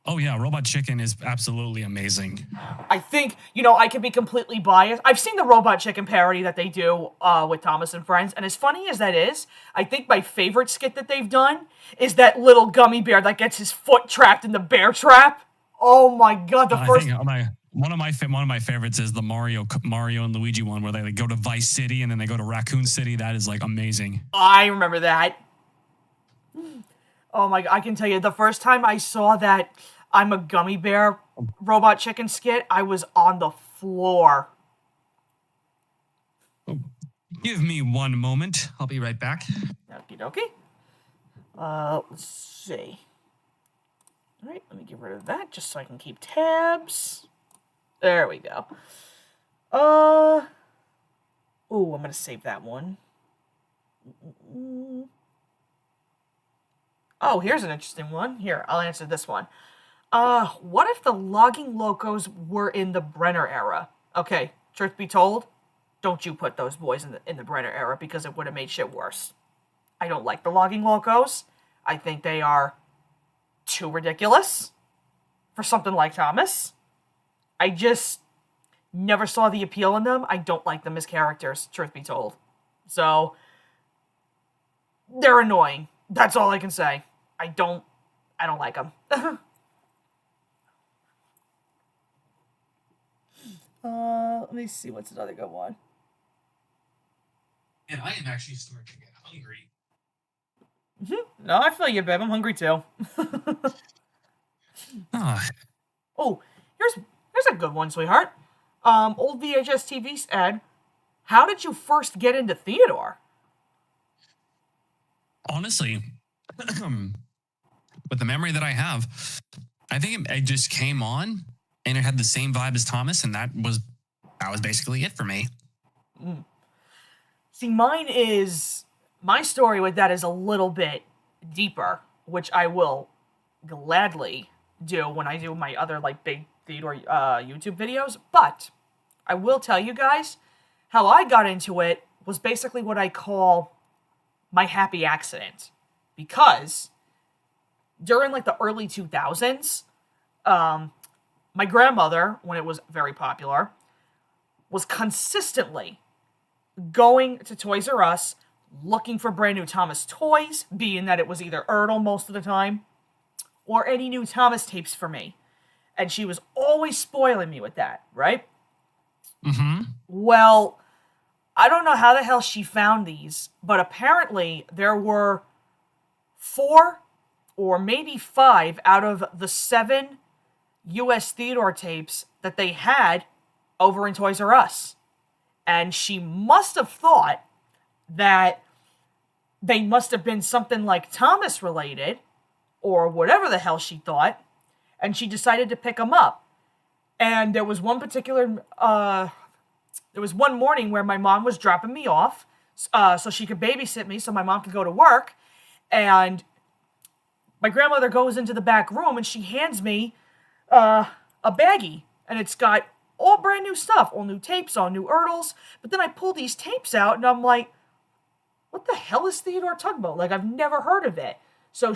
Oh yeah, Robot Chicken is absolutely amazing. I think, I could be completely biased. I've seen the Robot Chicken parody that they do with Thomas and Friends, and as funny as that is, I think my favorite skit that they've done is that little gummy bear that gets his foot trapped in the bear trap. Oh my god, one of my favorites is the Mario and Luigi one where they like, go to Vice City and then they go to Raccoon City. That is like amazing. I remember that. Oh my god, I can tell you, the first time I saw that I'm a gummy bear Robot Chicken skit, I was on the floor. Give me one moment. I'll be right back. Okie dokie. Let's see. All right, let me get rid of that just so I can keep tabs. There we go. Oh, I'm gonna save that one. Oh, here's an interesting one. Here, I'll answer this one. What if the logging locos were in the Brenner era? Okay, truth be told, don't you put those boys in the Brenner era, because it would have made shit worse. I don't like the logging locos. I think they are too ridiculous for something like Thomas. I just never saw the appeal in them. I don't like them as characters, truth be told. So, they're annoying. That's all I can say. I don't like them. Let me see, what's another good one? And I am actually starting to get hungry. No, I feel you, babe. I'm hungry too. Oh, here's a good one, sweetheart. Old VHS TV ad. How did you first get into theater? Honestly, with the memory that I have, I think it just came on and it had the same vibe as Thomas, and that was basically it for me. See, my story with that is a little bit deeper, which I will gladly do when I do my other like big theater YouTube videos. But I will tell you guys how I got into it was basically what I call my happy accident, because during like the early 2000s, my grandmother, when it was very popular, was consistently going to Toys R Us looking for brand new Thomas toys, being that it was either Ertl most of the time or any new Thomas tapes for me. And she was always spoiling me with that, right? Mm-hmm. Well, I don't know how the hell she found these, but apparently there were 4 or maybe 5 out of the 7 U.S. Theodore tapes that they had over in Toys R Us. And she must have thought that they must have been something like Thomas related, or whatever the hell she thought, and she decided to pick them up. And there was one morning where my mom was dropping me off, so she could babysit me, so my mom could go to work, and my grandmother goes into the back room, and she hands me a baggie, and it's got all brand new stuff, all new tapes, all new Ertles. But then I pull these tapes out, and I'm like, what the hell is Theodore Tugboat? Like, I've never heard of it. So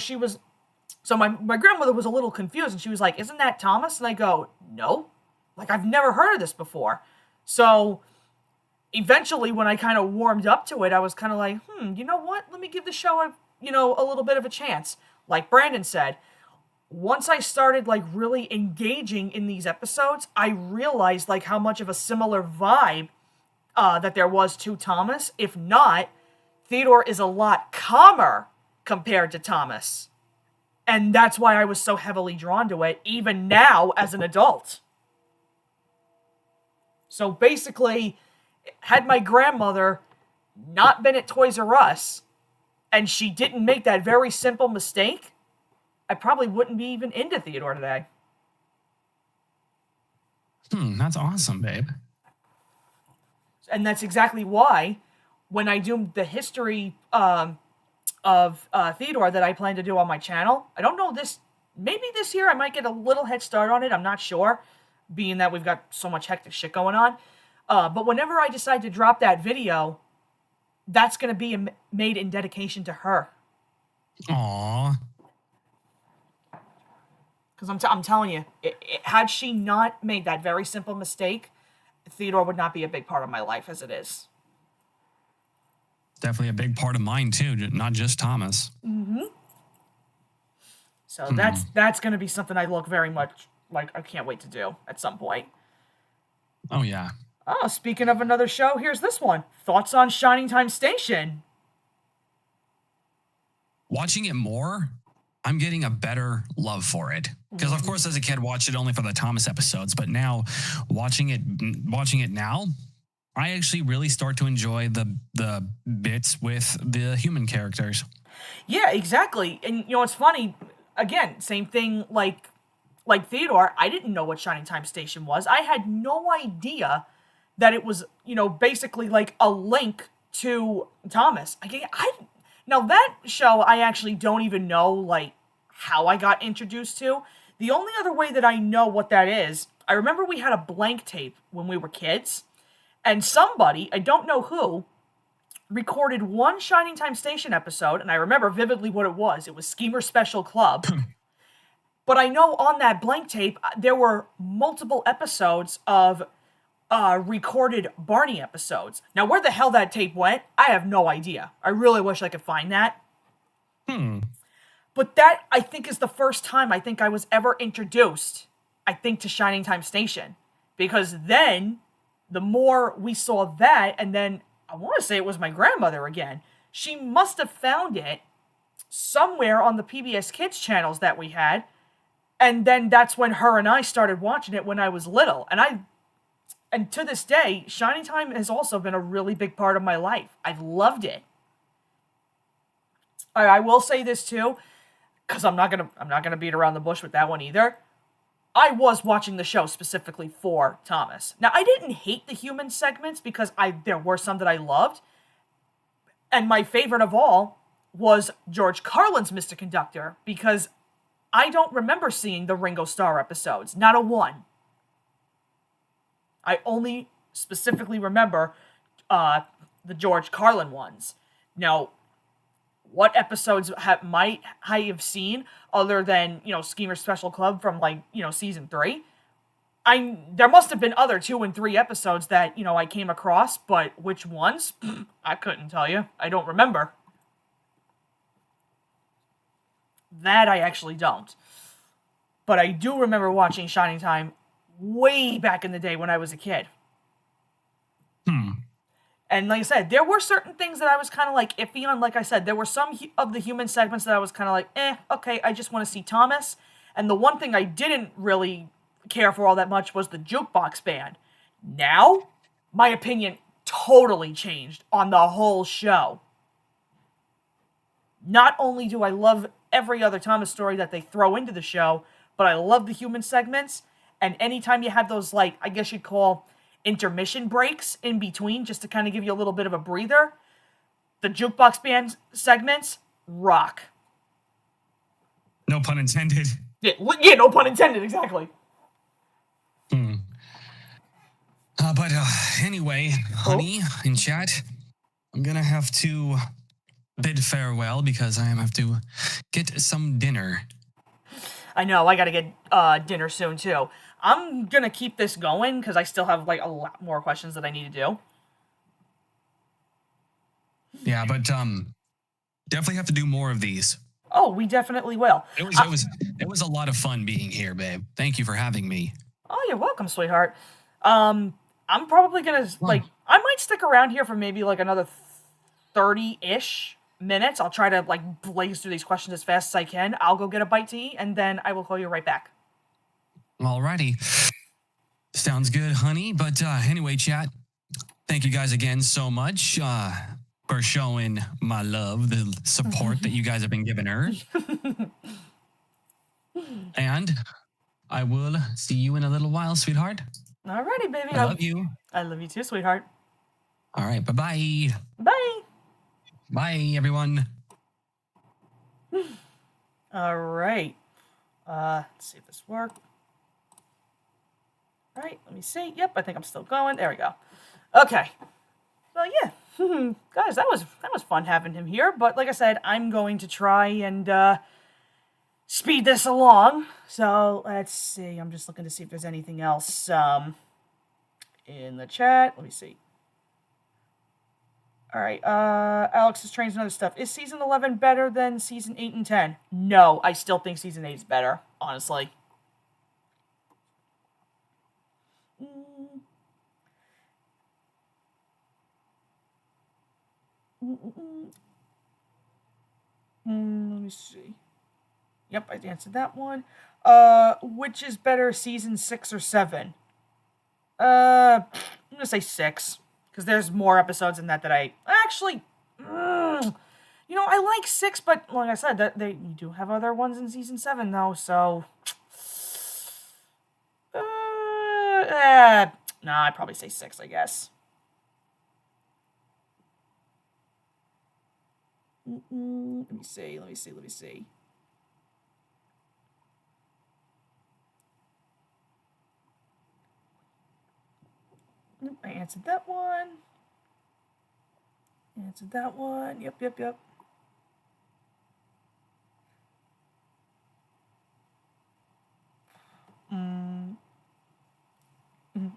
my grandmother was a little confused, and she was like, isn't that Thomas? And I go, no. Like, I've never heard of this before. So eventually, when I kind of warmed up to it, I was kind of like, you know what? Let me give the show a little bit of a chance. Like Brandon said, once I started like really engaging in these episodes, I realized like how much of a similar vibe that there was to Thomas. If not, Theodore is a lot calmer compared to Thomas. And that's why I was so heavily drawn to it, even now as an adult. So basically, had my grandmother not been at Toys R Us, and she didn't make that very simple mistake, I probably wouldn't be even into Theodore today. That's awesome, babe. And that's exactly why, when I do the history of Theodore that I plan to do on my channel, I don't know maybe this year I might get a little head start on it, I'm not sure, being that we've got so much hectic shit going on. But whenever I decide to drop that video, that's going to be made in dedication to her. Aww. Because I'm telling you, had she not made that very simple mistake, Theodore would not be a big part of my life as it is. Definitely a big part of mine too, not just Thomas. So that's going to be something I look very much like I can't wait to do at some point. Oh, yeah. Oh, speaking of another show, here's this one. Thoughts on Shining Time Station? Watching it more, I'm getting a better love for it. Because, of course, as a kid, watched it only for the Thomas episodes. But now, watching it now, I actually really start to enjoy the bits with the human characters. Yeah, exactly. And, it's funny. Again, same thing like Theodore. I didn't know what Shining Time Station was. I had no idea that it was, basically like a link to Thomas. Now, that show, I actually don't even know, like, how I got introduced to. The only other way that I know what that is, I remember we had a blank tape when we were kids, and somebody, I don't know who, recorded one Shining Time Station episode, and I remember vividly what it was. It was Schemer Special Club. But I know on that blank tape, there were multiple episodes of recorded Barney episodes. Now, where the hell that tape went, I have no idea. I really wish I could find that. But that, I think, is the first time I think I was ever introduced, to Shining Time Station. Because then, the more we saw that, and then, I want to say it was my grandmother again, she must have found it somewhere on the PBS Kids channels that we had, and then that's when her and I started watching it when I was little. And to this day, Shining Time has also been a really big part of my life. I've loved it. I will say this too, because I'm not gonna beat around the bush with that one either. I was watching the show specifically for Thomas. Now, I didn't hate the human segments because there were some that I loved, and my favorite of all was George Carlin's Mr. Conductor, because I don't remember seeing the Ringo Starr episodes, not a one. I only specifically remember the George Carlin ones. Now, what episodes might I have seen other than, Schemer Special Club from, season 3? There must have been other 2 and 3 episodes that, I came across, but which ones? I couldn't tell you. I don't remember. That I actually don't. But I do remember watching Shining Time way back in the day when I was a kid. And like I said, there were certain things that I was kind of like iffy on. Like I said, there were some of the human segments that I was kind of like, okay, I just want to see Thomas. And the one thing I didn't really care for all that much was the jukebox band. Now, my opinion totally changed on the whole show. Not only do I love every other Thomas story that they throw into the show, but I love the human segments. And anytime you have those, like, I guess you'd call intermission breaks in between, just to kind of give you a little bit of a breather, the jukebox band segments rock. No pun intended. Yeah, no pun intended, exactly. But anyway, honey, in chat, I'm gonna have to bid farewell because I have to get some dinner. I know, I gotta get dinner soon too. I'm gonna keep this going because I still have like a lot more questions that I need to do. Yeah, but definitely have to do more of these. Oh, we definitely will. It was a lot of fun being here, babe. Thank you for having me. Oh, you're welcome, sweetheart. I'm probably gonna I might stick around here for maybe like another 30-ish minutes. I'll try to like blaze through these questions as fast as I can. I'll go get a bite to eat, and then I will call you right back. Alrighty. Sounds good, honey. But anyway, chat, thank you guys again so much for showing my love, the support that you guys have been giving her. And I will see you in a little while, sweetheart. Alrighty, baby. I love you. I love you too, sweetheart. All right, bye-bye. Bye. Bye, everyone. All right. Let's see if this worked. All right, let me see. Yep, I think I'm still going. There we go. Okay. Well, yeah. Guys, that was fun having him here. But like I said, I'm going to try and speed this along. So let's see. I'm just looking to see if there's anything else in the chat. Let me see. All right. Alex is trying some other stuff. Is season 11 better than season 8 and 10? No, I still think season 8 is better, honestly. Let me see. Yep, I answered that one. Which is better, season 6 or 7? I'm gonna say 6, because there's more episodes in that I actually. You know, I like 6, but like I said, you do have other ones in season 7 though. So, nah, I'd probably say 6, I guess. Let me see. I answered that one. Yep.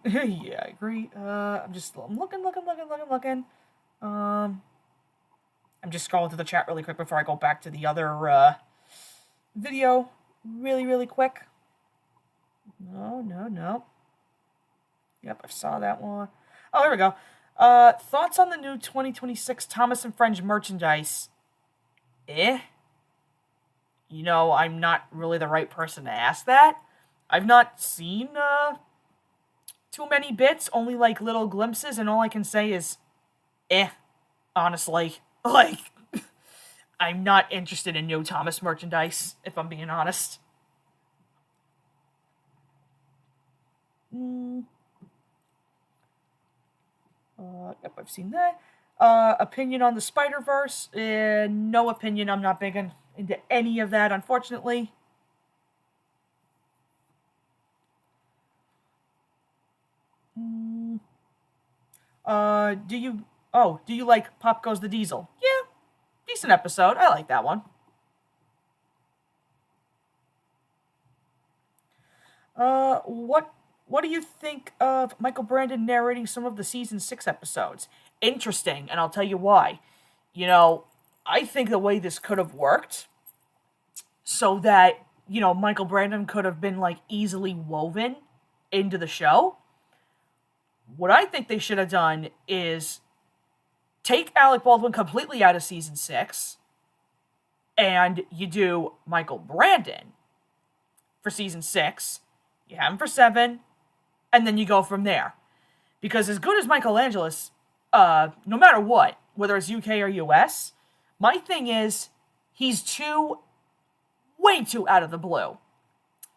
Yeah, I agree. I'm looking. I'm just scrolling through the chat really quick before I go back to the other video really quick. No. Yep, I saw that one. Oh, here we go. Thoughts on the new 2026 Thomas and Friends merchandise? You know, I'm not really the right person to ask that. I've not seen too many bits, only like little glimpses, and all I can say is honestly. Like, I'm not interested in new Thomas merchandise, if I'm being honest. Yep, I've seen that. Opinion on the Spider-Verse? No opinion. I'm not big into any of that, unfortunately. Do you like Pop Goes the Diesel? Yeah, decent episode. I like that one. What do you think of Michael Brandon narrating some of the season 6 episodes? Interesting, and I'll tell you why. You know, I think the way this could have worked, so that, you know, Michael Brandon could have been like easily woven into the show. What I think they should have done is take Alec Baldwin completely out of season 6, and you do Michael Brandon for season 6, you have him for 7, and then you go from there. Because as good as Michael Angelis, no matter what, whether it's UK or US, my thing is, he's way too out of the blue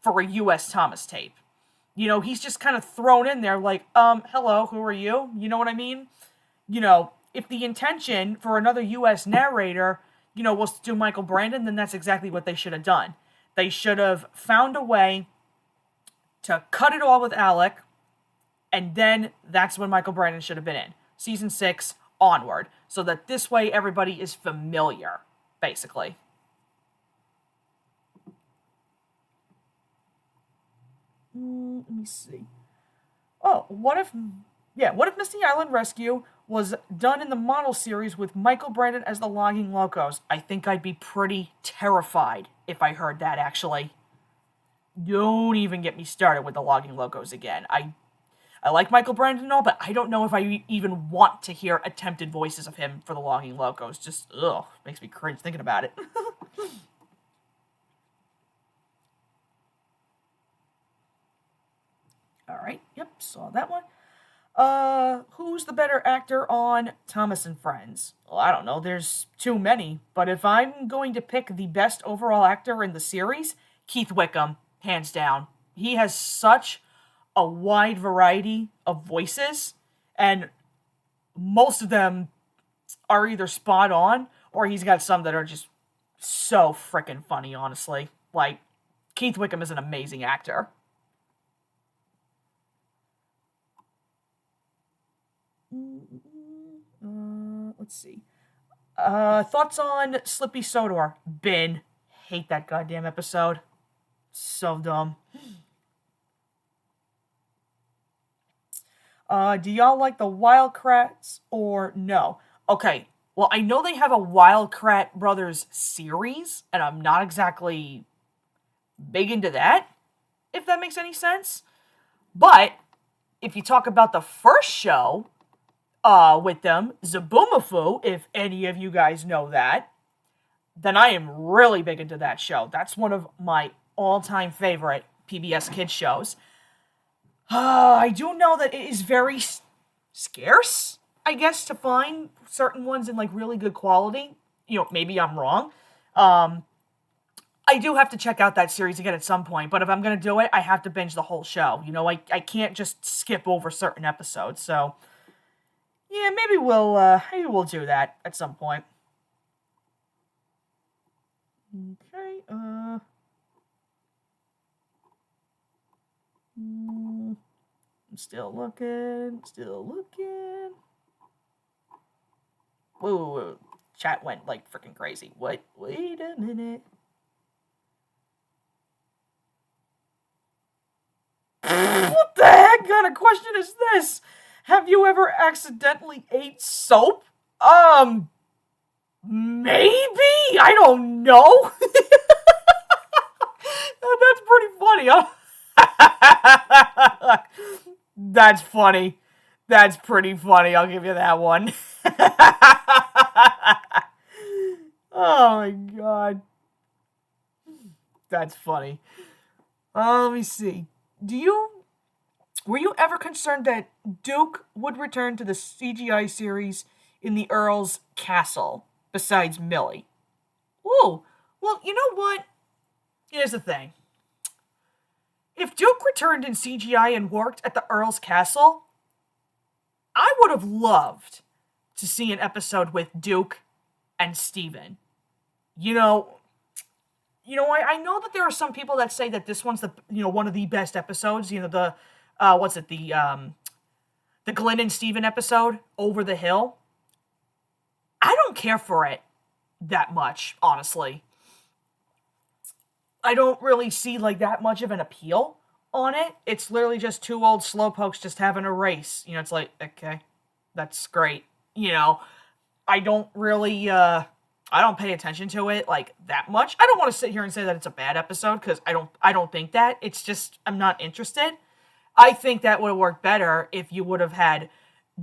for a US Thomas tape. You know, he's just kind of thrown in there like, hello, who are you? You know what I mean? You know, if the intention for another US narrator, you know, was to do Michael Brandon, then that's exactly what they should have done. They should have found a way to cut it all with Alec, and then that's when Michael Brandon should have been in. Season 6 onward. So that this way everybody is familiar, basically. Let me see. Oh, what if Misty Island Rescue was done in the model series with Michael Brandon as the Logging Locos? I think I'd be pretty terrified if I heard that, actually. Don't even get me started with the Logging Locos again. I like Michael Brandon and all, but I don't know if I even want to hear attempted voices of him for the Logging Locos. Just, makes me cringe thinking about it. Alright, yep, saw that one. Who's the better actor on Thomas and Friends? Well, I don't know, there's too many, but if I'm going to pick the best overall actor in the series, Keith Wickham, hands down. He has such a wide variety of voices, and most of them are either spot on, or he's got some that are just so freaking funny, honestly. Like, Keith Wickham is an amazing actor. Let's see. Thoughts on Slippy Sodor? Bin. Hate that goddamn episode. So dumb. Do y'all like the Wildcrats or no? Okay, well, I know they have a Wildcrat Brothers series, and I'm not exactly big into that, if that makes any sense. But if you talk about the first show with them, Zaboomafoo, if any of you guys know that, then I am really big into that show. That's one of my all-time favorite PBS Kids shows. I do know that it is very scarce, I guess, to find certain ones in, like, really good quality. You know, maybe I'm wrong. I do have to check out that series again at some point, but if I'm going to do it, I have to binge the whole show. You know, I can't just skip over certain episodes, so yeah, maybe we'll do that at some point. Okay, I'm still looking. Whoa. Chat went, like, freaking crazy. Wait a minute. What the heck kind of question is this? Have you ever accidentally ate soap? Maybe? I don't know. That's pretty funny, huh? That's funny. That's pretty funny. I'll give you that one. Oh my god. That's funny. Let me see. Were you ever concerned that Duke would return to the CGI series in the Earl's castle, besides Millie? Ooh, well, you know what? Here's the thing. If Duke returned in CGI and worked at the Earl's castle, I would have loved to see an episode with Duke and Steven. I know that there are some people that say that this one's one of the best episodes. The Glenn and Steven episode, Over the Hill. I don't care for it that much, honestly. I don't really see, like, that much of an appeal on it. It's literally just two old slowpokes just having a race. It's like, okay, that's great. I don't really, I don't pay attention to it, like, that much. I don't want to sit here and say that it's a bad episode, because I don't think that. It's just, I'm not interested. I think that would have worked better if you would have had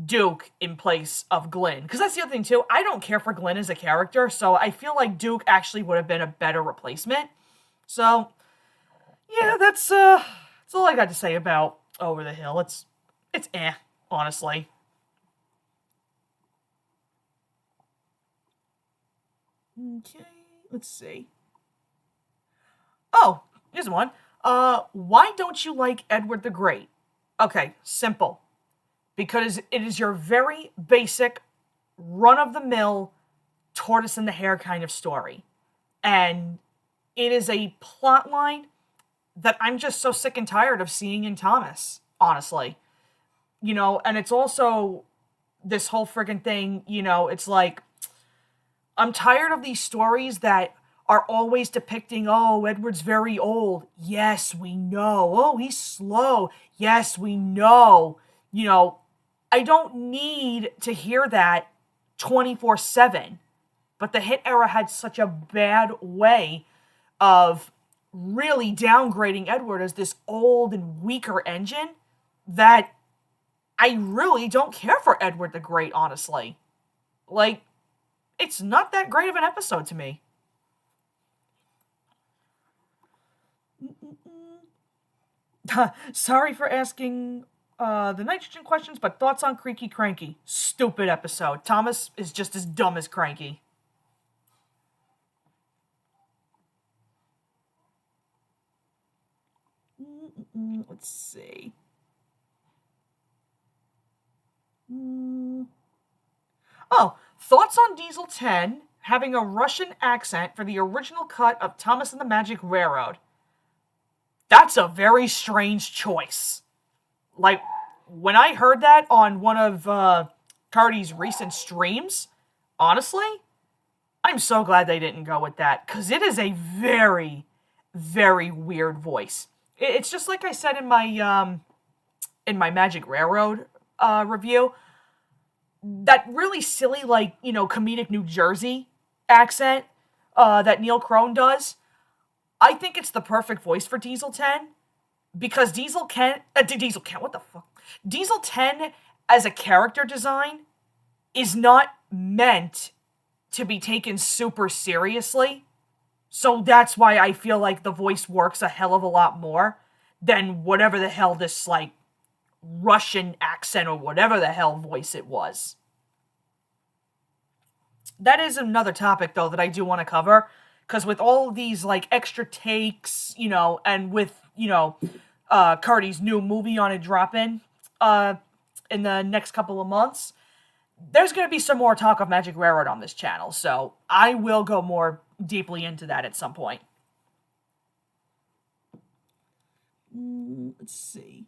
Duke in place of Glynn. Because that's the other thing, too. I don't care for Glynn as a character, so I feel like Duke actually would have been a better replacement. So, yeah, that's all I got to say about Over the Hill. It's honestly. Okay, let's see. Oh, here's one. Why don't you like Edward the Great? Okay, simple. Because it is your very basic, run-of-the-mill, tortoise and the hare kind of story. And it is a plot line that I'm just so sick and tired of seeing in Thomas, honestly. You know, and it's also this whole friggin' thing, you know, it's like, I'm tired of these stories that are always depicting, oh, Edward's very old. Yes, we know. Oh, he's slow. Yes, we know. You know, I don't need to hear that 24/7. But the hit era had such a bad way of really downgrading Edward as this old and weaker engine that I really don't care for Edward the Great, honestly. Like, it's not that great of an episode to me. Sorry for asking the nitrogen questions, but thoughts on Creaky Cranky? Stupid episode. Thomas is just as dumb as Cranky. Let's see. Oh, thoughts on Diesel 10 having a Russian accent for the original cut of Thomas and the Magic Railroad? That's a very strange choice. Like, when I heard that on one of Cardi's recent streams, honestly, I'm so glad they didn't go with that, because it is a very, very weird voice. It's just like I said in my Magic Railroad review, that really silly, like, you know, comedic New Jersey accent that Neil Crone does. I think it's the perfect voice for Diesel 10, because Diesel 10, what the fuck? Diesel 10 as a character design is not meant to be taken super seriously. So that's why I feel like the voice works a hell of a lot more than whatever the hell this, like, Russian accent or whatever the hell voice it was. That is another topic, though, that I do want to cover, because with all of these, like, extra takes, you know, and with, you know, Cardi's new movie on it dropping in the next couple of months, there's going to be some more talk of Magic Railroad on this channel, so I will go more deeply into that at some point. Let's see.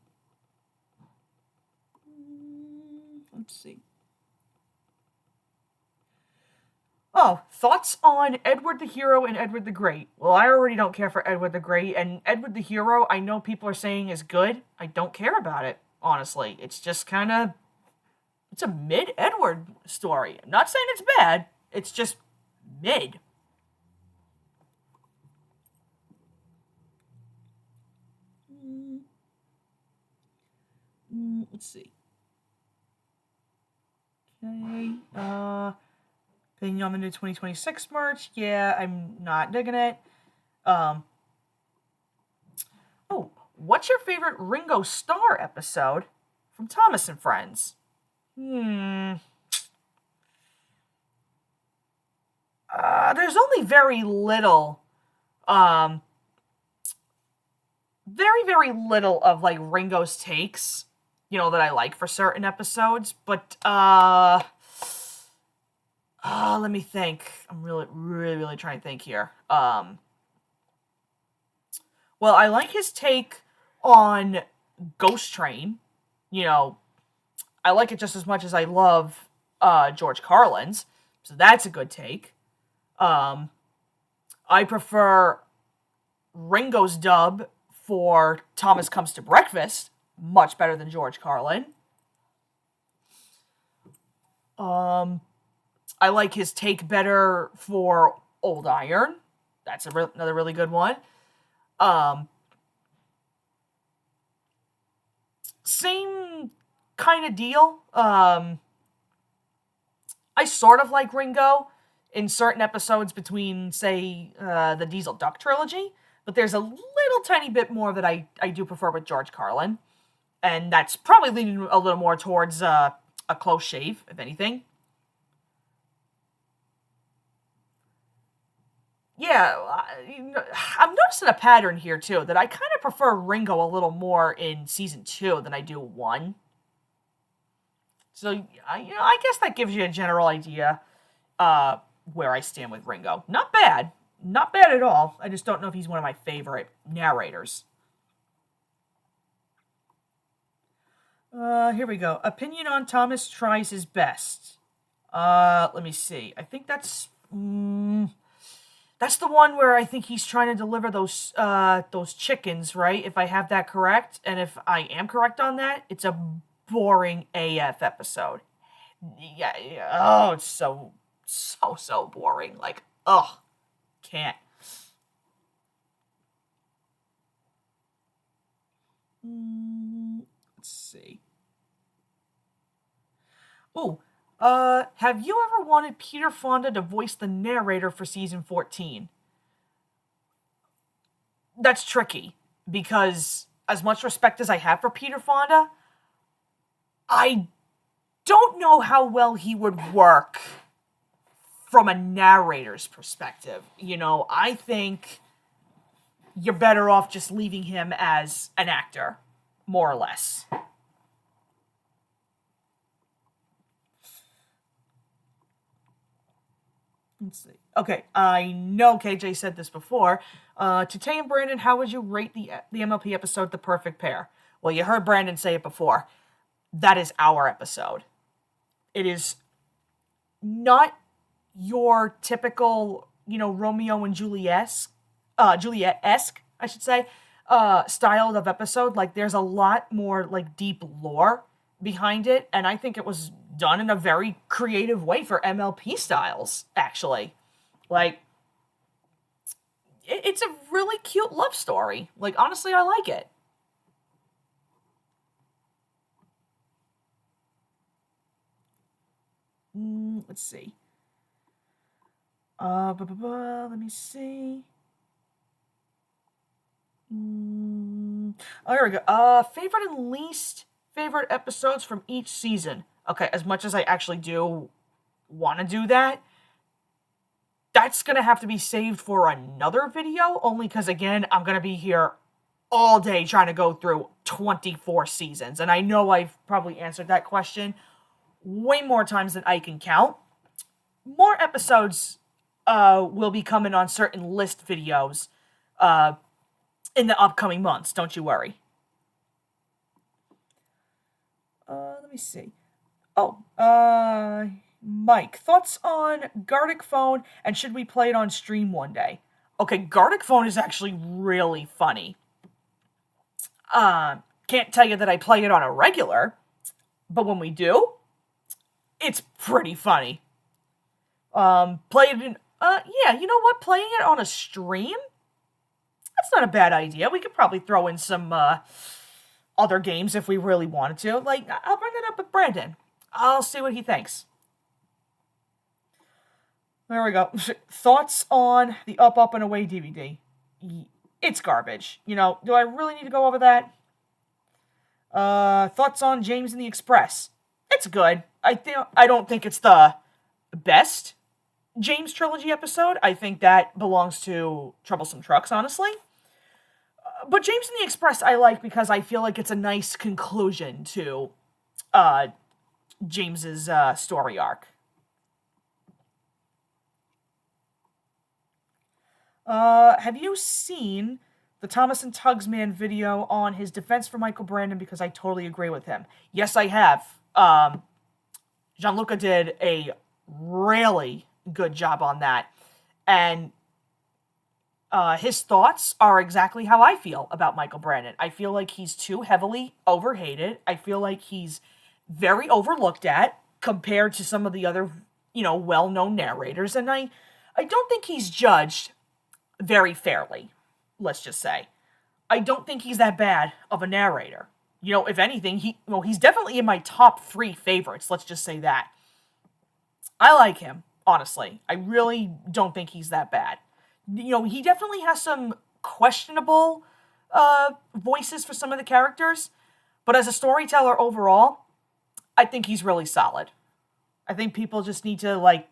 Oh, thoughts on Edward the Hero and Edward the Great? Well, I already don't care for Edward the Great, and Edward the Hero, I know people are saying is good. I don't care about it, honestly. It's just kind of... It's a mid-Edward story. I'm not saying it's bad. It's just mid. Let's see. Okay. Opinion on the new 2026 merch. Yeah, I'm not digging it. Oh, what's your favorite Ringo Starr episode from Thomas and Friends? There's only very little, very little of, like, Ringo's takes, you know, that I like for certain episodes, but, let me think. I'm really trying to think here. Well, I like his take on Ghost Train. You know, I like it just as much as I love George Carlin's, so that's a good take. I prefer Ringo's dub for Thomas Comes to Breakfast much better than George Carlin. I like his take better for Old Iron. That's another really good one. Same kind of deal. I sort of like Ringo in certain episodes between, say, the Diesel Duck trilogy, but there's a little tiny bit more that I do prefer with George Carlin, and that's probably leaning a little more towards a close shave, if anything. Yeah, I'm noticing a pattern here, too, that I kind of prefer Ringo a little more in Season 2 than I do 1. So, I guess that gives you a general idea where I stand with Ringo. Not bad. Not bad at all. I just don't know if he's one of my favorite narrators. Here we go. Opinion on Thomas tries his best. Let me see. I think that's the one where I think he's trying to deliver those chickens, right? If I have that correct, and if I am correct on that, it's a boring AF episode. Yeah. Oh, it's so boring. Like, ugh, can't. Let's see. Oh, have you ever wanted Peter Fonda to voice the narrator for season 14? That's tricky, because as much respect as I have for Peter Fonda, I don't know how well he would work from a narrator's perspective. I think you're better off just leaving him as an actor, more or less. Let's see. Okay, I know KJ said this before. To Tay and Brandon, how would you rate the MLP episode, The Perfect Pair? Well, you heard Brandon say it before. That is our episode. It is not your typical, Romeo and Juliet-esque, I should say, style of episode. Like, there's a lot more, deep lore behind it, and I think it was done in a very creative way for MLP styles, actually. Like, it's a really cute love story. Like, honestly, I like it. Let's see. Let me see. Oh, here we go. Favorite and least favorite episodes from each season. Okay, as much as I actually do want to do that, that's going to have to be saved for another video, only because, again, I'm going to be here all day trying to go through 24 seasons, and I know I've probably answered that question way more times than I can count. More episodes will be coming on certain list videos in the upcoming months, don't you worry. Let me see. Oh, Mike, thoughts on Gartic Phone, and should we play it on stream one day? Okay, Gartic Phone is actually really funny. Can't tell you that I play it on a regular, but when we do, it's pretty funny. Play it in, yeah, you know what? Playing it on a stream? That's not a bad idea. We could probably throw in some, other games if we really wanted to. Like, I'll bring it up with Brandon. I'll see what he thinks. There we go. Thoughts on the Up, Up, and Away DVD? It's garbage. Do I really need to go over that? Thoughts on James and the Express? It's good. I don't think it's the best James trilogy episode. I think that belongs to Troublesome Trucks, honestly. But James and the Express I like because I feel like it's a nice conclusion to James's story arc. Have you seen the Thomas and Tugsman video on his defense for Michael Brandon? Because I totally agree with him. Yes, I have. Gianluca did a really good job on that. And his thoughts are exactly how I feel about Michael Brandon. I feel like he's too heavily overhated. I feel like he's very overlooked at compared to some of the other, well-known narrators. And I don't think he's judged very fairly, let's just say. I don't think he's that bad of a narrator. You know, if anything, he's definitely in my top 3 favorites. Let's just say that. I like him, honestly. I really don't think he's that bad. You know, he definitely has some questionable voices for some of the characters, but as a storyteller overall, I think he's really solid. I think people just need to, like,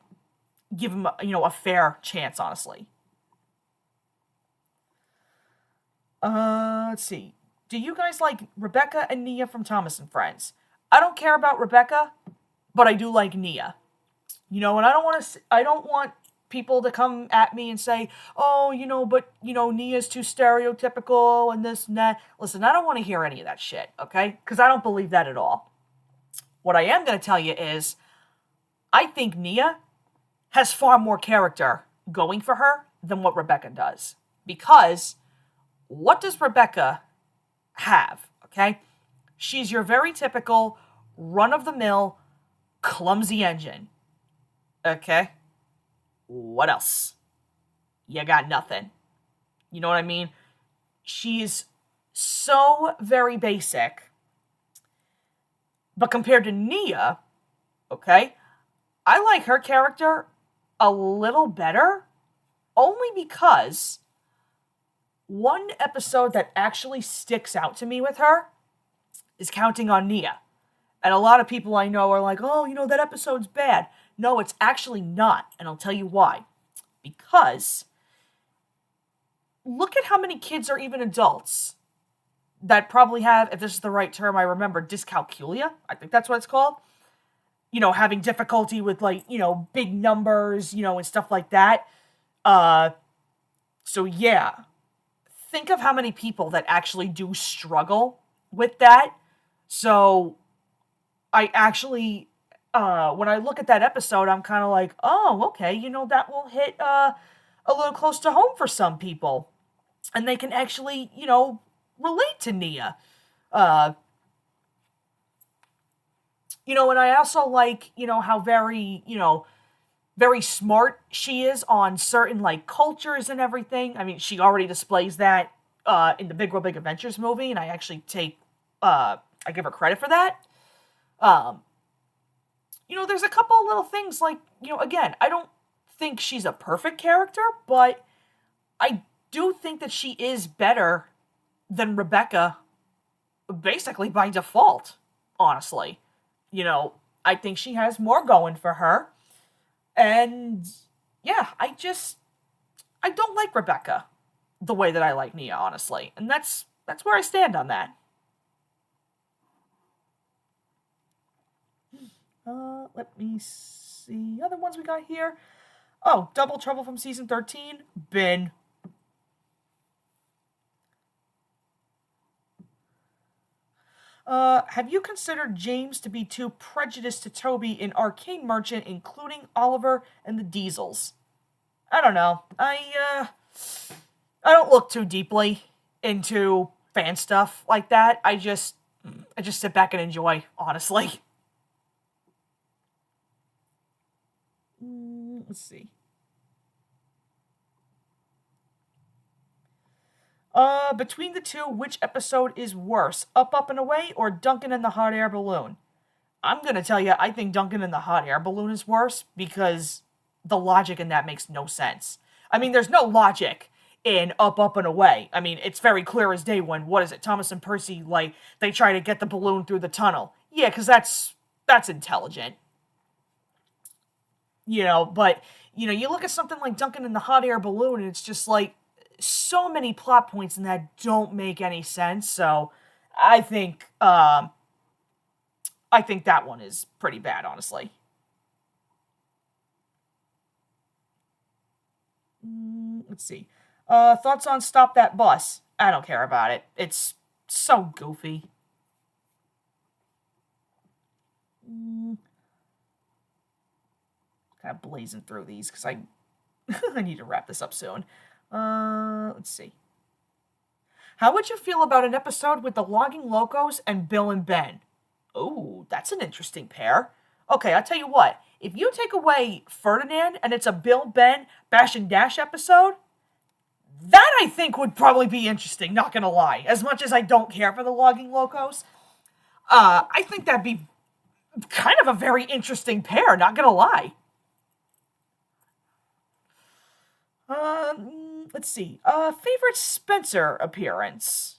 give him, a fair chance, honestly. Let's see. Do you guys like Rebecca and Nia from Thomas and Friends? I don't care about Rebecca, but I do like Nia. You know, and I don't want people to come at me and say, oh, but Nia's too stereotypical and this and that. Listen, I don't want to hear any of that shit, okay? Because I don't believe that at all. What I am going to tell you is, I think Nia has far more character going for her than what Rebecca does. Because, what does Rebecca have, okay? She's your very typical, run-of-the-mill, clumsy engine. Okay? What else? You got nothing. You know what I mean? She's so very basic. But compared to Nia, okay, I like her character a little better, only because one episode that actually sticks out to me with her is Counting on Nia. And a lot of people I know are like, oh, that episode's bad. No, it's actually not, and I'll tell you why. Because look at how many kids or even adults that probably have, if this is the right term, I remember, dyscalculia. I think that's what it's called. Having difficulty with, like, big numbers, and stuff like that. So yeah. Think of how many people that actually do struggle with that. So I actually, when I look at that episode, I'm kind of like, oh, okay, that will hit a little close to home for some people. And they can actually, relate to Nia. And I also like, how very, very smart she is on certain, like, cultures and everything. I mean, she already displays that in the Big World Big Adventures movie, and I actually I give her credit for that. There's a couple of little things, like, again, I don't think she's a perfect character, but I do think that she is better than Rebecca, basically by default, honestly. I think she has more going for her. And, yeah, I don't like Rebecca the way that I like Nia, honestly. And that's where I stand on that. Let me see. Other ones we got here. Oh, Double Trouble from Season 13. Bin. Have you considered James to be too prejudiced to Toby in Arcane Merchant, including Oliver and the Diesels? I don't know. I don't look too deeply into fan stuff like that. I just sit back and enjoy, honestly. Let's see. Between the two, which episode is worse? Up, Up, and Away or Duncan and the Hot Air Balloon? I'm gonna tell you, I think Duncan and the Hot Air Balloon is worse because the logic in that makes no sense. I mean, there's no logic in Up, Up, and Away. I mean, it's very clear as day when, what is it, Thomas and Percy, like, they try to get the balloon through the tunnel. Yeah, because that's intelligent. But, you look at something like Duncan and the Hot Air Balloon, and it's just like, so many plot points in that don't make any sense, so I think that one is pretty bad, honestly. Let's see. Thoughts on Stop That Bus? I don't care about it. It's so goofy. Kind of blazing through these because I need to wrap this up soon. Let's see. How would you feel about an episode with the Logging Locos and Bill and Ben? Oh, that's an interesting pair. Okay, I'll tell you what. If you take away Ferdinand and it's a Bill, Ben, Bash and Dash episode, that I think would probably be interesting, not gonna lie. As much as I don't care for the Logging Locos, I think that'd be kind of a very interesting pair, not gonna lie. Let's see. Favorite Spencer appearance?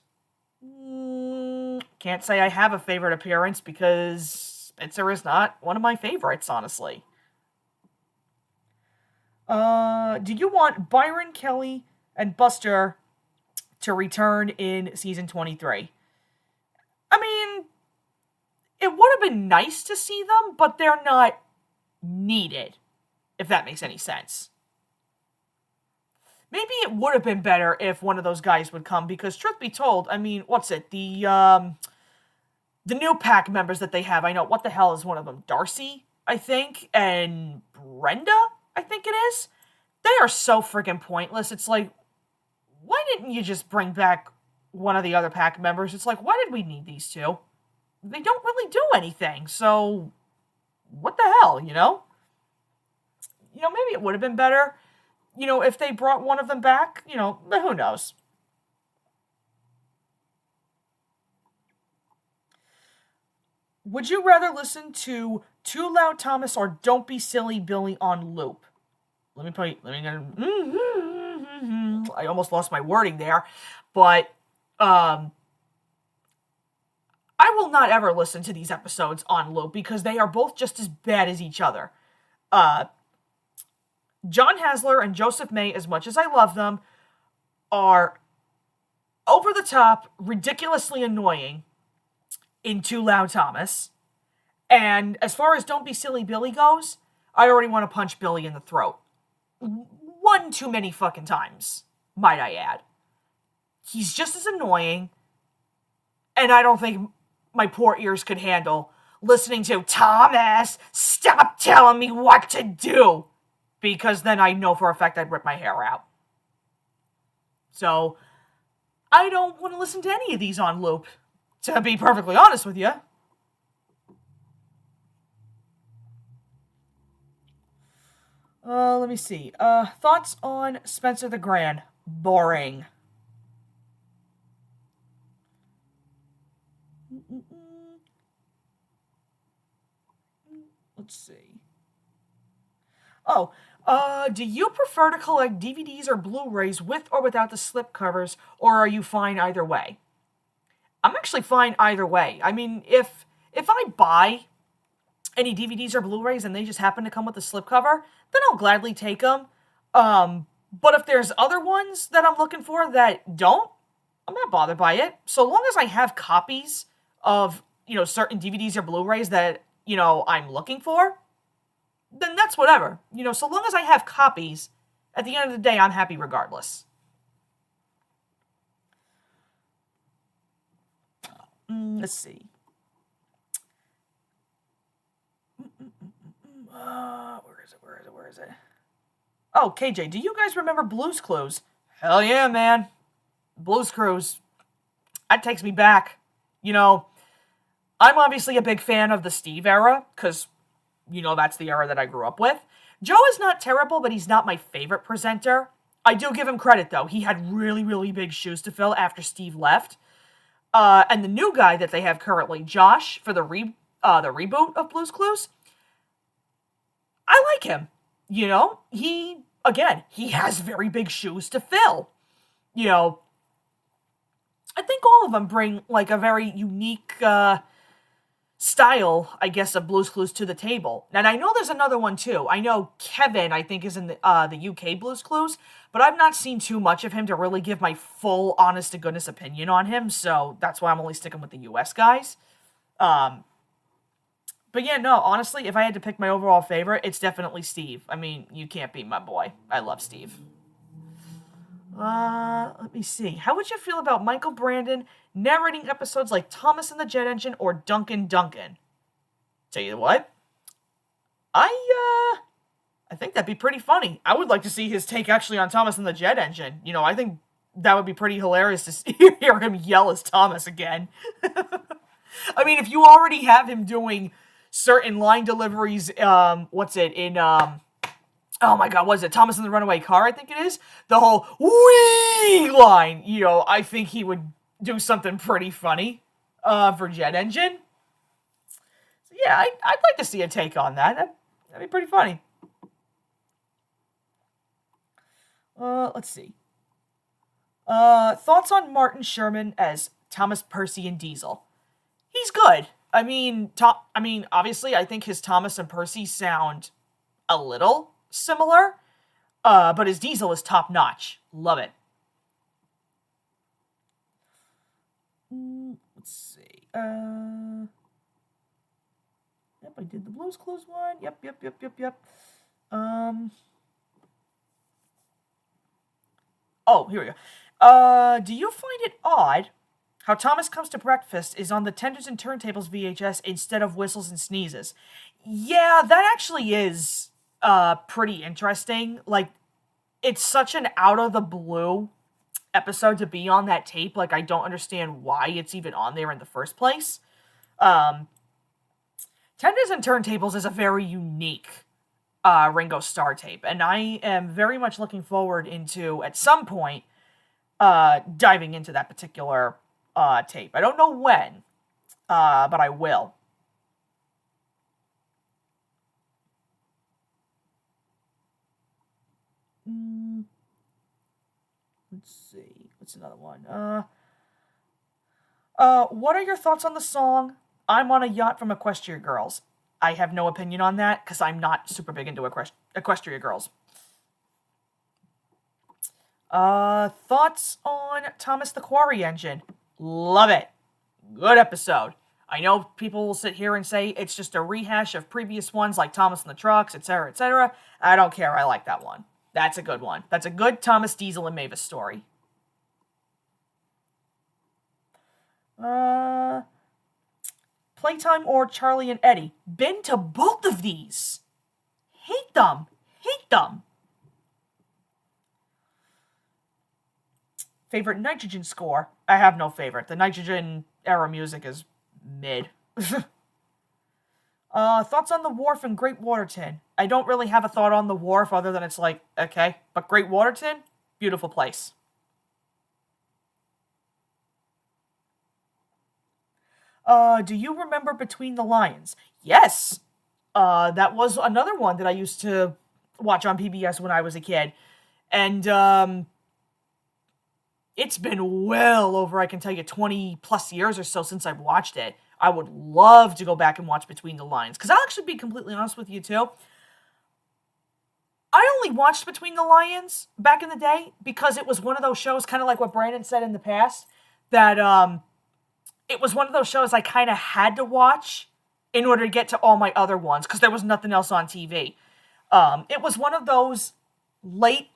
Can't say I have a favorite appearance because Spencer is not one of my favorites, honestly. Do you want Byron, Kelly, and Buster to return in season 23? I mean, it would have been nice to see them, but they're not needed, if that makes any sense. Maybe it would have been better if one of those guys would come, because truth be told, I mean, what's it? The new pack members that they have, I know, what the hell is one of them? Darcy, I think, and Brenda, I think it is. They are so freaking pointless. It's like, why didn't you just bring back one of the other pack members? It's like, why did we need these two? They don't really do anything, so what the hell, you know? You know, maybe it would have been better, you know, if they brought one of them back, you know, but who knows? Would you rather listen to Too Loud Thomas or Don't Be Silly Billy on loop? I almost lost my wording there, but I will not ever listen to these episodes on loop because they are both just as bad as each other. John Hasler and Joseph May, as much as I love them, are over the top, ridiculously annoying in Too Loud Thomas. And as far as Don't Be Silly Billy goes, I already want to punch Billy in the throat. One too many fucking times, might I add. He's just as annoying, and I don't think my poor ears could handle listening to Thomas, stop telling me what to do, because then I know for a fact I'd rip my hair out. So, I don't want to listen to any of these on loop, to be perfectly honest with you. Let me see. Thoughts on Spencer the Grand? Boring. Let's see. Oh, do you prefer to collect DVDs or Blu-rays with or without the slipcovers, or are you fine either way? I'm actually fine either way. I mean, if I buy any DVDs or Blu-rays and they just happen to come with a slipcover, then I'll gladly take them. But if there's other ones that I'm looking for that don't, I'm not bothered by it. So long as I have copies of, you know, certain DVDs or Blu-rays that, you know, I'm looking for, then that's whatever. You know, so long as I have copies, at the end of the day, I'm happy regardless. Let's see. Where is it? Oh, KJ, do you guys remember Blue's Clues? Hell yeah, man. Blue's Clues. That takes me back. You know, I'm obviously a big fan of the Steve era, because, you know, that's the era that I grew up with. Joe is not terrible, but he's not my favorite presenter. I do give him credit, though. He had really, really big shoes to fill after Steve left. And the new guy that they have currently, Josh, for the reboot of Blue's Clues, I like him. You know, he has very big shoes to fill. You know, I think all of them bring, like, a very unique style, I guess, of Blue's Clues to the table. And I know there's another one, too. I know Kevin, I think, is in the UK Blue's Clues, but I've not seen too much of him to really give my full, honest-to-goodness opinion on him, so that's why I'm only sticking with the US guys. But yeah, no, honestly, if I had to pick my overall favorite, it's definitely Steve. I mean, you can't beat my boy. I love Steve. Let me see. How would you feel about Michael Brandon narrating episodes like Thomas and the Jet Engine or Duncan Duncan? Tell you what, I think that'd be pretty funny. I would like to see his take actually on Thomas and the Jet Engine. You know, I think that would be pretty hilarious to hear him yell as Thomas again. I mean, if you already have him doing certain line deliveries, oh my god, what is it? Thomas and the Runaway Car, I think it is. The whole wee line, you know, I think he would do something pretty funny for Jet Engine. Yeah, I'd like to see a take on that. That'd be pretty funny. Let's see. Thoughts on Martin Sherman as Thomas Percy and Diesel? He's good. I mean, obviously, I think his Thomas and Percy sound a little similar, but his Diesel is top notch. Love it. Let's see. Yep, I did the Blues Clues one. Yep. Oh, here we go. Do you find it odd how Thomas Comes to Breakfast is on the Tenders and Turntables VHS instead of Whistles and Sneezes? Yeah, that actually is pretty interesting. Like, it's such an out-of-the-blue episode to be on that tape. Like, I don't understand why it's even on there in the first place. Tenders and Turntables is a very unique Ringo Starr tape, and I am very much looking forward into, at some point, diving into that particular tape. I don't know when, but I will. Let's see. What's another one? What are your thoughts on the song I'm on a Yacht from Equestria Girls? I have no opinion on that because I'm not super big into Equestria Girls. Thoughts on Thomas the Quarry Engine? Love it. Good episode. I know people will sit here and say it's just a rehash of previous ones like Thomas and the Trucks, etc., etc. I don't care. I like that one. That's a good one. That's a good Thomas Diesel and Mavis story. Playtime or Charlie and Eddie? Been to both of these. Hate them. Favorite Nitrogen score? I have no favorite. The Nitrogen era music is mid. Thoughts on the Wharf and Great Waterton? I don't really have a thought on the Wharf other than it's like, okay. But Great Waterton? Beautiful place. Do you remember Between the Lions? Yes. That was another one that I used to watch on PBS when I was a kid. And, it's been well over, I can tell you, 20 plus years or so since I've watched it. I would love to go back and watch Between the Lions. Because I'll actually be completely honest with you, too. I only watched Between the Lions back in the day because it was one of those shows, kind of like what Brandon said in the past, that, it was one of those shows I kind of had to watch in order to get to all my other ones, because there was nothing else on TV. It was one of those late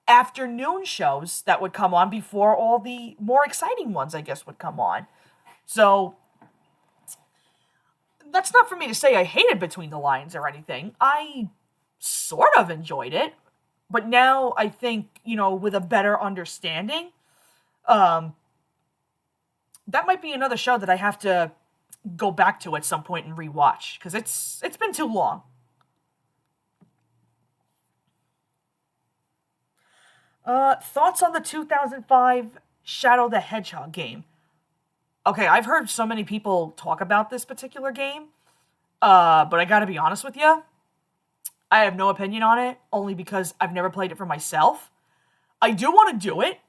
afternoon shows that would come on before all the more exciting ones, I guess, would come on. So, that's not for me to say I hated Between the Lions or anything. I sort of enjoyed it. But now I think, with a better understanding, that might be another show that I have to go back to at some point and rewatch, because it's been too long. Thoughts on the 2005 Shadow the Hedgehog game? Okay, I've heard so many people talk about this particular game, but I gotta be honest with you, I have no opinion on it, only because I've never played it for myself. I do want to do it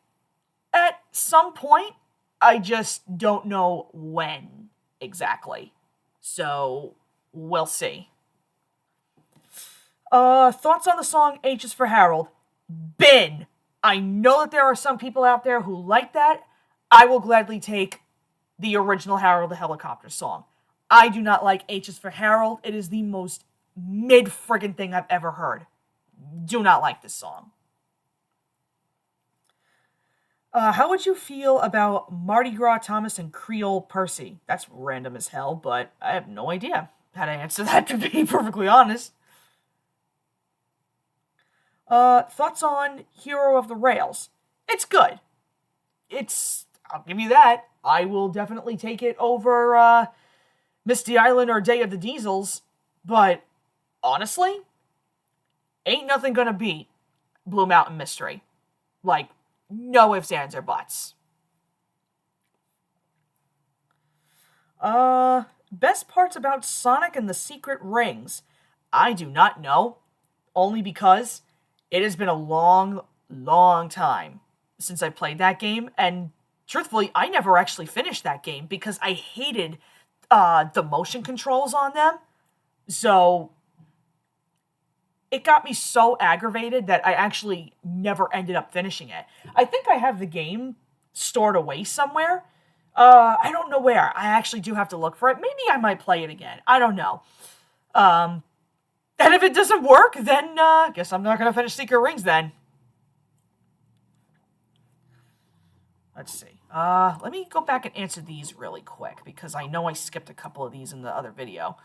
at some point, I just don't know when exactly. So, we'll see. Thoughts on the song H is for Harold? Bin! I know that there are some people out there who like that. I will gladly take the original Harold the Helicopter song. I do not like H is for Harold. It is the most mid-friggin' thing I've ever heard. Do not like this song. How would you feel about Mardi Gras Thomas and Creole Percy? That's random as hell, but I have no idea how to answer that, to be perfectly honest. Thoughts on Hero of the Rails? It's good. I'll give you that. I will definitely take it over, Misty Island or Day of the Diesels, but honestly, ain't nothing gonna beat Blue Mountain Mystery. Like, no ifs, ands, or buts. Best parts about Sonic and the Secret Rings. I do not know, only because it has been a long, long time since I played that game, and truthfully, I never actually finished that game because I hated the motion controls on them. So it got me so aggravated that I actually never ended up finishing it. I think I have the game stored away somewhere. I don't know where. I actually do have to look for it. Maybe I might play it again. I don't know. And if it doesn't work, then I guess I'm not going to finish Secret Rings then. Let's see. Let me go back and answer these really quick because I know I skipped a couple of these in the other video.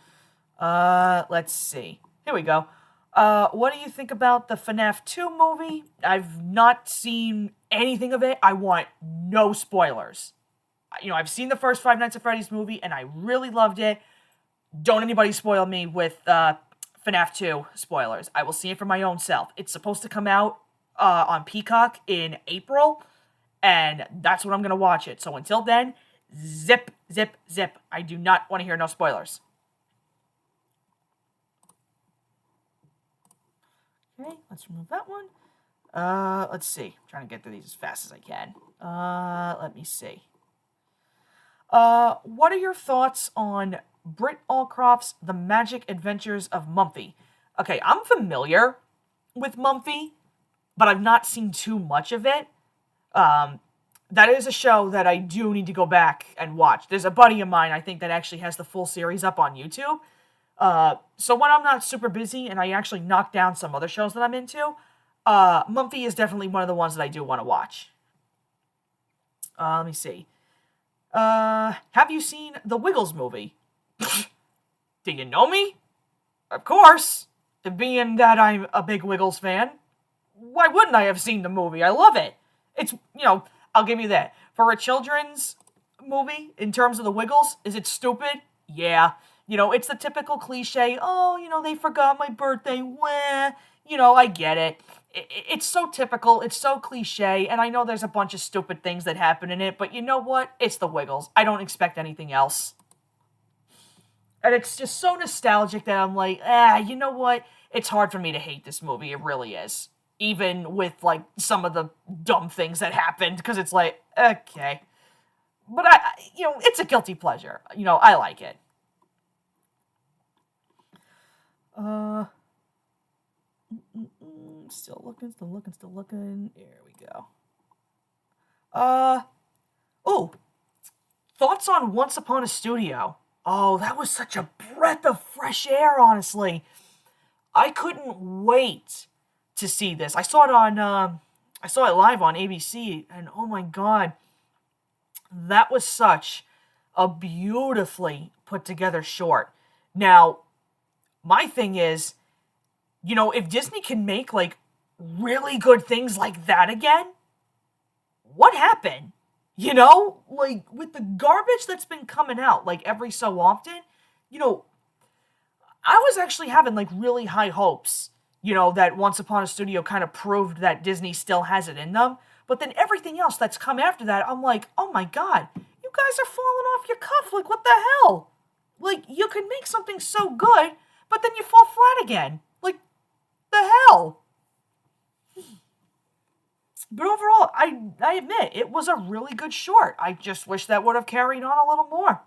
Let's see. Here we go. What do you think about the FNAF 2 movie? I've not seen anything of it. I want no spoilers. You know, I've seen the first Five Nights at Freddy's movie, and I really loved it. Don't anybody spoil me with FNAF 2 spoilers. I will see it for my own self. It's supposed to come out on Peacock in April, and that's when I'm going to watch it. So until then, zip, zip, zip. I do not want to hear no spoilers. Okay, let's remove that one. Let's see. I'm trying to get through these as fast as I can. Let me see. What are your thoughts on Britt Allcroft's The Magic Adventures of Mumphy? Okay, I'm familiar with Mumphy, but I've not seen too much of it. That is a show that I do need to go back and watch. There's a buddy of mine, I think, that actually has the full series up on YouTube. So when I'm not super busy and I actually knock down some other shows that I'm into, Mumphy is definitely one of the ones that I do want to watch. Let me see. Have you seen the Wiggles movie? Do you know me? Of course. Being that I'm a big Wiggles fan, why wouldn't I have seen the movie? I love it. It's, you know, I'll give you that. For a children's movie, in terms of the Wiggles, is it stupid? Yeah. You know, it's the typical cliche, oh, you know, they forgot my birthday, wah. You know, I get it. It's so typical, it's so cliche, and I know there's a bunch of stupid things that happen in it, but you know what? It's the Wiggles. I don't expect anything else. And it's just so nostalgic that I'm like, you know what? It's hard for me to hate this movie. It really is. Even with, like, some of the dumb things that happened, because it's like, okay. But, you know, it's a guilty pleasure. You know, I like it. Still looking. Here we go. Oh, thoughts on Once Upon a Studio? Oh, that was such a breath of fresh air, honestly. I couldn't wait to see this. I saw it live on ABC, and oh my god, that was such a beautifully put together short. Now, my thing is, you know, if Disney can make, like, really good things like that again, what happened? You know, like, with the garbage that's been coming out, like, every so often, you know, I was actually having, like, really high hopes, you know, that Once Upon a Studio kind of proved that Disney still has it in them. But then everything else that's come after that, I'm like, oh my god, you guys are falling off your cuff. Like, what the hell? Like, you can make something so good, but then you fall flat again. Like, the hell? But overall, I admit, it was a really good short. I just wish that would have carried on a little more.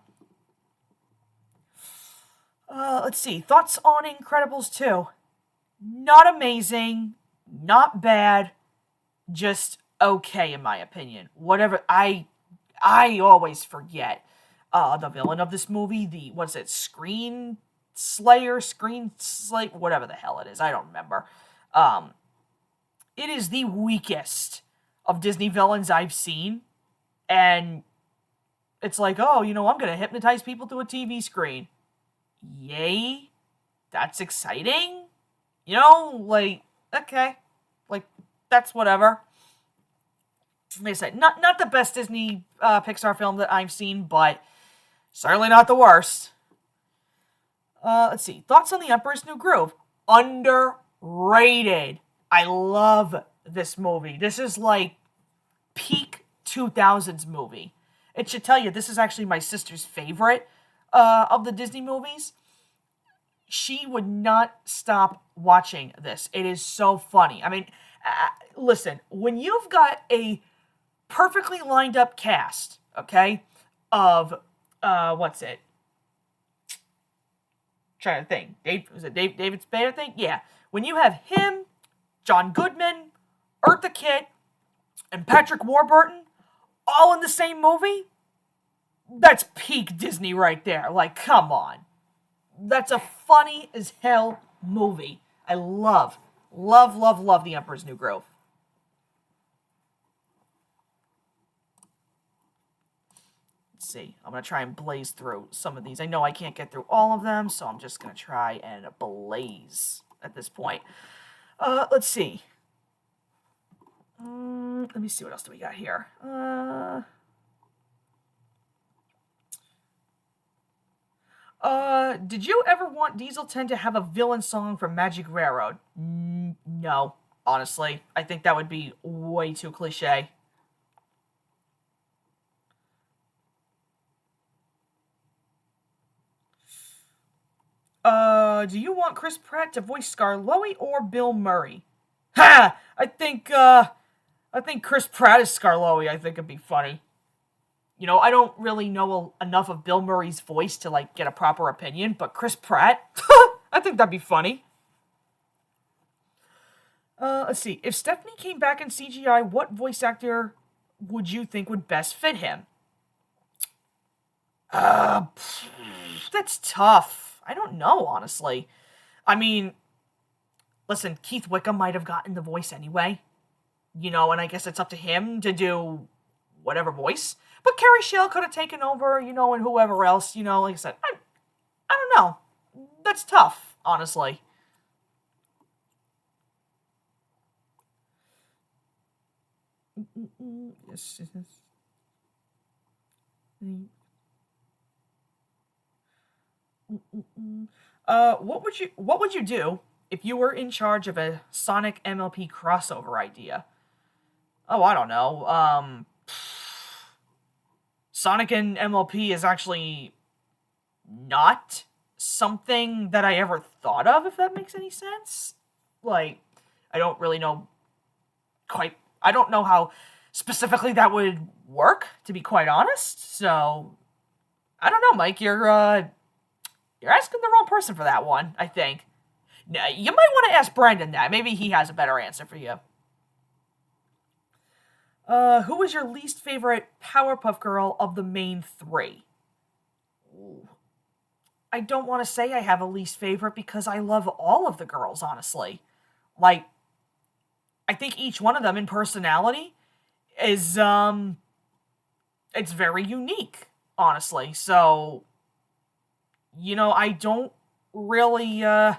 Let's see. Thoughts on Incredibles 2? Not amazing. Not bad. Just okay, in my opinion. Whatever. I always forget the villain of this movie. What's it? Screen Slate, whatever the hell it is. I don't remember. It is the weakest of Disney villains I've seen. And it's like, oh, you know, I'm going to hypnotize people to a TV screen. Yay. That's exciting. You know, like, okay. Like, that's whatever. Like I said, not the best Disney Pixar film that I've seen, but certainly not the worst. Let's see. Thoughts on The Emperor's New Groove? Underrated. I love this movie. This is like peak 2000s movie. It should tell you, this is actually my sister's favorite. of the Disney movies, she would not stop watching this. It is so funny. I mean, listen, when you've got a perfectly lined up cast, okay, of, what's it? Trying to think. David Spade, I think? Yeah. When you have him, John Goodman, Eartha Kitt, and Patrick Warburton all in the same movie, that's peak Disney right there. Like, come on. That's a funny as hell movie. I love The Emperor's New Groove. Let's see. I'm going to try and blaze through some of these. I know I can't get through all of them, so I'm just going to try and blaze at this point. Let's see. Let me see, what else do we got here? Did you ever want Diesel 10 to have a villain song from Magic Railroad? No, honestly. I think that would be way too cliche. Do you want Chris Pratt to voice Skarloey or Bill Murray? Ha! I think Chris Pratt is Skarloey. I think it'd be funny. You know, I don't really know enough of Bill Murray's voice to, like, get a proper opinion, but Chris Pratt, I think that'd be funny. Let's see. If Stephanie came back in CGI, what voice actor would you think would best fit him? That's tough. I don't know, honestly. I mean, listen, Keith Wickham might have gotten the voice anyway. You know, and I guess it's up to him to do whatever voice. But Carrie Shell could have taken over, you know, and whoever else, you know, like I said, I don't know. That's tough, honestly. Yes. What would you do if you were in charge of a Sonic MLP crossover idea? Oh, I don't know. Sonic and MLP is actually not something that I ever thought of, if that makes any sense. Like, I don't really know I don't know how specifically that would work, to be quite honest. So, I don't know, Mike. You're asking the wrong person for that one, I think. Now, you might want to ask Brandon that. Maybe he has a better answer for you. Who was your least favorite Powerpuff Girl of the main three? Ooh. I don't want to say I have a least favorite because I love all of the girls, honestly. Like, I think each one of them in personality is, it's very unique, honestly. So, you know, I don't really, no,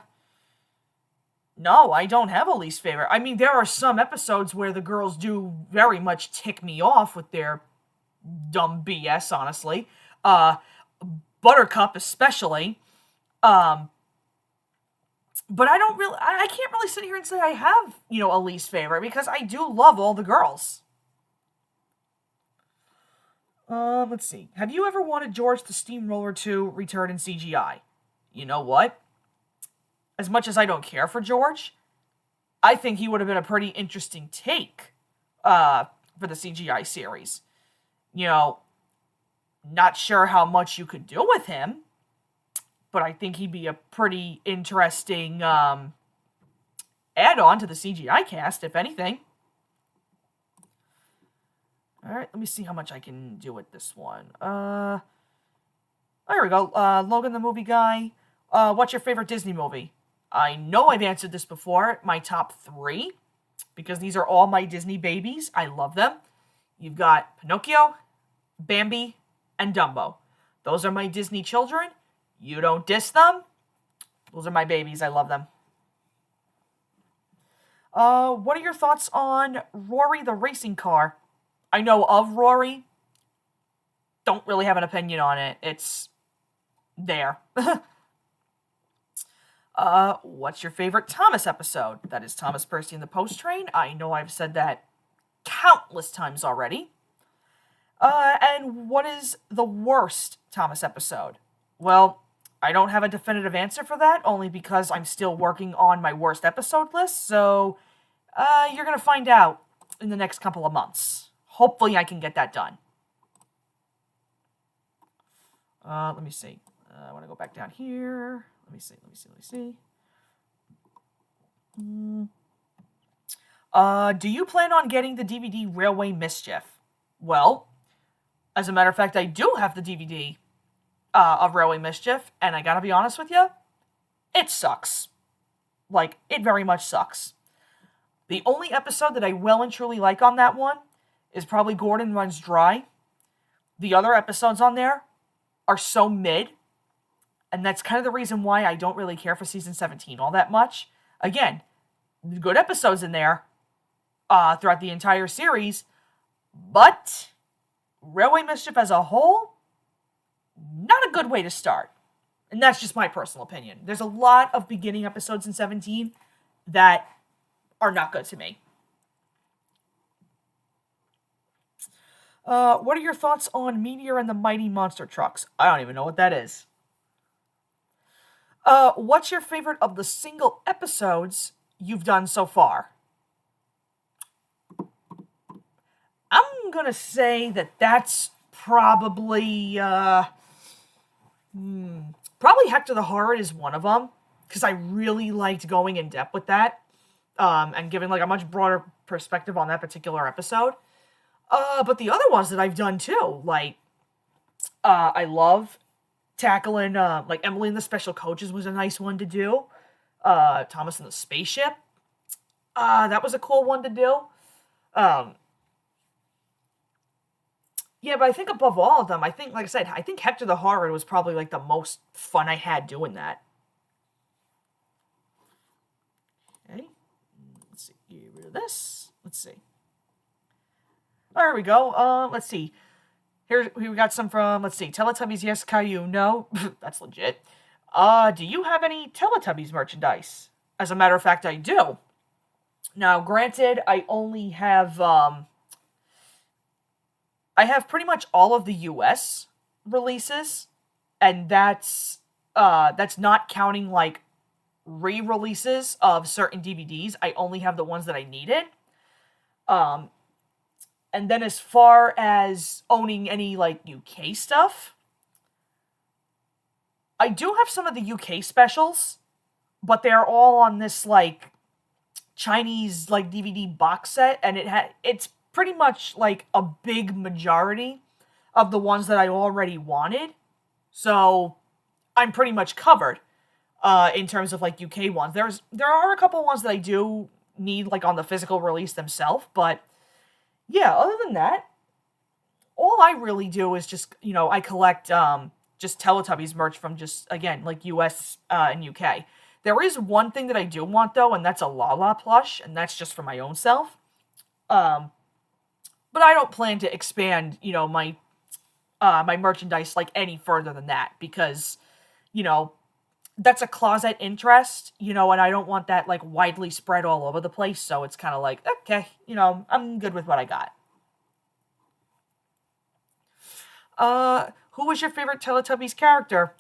I don't have a least favorite. I mean, there are some episodes where the girls do very much tick me off with their dumb BS, honestly. Buttercup especially. But I can't really sit here and say I have, you know, a least favorite because I do love all the girls. Let's see. Have you ever wanted George the Steamroller to return in CGI? You know what? As much as I don't care for George, I think he would have been a pretty interesting take for the CGI series. You know, not sure how much you could do with him, but I think he'd be a pretty interesting add-on to the CGI cast, if anything. Alright, let me see how much I can do with this one. There we go. Logan the Movie Guy. What's your favorite Disney movie? I know I've answered this before. My top 3, because these are all my Disney babies. I love them. You've got Pinocchio, Bambi, and Dumbo. Those are my Disney children. You don't diss them. Those are my babies. I love them. What are your thoughts on Rory the racing car? I know of Rory. Don't really have an opinion on it. It's there. What's your favorite Thomas episode? That is Thomas Percy and the Post Train. I know I've said that countless times already. And what is the worst Thomas episode? Well, I don't have a definitive answer for that, only because I'm still working on my worst episode list, so you're going to find out in the next couple of months. Hopefully I can get that done. Let me see. I want to go back down here. Let me see. Do you plan on getting the DVD Railway Mischief? Well, as a matter of fact, I do have the DVD of Railway Mischief, and I gotta be honest with you, it sucks. Like, it very much sucks. The only episode that I well and truly like on that one is probably Gordon Runs Dry. The other episodes on there are so mid, and that's kind of the reason why I don't really care for Season 17 all that much. Again, good episodes in there throughout the entire series, but Railway Mischief as a whole, not a good way to start. And that's just my personal opinion. There's a lot of beginning episodes in 17 that are not good to me. What are your thoughts on Meteor and the Mighty Monster Trucks? I don't even know what that is. What's your favorite of the single episodes you've done so far? I'm gonna say that that's probably, probably Hector the Horrid is one of them, because I really liked going in depth with that, and giving like a much broader perspective on that particular episode. But the other ones that I've done too, like, I love tackling, like Emily and the Special Coaches was a nice one to do. Thomas and the Spaceship. That was a cool one to do. Yeah, but I think above all of them, I think, like I said, I think Hector the Horrid was probably like the most fun I had doing that. Okay. Let's see. Get rid of this. Let's see. There we go. Let's see. Here we got some from, let's see, Teletubbies, yes, Caillou, no. That's legit. Do you have any Teletubbies merchandise? As a matter of fact, I do. Now, granted, I only have, I have pretty much all of the US releases, and that's not counting, like, re-releases of certain DVDs. I only have the ones that I needed. And then as far as owning any, like, UK stuff, I do have some of the UK specials, but they're all on this, like, Chinese, like, DVD box set, and it's pretty much, like, a big majority of the ones that I already wanted. So, I'm pretty much covered, in terms of, like, UK ones. There are a couple ones that I do need, like, on the physical release themselves, but yeah, other than that, all I really do is just, you know, I collect just Teletubbies merch from just, again, like US and UK. There is one thing that I do want, though, and that's a Lala plush, and that's just for my own self. But I don't plan to expand, you know, my my merchandise, like, any further than that, because, you know, that's a closet interest, you know, and I don't want that, like, widely spread all over the place, so it's kind of like, okay, you know, I'm good with what I got. Who was your favorite Teletubbies character?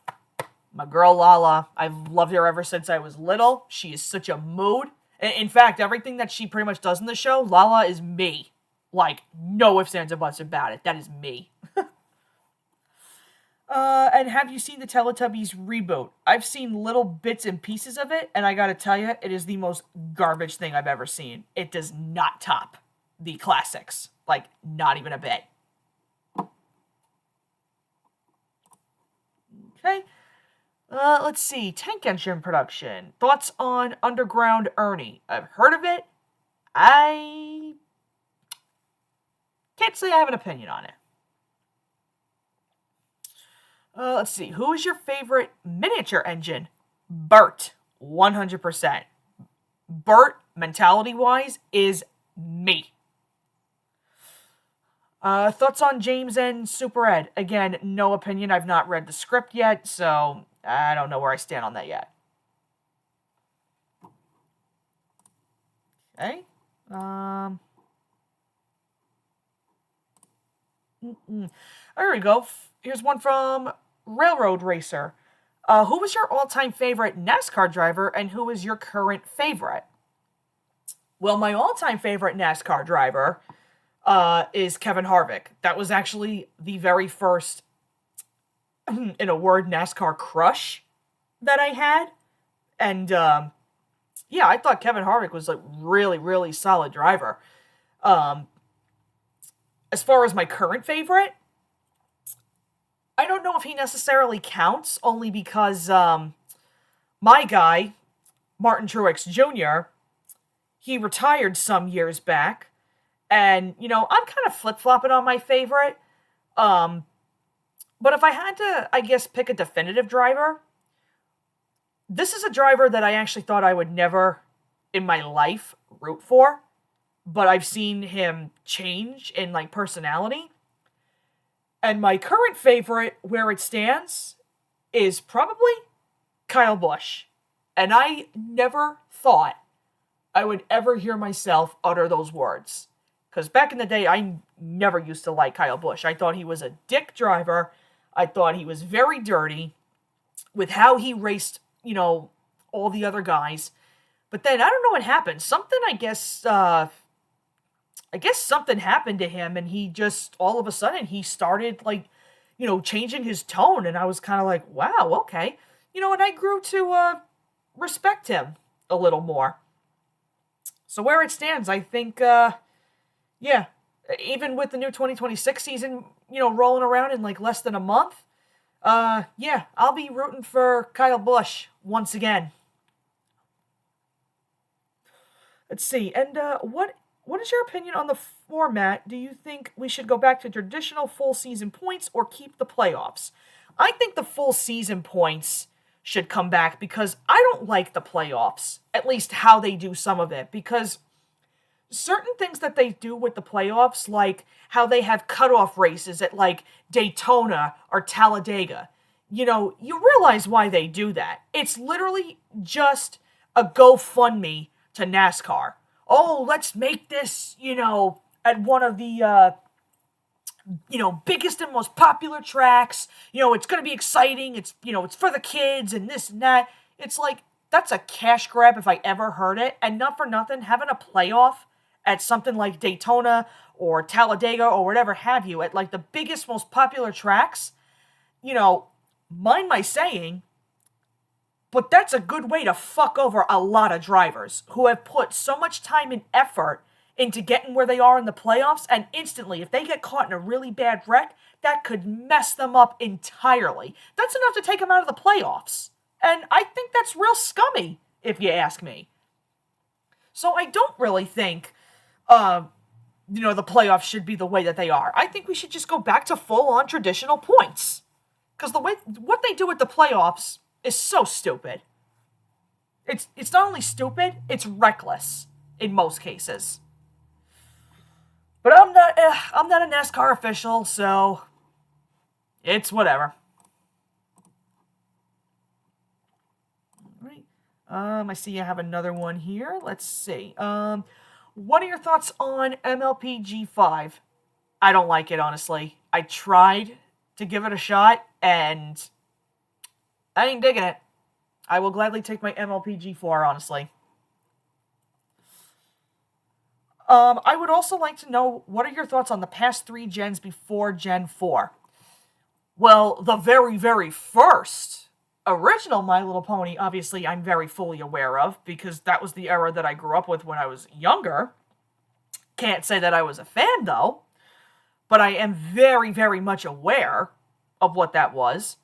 My girl Lala. I've loved her ever since I was little. She is such a mood. In fact, everything that she pretty much does in the show, Lala is me. Like, no ifs, ands, or buts about it. That is me. And have you seen the Teletubbies reboot? I've seen little bits and pieces of it, and I gotta tell you, it is the most garbage thing I've ever seen. It does not top the classics. Like, not even a bit. Okay. Let's see. Tank Engine Production. Thoughts on Underground Ernie? I've heard of it. I can't say I have an opinion on it. Let's see. Who is your favorite miniature engine? Bert. 100%. Bert, mentality-wise, is me. Thoughts on James and Super Ed? Again, no opinion. I've not read the script yet, so I don't know where I stand on that yet. Okay. There we go. Here's one from railroad racer. Who was your all-time favorite NASCAR driver, and who is your current favorite? Well, my all-time favorite NASCAR driver is Kevin Harvick. That was actually the very first, in a word, NASCAR crush that I had. And, yeah, I thought Kevin Harvick was a really, really solid driver. As far as my current favorite, I don't know if he necessarily counts, only because my guy, Martin Truex Jr., he retired some years back, and, you know, I'm kind of flip-flopping on my favorite. But if I had to, I guess, pick a definitive driver, this is a driver that I actually thought I would never in my life root for, but I've seen him change in, like, personality. And my current favorite, where it stands, is probably Kyle Busch. And I never thought I would ever hear myself utter those words. Because back in the day, I never used to like Kyle Busch. I thought he was a dick driver. I thought he was very dirty with how he raced, you know, all the other guys. But then, I don't know what happened. Something, I guess something happened to him, and he just, all of a sudden, he started, like, you know, changing his tone, and I was kind of like, wow, okay. You know, and I grew to respect him a little more. So where it stands, I think, yeah, even with the new 2026 season, you know, rolling around in, like, less than a month, yeah, I'll be rooting for Kyle Busch once again. Let's see, and, what is your opinion on the format? Do you think we should go back to traditional full season points or keep the playoffs? I think the full season points should come back because I don't like the playoffs, at least how they do some of it, because certain things that they do with the playoffs, like how they have cutoff races at, like, Daytona or Talladega, you know, you realize why they do that. It's literally just a GoFundMe to NASCAR. Oh, let's make this, you know, at one of the, you know, biggest and most popular tracks. You know, it's going to be exciting. It's, you know, it's for the kids and this and that. It's like, that's a cash grab if I ever heard it. And not for nothing, having a playoff at something like Daytona or Talladega or whatever have you, at, like, the biggest, most popular tracks, you know, mind my saying, but that's a good way to fuck over a lot of drivers who have put so much time and effort into getting where they are in the playoffs, and instantly, if they get caught in a really bad wreck, that could mess them up entirely. That's enough to take them out of the playoffs. And I think that's real scummy, if you ask me. So I don't really think, you know, the playoffs should be the way that they are. I think we should just go back to full-on traditional points. Because what they do with the playoffs is so stupid. It's not only stupid, it's reckless in most cases. But I'm not a NASCAR official, so it's whatever. All right. I see you have another one here. Let's see. What are your thoughts on MLP G5? I don't like it, honestly. I tried to give it a shot, and I ain't digging it. I will gladly take my MLP G4, honestly. I would also like to know, what are your thoughts on the past 3 gens before Gen 4? Well, the very, very first original My Little Pony, obviously, I'm very fully aware of, because that was the era that I grew up with when I was younger. Can't say that I was a fan, though, but I am very, very much aware of what that was.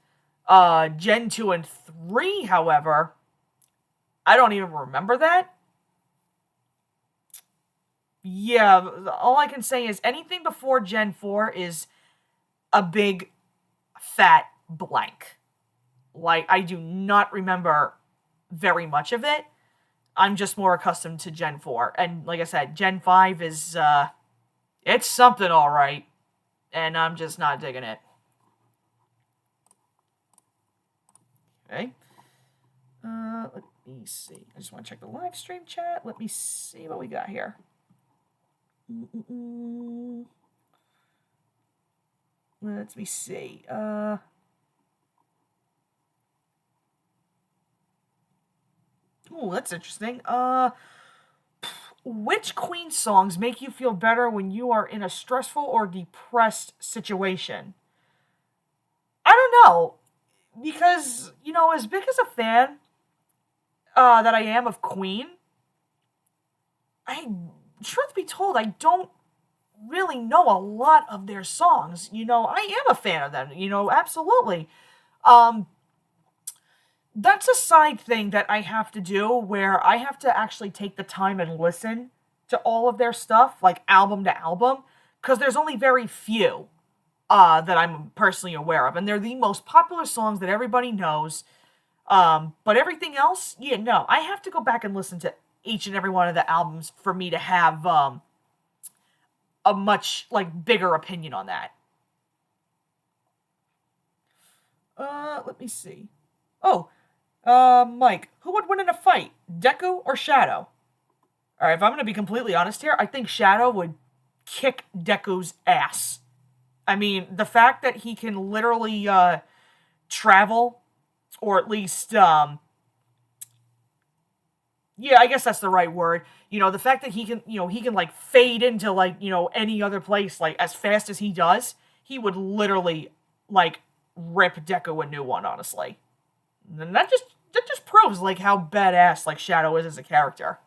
Gen 2 and 3, however, I don't even remember that. Yeah, all I can say is anything before Gen 4 is a big, fat blank. Like, I do not remember very much of it. I'm just more accustomed to Gen 4. And like I said, Gen 5 is, it's something alright. And I'm just not digging it. Okay. Let me see. I just want to check the live stream chat. Let me see what we got here. Let me see. Ooh, that's interesting. Which Queen songs make you feel better when you are in a stressful or depressed situation? I don't know, because, as big as a fan that I am of Queen, truth be told, I don't really know a lot of their songs. I am a fan of them, absolutely. Um, that's a side thing that I have to do where I have to actually take the time and listen to all of their stuff, like album to album, because there's only very few that I'm personally aware of, and they're the most popular songs that everybody knows. But everything else, no, I have to go back and listen to each and every one of the albums for me to have a much bigger opinion on that. Let me see. Oh, Mike, who would win in a fight, Deku or Shadow? All right, if I'm going to be completely honest here, I think Shadow would kick Deku's ass. I mean, the fact that he can literally travel, or at least, yeah, I guess that's the right word. The fact that he can fade into any other place as fast as he does, he would literally rip Deku a new one, honestly. And that just proves how badass Shadow is as a character.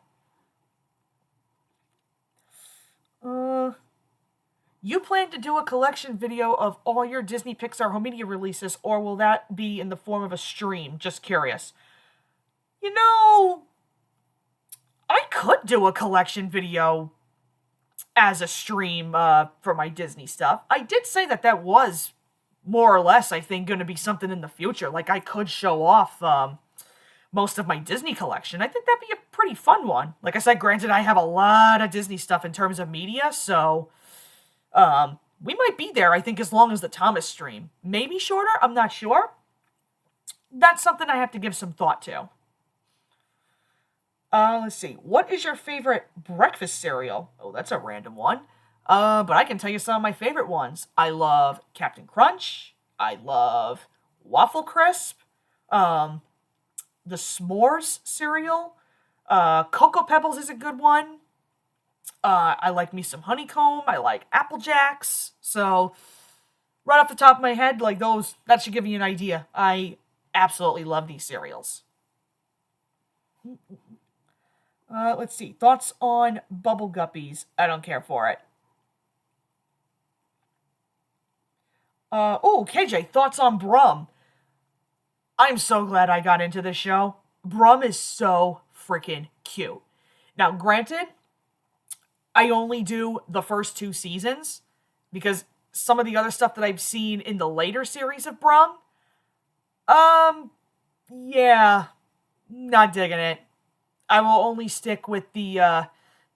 You plan to do a collection video of all your Disney Pixar home media releases, or will that be in the form of a stream? Just curious. I could do a collection video as a stream for my Disney stuff. I did say that was more or less, I think, going to be something in the future. I could show off most of my Disney collection. I think that'd be a pretty fun one. Like I said, granted, I have a lot of Disney stuff in terms of media, so we might be there, I think, as long as the Thomas stream. Maybe shorter, I'm not sure. That's something I have to give some thought to. Let's see. What is your favorite breakfast cereal? Oh, that's a random one. But I can tell you some of my favorite ones. I love Captain Crunch. I love Waffle Crisp. The S'mores cereal. Cocoa Pebbles is a good one. I like me some honeycomb. I like Apple Jacks. So, right off the top of my head, that should give you an idea. I absolutely love these cereals. Let's see. Thoughts on Bubble Guppies? I don't care for it. KJ, thoughts on Brum? I'm so glad I got into this show. Brum is so freaking cute. Now, granted, I only do the first 2 seasons, because some of the other stuff that I've seen in the later series of Brum, yeah, not digging it. I will only stick with the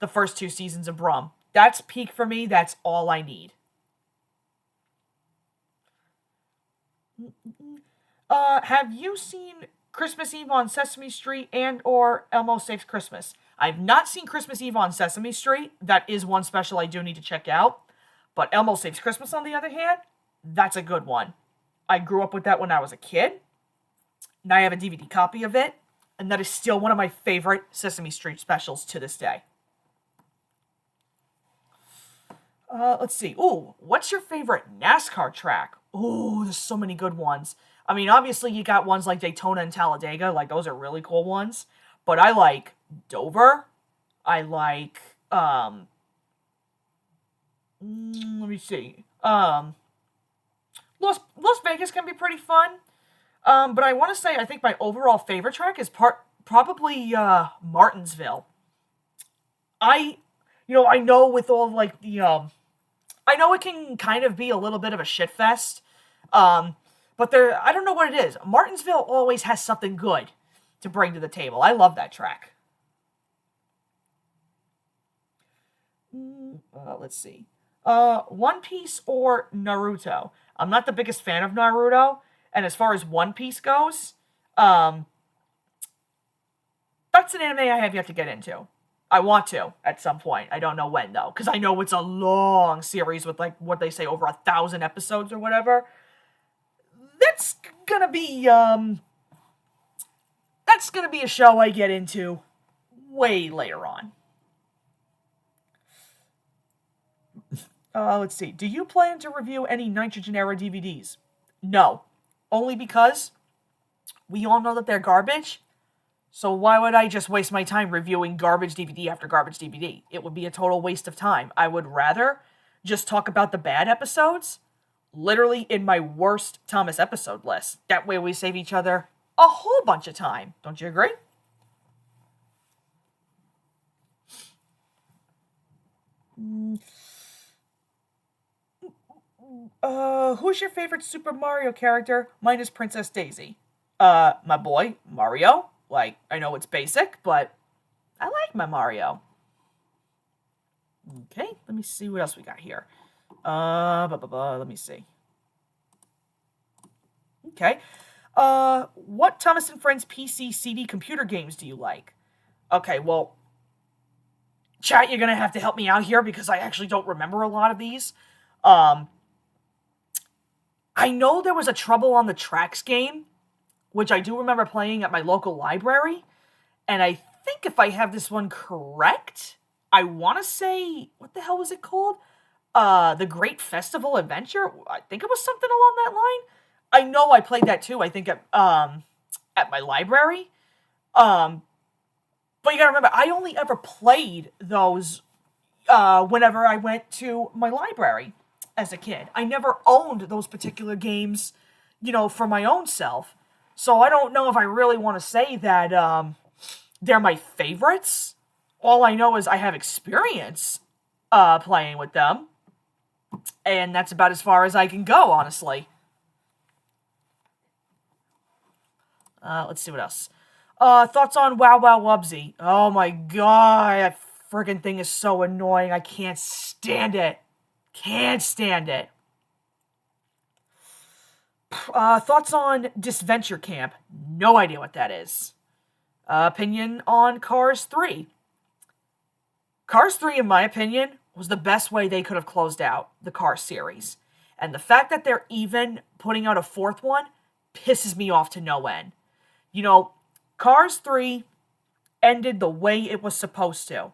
first 2 seasons of Brum. That's peak for me. That's all I need. Have you seen Christmas Eve on Sesame Street and or Elmo Saves Christmas? I've not seen Christmas Eve on Sesame Street. That is one special I do need to check out. But Elmo Saves Christmas, on the other hand, that's a good one. I grew up with that when I was a kid. Now I have a DVD copy of it. And that is still one of my favorite Sesame Street specials to this day. Let's see. Ooh, what's your favorite NASCAR track? Ooh, there's so many good ones. I mean, obviously you got ones like Daytona and Talladega. Those are really cool ones. But I like Dover. I like, let me see. Las Vegas can be pretty fun. But I want to say I think my overall favorite track is probably Martinsville. I know with all I know it can kind of be a little bit of a shit fest. But I don't know what it is. Martinsville always has something good to bring to the table. I love that track. Let's see. One Piece or Naruto? I'm not the biggest fan of Naruto. And as far as One Piece goes, that's an anime I have yet to get into. I want to at some point. I don't know when, though. Because I know it's a long series with, what they say, over 1,000 episodes or whatever. That's gonna be, that's going to be a show I get into way later on. Let's see. Do you plan to review any Nitrogen era DVDs? No. Only because we all know that they're garbage. So why would I just waste my time reviewing garbage DVD after garbage DVD? It would be a total waste of time. I would rather just talk about the bad episodes, literally in my worst Thomas episode list. That way we save each other a whole bunch of time. Don't you agree? Who's your favorite Super Mario character? Mine is Princess Daisy. My boy, Mario. Like, I know it's basic, but I like my Mario. Okay, let me see what else we got here. Let me see. Okay. What Thomas and Friends PC CD computer games do you like? Okay, well, chat, you're gonna have to help me out here because I actually don't remember a lot of these. I know there was a Trouble on the Tracks game, which I do remember playing at my local library, and I think if I have this one correct, I want to say, what the hell was it called? The Great Festival Adventure? I think it was something along that line. I know I played that too, I think at my library. But you gotta remember, I only ever played those whenever I went to my library as a kid. I never owned those particular games, for my own self. So I don't know if I really want to say that they're my favorites. All I know is I have experience playing with them. And that's about as far as I can go, honestly. Let's see what else. Thoughts on Wow Wow Wubsy? Oh my god, that friggin' thing is so annoying. I can't stand it. Can't stand it. Thoughts on Disventure Camp? No idea what that is. Opinion on Cars 3? Cars 3, in my opinion, was the best way they could have closed out the Cars series. And the fact that they're even putting out a fourth one pisses me off to no end. Cars 3 ended the way it was supposed to.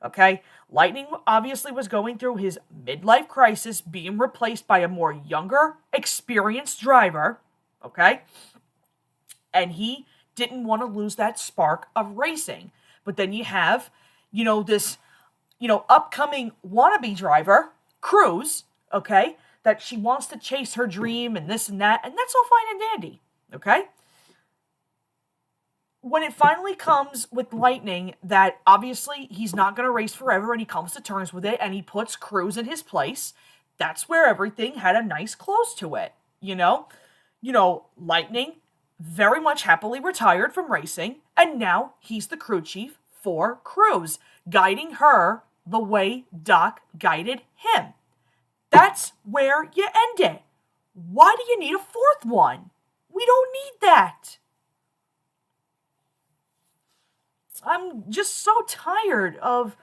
Okay? Lightning obviously was going through his midlife crisis, being replaced by a more younger, experienced driver. Okay? And he didn't want to lose that spark of racing. But then you have, this, upcoming wannabe driver, Cruz, okay? That she wants to chase her dream and this and that, and that's all fine and dandy. Okay? When it finally comes with Lightning that obviously he's not going to race forever and he comes to terms with it and he puts Cruz in his place, that's where everything had a nice close to it, Lightning very much happily retired from racing and now he's the crew chief for Cruz, guiding her the way Doc guided him. That's where you end it. Why do you need a fourth one? We don't need that. I'm just so tired of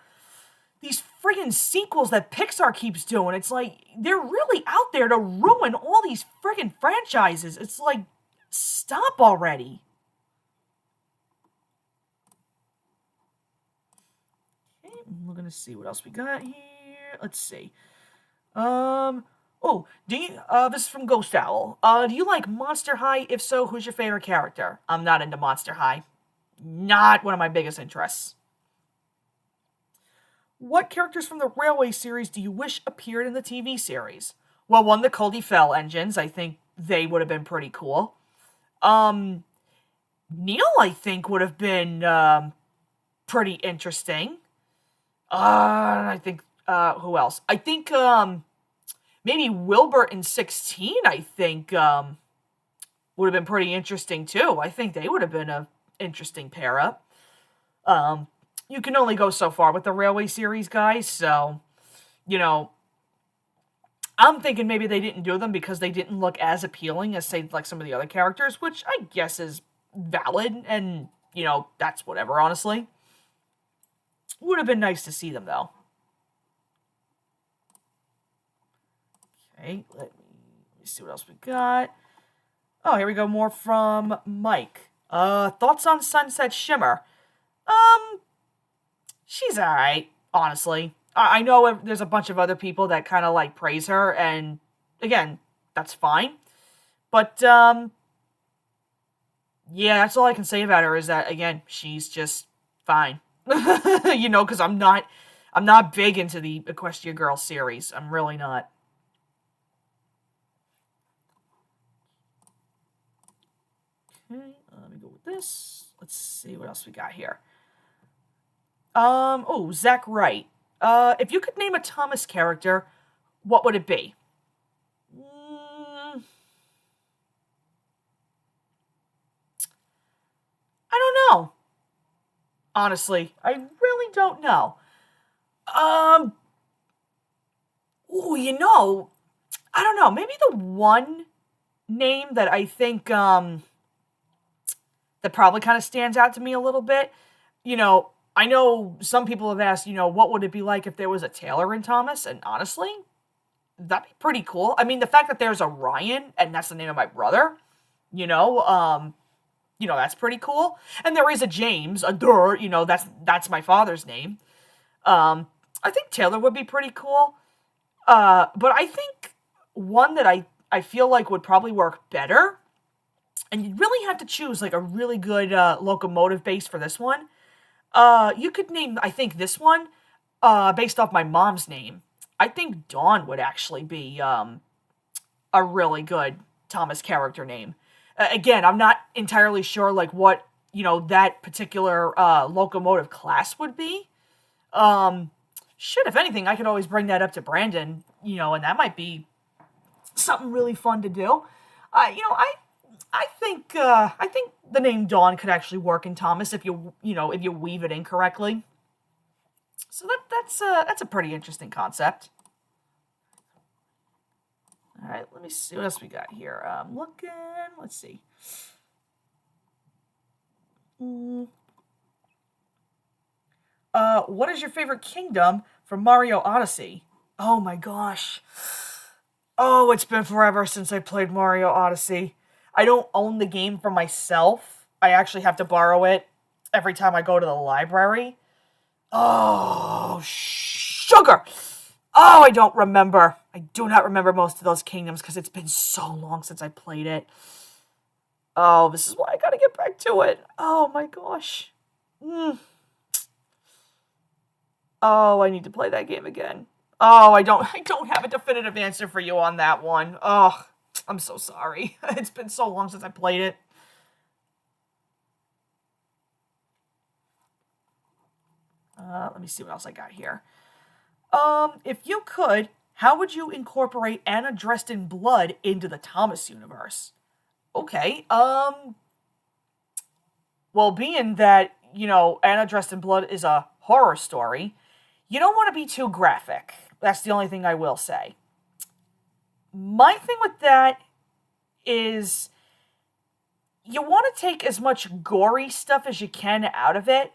these friggin' sequels that Pixar keeps doing. It's like, they're really out there to ruin all these friggin' franchises. It's like, stop already. Okay, we're gonna see what else we got here. Let's see. This is from Ghost Owl. Do you like Monster High? If so, who's your favorite character? I'm not into Monster High. Not one of my biggest interests. What characters from the Railway series do you wish appeared in the TV series? Well, one, the Cody Fell engines. I think they would have been pretty cool. Neil, I think, would have been pretty interesting. I think, who else? I think, maybe Wilbert in 16, I think, would have been pretty interesting, too. I think they would have been a interesting pair-up. You can only go so far with the Railway series, guys, so, I'm thinking maybe they didn't do them because they didn't look as appealing as, say, like some of the other characters, which I guess is valid, and, that's whatever, honestly. Would have been nice to see them, though. Okay, let me see what else we got. Oh, here we go, more from Mike. Thoughts on Sunset Shimmer? She's alright, honestly. I know there's a bunch of other people that kind of, like, praise her, and, again, that's fine. But, yeah, that's all I can say about her is that, again, she's just fine. You know, because I'm not big into the Equestria Girl series. I'm really not. Okay, let me go with this. Let's see what else we got here. Oh, Zach Wright. If you could name a Thomas character, what would it be? I don't know. Honestly, I really don't know. Oh, you know, I don't know. Maybe the one name that I think, that probably kind of stands out to me a little bit, you know, I know some people have asked, you know, what would it be like if there was a Taylor in Thomas? And honestly, that'd be pretty cool. I mean, the fact that there's a Ryan, and that's the name of my brother, you know, that's pretty cool. And there is a James, a Durr, you know, that's my father's name. I think Taylor would be pretty cool. But I think one that I feel like would probably work better, and you'd really have to choose, like, a really good, locomotive base for this one. You could name, I think, this one, based off my mom's name. I think Dawn would actually be, a really good Thomas character name. Again, I'm not entirely sure, like, what, you know, that particular, locomotive class would be. Shit, if anything, I could always bring that up to Brandon, you know, and that might be something really fun to do. You know, I think the name Dawn could actually work in Thomas if you weave it in correctly. So that's a pretty interesting concept. All right, let me see what else we got here. Looking, let's see. What is your favorite kingdom from Mario Odyssey? Oh my gosh. Oh, it's been forever since I played Mario Odyssey. I don't own the game for myself. I actually have to borrow it every time I go to the library. Oh, sugar! Oh, I don't remember. I do not remember most of those kingdoms because it's been so long since I played it. Oh, this is why I gotta get back to it. Oh my gosh. Oh, I need to play that game again. Oh, I don't have a definitive answer for you on that one. Oh, I'm so sorry. It's been so long since I played it. Let me see what else I got here. If you could, how would you incorporate Anna Dressed in Blood into the Thomas universe? Okay, well, being that, you know, Anna Dressed in Blood is a horror story, you don't want to be too graphic. That's the only thing I will say. My thing with that is you want to take as much gory stuff as you can out of it,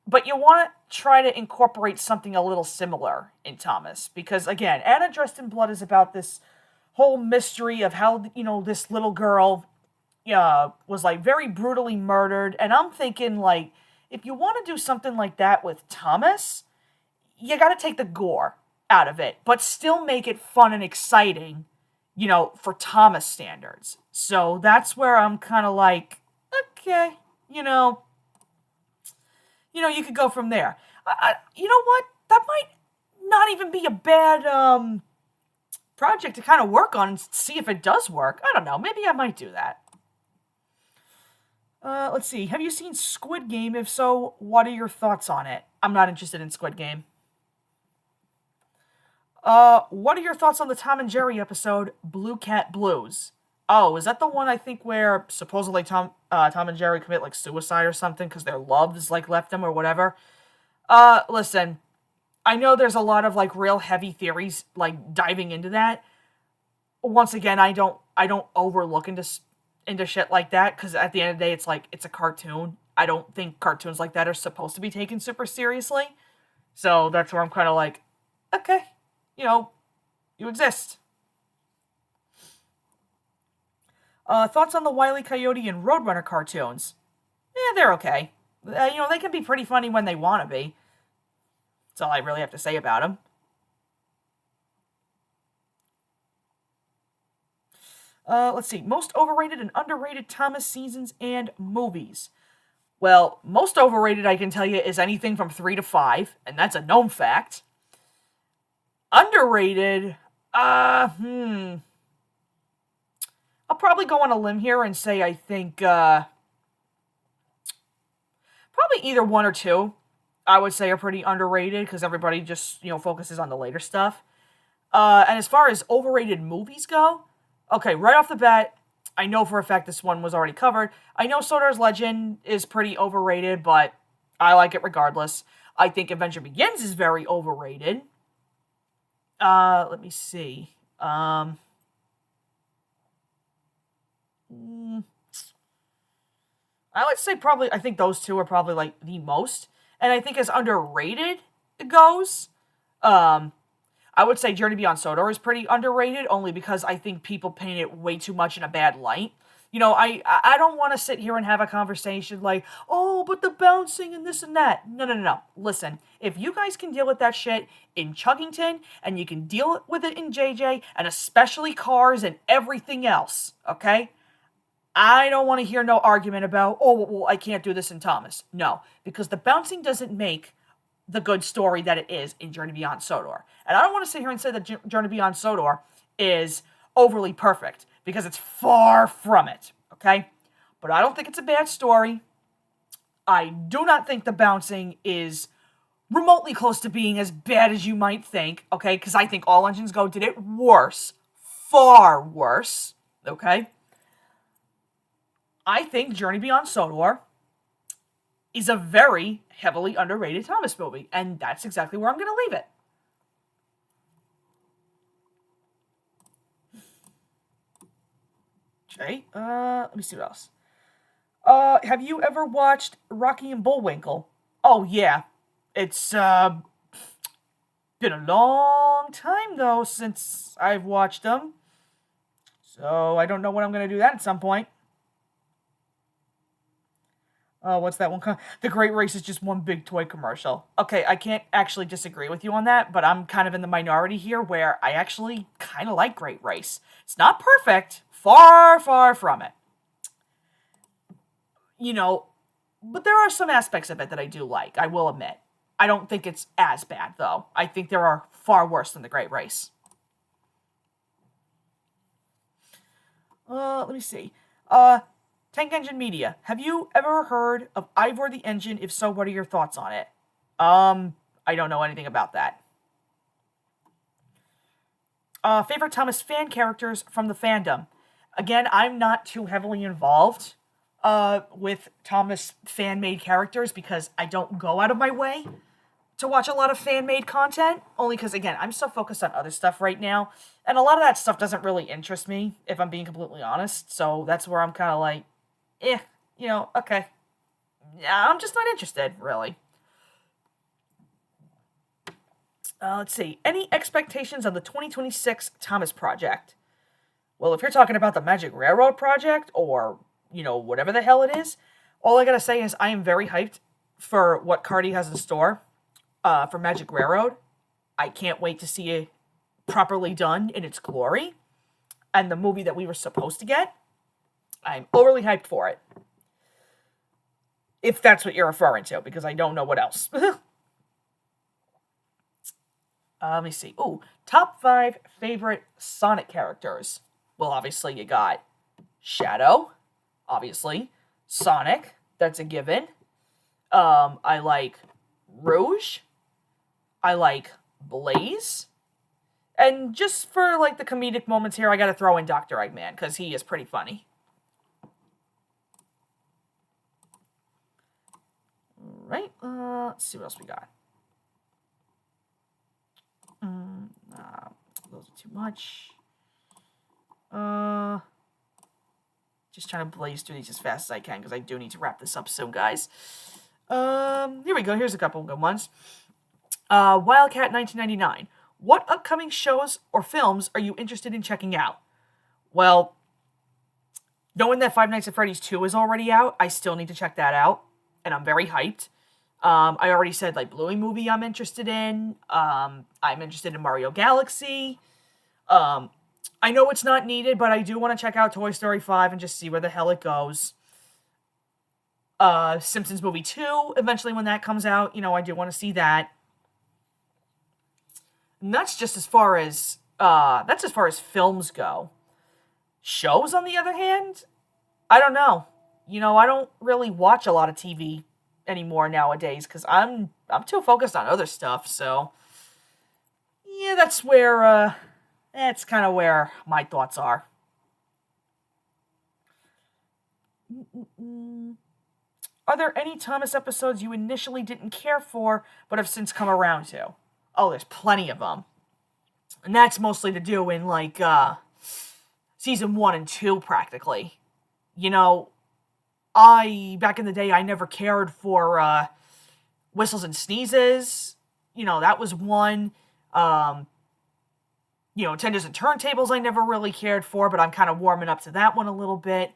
but you want to try to incorporate something a little similar in Thomas. Because, again, Anna Dressed in Blood is about this whole mystery of how, you know, this little girl was, like, very brutally murdered. And I'm thinking, like, if you want to do something like that with Thomas, you got to take the gore out of it, but still make it fun and exciting, you know, for Thomas standards. So that's where I'm kind of like, okay, you know, you could go from there. You know what? That might not even be a bad project to kind of work on and see if it does work. I don't know. Maybe I might do that. Let's see. Have you seen Squid Game? If so, what are your thoughts on it? I'm not interested in Squid Game. What are your thoughts on the Tom and Jerry episode, Blue Cat Blues? Oh, is that the one I think where supposedly Tom and Jerry commit, like, suicide or something because their loves, like, left them or whatever? Listen, I know there's a lot of, like, real heavy theories, like, diving into that. Once again, I don't overlook into shit like that because at the end of the day, it's like, it's a cartoon. I don't think cartoons like that are supposed to be taken super seriously. So that's where I'm kind of like, okay, you know, you exist. Thoughts on the Wile E. Coyote and Roadrunner cartoons? they're okay. They can be pretty funny when they want to be. That's all I really have to say about them. Let's see. Most overrated and underrated Thomas seasons and movies. Well, most overrated, I can tell you, is anything from 3 to 5, and that's a known fact. Underrated, I'll probably go on a limb here and say I think, probably either 1 or 2, I would say are pretty underrated, because everybody just, focuses on the later stuff. And as far as overrated movies go, okay, right off the bat, I know for a fact this one was already covered. I know Sodar's Legend is pretty overrated, but I like it regardless. I think Avenger Begins is very overrated. Let me see. I would say probably, I think those two are probably like the most. And I think as underrated it goes, I would say Journey Beyond Sodor is pretty underrated, only because I think people paint it way too much in a bad light. I don't want to sit here and have a conversation like, oh, but the bouncing and this and that. No. Listen, if you guys can deal with that shit in Chuggington, and you can deal with it in JJ, and especially Cars and everything else, okay? I don't want to hear no argument about, oh, well, I can't do this in Thomas. No, because the bouncing doesn't make the good story that it is in Journey Beyond Sodor. And I don't want to sit here and say that Journey Beyond Sodor is overly perfect, because it's far from it, okay? But I don't think it's a bad story. I do not think the bouncing is remotely close to being as bad as you might think, okay? Because I think All Engines Go did it worse. Far worse, okay? I think Journey Beyond Sodor is a very heavily underrated Thomas movie, and that's exactly where I'm going to leave it. Okay, let me see what else. Have you ever watched Rocky and Bullwinkle? Oh, yeah. It's, been a long time, though, since I've watched them. So, I don't know when I'm going to do that at some point. What's that one? The Great Race is just one big toy commercial. Okay, I can't actually disagree with you on that, but I'm kind of in the minority here where I actually kind of like Great Race. It's not perfect. Far, far from it. But there are some aspects of it that I do like, I will admit. I don't think it's as bad, though. I think there are far worse than The Great Race. Let me see. Tank Engine Media. Have you ever heard of Ivor the Engine? If so, what are your thoughts on it? I don't know anything about that. Favorite Thomas fan characters from the fandom. Again, I'm not too heavily involved with Thomas fan-made characters, because I don't go out of my way to watch a lot of fan-made content, only because, again, I'm so focused on other stuff right now, and a lot of that stuff doesn't really interest me, if I'm being completely honest, so that's where I'm kind of like, okay. Yeah, I'm just not interested, really. Let's see. Any expectations on the 2026 Thomas project? Well, if you're talking about the Magic Railroad project, or, whatever the hell it is, all I gotta say is I am very hyped for what Cardi has in store for Magic Railroad. I can't wait to see it properly done in its glory. And the movie that we were supposed to get, I'm overly hyped for it. If that's what you're referring to, because I don't know what else. Let me see. Ooh, top 5 favorite Sonic characters. Well, obviously you got Shadow, obviously. Sonic, that's a given. I like Rouge. I like Blaze. And just for, the comedic moments here, I gotta throw in Dr. Eggman, because he is pretty funny. Alright, let's see what else we got. Those are too much. Just trying to blaze through these as fast as I can, because I do need to wrap this up soon, guys. Here we go. Here's a couple of good ones. Wildcat 1999. What upcoming shows or films are you interested in checking out? Well, knowing that Five Nights at Freddy's 2 is already out, I still need to check that out, and I'm very hyped. I already said, like, Bluey movie I'm interested in. I'm interested in Mario Galaxy. I know it's not needed, but I do want to check out Toy Story 5 and just see where the hell it goes. Simpsons movie 2, eventually when that comes out, you know, I do want to see that. And that's just as far as, films go. Shows, on the other hand, I don't know. You know, I don't really watch a lot of TV anymore nowadays, because I'm too focused on other stuff, so... Yeah, that's where, that's kind of where my thoughts are. Are there any Thomas episodes you initially didn't care for, but have since come around to? Oh, there's plenty of them. And that's mostly to do in, like, season 1 and 2, practically. You know, back in the day, I never cared for, Whistles and Sneezes. You know, that was one. You know, Tenders and Turntables I never really cared for, but I'm kind of warming up to that one a little bit.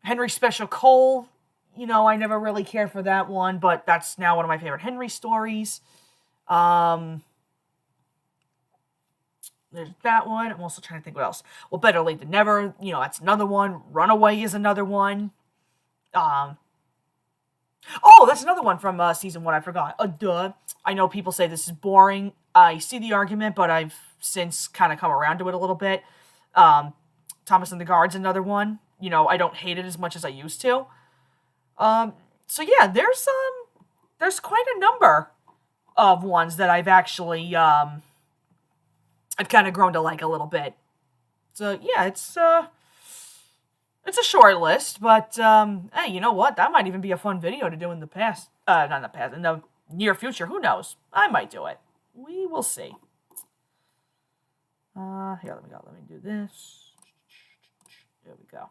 Henry Special Cole, you know, I never really cared for that one, but that's now one of my favorite Henry stories. There's that one. I'm also trying to think what else. Well, Better Late Than Never, you know, that's another one. Runaway is another one. Oh, that's another one from season 1, I forgot. Duh. I know people say this is boring. I see the argument, but I've since kind of come around to it a little bit. Thomas and the Guard's another one. You know, I don't hate it as much as I used to. So yeah, there's quite a number of ones that I've actually, I've kind of grown to like a little bit. So yeah, it's a short list, but, hey, you know what? That might even be a fun video to do in the past. Not in the past, in the near future. Who knows? I might do it. We will see. Here, let me do this. There we go.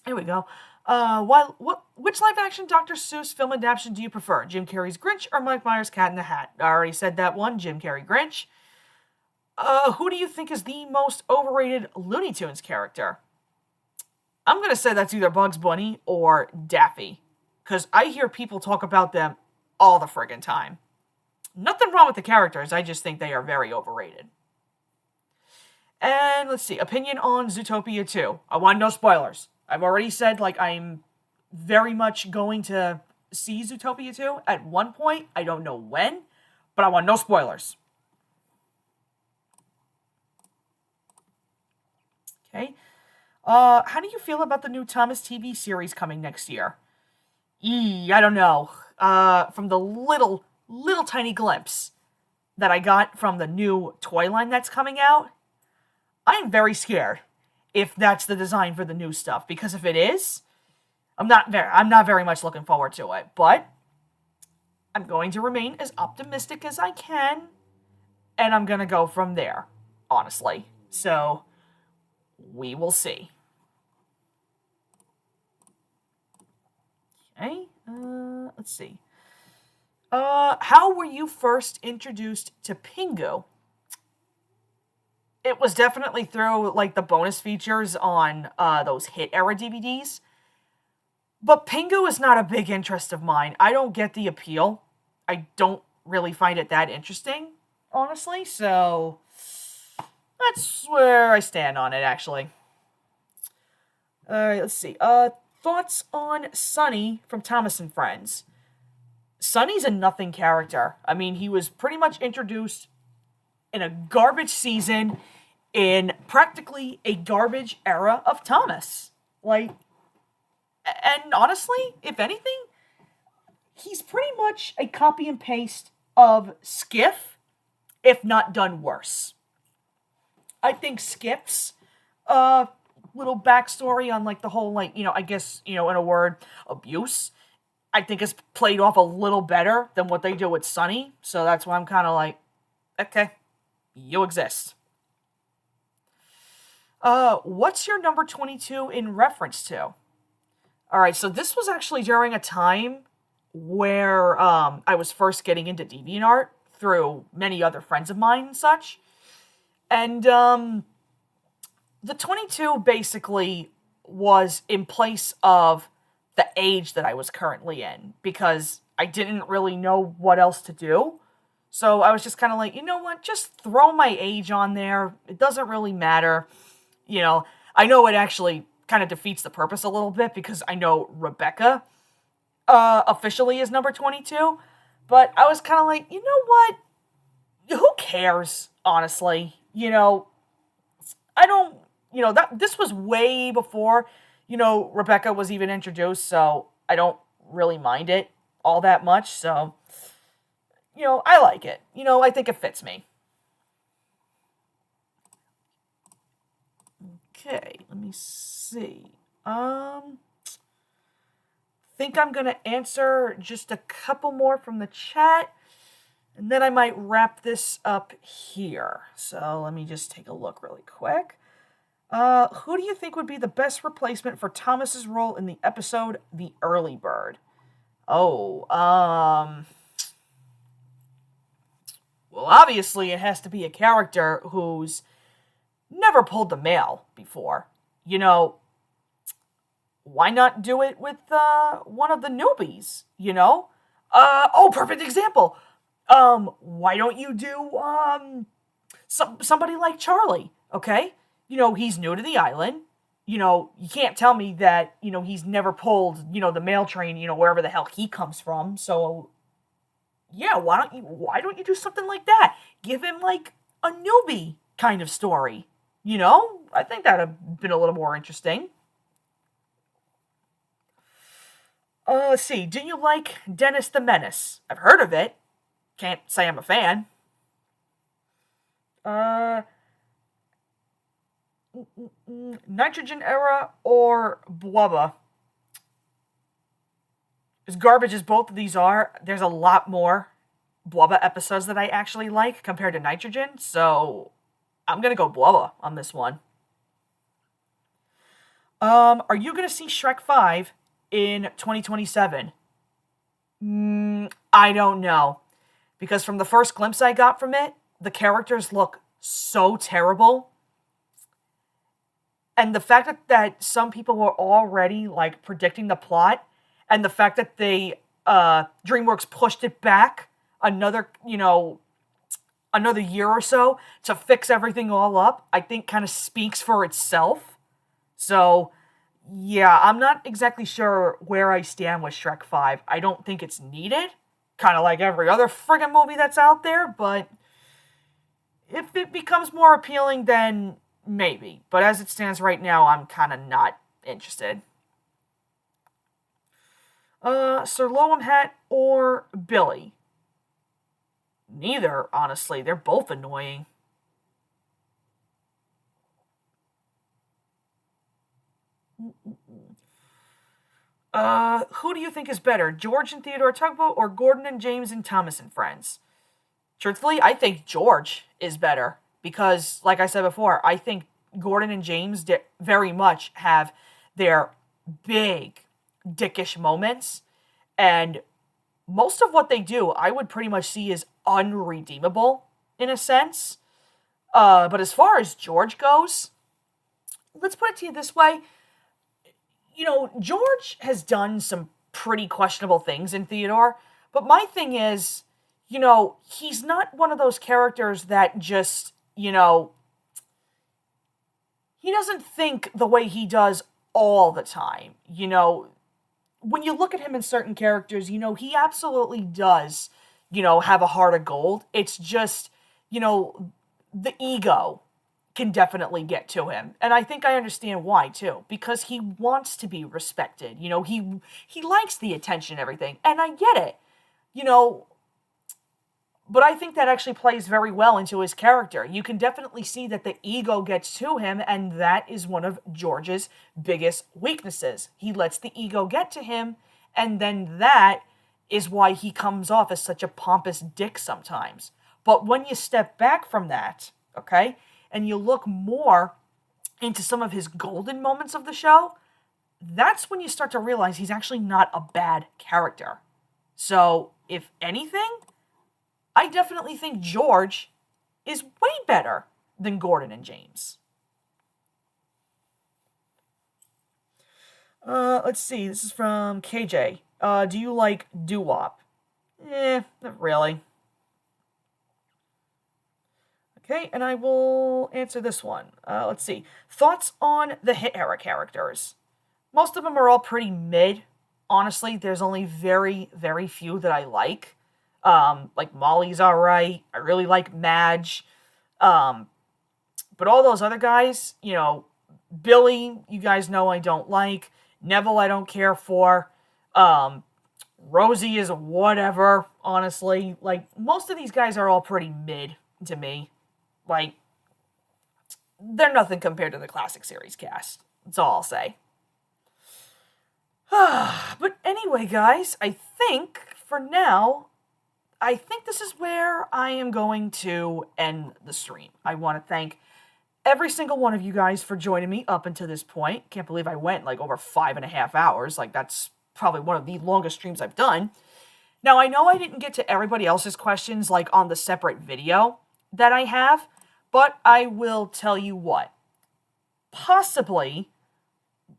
Here we go. Which live-action Dr. Seuss film adaptation do you prefer? Jim Carrey's Grinch or Mike Myers' Cat in the Hat? I already said that one. Jim Carrey Grinch. Who do you think is the most overrated Looney Tunes character? I'm going to say that's either Bugs Bunny or Daffy, because I hear people talk about them all the friggin' time. Nothing wrong with the characters, I just think they are very overrated. And let's see, opinion on Zootopia 2. I want no spoilers. I've already said, like, I'm very much going to see Zootopia 2 at one point. I don't know when, but I want no spoilers. Okay. How do you feel about the new Thomas TV series coming next year? I don't know. From the little tiny glimpse that I got from the new toy line that's coming out, I'm very scared if that's the design for the new stuff. Because if it is, I'm not very much looking forward to it. But I'm going to remain as optimistic as I can, and I'm going to go from there, honestly. So, we will see. Okay, let's see. How were you first introduced to Pingu? It was definitely through, like, the bonus features on those Hit Era DVDs. But Pingu is not a big interest of mine. I don't get the appeal. I don't really find it that interesting, honestly. So, that's where I stand on it, actually. Alright, let's see. Thoughts on Sonny from Thomas and Friends. Sonny's a nothing character. I mean, he was pretty much introduced in a garbage season in practically a garbage era of Thomas. Like, and honestly, if anything, he's pretty much a copy and paste of Skiff, if not done worse. I think Skiff's little backstory on, like, the whole, like, you know, I guess, you know, in a word, abuse, I think is played off a little better than what they do with Sonny. So that's why I'm kind of like, okay, you exist. What's your number 22 in reference to? Alright, so this was actually during a time where I was first getting into DeviantArt through many other friends of mine and such. And the 22 basically was in place of the age that I was currently in, because I didn't really know what else to do. So I was just kind of like, you know what, just throw my age on there. It doesn't really matter. You know, I know it actually kind of defeats the purpose a little bit, because I know Rebecca officially is number 22. But I was kind of like, you know what? Who cares, honestly? You know, I don't, you know, this was way before, you know, Rebecca was even introduced, so I don't really mind it all that much. So, you know, I like it. You know, I think it fits me. Okay, let me see. Think I'm gonna answer just a couple more from the chat, and then I might wrap this up here. So let me just take a look really quick. Who do you think would be the best replacement for Thomas's role in the episode The Early Bird? Oh, well, obviously it has to be a character who's never pulled the mail before. You know, why not do it with one of the newbies, you know? Oh, perfect example. Why don't you do somebody like Charlie, okay? You know, he's new to the island. You know, you can't tell me that, you know, he's never pulled, you know, the mail train, you know, wherever the hell he comes from. So yeah, why don't you do something like that? Give him like a newbie kind of story. You know? I think that'd have been a little more interesting. Let's see. Do you like Dennis the Menace? I've heard of it. Can't say I'm a fan. Nitrogen Era or Blubba? As garbage as both of these are, there's a lot more Blubba episodes that I actually like compared to Nitrogen, so I'm gonna go Blubba on this one. Are you gonna see Shrek 5 in 2027? I don't know. Because from the first glimpse I got from it, the characters look so terrible. And the fact that some people were already, like, predicting the plot, and the fact that they, DreamWorks pushed it back another year or so to fix everything all up, I think kind of speaks for itself. So, yeah, I'm not exactly sure where I stand with Shrek 5. I don't think it's needed. Kind of like every other friggin' movie that's out there, but if it becomes more appealing, then maybe. But as it stands right now, I'm kind of not interested. Sir Loam Hat or Billy? Neither, honestly. They're both annoying. Who do you think is better, George and Theodore Tugboat or Gordon and James and Thomas and Friends? Truthfully, I think George is better because, like I said before, I think Gordon and James very much have their big dickish moments, and most of what they do, I would pretty much see as unredeemable in a sense. But as far as George goes, let's put it to you this way. You know, George has done some pretty questionable things in Theodore, but my thing is, you know, he's not one of those characters that just, you know, he doesn't think the way he does all the time. You know, when you look at him in certain characters, you know, he absolutely does, you know, have a heart of gold. It's just, you know, the ego can definitely get to him. And I think I understand why, too. Because he wants to be respected. You know, he likes the attention and everything. And I get it. You know, but I think that actually plays very well into his character. You can definitely see that the ego gets to him, and that is one of George's biggest weaknesses. He lets the ego get to him, and then that is why he comes off as such a pompous dick sometimes. But when you step back from that, okay, and you look more into some of his golden moments of the show, that's when you start to realize he's actually not a bad character. So, if anything, I definitely think George is way better than Gordon and James. Let's see. This is from KJ. Do you like doo-wop? Not really. Okay, and I will answer this one. Let's see. Thoughts on the Hit era characters? Most of them are all pretty mid. Honestly, there's only very, very few that I like. Like Molly's alright. I really like Madge. But all those other guys, you know, Billy, you guys know I don't like. Neville, I don't care for. Rosie is whatever, honestly. Like, most of these guys are all pretty mid to me. Like, they're nothing compared to the classic series cast. That's all I'll say. But anyway, guys, I think, for now, I think this is where I am going to end the stream. I want to thank every single one of you guys for joining me up until this point. Can't believe I went, like, over 5.5 hours. Like, that's probably one of the longest streams I've done. Now, I know I didn't get to everybody else's questions, like, on the separate video that I have, but I will tell you what. Possibly,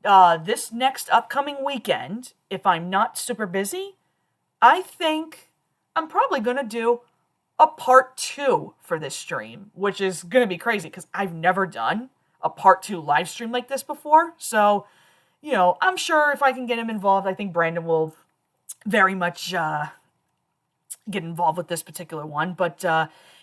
this next upcoming weekend, if I'm not super busy, I think I'm probably going to do a part 2 for this stream, which is going to be crazy because I've never done a part 2 live stream like this before. So, you know, I'm sure if I can get him involved, I think Brandon will very much get involved with this particular one. But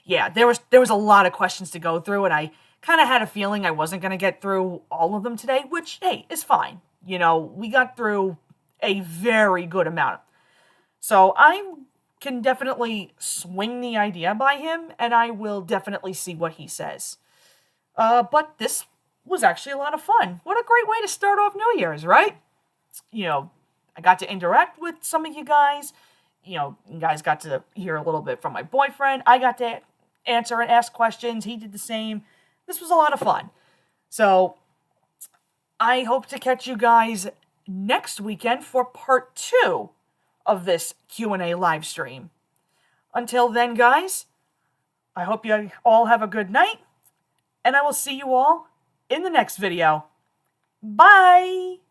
yeah, there was a lot of questions to go through, and I kind of had a feeling I wasn't going to get through all of them today, which, hey, is fine. You know, we got through a very good amount. So I can definitely swing the idea by him, and I will definitely see what he says. But this was actually a lot of fun. What a great way to start off New Year's, right? You know, I got to interact with some of you guys. You know, you guys got to hear a little bit from my boyfriend. I got to answer and ask questions. He did the same. This was a lot of fun. So, I hope to catch you guys next weekend for part 2 of this Q&A live stream. Until then, guys, I hope you all have a good night, and I will see you all in the next video. Bye!